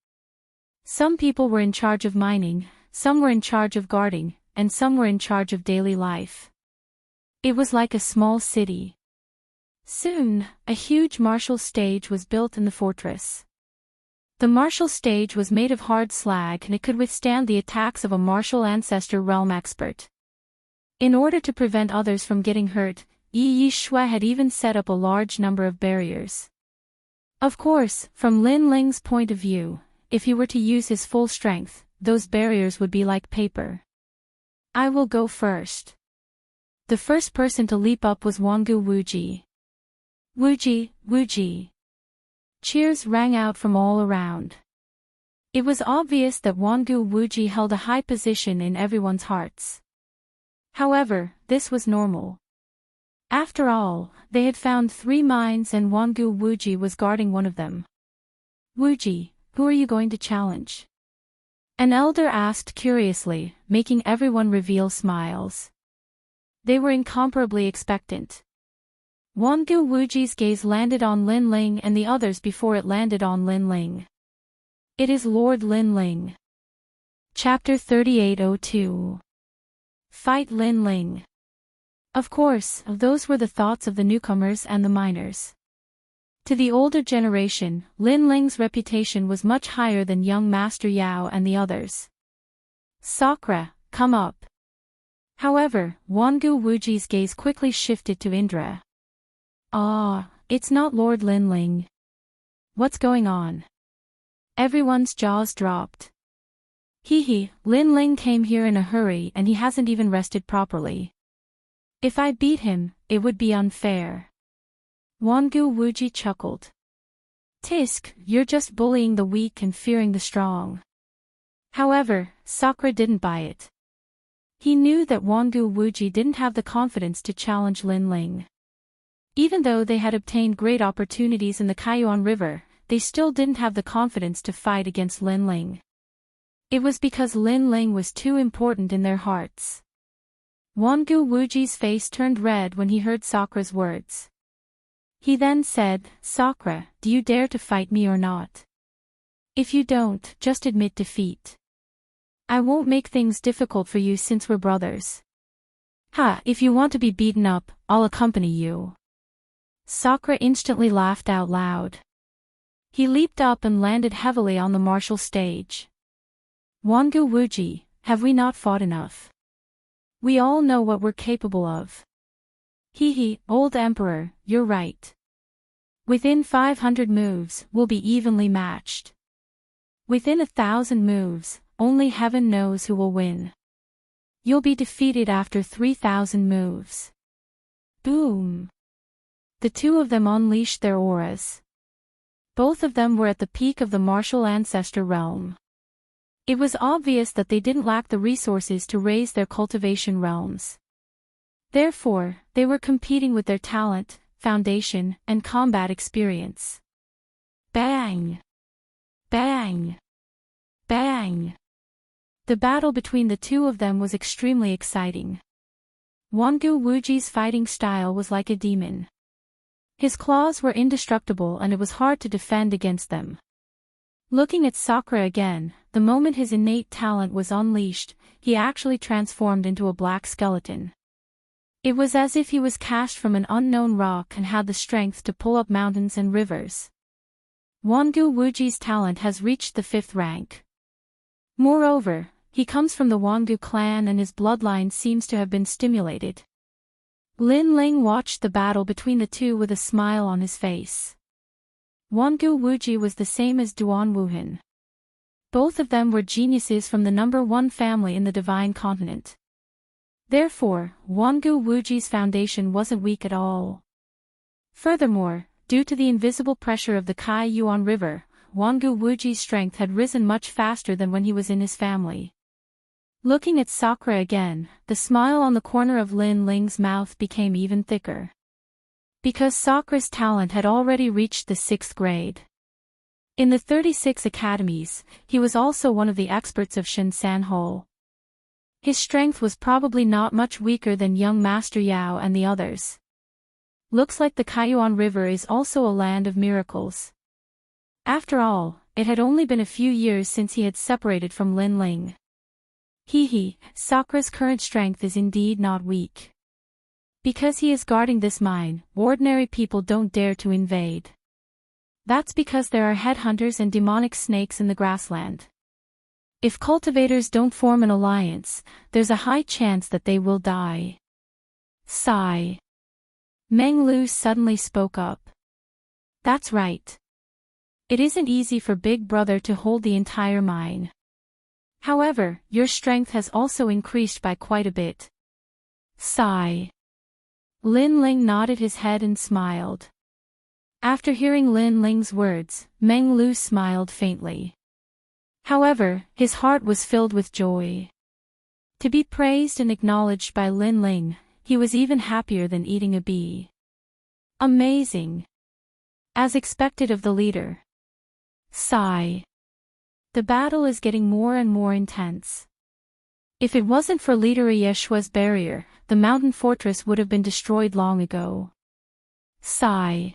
Some people were in charge of mining, some were in charge of guarding, and some were in charge of daily life. It was like a small city. Soon, a huge martial stage was built in the fortress. The martial stage was made of hard slag and it could withstand the attacks of a martial ancestor realm expert. In order to prevent others from getting hurt, Yi Shui had even set up a large number of barriers. Of course, from Lin Ling's point of view, if he were to use his full strength, those barriers would be like paper. I will go first. The first person to leap up was Wangu Wuji. Wuji, Wuji. Cheers rang out from all around. It was obvious that Wangu Wuji held a high position in everyone's hearts. However, this was normal. After all, they had found 3 mines and Wangu Wuji was guarding one of them. Wuji, who are you going to challenge? An elder asked curiously, making everyone reveal smiles. They were incomparably expectant. Wangu Wuji's gaze landed on Lin Ling and the others before it landed on Lin Ling. It is Lord Lin Ling. Chapter 3802. Fight Lin Ling. Of course, those were the thoughts of the newcomers and the miners. To the older generation, Lin Ling's reputation was much higher than young Master Yao and the others. Sakura, come up. However, Wangu Wuji's gaze quickly shifted to Indra. It's not Lord Lin Ling. What's going on? Everyone's jaws dropped. Lin Ling came here in a hurry and he hasn't even rested properly. If I beat him, it would be unfair. Wangu Wuji chuckled. Tisk, you're just bullying the weak and fearing the strong. However, Sakura didn't buy it. He knew that Wangu Wuji didn't have the confidence to challenge Lin Ling. Even though they had obtained great opportunities in the Kaiyuan River, they still didn't have the confidence to fight against Lin Ling. It was because Lin Ling was too important in their hearts. Wangu Wuji's face turned red when he heard Sakura's words. He then said, Sakura, do you dare to fight me or not? If you don't, just admit defeat. I won't make things difficult for you since we're brothers. If you want to be beaten up, I'll accompany you. Sakura instantly laughed out loud. He leaped up and landed heavily on the martial stage. Wangu Wuji, have we not fought enough? We all know what we're capable of. Old Emperor, you're right. Within 500 moves, we'll be evenly matched. Within 1,000 moves, only heaven knows who will win. You'll be defeated after 3,000 moves. Boom! The two of them unleashed their auras. Both of them were at the peak of the martial ancestor realm. It was obvious that they didn't lack the resources to raise their cultivation realms. Therefore, they were competing with their talent, foundation, and combat experience. Bang! Bang! Bang! The battle between the two of them was extremely exciting. Wangu Wuji's fighting style was like a demon. His claws were indestructible and it was hard to defend against them. Looking at Sakura again, the moment his innate talent was unleashed, he actually transformed into a black skeleton. It was as if he was cast from an unknown rock and had the strength to pull up mountains and rivers. Wangu Wuji's talent has reached the 5th rank. Moreover, he comes from the Wangu clan and his bloodline seems to have been stimulated. Lin Ling watched the battle between the two with a smile on his face. Wangu Wuji was the same as Duan Wuhan. Both of them were geniuses from the number 1 family in the Divine Continent. Therefore, Wangu Wuji's foundation wasn't weak at all. Furthermore, due to the invisible pressure of the Kai Yuan River, Wangu Wuji's strength had risen much faster than when he was in his family. Looking at Sakura again, the smile on the corner of Lin Ling's mouth became even thicker. Because Sakura's talent had already reached the 6th grade. In the 36 academies, he was also one of the experts of Shinsan Hole. His strength was probably not much weaker than young Master Yao and the others. Looks like the Kaiyuan River is also a land of miracles. After all, it had only been a few years since he had separated from Lin Ling. Sakura's current strength is indeed not weak. Because he is guarding this mine, ordinary people don't dare to invade. That's because there are headhunters and demonic snakes in the grassland. If cultivators don't form an alliance, there's a high chance that they will die. Sigh. Meng Lu suddenly spoke up. That's right. It isn't easy for Big Brother to hold the entire mine. However, your strength has also increased by quite a bit. Sigh. Lin Ling nodded his head and smiled. After hearing Lin Ling's words, Meng Lu smiled faintly. However, his heart was filled with joy. To be praised and acknowledged by Lin Ling, he was even happier than eating a bee. Amazing. As expected of the leader. Sigh. The battle is getting more and more intense. If it wasn't for Leader Yeshua's barrier, the mountain fortress would have been destroyed long ago. Sigh.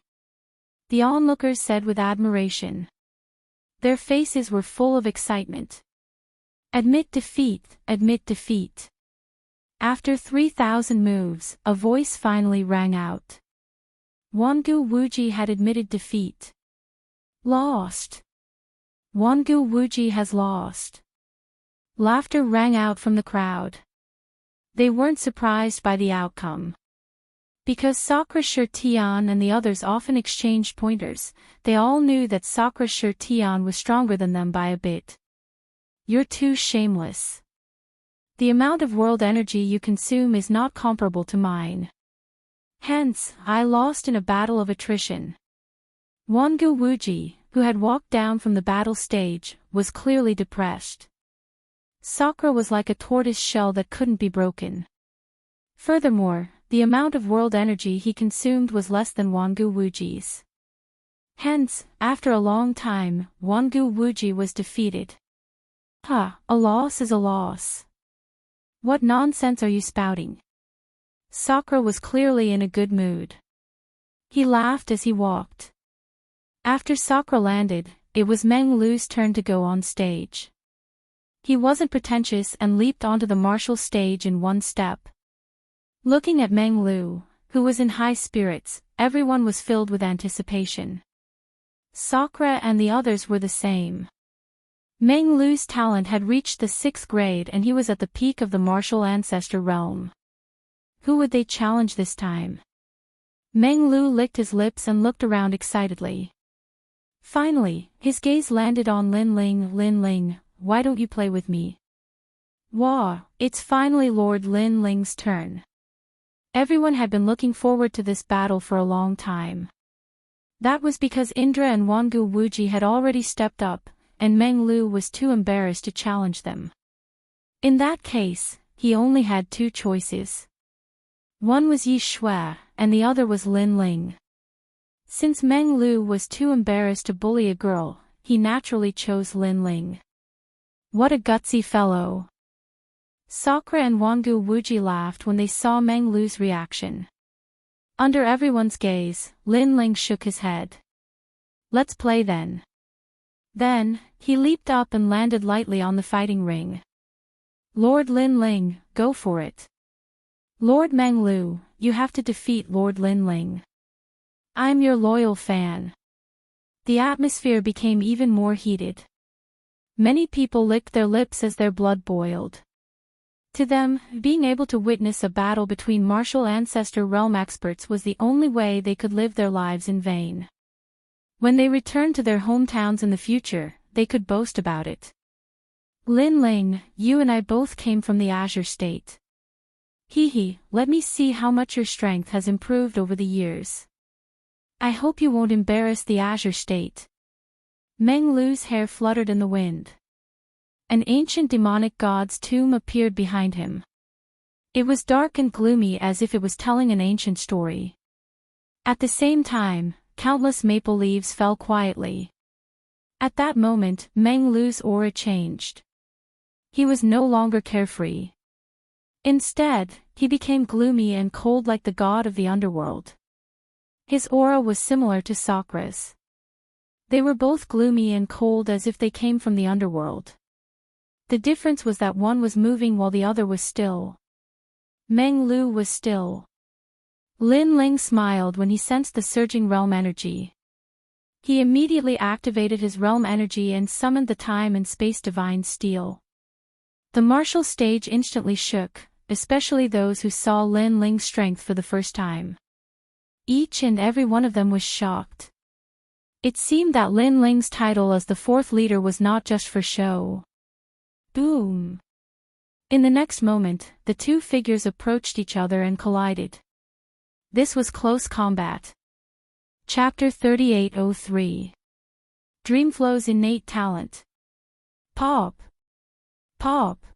The onlookers said with admiration. Their faces were full of excitement. Admit defeat, admit defeat. After 3,000 moves, a voice finally rang out. Wangu Wuji had admitted defeat. Lost. Wangu Wuji has lost. Laughter rang out from the crowd. They weren't surprised by the outcome. Because Sakura Shirtian and the others often exchanged pointers, they all knew that Sakura Shirtian was stronger than them by a bit. You're too shameless. The amount of world energy you consume is not comparable to mine. Hence, I lost in a battle of attrition. Wangu Wuji, who had walked down from the battle stage, was clearly depressed. Sakura was like a tortoise shell that couldn't be broken. Furthermore, the amount of world energy he consumed was less than Wangu Wuji's. Hence, after a long time, Wangu Wuji was defeated. A loss is a loss. What nonsense are you spouting? Sakura was clearly in a good mood. He laughed as he walked. After Sakura landed, it was Meng Lu's turn to go on stage. He wasn't pretentious and leaped onto the martial stage in one step. Looking at Meng Lu, who was in high spirits, everyone was filled with anticipation. Sakura and the others were the same. Meng Lu's talent had reached the 6th grade and he was at the peak of the martial ancestor realm. Who would they challenge this time? Meng Lu licked his lips and looked around excitedly. Finally, his gaze landed on Lin Ling. Lin Ling, why don't you play with me? Wah, it's finally Lord Lin Ling's turn. Everyone had been looking forward to this battle for a long time. That was because Indra and Wangu Wuji had already stepped up, and Meng Lu was too embarrassed to challenge them. In that case, he only had two choices. One was Yi Shui, and the other was Lin Ling. Since Meng Lu was too embarrassed to bully a girl, he naturally chose Lin Ling. What a gutsy fellow! Sakura and Wangu Wuji laughed when they saw Meng Lu's reaction. Under everyone's gaze, Lin Ling shook his head. Let's play then. Then, he leaped up and landed lightly on the fighting ring. Lord Lin Ling, go for it. Lord Meng Lu, you have to defeat Lord Lin Ling. I'm your loyal fan. The atmosphere became even more heated. Many people licked their lips as their blood boiled. To them, being able to witness a battle between martial ancestor realm experts was the only way they could live their lives in vain. When they returned to their hometowns in the future, they could boast about it. Lin Ling, you and I both came from the Azure State. Hee, let me see how much your strength has improved over the years. I hope you won't embarrass the Azure State. Meng Lu's hair fluttered in the wind. An ancient demonic god's tomb appeared behind him. It was dark and gloomy as if it was telling an ancient story. At the same time, countless maple leaves fell quietly. At that moment, Meng Lu's aura changed. He was no longer carefree. Instead, he became gloomy and cold like the god of the underworld. His aura was similar to Sakura's. They were both gloomy and cold as if they came from the underworld. The difference was that one was moving while the other was still. Meng Lu was still. Lin Ling smiled when he sensed the surging realm energy. He immediately activated his realm energy and summoned the time and space divine steel. The martial stage instantly shook, especially those who saw Lin Ling's strength for the first time. Each and every one of them was shocked. It seemed that Lin Ling's title as the fourth leader was not just for show. Boom! In the next moment, the two figures approached each other and collided. This was close combat. Chapter 3803. Dreamflow's innate talent. Pop! Pop!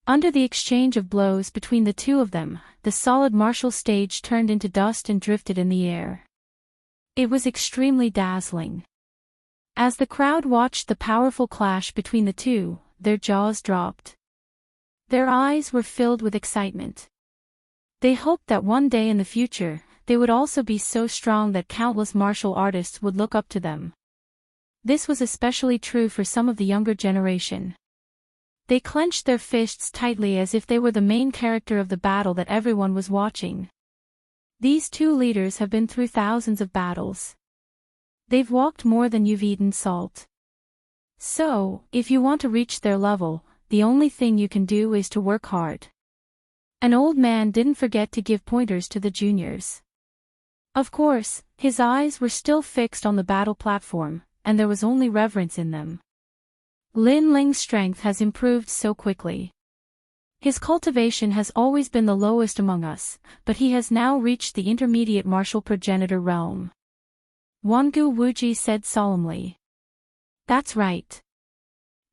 Under the exchange of blows between the two of them, the solid martial stage turned into dust and drifted in the air. It was extremely dazzling. As the crowd watched the powerful clash between the two, their jaws dropped. Their eyes were filled with excitement. They hoped that one day in the future, they would also be so strong that countless martial artists would look up to them. This was especially true for some of the younger generation. They clenched their fists tightly as if they were the main character of the battle that everyone was watching. These two leaders have been through thousands of battles. They've walked more than you've eaten salt. So, if you want to reach their level, the only thing you can do is to work hard. An old man didn't forget to give pointers to the juniors. Of course, his eyes were still fixed on the battle platform, and there was only reverence in them. Lin Ling's strength has improved so quickly. His cultivation has always been the lowest among us, but he has now reached the intermediate martial progenitor realm. Wangu Wuji said solemnly. That's right.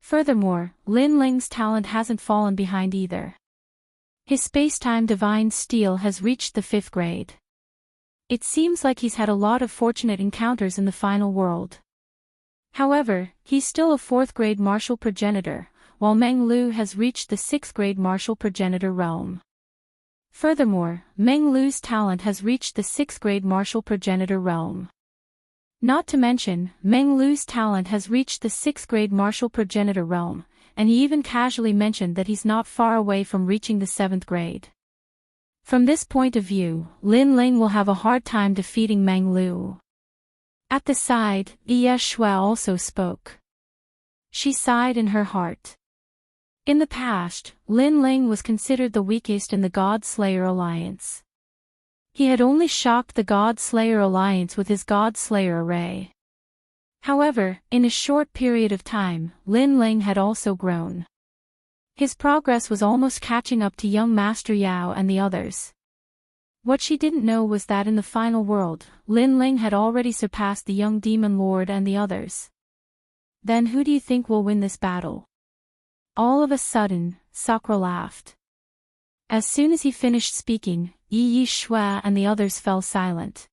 Furthermore, Lin Ling's talent hasn't fallen behind either. His space-time divine steel has reached the 5th grade. It seems like he's had a lot of fortunate encounters in the final world. However, he's still a 4th grade martial progenitor, while Meng Lu has reached the 6th grade martial progenitor realm. Furthermore, Meng Lu's talent has reached the 6th grade martial progenitor realm. Not to mention, Meng Lu's talent has reached the 6th grade martial progenitor realm, and he even casually mentioned that he's not far away from reaching the 7th grade. From this point of view, Lin Ling will have a hard time defeating Meng Lu. At the side, Ye Shui also spoke. She sighed in her heart. In the past, Lin Ling was considered the weakest in the God Slayer Alliance. He had only shocked the God Slayer Alliance with his God Slayer array. However, in a short period of time, Lin Ling had also grown. His progress was almost catching up to young Master Yao and the others. What she didn't know was that in the final world, Lin Ling had already surpassed the young Demon Lord and the others. Then who do you think will win this battle? All of a sudden, Sakura laughed. As soon as he finished speaking, Yi Shui and the others fell silent.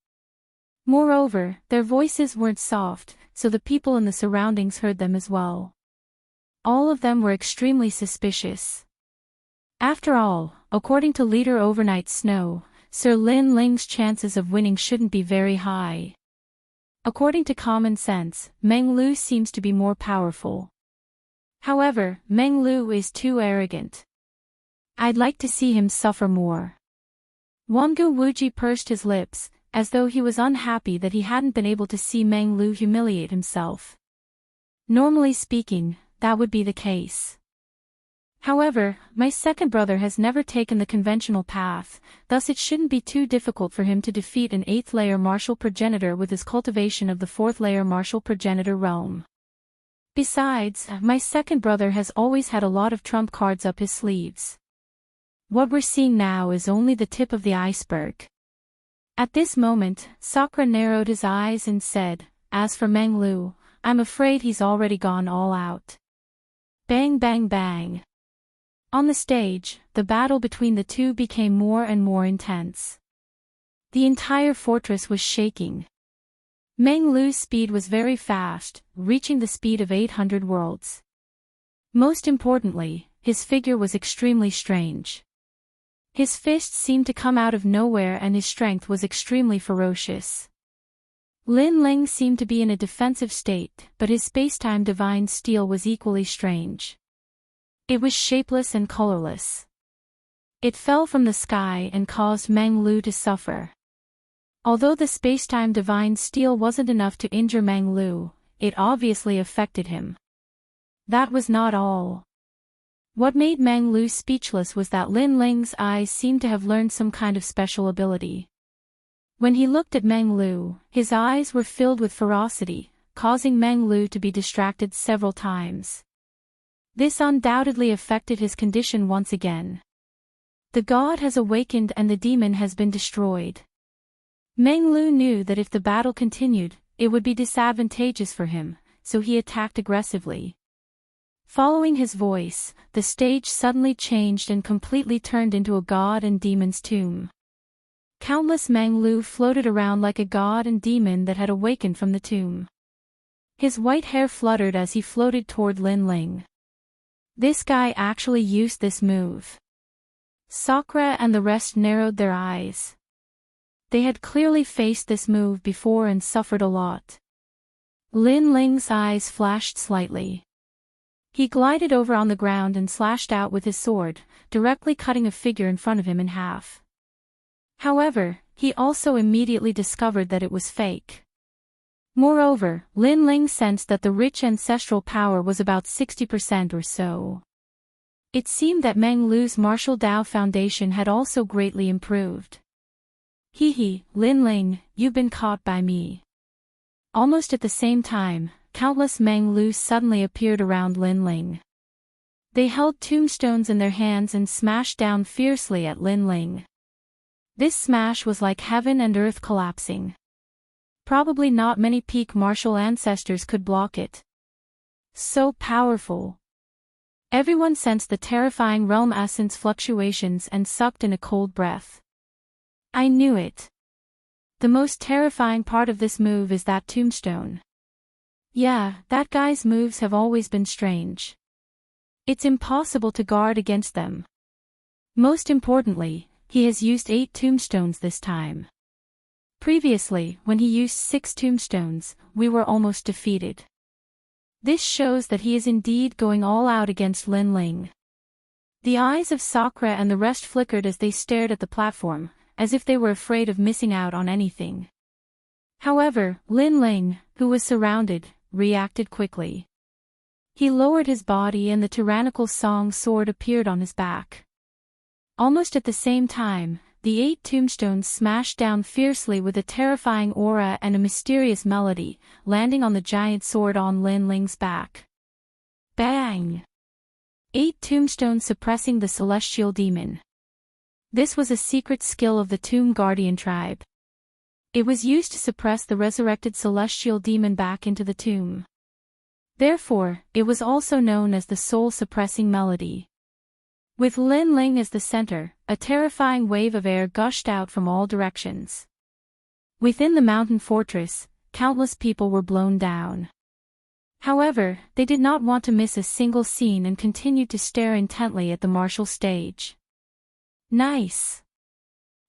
Moreover, their voices weren't soft, so the people in the surroundings heard them as well. All of them were extremely suspicious. After all, according to Leader Overnight Snow, Sir Lin Ling's chances of winning shouldn't be very high. According to common sense, Meng Lu seems to be more powerful. However, Meng Lu is too arrogant. I'd like to see him suffer more. Wangu Wuji pursed his lips, as though he was unhappy that he hadn't been able to see Meng Lu humiliate himself. Normally speaking, that would be the case. However, my second brother has never taken the conventional path, thus it shouldn't be too difficult for him to defeat an 8th-layer martial progenitor with his cultivation of the 4th-layer martial progenitor realm. Besides, my second brother has always had a lot of trump cards up his sleeves. What we're seeing now is only the tip of the iceberg. At this moment, Sakura narrowed his eyes and said, "As for Meng Lu, I'm afraid he's already gone all out." Bang bang bang. On the stage, the battle between the two became more and more intense. The entire fortress was shaking. Meng Lu's speed was very fast, reaching the speed of 800 worlds. Most importantly, his figure was extremely strange. His fists seemed to come out of nowhere and his strength was extremely ferocious. Lin Ling seemed to be in a defensive state, but his spacetime divine steel was equally strange. It was shapeless and colorless. It fell from the sky and caused Meng Lu to suffer. Although the spacetime divine steel wasn't enough to injure Meng Lu, it obviously affected him. That was not all. What made Meng Lu speechless was that Lin Ling's eyes seemed to have learned some kind of special ability. When he looked at Meng Lu, his eyes were filled with ferocity, causing Meng Lu to be distracted several times. This undoubtedly affected his condition once again. The god has awakened and the demon has been destroyed. Meng Lu knew that if the battle continued, it would be disadvantageous for him, so he attacked aggressively. Following his voice, the stage suddenly changed and completely turned into a god and demon's tomb. Countless Meng Lu floated around like a god and demon that had awakened from the tomb. His white hair fluttered as he floated toward Lin Ling. This guy actually used this move. Sakura and the rest narrowed their eyes. They had clearly faced this move before and suffered a lot. Lin Ling's eyes flashed slightly. He glided over on the ground and slashed out with his sword, directly cutting a figure in front of him in half. However, he also immediately discovered that it was fake. Moreover, Lin Ling sensed that the rich ancestral power was about 60% or so. It seemed that Meng Lu's martial Dao foundation had also greatly improved. Hee, Lin Ling, you've been caught by me. Almost at the same time, countless Meng Lu suddenly appeared around Lin Ling. They held tombstones in their hands and smashed down fiercely at Lin Ling. This smash was like heaven and earth collapsing. Probably not many peak martial ancestors could block it. So powerful. Everyone sensed the terrifying realm essence fluctuations and sucked in a cold breath. I knew it. The most terrifying part of this move is that tombstone. Yeah, that guy's moves have always been strange. It's impossible to guard against them. Most importantly, he has used 8 tombstones this time. Previously, when he used 6 tombstones, we were almost defeated. This shows that he is indeed going all out against Lin Ling. The eyes of Sakura and the rest flickered as they stared at the platform, as if they were afraid of missing out on anything. However, Lin Ling, who was surrounded, reacted quickly. He lowered his body and the tyrannical song sword appeared on his back. Almost at the same time, the 8 tombstones smashed down fiercely with a terrifying aura and a mysterious melody, landing on the giant sword on Lin Ling's back. Bang! 8 tombstones suppressing the celestial demon. This was a secret skill of the Tomb Guardian tribe. It was used to suppress the resurrected celestial demon back into the tomb. Therefore, it was also known as the soul-suppressing melody. With Lin Ling as the center, a terrifying wave of air gushed out from all directions. Within the mountain fortress, countless people were blown down. However, they did not want to miss a single scene and continued to stare intently at the martial stage. Nice!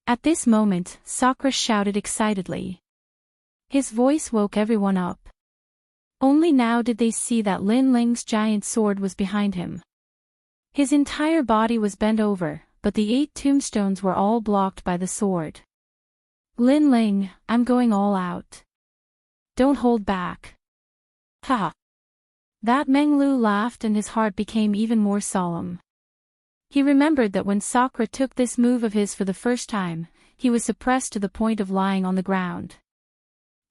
At this moment, Sakura shouted excitedly. His voice woke everyone up. Only now did they see that Lin Ling's giant sword was behind him. His entire body was bent over, but the 8 tombstones were all blocked by the sword. Lin Ling, I'm going all out. Don't hold back. Ha! That Meng Lu laughed and his heart became even more solemn. He remembered that when Sakura took this move of his for the first time, he was suppressed to the point of lying on the ground.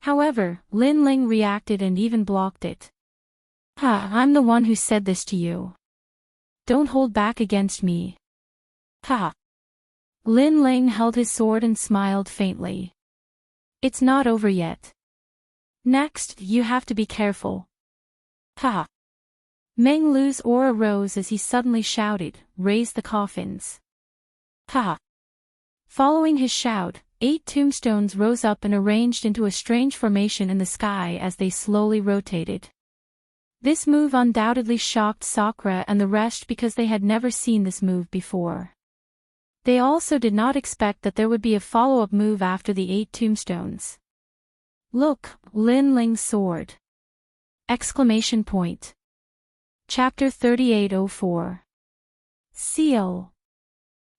However, Lin Ling reacted and even blocked it. Ha! I'm the one who said this to you. Don't hold back against me. Ha! Lin Ling held his sword and smiled faintly. It's not over yet. Next, you have to be careful. Ha! Meng Lu's aura rose as he suddenly shouted, "Raise the coffins." Ha! Following his shout, 8 tombstones rose up and arranged into a strange formation in the sky as they slowly rotated. This move undoubtedly shocked Sakura and the rest because they had never seen this move before. They also did not expect that there would be a follow-up move after the 8 tombstones. Look, Lin Ling's sword! Exclamation point. Chapter 3804. Seal.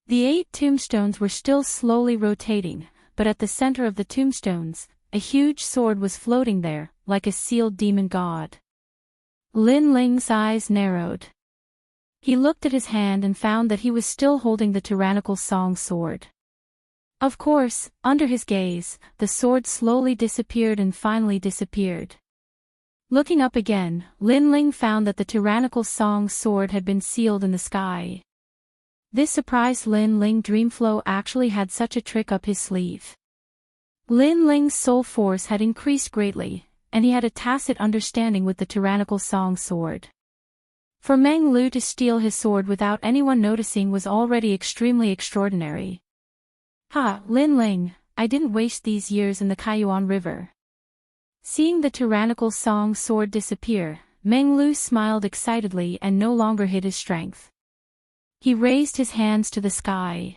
The 8 tombstones were still slowly rotating, but at the center of the tombstones, a huge sword was floating there, like a sealed demon god. Lin Ling's eyes narrowed. He looked at his hand and found that he was still holding the tyrannical song sword. Of course, under his gaze, the sword slowly disappeared and finally disappeared. Looking up again, Lin Ling found that the tyrannical song sword had been sealed in the sky. This surprised Lin Ling. Dreamflow actually had such a trick up his sleeve. Lin Ling's soul force had increased greatly, and he had a tacit understanding with the tyrannical song sword. For Meng Lu to steal his sword without anyone noticing was already extremely extraordinary. Ha, Lin Ling, I didn't waste these years in the Kaiyuan River. Seeing the tyrannical song sword disappear, Meng Lu smiled excitedly and no longer hid his strength. He raised his hands to the sky.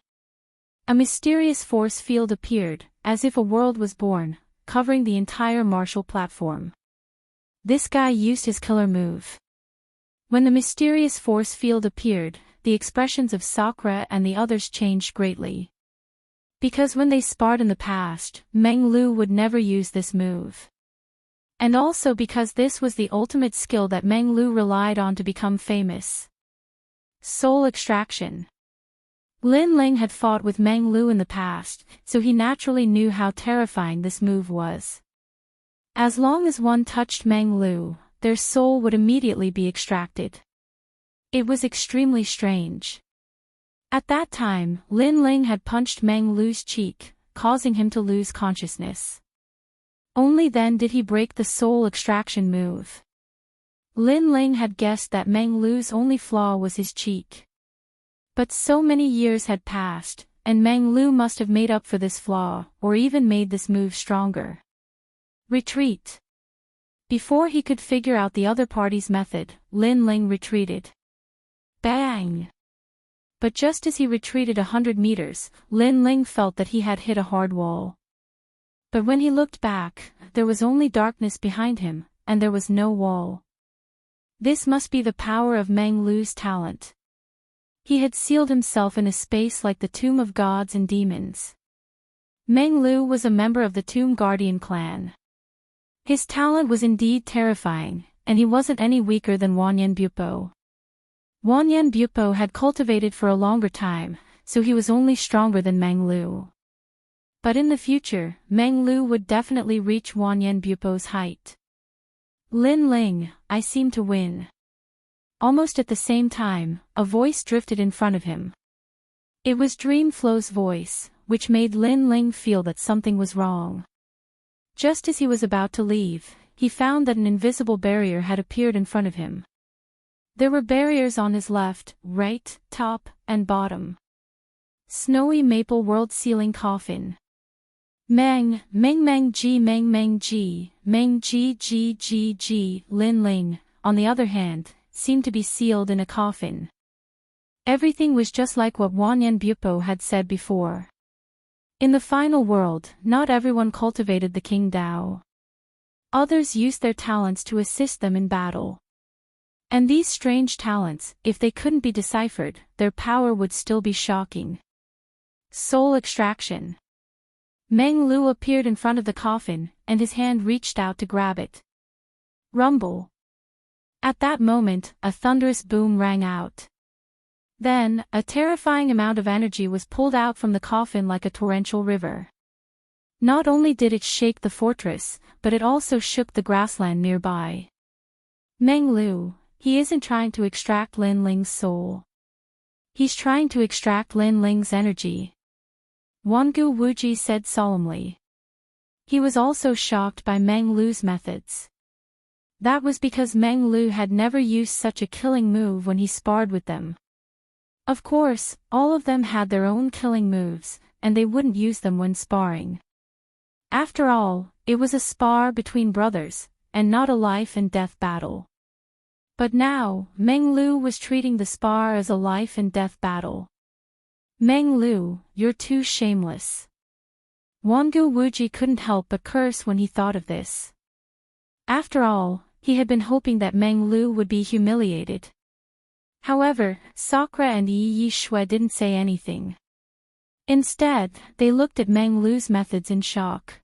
A mysterious force field appeared, as if a world was born, covering the entire martial platform. This guy used his killer move. When the mysterious force field appeared, the expressions of Sakura and the others changed greatly. Because when they sparred in the past, Meng Lu would never use this move. And also because this was the ultimate skill that Meng Lu relied on to become famous. Soul extraction. Lin Ling had fought with Meng Lu in the past, so he naturally knew how terrifying this move was. As long as one touched Meng Lu, their soul would immediately be extracted. It was extremely strange. At that time, Lin Ling had punched Meng Lu's cheek, causing him to lose consciousness. Only then did he break the soul extraction move. Lin Ling had guessed that Meng Lu's only flaw was his cheek. But so many years had passed, and Meng Lu must have made up for this flaw, or even made this move stronger. Retreat. Before he could figure out the other party's method, Lin Ling retreated. Bang! But just as he retreated 100 meters, Lin Ling felt that he had hit a hard wall. But when he looked back, there was only darkness behind him, and there was no wall. This must be the power of Meng Lu's talent. He had sealed himself in a space like the tomb of gods and demons. Meng Lu was a member of the Tomb Guardian clan. His talent was indeed terrifying, and he wasn't any weaker than Wanyan Bupo. Wanyan Bupo had cultivated for a longer time, so he was only stronger than Meng Lu. But in the future, Meng Lu would definitely reach Wanyan Bupo's height. Lin Ling, I seem to win. Almost at the same time, a voice drifted in front of him. It was Dreamflow's voice, which made Lin Ling feel that something was wrong. Just as he was about to leave, he found that an invisible barrier had appeared in front of him. There were barriers on his left, right, top, and bottom. Snowy maple world ceiling coffin. Meng Ji, Meng Ji, Lin Ling, on the other hand, seemed to be sealed in a coffin. Everything was just like what Wanyan Bupo had said before. In the final world, not everyone cultivated the King Dao. Others used their talents to assist them in battle. And these strange talents, if they couldn't be deciphered, their power would still be shocking. Soul extraction. Meng Lu appeared in front of the coffin, and his hand reached out to grab it. Rumble. At that moment, a thunderous boom rang out. Then, a terrifying amount of energy was pulled out from the coffin like a torrential river. Not only did it shake the fortress, but it also shook the grassland nearby. Meng Lu, he isn't trying to extract Lin Ling's soul. He's trying to extract Lin Ling's energy. Wangu Wuji said solemnly. He was also shocked by Meng Lu's methods. That was because Meng Lu had never used such a killing move when he sparred with them. Of course, all of them had their own killing moves, and they wouldn't use them when sparring. After all, it was a spar between brothers, and not a life-and-death battle. But now, Meng Lu was treating the spar as a life-and-death battle. Meng Lu, you're too shameless. Wangu Wuji couldn't help but curse when he thought of this. After all, he had been hoping that Meng Lu would be humiliated. However, Sakura and Yi Shui didn't say anything. Instead, they looked at Meng Lu's methods in shock.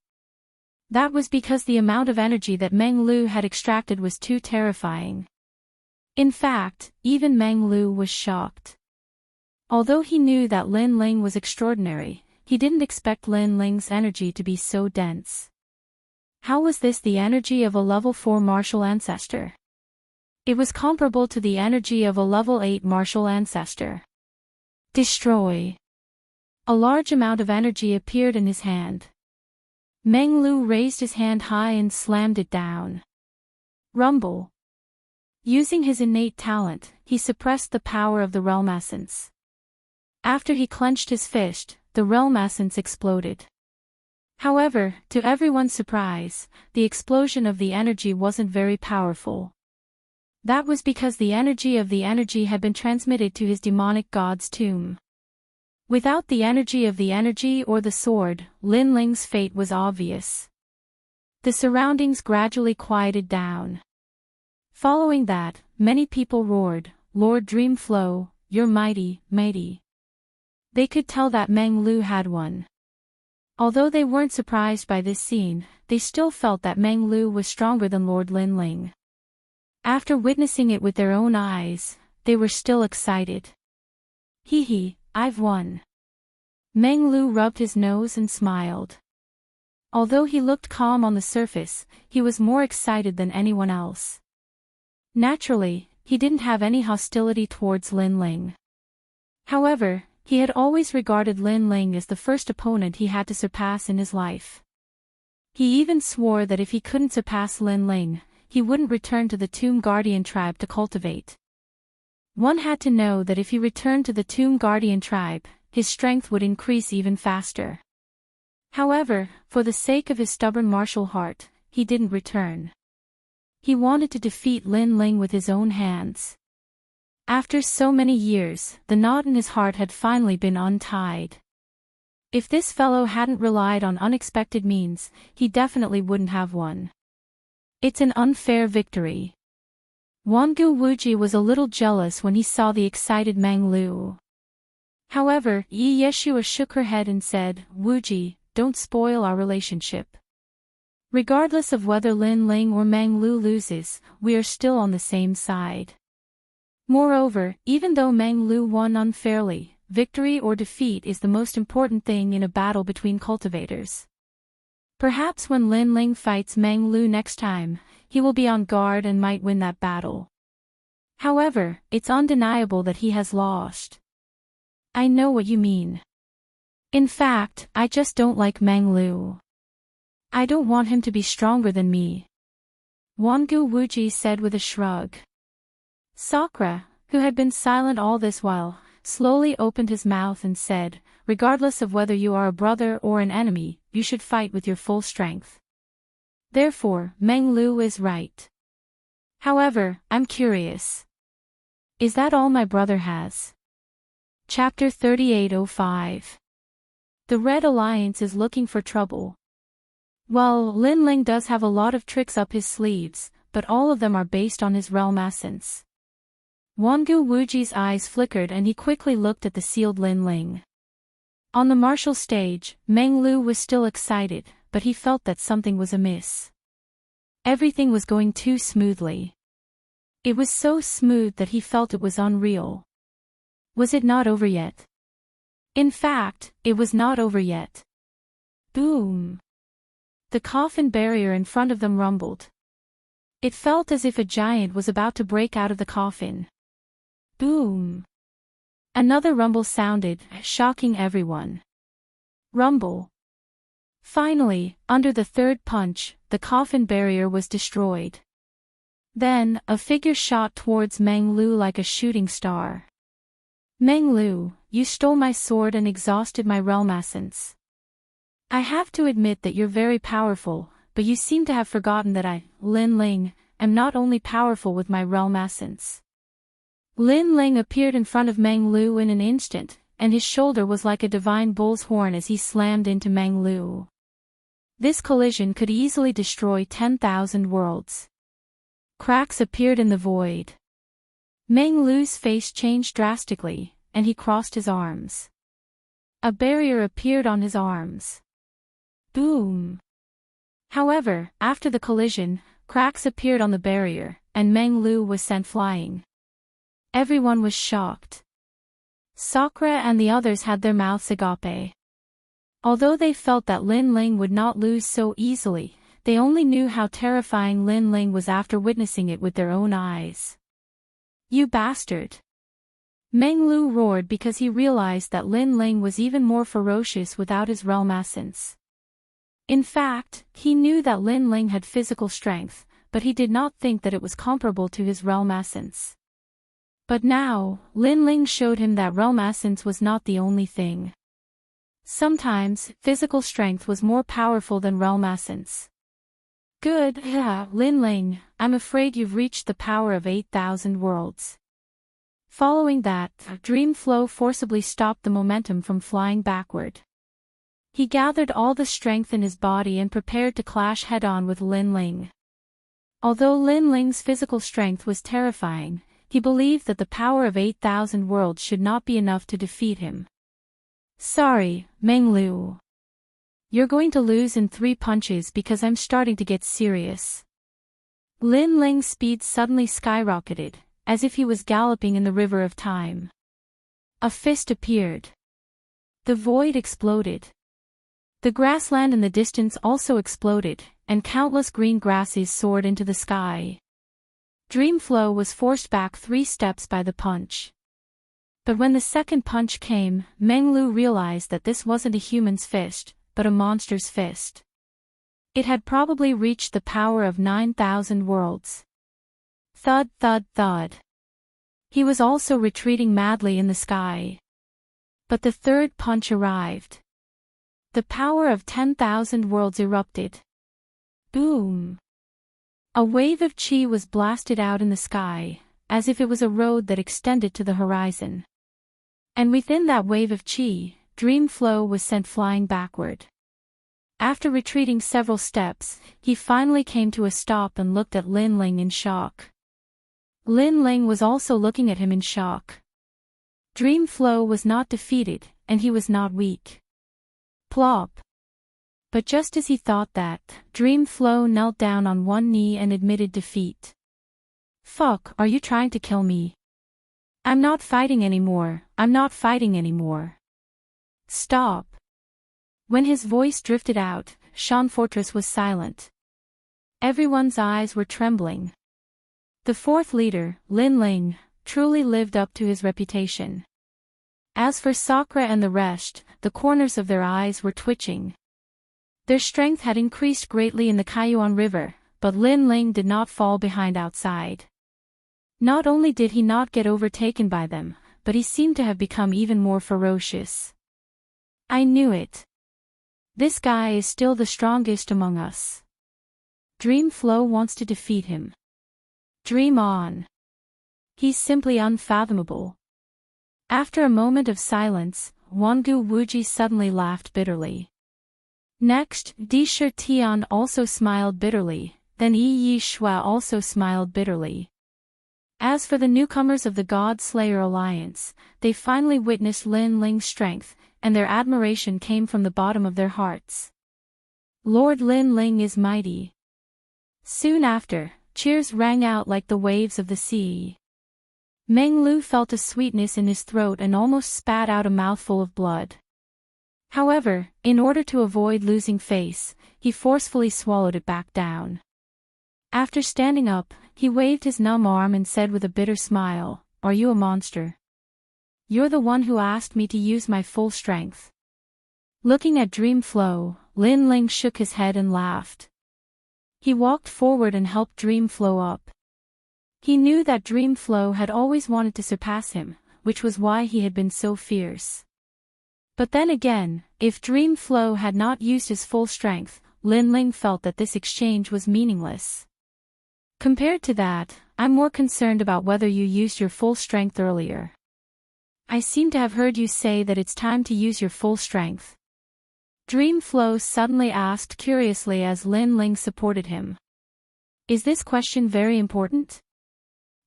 That was because the amount of energy that Meng Lu had extracted was too terrifying. In fact, even Meng Lu was shocked. Although he knew that Lin Ling was extraordinary, he didn't expect Lin Ling's energy to be so dense. How was this the energy of a level 4 martial ancestor? It was comparable to the energy of a level 8 martial ancestor. Destroy. A large amount of energy appeared in his hand. Meng Lu raised his hand high and slammed it down. Rumble. Using his innate talent, he suppressed the power of the realm essence. After he clenched his fist, the realm essence exploded. However, to everyone's surprise, the explosion of the energy wasn't very powerful. That was because the energy of the energy had been transmitted to his demonic god's tomb. Without the energy of the energy or the sword, Lin Ling's fate was obvious. The surroundings gradually quieted down. Following that, many people roared, "Lord Dreamflow, you're mighty, mighty." They could tell that Meng Lu had won. Although they weren't surprised by this scene, they still felt that Meng Lu was stronger than Lord Lin Ling. After witnessing it with their own eyes, they were still excited. Hee hee, I've won. Meng Lu rubbed his nose and smiled. Although he looked calm on the surface, he was more excited than anyone else. Naturally, he didn't have any hostility towards Lin Ling. However, he had always regarded Lin Ling as the first opponent he had to surpass in his life. He even swore that if he couldn't surpass Lin Ling, he wouldn't return to the Tomb Guardian tribe to cultivate. One had to know that if he returned to the Tomb Guardian tribe, his strength would increase even faster. However, for the sake of his stubborn martial heart, he didn't return. He wanted to defeat Lin Ling with his own hands. After so many years, the knot in his heart had finally been untied. If this fellow hadn't relied on unexpected means, he definitely wouldn't have won. It's an unfair victory. Wangu Wuji was a little jealous when he saw the excited Meng Lu. However, Yi Yeshua shook her head and said, "Wuji, don't spoil our relationship. Regardless of whether Lin Ling or Meng Lu loses, we are still on the same side. Moreover, even though Meng Lu won unfairly, victory or defeat is the most important thing in a battle between cultivators. Perhaps when Lin Ling fights Meng Lu next time, he will be on guard and might win that battle. However, it's undeniable that he has lost." "I know what you mean. In fact, I just don't like Meng Lu. I don't want him to be stronger than me." Wangu Wuji said with a shrug. Sakura, who had been silent all this while, slowly opened his mouth and said, regardless of whether you are a brother or an enemy, you should fight with your full strength. Therefore, Meng Lu is right. However, I'm curious. Is that all my brother has? Chapter 3805. The Red Alliance is looking for trouble. Well, Lin Ling does have a lot of tricks up his sleeves, but all of them are based on his realm essence. Wangu Wuji's eyes flickered and he quickly looked at the sealed Lin Ling. On the martial stage, Meng Lu was still excited, but he felt that something was amiss. Everything was going too smoothly. It was so smooth that he felt it was unreal. Was it not over yet? In fact, it was not over yet. Boom! The coffin barrier in front of them rumbled. It felt as if a giant was about to break out of the coffin. Boom! Another rumble sounded, shocking everyone. Rumble. Finally, under the third punch, the coffin barrier was destroyed. Then, a figure shot towards Meng Lu like a shooting star. Meng Lu, you stole my sword and exhausted my realm essence. I have to admit that you're very powerful, but you seem to have forgotten that I, Lin Ling, am not only powerful with my realm essence. Lin Ling appeared in front of Meng Lu in an instant, and his shoulder was like a divine bull's horn as he slammed into Meng Lu. This collision could easily destroy 10,000 worlds. Cracks appeared in the void. Meng Lu's face changed drastically, and he crossed his arms. A barrier appeared on his arms. Boom! However, after the collision, cracks appeared on the barrier, and Meng Lu was sent flying. Everyone was shocked. Sakura and the others had their mouths agape. Although they felt that Lin Ling would not lose so easily, they only knew how terrifying Lin Ling was after witnessing it with their own eyes. You bastard! Meng Lu roared because he realized that Lin Ling was even more ferocious without his realm essence. In fact, he knew that Lin Ling had physical strength, but he did not think that it was comparable to his realm essence. But now, Lin Ling showed him that realm essence was not the only thing. Sometimes, physical strength was more powerful than realm essence. Good, Lin Ling, I'm afraid you've reached the power of 8,000 worlds. Following that, Dream Flow forcibly stopped the momentum from flying backward. He gathered all the strength in his body and prepared to clash head-on with Lin Ling. Although Lin Ling's physical strength was terrifying, he believed that the power of 8,000 worlds should not be enough to defeat him. Sorry, Meng Lu. You're going to lose in 3 punches because I'm starting to get serious. Lin Ling's speed suddenly skyrocketed, as if he was galloping in the river of time. A fist appeared. The void exploded. The grassland in the distance also exploded, and countless green grasses soared into the sky. Dream Flow was forced back 3 steps by the punch. But when the second punch came, Meng Lu realized that this wasn't a human's fist, but a monster's fist. It had probably reached the power of 9,000 worlds. Thud, thud, thud. He was also retreating madly in the sky. But the third punch arrived. The power of 10,000 worlds erupted. Boom! A wave of chi was blasted out in the sky, as if it was a road that extended to the horizon. And within that wave of chi, Dream Flow was sent flying backward. After retreating several steps, he finally came to a stop and looked at Lin Ling in shock. Lin Ling was also looking at him in shock. Dream Flow was not defeated, and he was not weak. Plop! But just as he thought that, Dream Flow knelt down on one knee and admitted defeat. Fuck, are you trying to kill me? I'm not fighting anymore, I'm not fighting anymore. Stop. When his voice drifted out, Shan Fortress was silent. Everyone's eyes were trembling. The fourth leader, Lin Ling, truly lived up to his reputation. As for Sakura and the rest, the corners of their eyes were twitching. Their strength had increased greatly in the Kaiyuan River, but Lin Ling did not fall behind outside. Not only did he not get overtaken by them, but he seemed to have become even more ferocious. I knew it. This guy is still the strongest among us. Dream Flow wants to defeat him. Dream on. He's simply unfathomable. After a moment of silence, Wangu Wuji suddenly laughed bitterly. Next, Di Shi Tian also smiled bitterly, then Yi Shua also smiled bitterly. As for the newcomers of the God Slayer Alliance, they finally witnessed Lin Ling's strength, and their admiration came from the bottom of their hearts. Lord Lin Ling is mighty. Soon after, cheers rang out like the waves of the sea. Meng Lu felt a sweetness in his throat and almost spat out a mouthful of blood. However, in order to avoid losing face, he forcefully swallowed it back down. After standing up, he waved his numb arm and said with a bitter smile, "Are you a monster? You're the one who asked me to use my full strength." Looking at Dream Flow, Lin Ling shook his head and laughed. He walked forward and helped Dream Flow up. He knew that Dream Flow had always wanted to surpass him, which was why he had been so fierce. But then again, if Dream Flow had not used his full strength, Lin Ling felt that this exchange was meaningless. Compared to that, I'm more concerned about whether you used your full strength earlier. I seem to have heard you say that it's time to use your full strength. Dream Flow suddenly asked curiously as Lin Ling supported him. Is this question very important?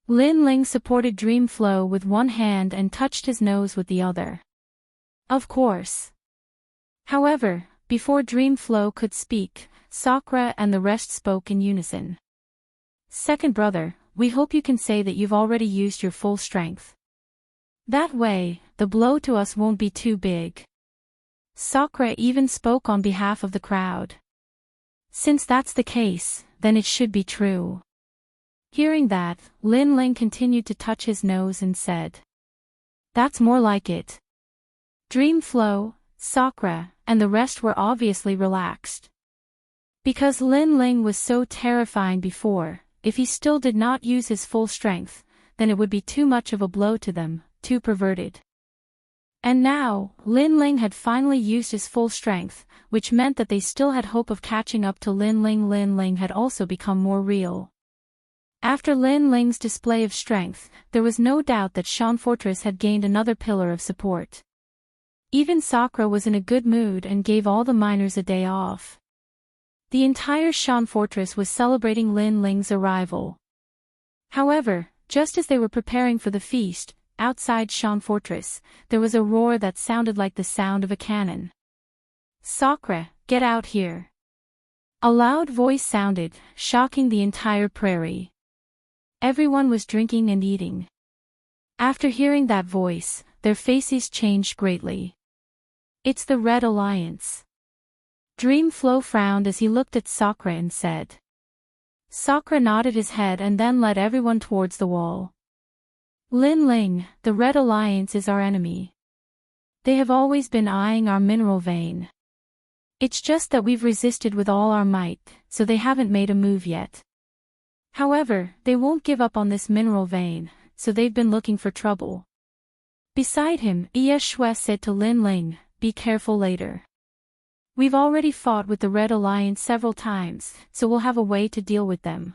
Lin Ling supported Dream Flow with one hand and touched his nose with the other. Of course. However, before Dream Flow could speak, Sakura and the rest spoke in unison. Second brother, we hope you can say that you've already used your full strength. That way, the blow to us won't be too big. Sakura even spoke on behalf of the crowd. Since that's the case, then it should be true. Hearing that, Lin Ling continued to touch his nose and said, "That's more like it." Dream Flow, Sakura, and the rest were obviously relaxed. Because Lin Ling was so terrifying before, if he still did not use his full strength, then it would be too much of a blow to them, too perverted. And now, Lin Ling had finally used his full strength, which meant that they still had hope of catching up to Lin Ling. Lin Ling had also become more real. After Lin Ling's display of strength, there was no doubt that Shan Fortress had gained another pillar of support. Even Sakura was in a good mood and gave all the miners a day off. The entire Shan Fortress was celebrating Lin Ling's arrival. However, just as they were preparing for the feast, outside Shan Fortress, there was a roar that sounded like the sound of a cannon. "Sakura, get out here!" A loud voice sounded, shocking the entire prairie. Everyone was drinking and eating. After hearing that voice, their faces changed greatly. "It's the Red Alliance." Dream Flow frowned as he looked at Sakura and said. Sakura nodded his head and then led everyone towards the wall. "Lin Ling, the Red Alliance is our enemy. They have always been eyeing our mineral vein. It's just that we've resisted with all our might, so they haven't made a move yet. However, they won't give up on this mineral vein, so they've been looking for trouble." Beside him, Ye Shue said to Lin Ling, "Be careful later. We've already fought with the Red Alliance several times, so we'll have a way to deal with them."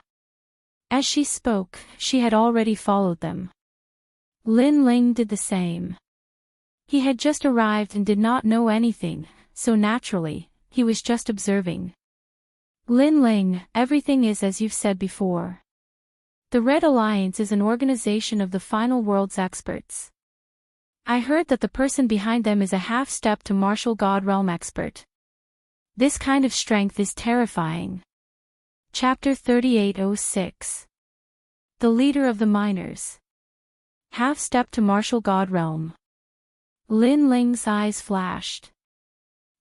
As she spoke, she had already followed them. Lin Ling did the same. He had just arrived and did not know anything, so naturally, he was just observing. "Lin Ling, everything is as you've said before. The Red Alliance is an organization of the final world's experts. I heard that the person behind them is a half-step to martial god realm expert. This kind of strength is terrifying." Chapter 3806. The Leader of the Miners. Half-step to martial god realm. Lin Ling's eyes flashed.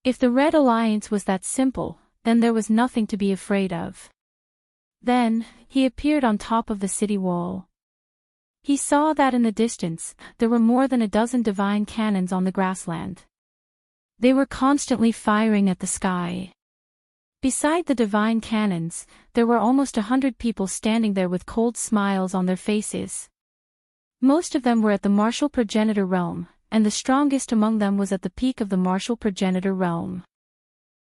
If the Red Alliance was that simple, then there was nothing to be afraid of. Then, he appeared on top of the city wall. He saw that in the distance, there were more than a dozen divine cannons on the grassland. They were constantly firing at the sky. Beside the divine cannons, there were almost 100 people standing there with cold smiles on their faces. Most of them were at the martial progenitor realm, and the strongest among them was at the peak of the martial progenitor realm.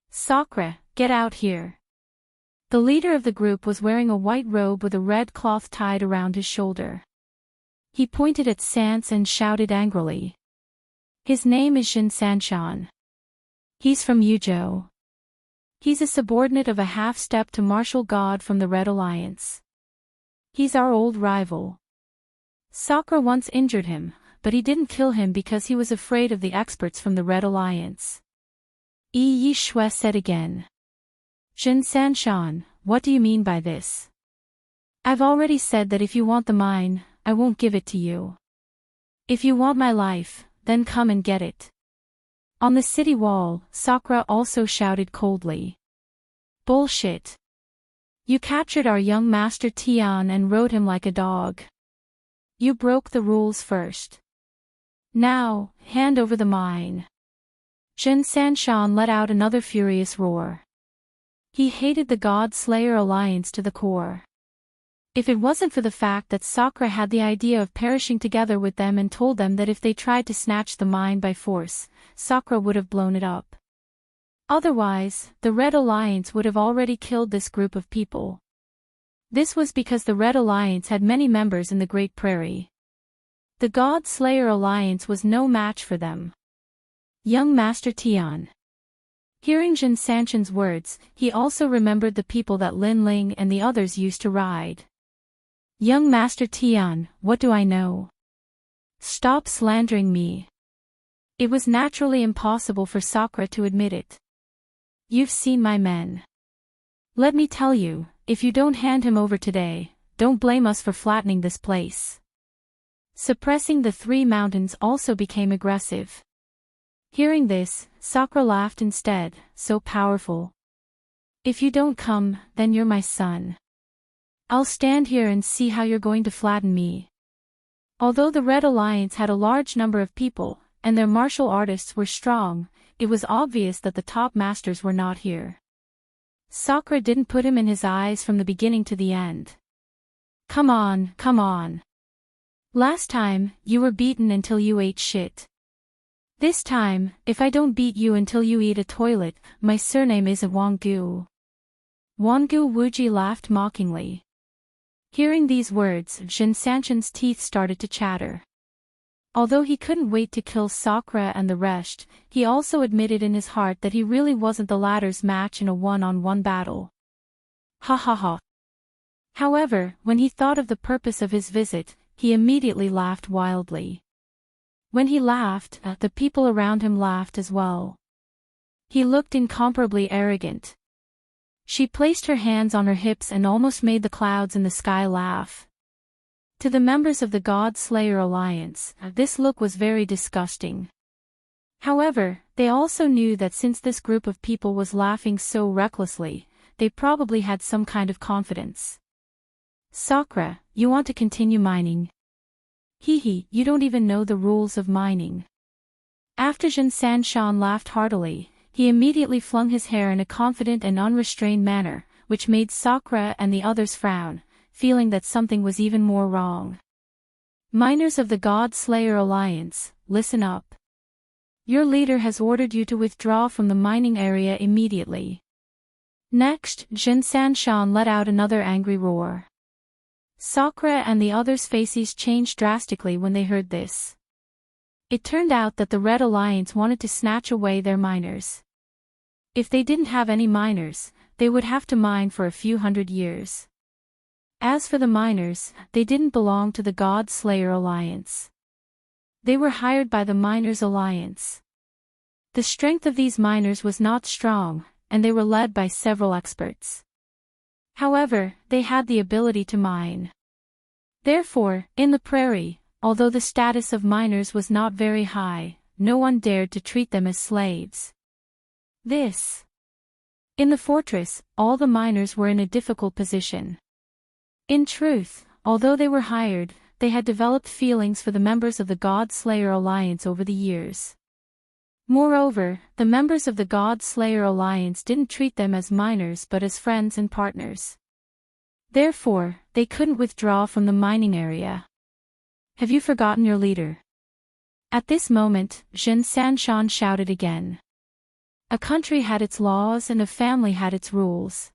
Sakura, get out here. The leader of the group was wearing a white robe with a red cloth tied around his shoulder. He pointed at Sans and shouted angrily. His name is Jin Sanshan. He's from Yuzhou. He's a subordinate of a half-step to martial god from the Red Alliance. He's our old rival. Sakura once injured him, but he didn't kill him because he was afraid of the experts from the Red Alliance. Yi Shui said again. Jin Sanshan, what do you mean by this? I've already said that if you want the mine, I won't give it to you. If you want my life, then come and get it. On the city wall, Sakura also shouted coldly. Bullshit. You captured our young master Tian and rode him like a dog. You broke the rules first. Now, hand over the mine. Jin Sanshan let out another furious roar. He hated the God Slayer Alliance to the core. If it wasn't for the fact that Sakura had the idea of perishing together with them and told them that if they tried to snatch the mine by force, Sakura would have blown it up. Otherwise, the Red Alliance would have already killed this group of people. This was because the Red Alliance had many members in the Great Prairie. The God Slayer Alliance was no match for them. Young Master Tian. Hearing Jin Sanshan's words, he also remembered the people that Lin Ling and the others used to ride. Young Master Tian, what do I know? Stop slandering me. It was naturally impossible for Sakura to admit it. You've seen my men. Let me tell you, if you don't hand him over today, don't blame us for flattening this place. Suppressing the three mountains also became aggressive. Hearing this, Sakura laughed instead, so powerful. If you don't come, then you're my son. I'll stand here and see how you're going to flatten me. Although the Red Alliance had a large number of people, and their martial artists were strong, it was obvious that the top masters were not here. Sakura didn't put him in his eyes from the beginning to the end. Come on, come on. Last time, you were beaten until you ate shit. This time, if I don't beat you until you eat a toilet, my surname isn't Wanggu. Wanggu Wuji laughed mockingly. Hearing these words, Jin Sanshan's teeth started to chatter. Although he couldn't wait to kill Sakura and the rest, he also admitted in his heart that he really wasn't the latter's match in a one-on-one battle. Ha ha ha. However, when he thought of the purpose of his visit, he immediately laughed wildly. When he laughed, the people around him laughed as well. He looked incomparably arrogant. She placed her hands on her hips and almost made the clouds in the sky laugh. To the members of the God Slayer Alliance, this look was very disgusting. However, they also knew that since this group of people was laughing so recklessly, they probably had some kind of confidence. Sakura, you want to continue mining? Hee, you don't even know the rules of mining. After Jin Sanshan laughed heartily, he immediately flung his hair in a confident and unrestrained manner, which made Sakura and the others frown, feeling that something was even more wrong. Miners of the God Slayer Alliance, listen up. Your leader has ordered you to withdraw from the mining area immediately. Next, Jin Sanshan let out another angry roar. Sakura and the others' faces changed drastically when they heard this. It turned out that the Red Alliance wanted to snatch away their miners. If they didn't have any miners, they would have to mine for a few hundred years. As for the miners, they didn't belong to the God Slayer Alliance. They were hired by the Miners Alliance. The strength of these miners was not strong, and they were led by several experts. However, they had the ability to mine. Therefore, in the prairie, although the status of miners was not very high, no one dared to treat them as slaves. In the fortress, all the miners were in a difficult position. In truth, although they were hired, they had developed feelings for the members of the God Slayer Alliance over the years. Moreover, the members of the God Slayer Alliance didn't treat them as miners but as friends and partners. Therefore, they couldn't withdraw from the mining area. Have you forgotten your leader? At this moment, Jin Sanshan shouted again. A country had its laws and a family had its rules.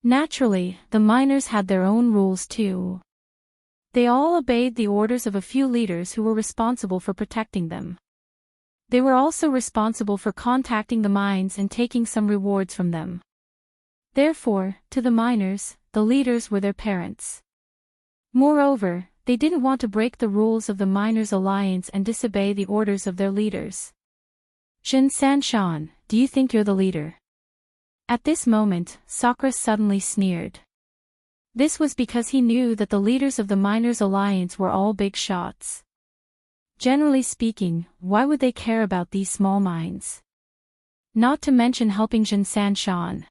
Naturally, the miners had their own rules too. They all obeyed the orders of a few leaders who were responsible for protecting them. They were also responsible for contacting the mines and taking some rewards from them. Therefore, to the miners, the leaders were their parents. Moreover, they didn't want to break the rules of the Miners' Alliance and disobey the orders of their leaders. Jin Sanshan, do you think you're the leader? At this moment, Sakura suddenly sneered. This was because he knew that the leaders of the Miners' Alliance were all big shots. Generally speaking, why would they care about these small mines? Not to mention helping Jin Sanshan.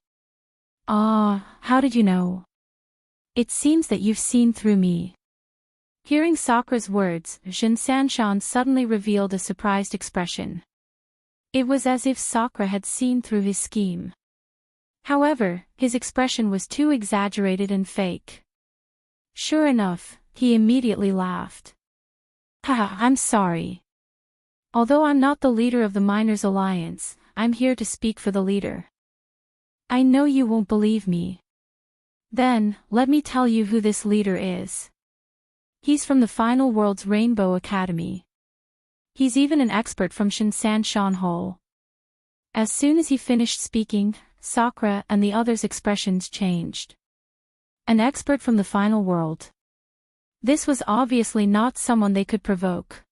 How did you know? It seems that you've seen through me. Hearing Sakura's words, Jin Sanshan suddenly revealed a surprised expression. It was as if Sakura had seen through his scheme. However, his expression was too exaggerated and fake. Sure enough, he immediately laughed. Haha, I'm sorry. Although I'm not the leader of the Miners' Alliance, I'm here to speak for the leader. I know you won't believe me. Then, let me tell you who this leader is. He's from the Final World's Rainbow Academy. He's even an expert from Shinsanshan Hall. As soon as he finished speaking, Sakura and the others' expressions changed. An expert from the Final World. This was obviously not someone they could provoke.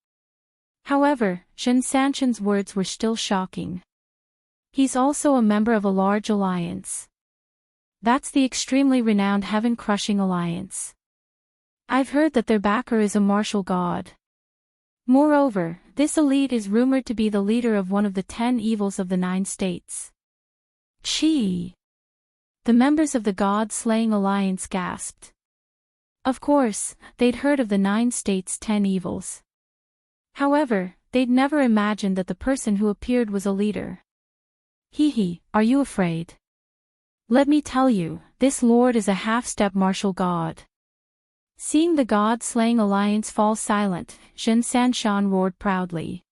However, Shinsanshan's words were still shocking. He's also a member of a large alliance. That's the extremely renowned Heaven-Crushing Alliance. I've heard that their backer is a martial god. Moreover, this elite is rumored to be the leader of one of the 10 evils of the 9 states. Chi! The members of the God-Slaying Alliance gasped. Of course, they'd heard of the 9 states' 10 evils. However, they'd never imagined that the person who appeared was a leader. Hee, are you afraid? Let me tell you, this lord is a half-step martial god. Seeing the God-Slaying Alliance fall silent, Jin Sanshan roared proudly.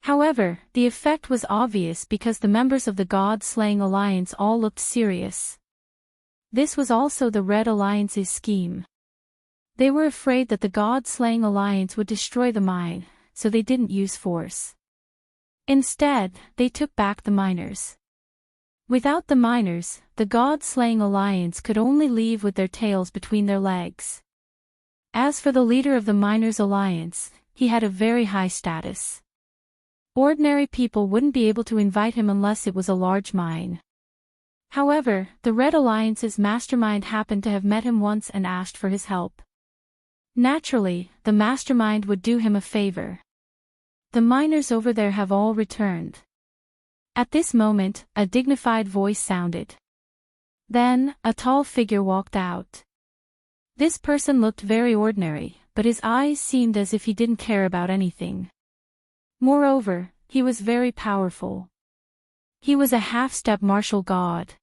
However, the effect was obvious because the members of the God-Slaying Alliance all looked serious. This was also the Red Alliance's scheme. They were afraid that the God-Slaying Alliance would destroy the mine, so they didn't use force. Instead, they took back the miners. Without the miners, the God-Slaying Alliance could only leave with their tails between their legs. As for the leader of the Miners' Alliance, he had a very high status. Ordinary people wouldn't be able to invite him unless it was a large mine. However, the Red Alliance's mastermind happened to have met him once and asked for his help. Naturally, the mastermind would do him a favor. The miners over there have all returned. At this moment, a dignified voice sounded. Then, a tall figure walked out. This person looked very ordinary, but his eyes seemed as if he didn't care about anything. Moreover, he was very powerful. He was a half-step martial god.